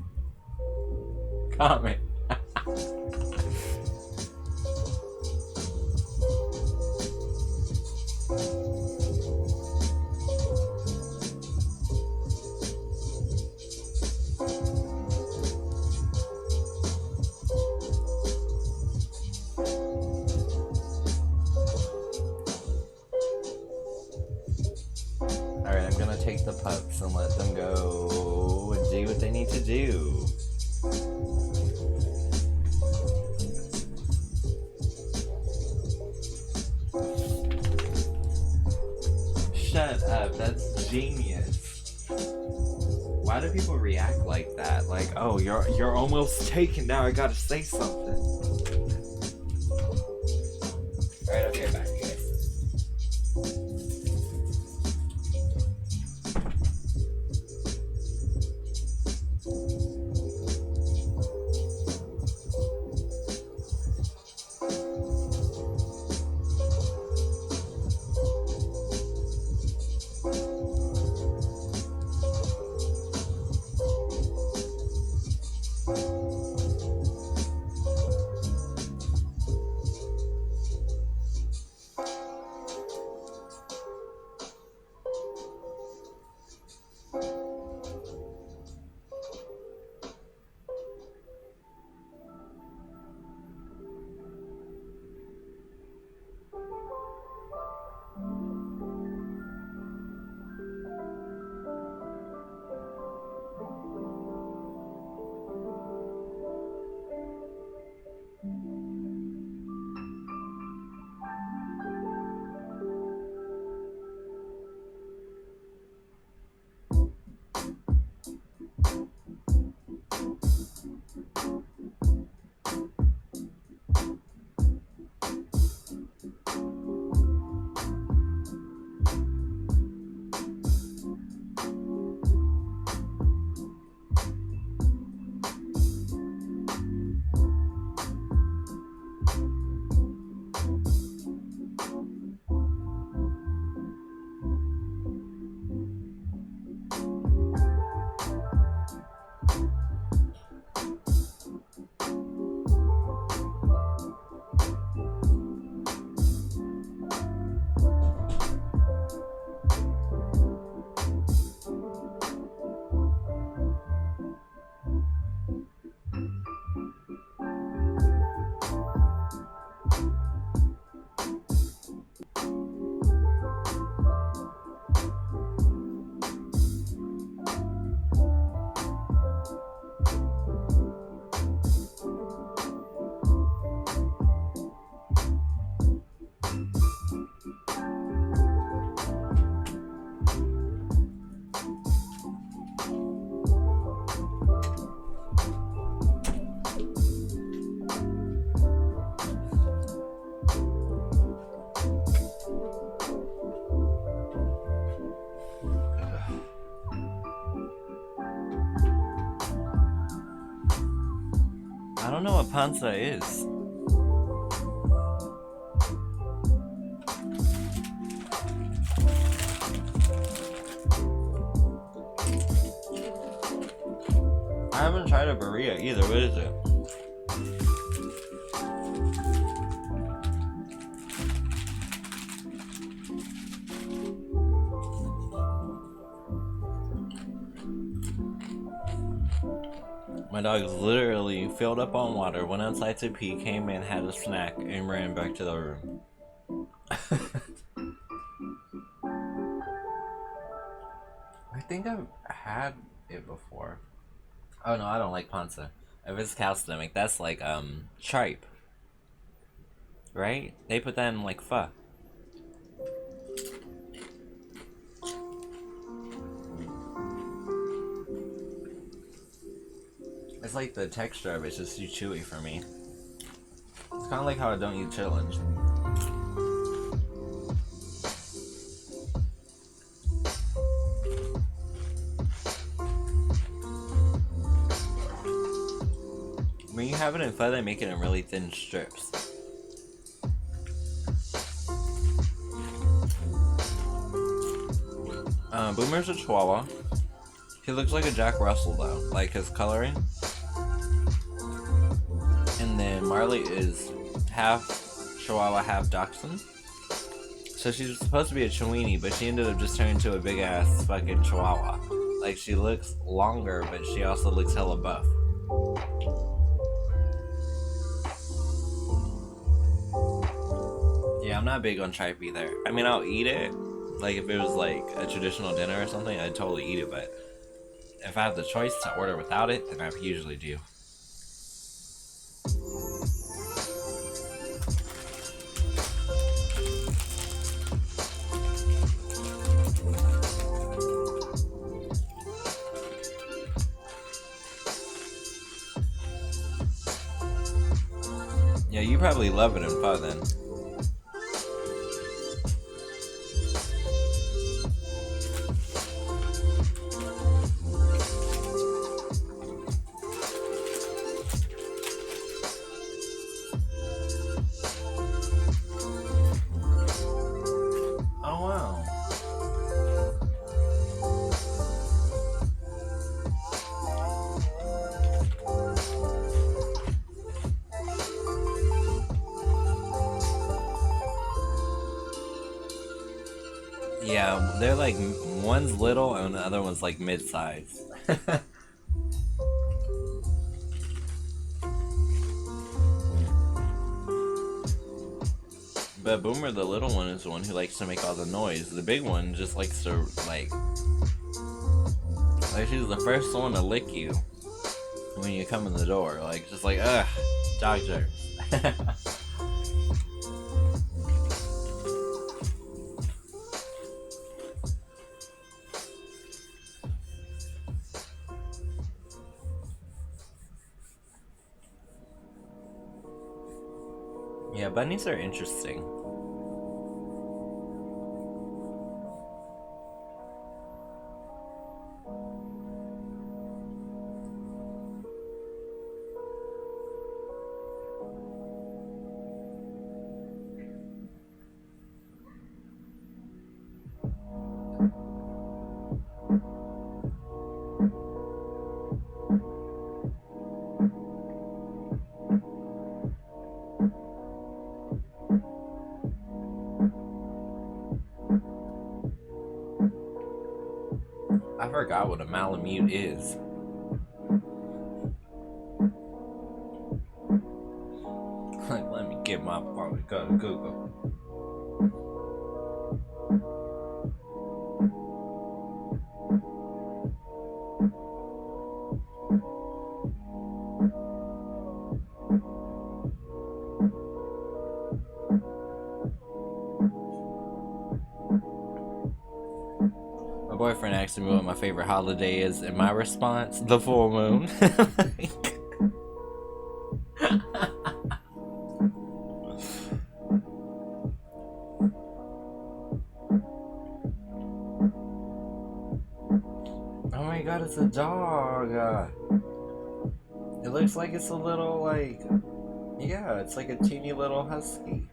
comment. Alright, I'm gonna take the pups and let them go and do what they need to do. Shut up, that's genius. Why do people react like that? Like, oh, you're almost taken, now I gotta say something. Alright, okay, back to you guys. I don't know what panza is. I haven't tried a burrito either. What is it? My dog is literally filled up on water, went outside to pee, came in, had a snack, and ran back to the room. I think I've had it before. Oh no, I don't like panza. If it's cow stomach, that's like tripe. Right? They put that in like pho. It's like the texture of it's just too chewy for me. It's kind of like how I don't eat chitlins. When you have it in pho, they make it in really thin strips. Boomer's a Chihuahua. He looks like a Jack Russell though, like his coloring. And then Marley is half Chihuahua, half Dachshund. So she's supposed to be a Chiweenie, but she ended up just turning into a big ass fucking Chihuahua. Like she looks longer, but she also looks hella buff. Yeah, I'm not big on tripe either. I mean, I'll eat it. Like if it was like a traditional dinner or something, I'd totally eat it, but if I have the choice to order without it, then I usually do. Yeah, you probably love it in pho then. Oh wow. Yeah, they're like, one's little and the other one's like mid-size. But Boomer, the little one, is the one who likes to make all the noise. The big one just likes to like she's the first one to lick you when you come in the door. Like just like, ugh, dog germs. Yeah, bunnies are interesting. I forgot what a Malamute is. Like, let me get my phone. Go to Google. My boyfriend asked me what my favorite holiday is, and my response, the full moon. Oh my god, it's a dog. It looks like it's a little, like, yeah, it's like a teeny little husky.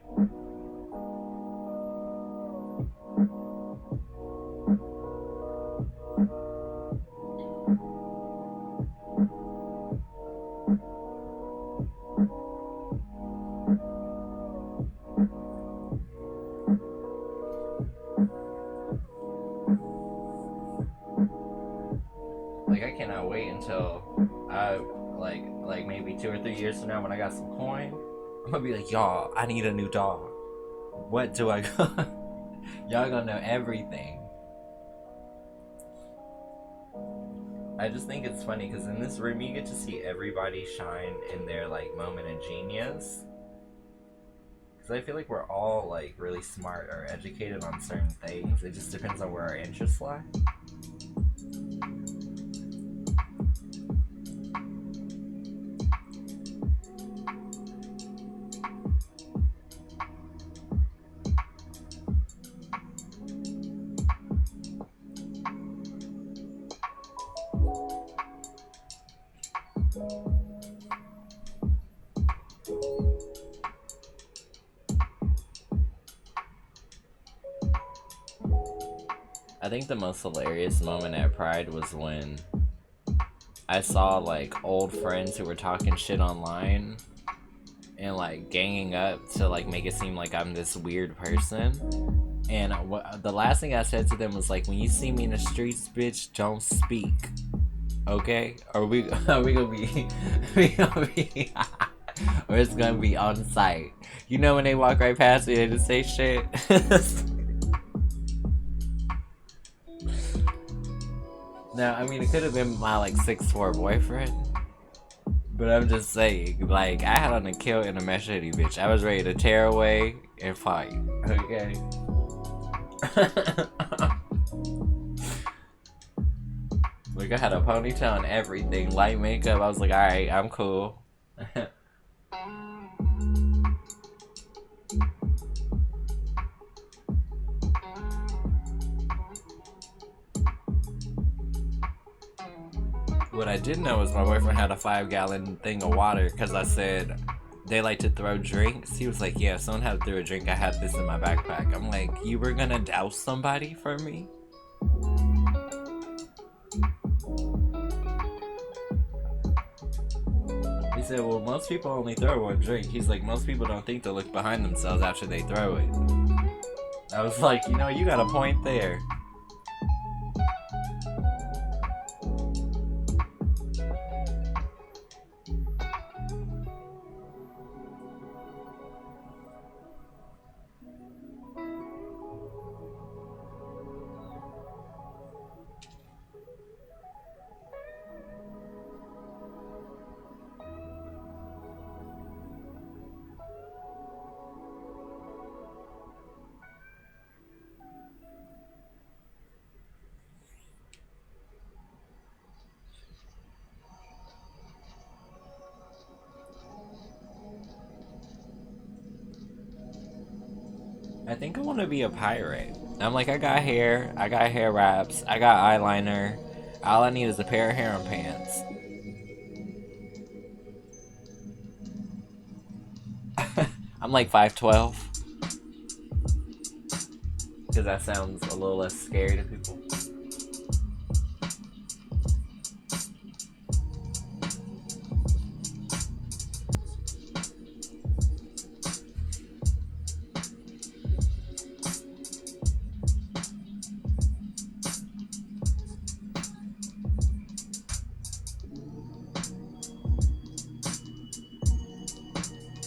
Like, I cannot wait until I, like maybe 2 or 3 years from now when I got some coin, I'm gonna be like, y'all, I need a new dog. What do I go? Y'all gonna know everything. I just think it's funny because in this room you get to see everybody shine in their like moment of genius. Because I feel like we're all like really smart or educated on certain things. It just depends on where our interests lie. I think the most hilarious moment at Pride was when I saw like old friends who were talking shit online and like ganging up to like make it seem like I'm this weird person. And the last thing I said to them was like, when you see me in the streets, bitch, don't speak. Okay? Or we gonna be or it's gonna be on site. You know when they walk right past me, they just say shit. Now, I mean, it could have been my like 6'4" boyfriend, but I'm just saying, like, I had on a kill and a machete, bitch. I was ready to tear away and fight. Okay. Like, I had a ponytail and everything, light makeup. I was like, alright, I'm cool. What I didn't know was my boyfriend had a 5-gallon thing of water because I said they like to throw drinks. He was like, yeah, if someone had to throw a drink, I had this in my backpack. I'm like, you were gonna douse somebody for me? He said, well, most people only throw one drink. He's like, most people don't think to look behind themselves after they throw it. I was like, you know, you got a point there. I think I want to be a pirate. I'm like, I got hair wraps, I got eyeliner. All I need is a pair of harem pants. I'm like 5'12". Because that sounds a little less scary to people.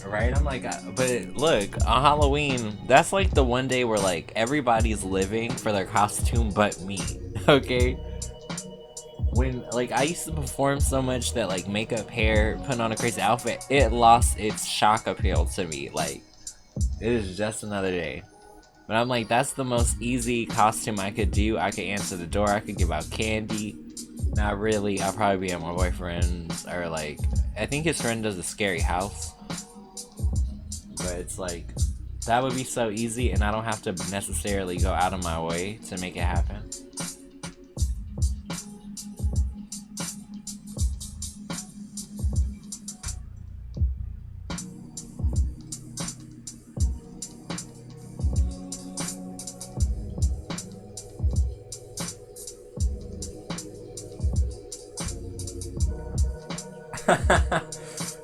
Right? I'm like, but look, on Halloween, that's like the one day where like everybody's living for their costume but me. Okay? When like I used to perform so much that like makeup, hair, putting on a crazy outfit, it lost its shock appeal to me. Like, it is just another day. But I'm like, that's the most easy costume I could do. I could answer the door, I could give out candy. Not really, I'll probably be at my boyfriend's, or like, I think his friend does a scary house. But it's like, that would be so easy and I don't have to necessarily go out of my way to make it happen.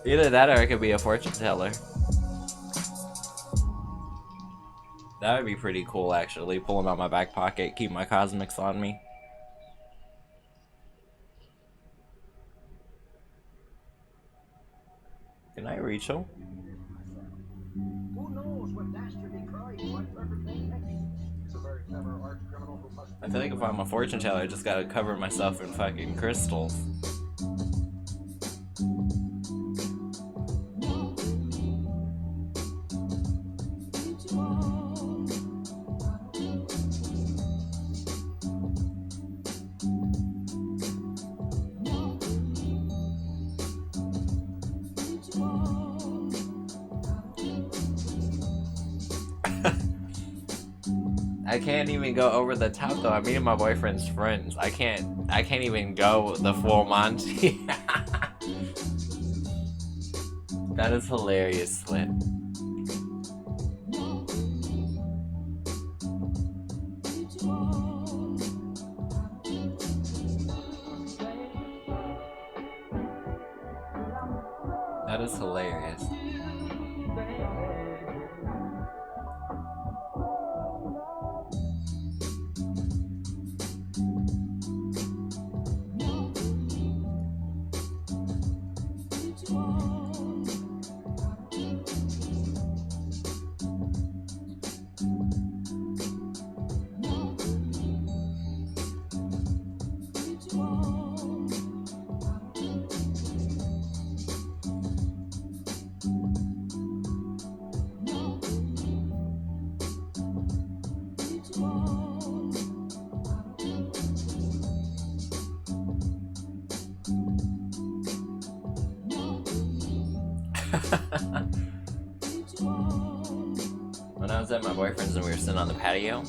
Either that or it could be a fortune teller. That would be pretty cool, actually. Pull them out my back pocket, keep my cosmics on me. Good night, Rachel. Who knows what dastardly crime might perpetrate next? He's a very clever arch criminal who must... I feel like if I'm a fortune teller, I just gotta cover myself in fucking crystals. I can't even go over the top though. I'm meeting my boyfriend's friends. I can't even go the full Monty. That is hilarious, Slip. That is hilarious. When I was at my boyfriend's and we were sitting on the patio,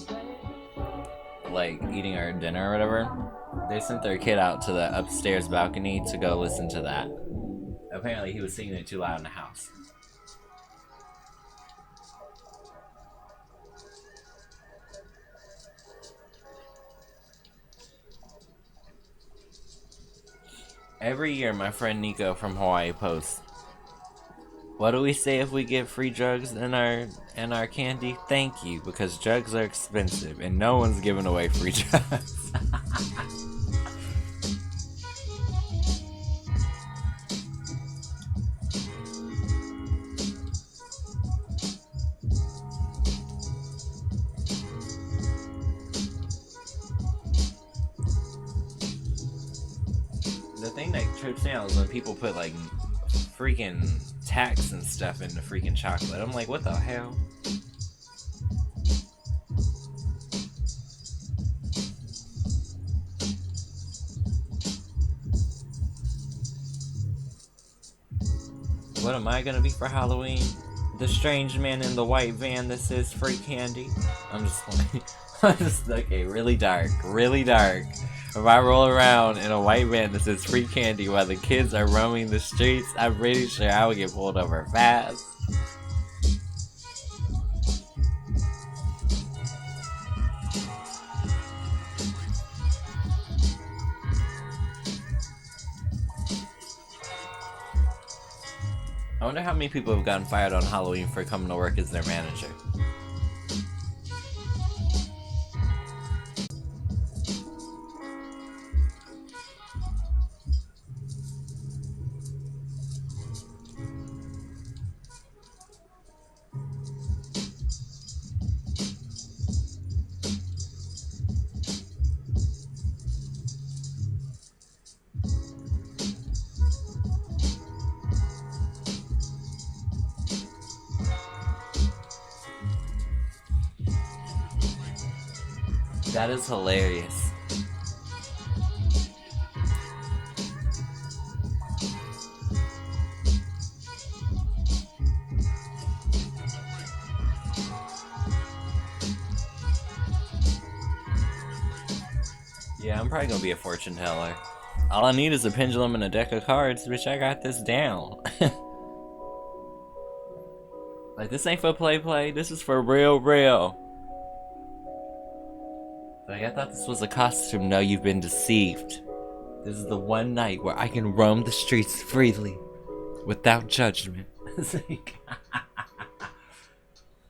like eating our dinner or whatever, they sent their kid out to the upstairs balcony to go listen to that. Apparently he was singing it too loud in the house. Every year my friend Nico from Hawaii posts, what do we say if we get free drugs and our candy? Thank you, because drugs are expensive and no one's giving away free drugs. The thing that trips me out is when people put like freaking tax and stuff in the freaking chocolate. I'm like, what the hell? What am I gonna be for Halloween? The strange man in the white van that says free candy? I'm just like, I'm just okay, really dark, really dark. If I roll around in a white van that says free candy while the kids are roaming the streets, I'm pretty sure I would get pulled over fast. I wonder how many people have gotten fired on Halloween for coming to work as their manager. That is hilarious. Yeah, I'm probably gonna be a fortune teller. All I need is a pendulum and a deck of cards, bitch. I got this down. Like, this ain't for play. This is for real. Like, I thought this was a costume. No, you've been deceived. This is the one night where I can roam the streets freely, without judgment. It's like,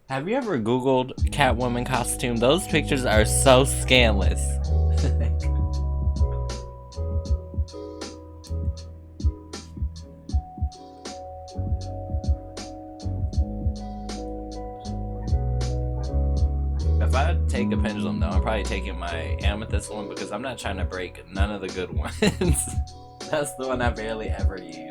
have you ever Googled Catwoman costume? Those pictures are so scandalous. If I take a pendulum though, I'm probably taking my amethyst one because I'm not trying to break none of the good ones. That's the one I barely ever use.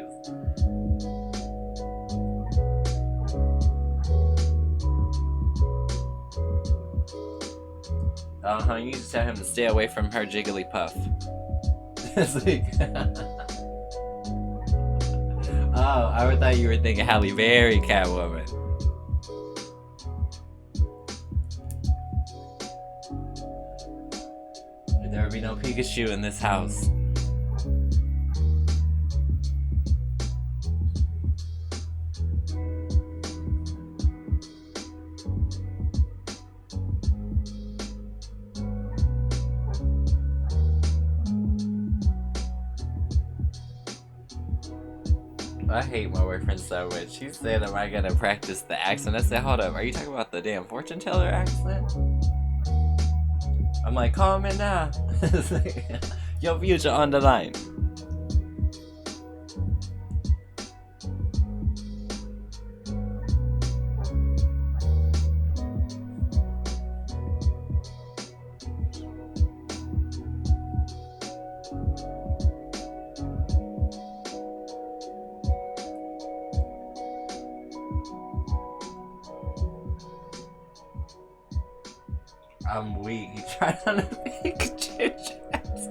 You just tell him to stay away from her Jigglypuff. It's like, oh, I thought you were thinking Halle Berry Catwoman. There will be no Pikachu in this house. I hate my boyfriend so much. She said, am I gonna practice the accent? I said, hold up, are you talking about the damn fortune teller accent? I'm like, calm it down. Your future on the line. I'm weak. You tried on a Pikachu dress.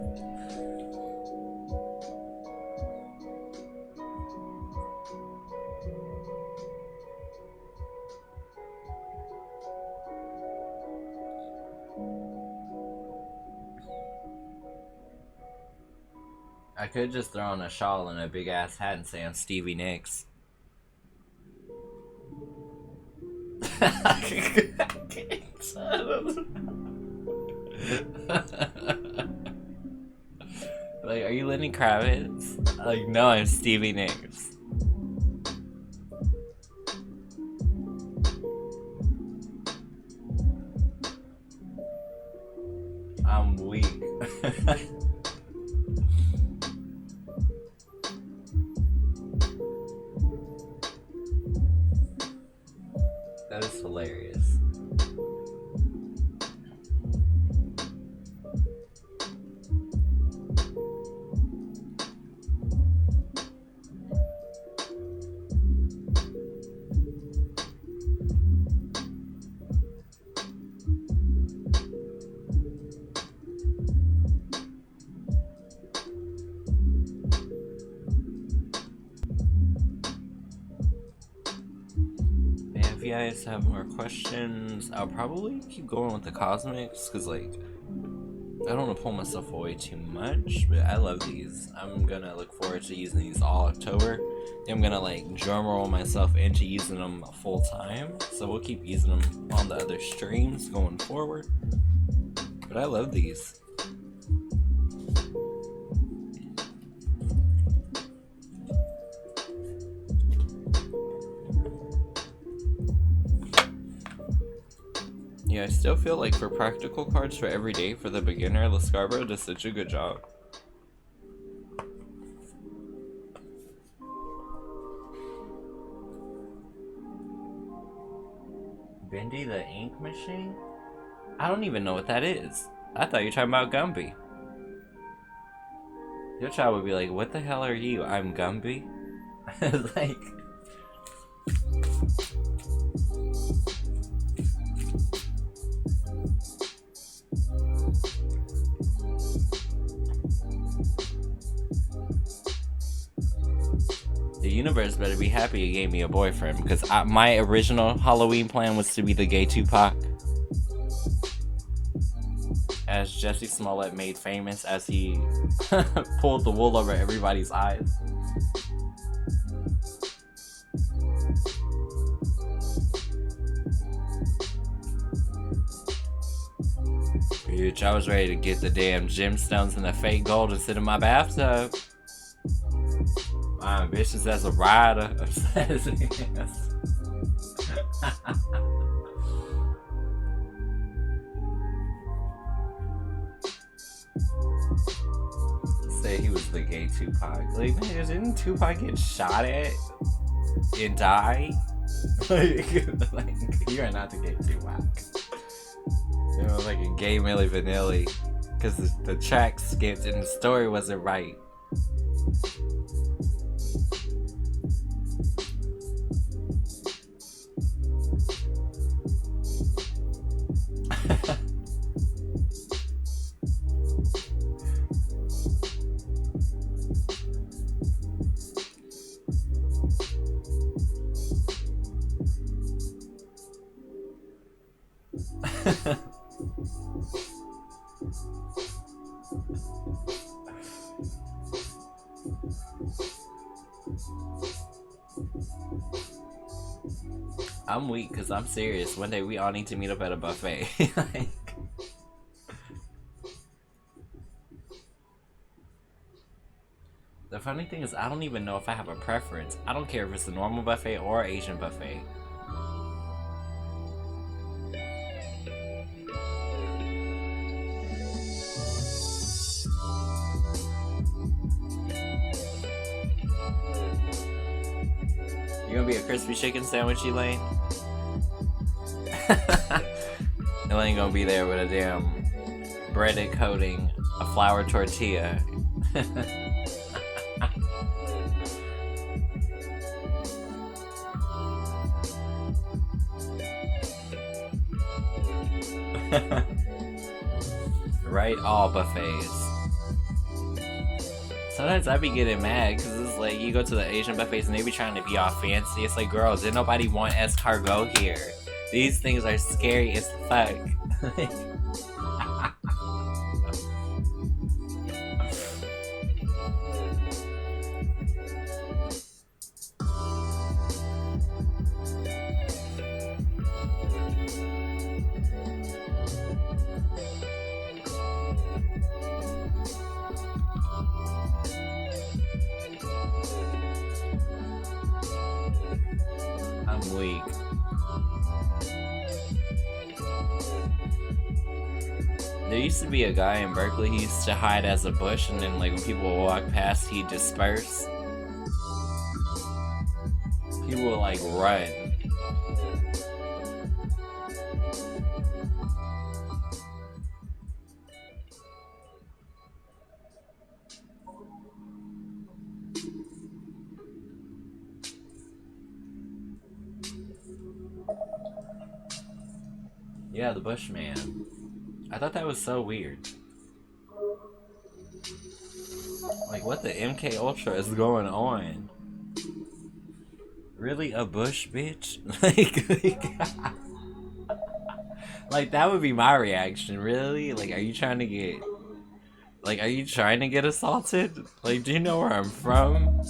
I could just throw on a shawl and a big ass hat and say I'm Stevie Nicks. Like, are you Lenny Kravitz? Like, no, I'm Stevie Nicks. I'm weak. That is hilarious. If you guys have more questions, I'll probably keep going with the cosmics because, like, I don't want to pull myself away too much, but I love these. I'm gonna look forward to using these all October. I'm gonna like drum roll myself into using them full time, so we'll keep using them on the other streams going forward. But I love these. Yeah, I still feel like for practical cards for every day for the beginner, Lascarbro does such a good job. Bendy the ink machine? I don't even know what that is. I thought you were talking about Gumby. Your child would be like, what the hell are you? I'm Gumby? Like... The universe better be happy you gave me a boyfriend, because my original Halloween plan was to be the gay Tupac. As Jesse Smollett made famous as he pulled the wool over everybody's eyes. bitch, I was ready to get the damn gemstones and the fake gold and sit in my bathtub. I'm ambitious as a rider. Say he was the gay Tupac. Like, man, didn't Tupac get shot at and die? Like, you are not the gay Tupac. You know, like a gay Milli Vanilli. Because the track skipped and the story wasn't right. I'm weak because I'm serious. One day we all need to meet up at a buffet. Like, the funny thing is, I don't even know if I have a preference. I don't care if it's a normal buffet or Asian buffet. You gonna be a crispy chicken sandwich, Elaine? Elaine gonna be there with a damn breaded coating, a flour tortilla. Right? All buffets. Sometimes I be getting mad because it's like you go to the Asian buffets and they be trying to be all fancy. It's like, girls, did nobody want escargot here? These things are scary as fuck. I'm weak. There used to be a guy in Berkeley, he used to hide as a bush, and then like when people would walk past, he'd disperse. People would like run. Yeah, the Bushman. I thought that was so weird. Like, what the MK Ultra is going on? Really, a bush, bitch? Like, that would be my reaction. Really? Like, are you trying to get... Like, are you trying to get assaulted? Like, do you know where I'm from?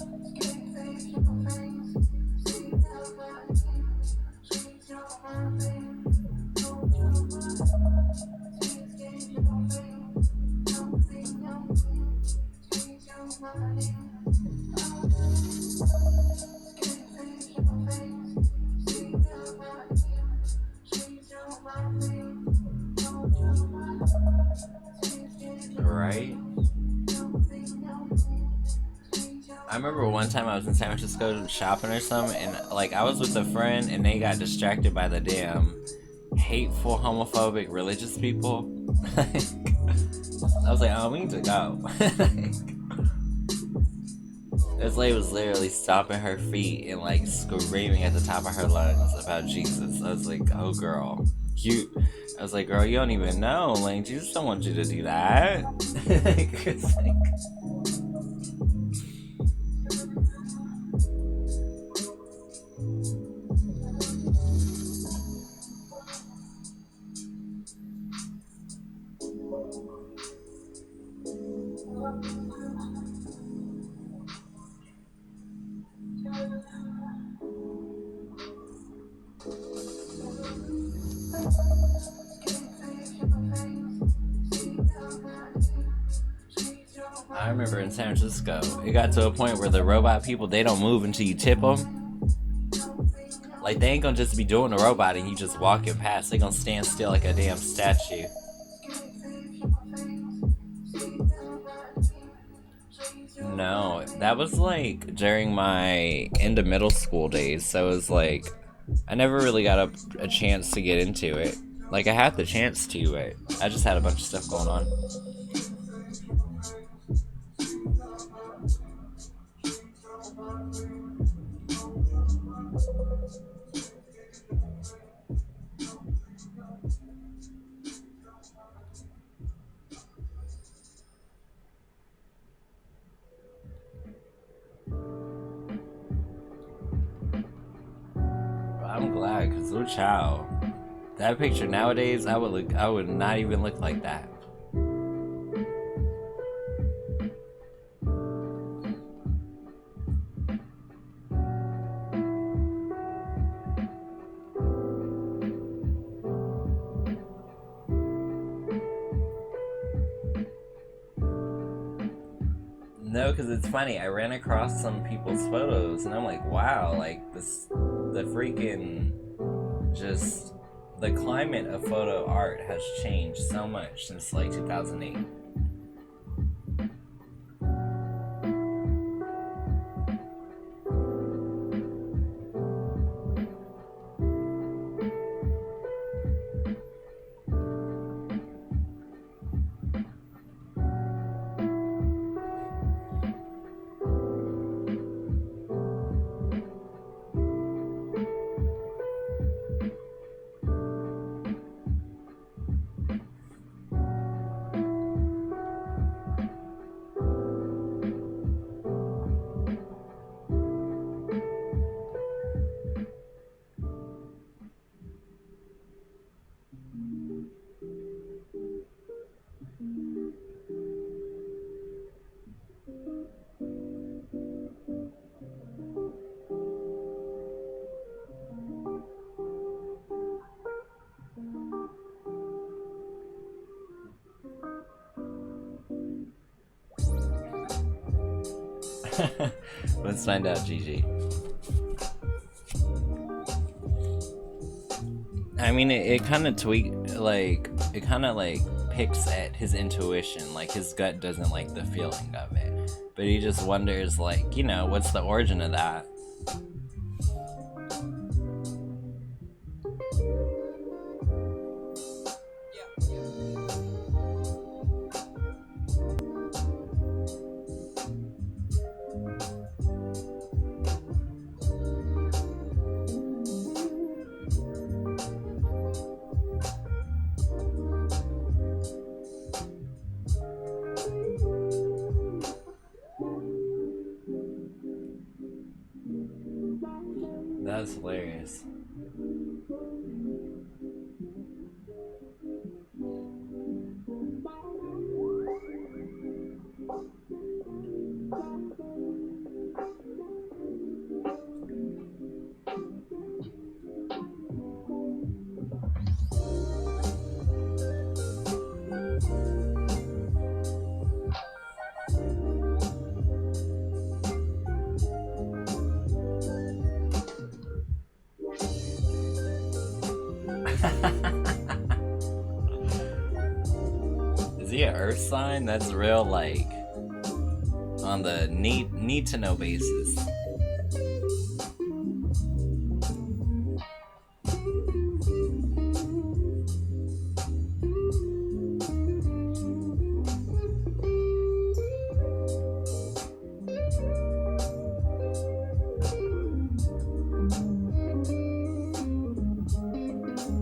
Right? I remember one time I was in San Francisco shopping or something, and like I was with a friend and they got distracted by the damn hateful, homophobic, religious people. I was like, oh, we need to go. This lady was literally stomping her feet and like screaming at the top of her lungs about Jesus. I was like, oh girl, I was like, girl, you don't even know. Like, Jesus don't want you to do that. It's like... remember in San Francisco, it got to a point where the robot people, they don't move until you tip them. Like, they ain't gonna just be doing the robot and you just walking past. They gonna stand still like a damn statue. No, that was like during my end of middle school days. So it was like, I never really got a chance to get into it. Like, I had the chance to, but I just had a bunch of stuff going on. I'm glad, cause Lu Chow, that picture nowadays, I would not even look like that. No, because it's funny. I ran across some people's photos, and I'm like, wow, like the freaking, just the climate of photo art has changed so much since like 2008. Let's find out, Gigi. I mean, it kind of it kind of like picks at his intuition. Like, his gut doesn't like the feeling of it, but he just wonders, like, you know, what's the origin of that? That's hilarious. Is he an Earth sign? That's real, like, on the need to know basis.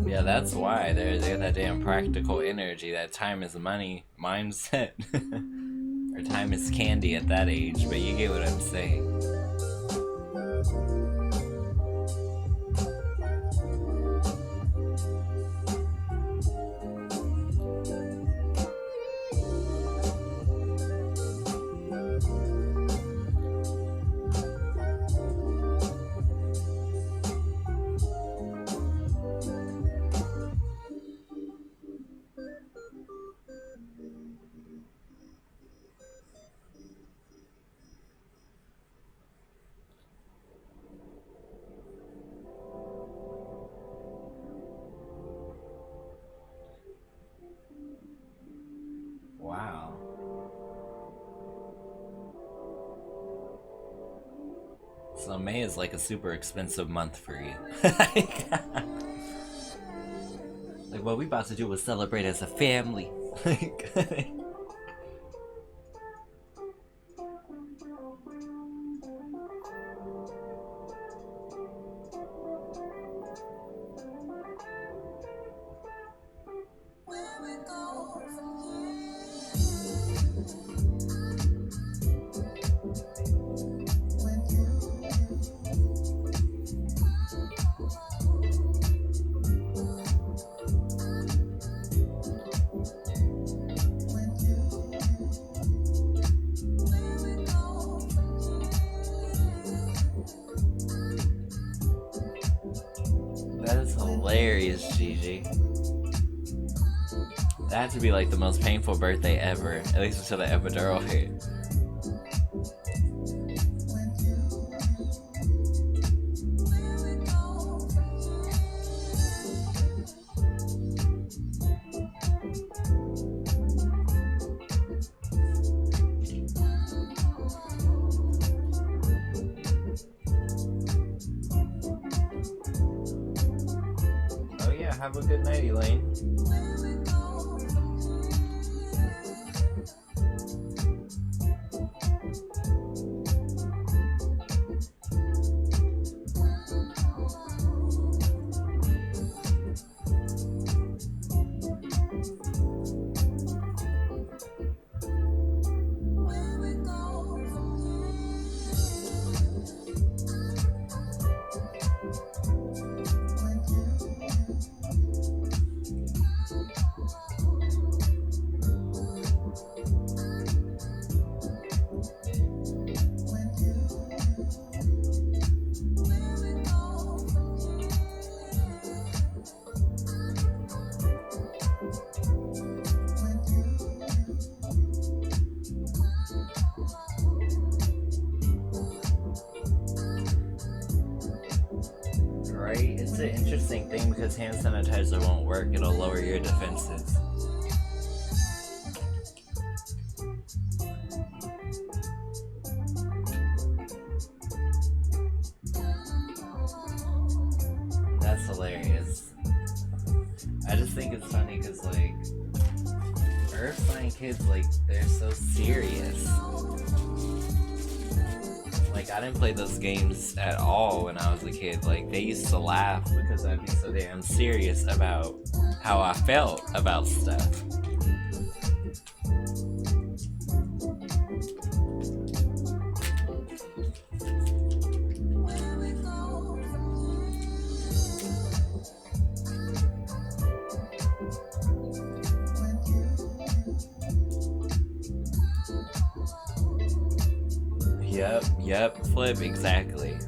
Yeah, that's why they got that damn practical energy, that time is money mindset. Or time is candy at that age, but you get what I'm saying. So May is like a super expensive month for you. Like what we about to do is celebrate as a family. That is hilarious, Gigi. That had to be like the most painful birthday ever, at least until the epidural hit. Oh yeah, have a good night, Elaine. Right? It's an interesting thing because hand sanitizer won't work. It'll lower your defenses. That's hilarious. I just think it's funny because, like, Earth Sign kids, like, they're so serious. Like, I didn't play those games at all when I was a kid. Like, they used to laugh because I'd be so damn serious about how I felt about stuff. Yep, Flip, exactly.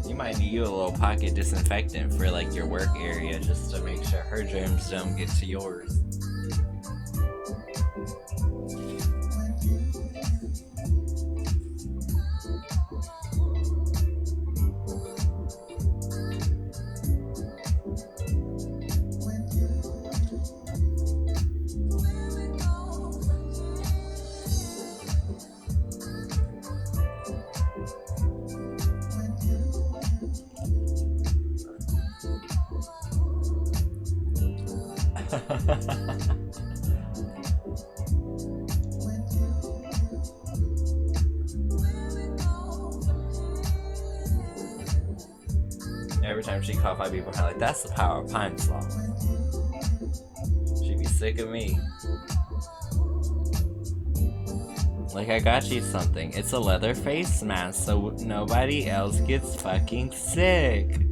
You might need you a little pocket disinfectant for like your work area just to make sure her germs don't get to yours. Every time she cough, I'd be behind like, that's the power of Pine Slaw. She'd be sick of me. Like, I got you something. It's a leather face mask so nobody else gets fucking sick.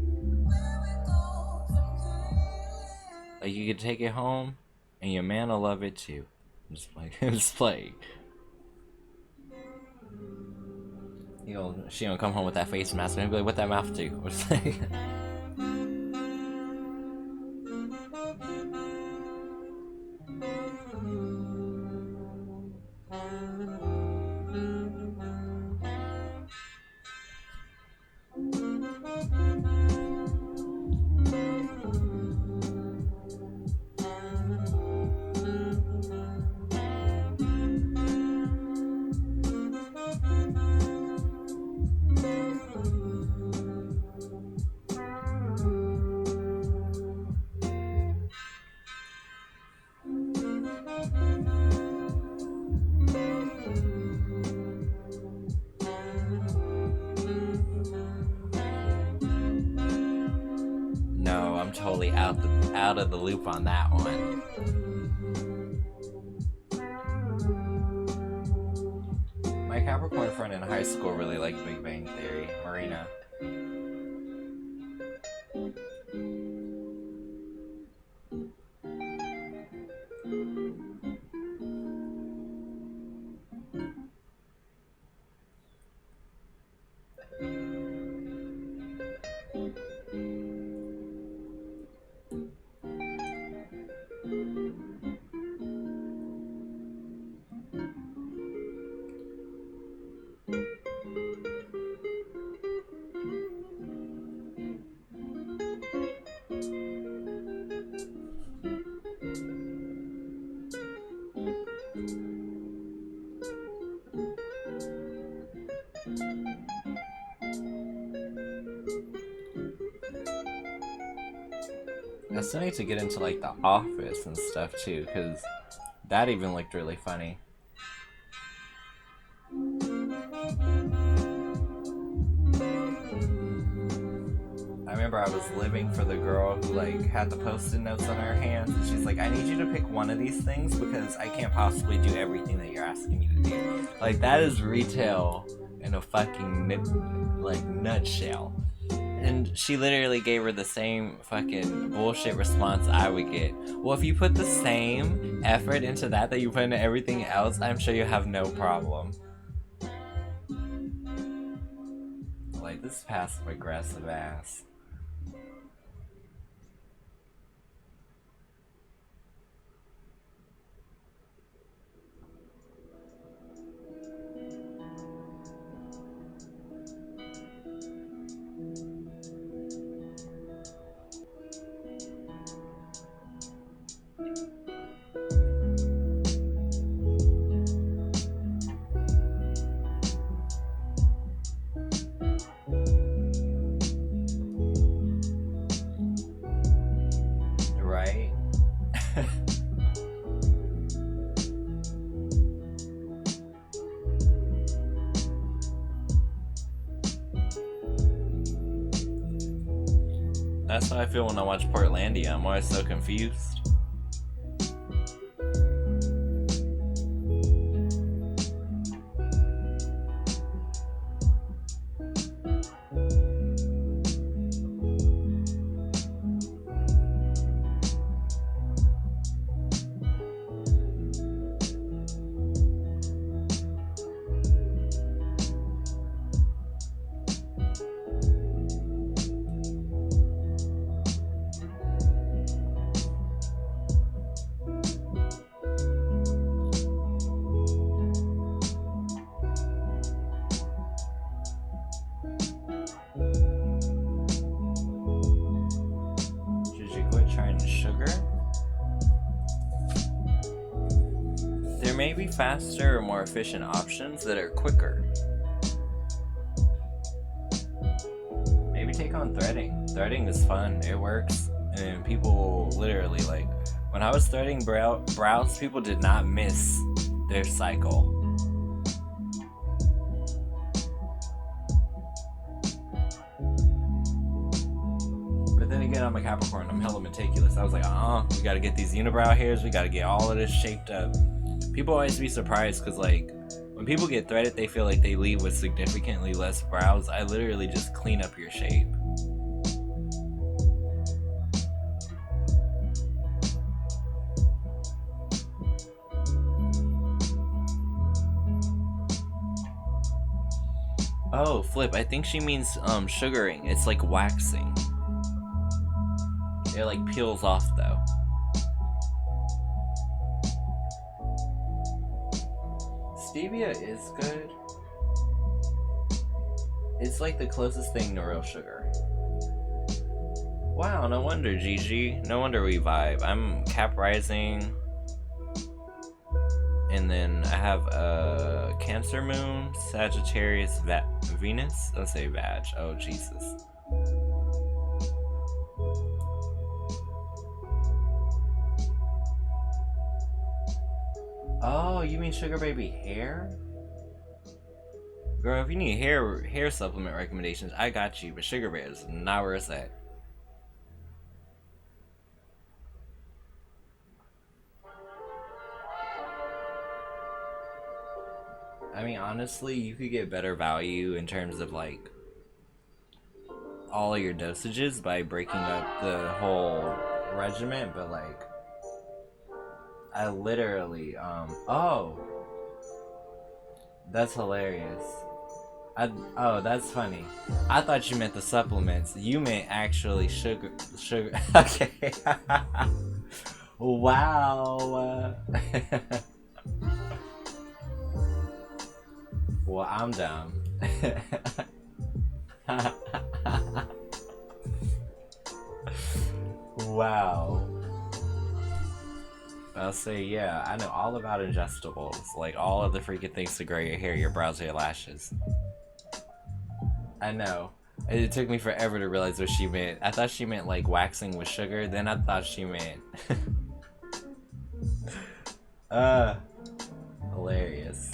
Like, you could take it home and your man will love it too. Just like, just play. She gonna come home with that face mask and be like, what that mouth do? I'm totally out of the loop on that one. My Capricorn friend in high school really liked Big Bang Theory, Marina. I still need to get into like The Office and stuff too, because that even looked really funny. I remember I was living for the girl who like had the post-it notes on her hands, and she's like, I need you to pick one of these things because I can't possibly do everything that you're asking me to do. Like, that is retail in a fucking nutshell. And she literally gave her the same fucking bullshit response I would get. Well, if you put the same effort into that you put into everything else, I'm sure you have no problem. Like, this passive aggressive ass. Right? That's how I feel when I watch Portlandia. I'm always so confused. There may be faster or more efficient options that are quicker. Maybe take on threading. Threading is fun, it works, and people literally, like, when I was threading brows, people did not miss their cycle. But then again, I'm a Capricorn, I'm hella meticulous. I was like, we gotta get these unibrow hairs, we gotta get all of this shaped up. People always be surprised because, like, when people get threaded, they feel like they leave with significantly less brows. I literally just clean up your shape. Oh, flip. I think she means sugaring. It's like waxing. It like peels off though. Stevia is good. It's like the closest thing to real sugar. Wow, no wonder, Gigi. No wonder we vibe. I'm Cap Rising. And then I have a Cancer Moon, Sagittarius, Venus. Let's say Vag. Oh, Jesus. Oh, you mean Sugar Baby hair? Girl, if you need hair supplement recommendations, I got you. But Sugar Baby is not where it's at. I mean, honestly, you could get better value in terms of like all of your dosages by breaking up the whole regimen, but like I literally oh, that's hilarious. Oh, that's funny. I thought you meant the supplements. You meant actually sugar. Okay. Wow. Well, I'm down. Wow. I'll say, yeah, I know all about ingestibles. Like, all of the freaking things to grow your hair, your brows, your lashes. I know. It took me forever to realize what she meant. I thought she meant, like, waxing with sugar. Then I thought she meant... hilarious.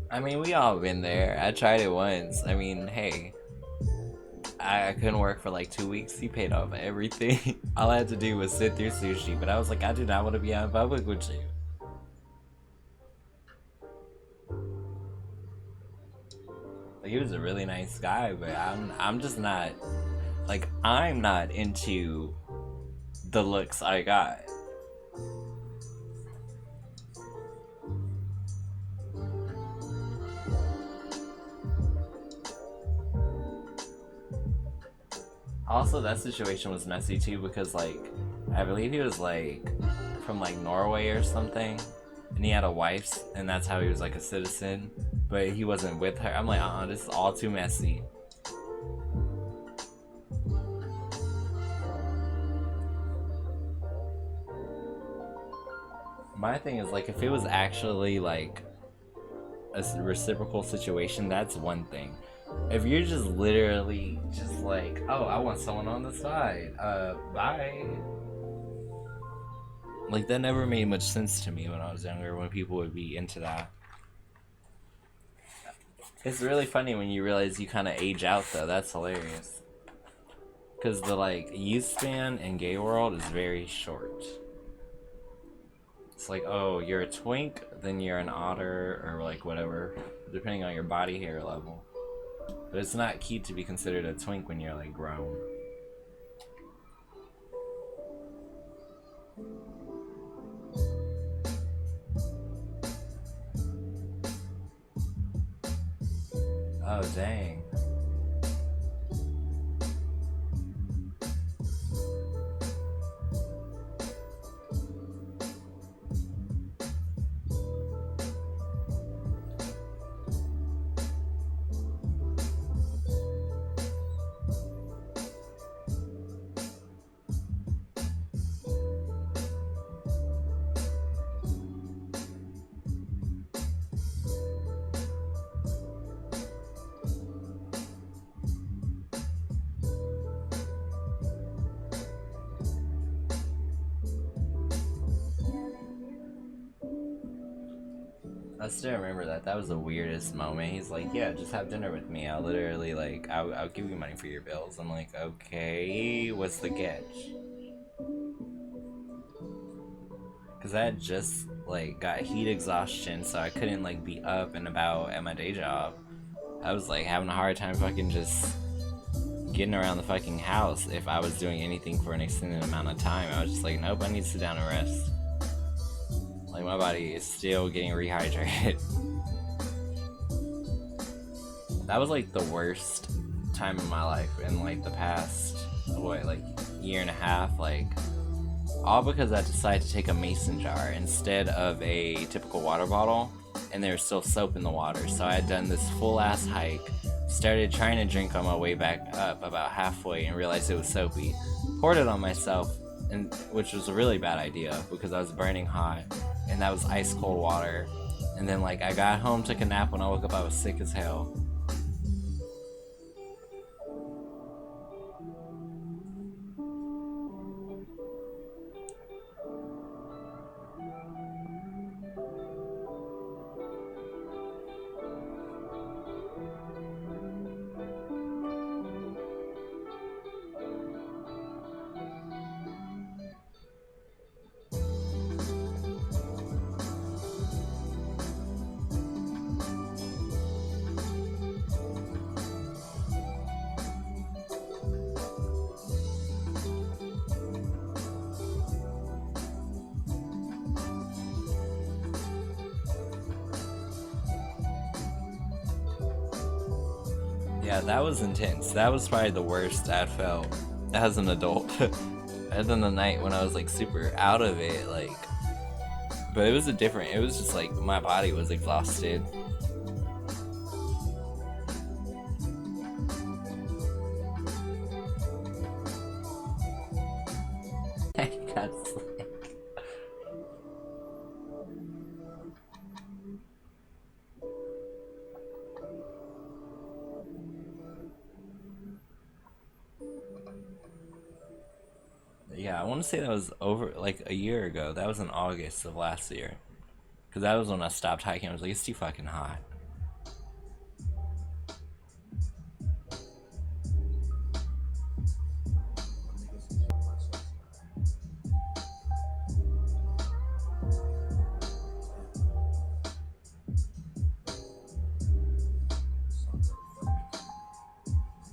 I mean, we all been there. I tried it once. I mean, hey, I couldn't work for like 2 weeks. He paid off everything. All I had to do was sit through sushi, but I was like, I do not want to be out in public with you. Like, he was a really nice guy, but I'm just not, like, I'm not into the looks I got. Also, that situation was messy too because, like, I believe he was like from like Norway or something, and he had a wife, and that's how he was like a citizen, but he wasn't with her. I'm like, this is all too messy. My thing is, like, if it was actually like a reciprocal situation, that's one thing. If you're just literally just like, oh, I want someone on the side, bye. Like, that never made much sense to me when I was younger, when people would be into that. It's really funny when you realize you kind of age out, though. That's hilarious. Because the, like, youth span in gay world is very short. It's like, oh, you're a twink, then you're an otter, or, like, whatever, depending on your body hair level. But it's not cute to be considered a twink when you're, like, grown. Oh, dang. I still remember that. That was the weirdest moment. He's like, yeah, just have dinner with me. I'll literally, like, I'll give you money for your bills. I'm like, okay, what's the catch? Because I had just, like, got heat exhaustion, so I couldn't, like, be up and about at my day job. I was, like, having a hard time fucking just getting around the fucking house if I was doing anything for an extended amount of time. I was just like, nope, I need to sit down and rest. Like, my body is still getting rehydrated. That was like the worst time of my life in like the past, what, like year and a half, like, all because I decided to take a mason jar instead of a typical water bottle, and there was still soap in the water. So I had done this full ass hike, started trying to drink on my way back up about halfway, and realized it was soapy. Poured it on myself, and which was a really bad idea because I was burning hot, and that was ice cold water. And then, like, I got home, took a nap. When I woke up, I was sick as hell. Yeah, that was intense. That was probably the worst I felt as an adult. Other than the night when I was like super out of it, like. But it was it was just like my body was exhausted. I got slick. Yeah, I want to say that was over like a year ago. That was in August of last year. Because that was when I stopped hiking. I was like, it's too fucking hot.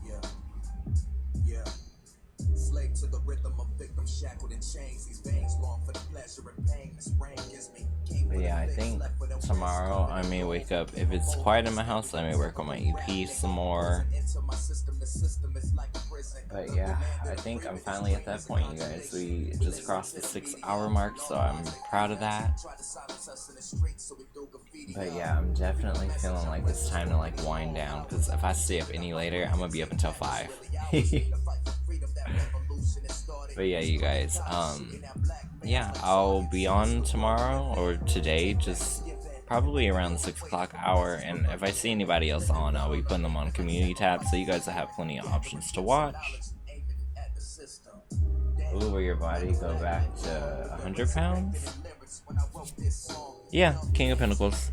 Yeah, yeah. Slave to the rhythm of victim shackled in chains. These veins long for the pleasure and pain. This rain gives me. But yeah, I think tomorrow I may wake up. If it's quiet in my house, I may work on my EP some more. But yeah, I think I'm finally at that point, you guys. We just crossed the 6-hour mark, so I'm proud of that. But yeah, I'm definitely feeling like it's time to like wind down, because if I stay up any later, I'm gonna be up until 5. But yeah, you guys, yeah, I'll be on tomorrow or today, just probably around the 6 o'clock hour, and if I see anybody else on, I'll be putting them on community tab, so you guys will have plenty of options to watch. Ooh, will your body go back to 100 pounds? Yeah, King of Pentacles.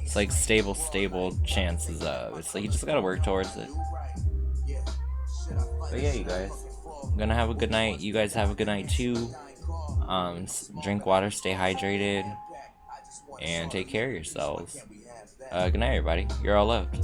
It's like stable chances of. It's like you just gotta work towards it. But yeah, you guys, I'm gonna have a good night. You guys have a good night too. Drink water, stay hydrated, and take care of yourselves. Good night, everybody. You're all loved.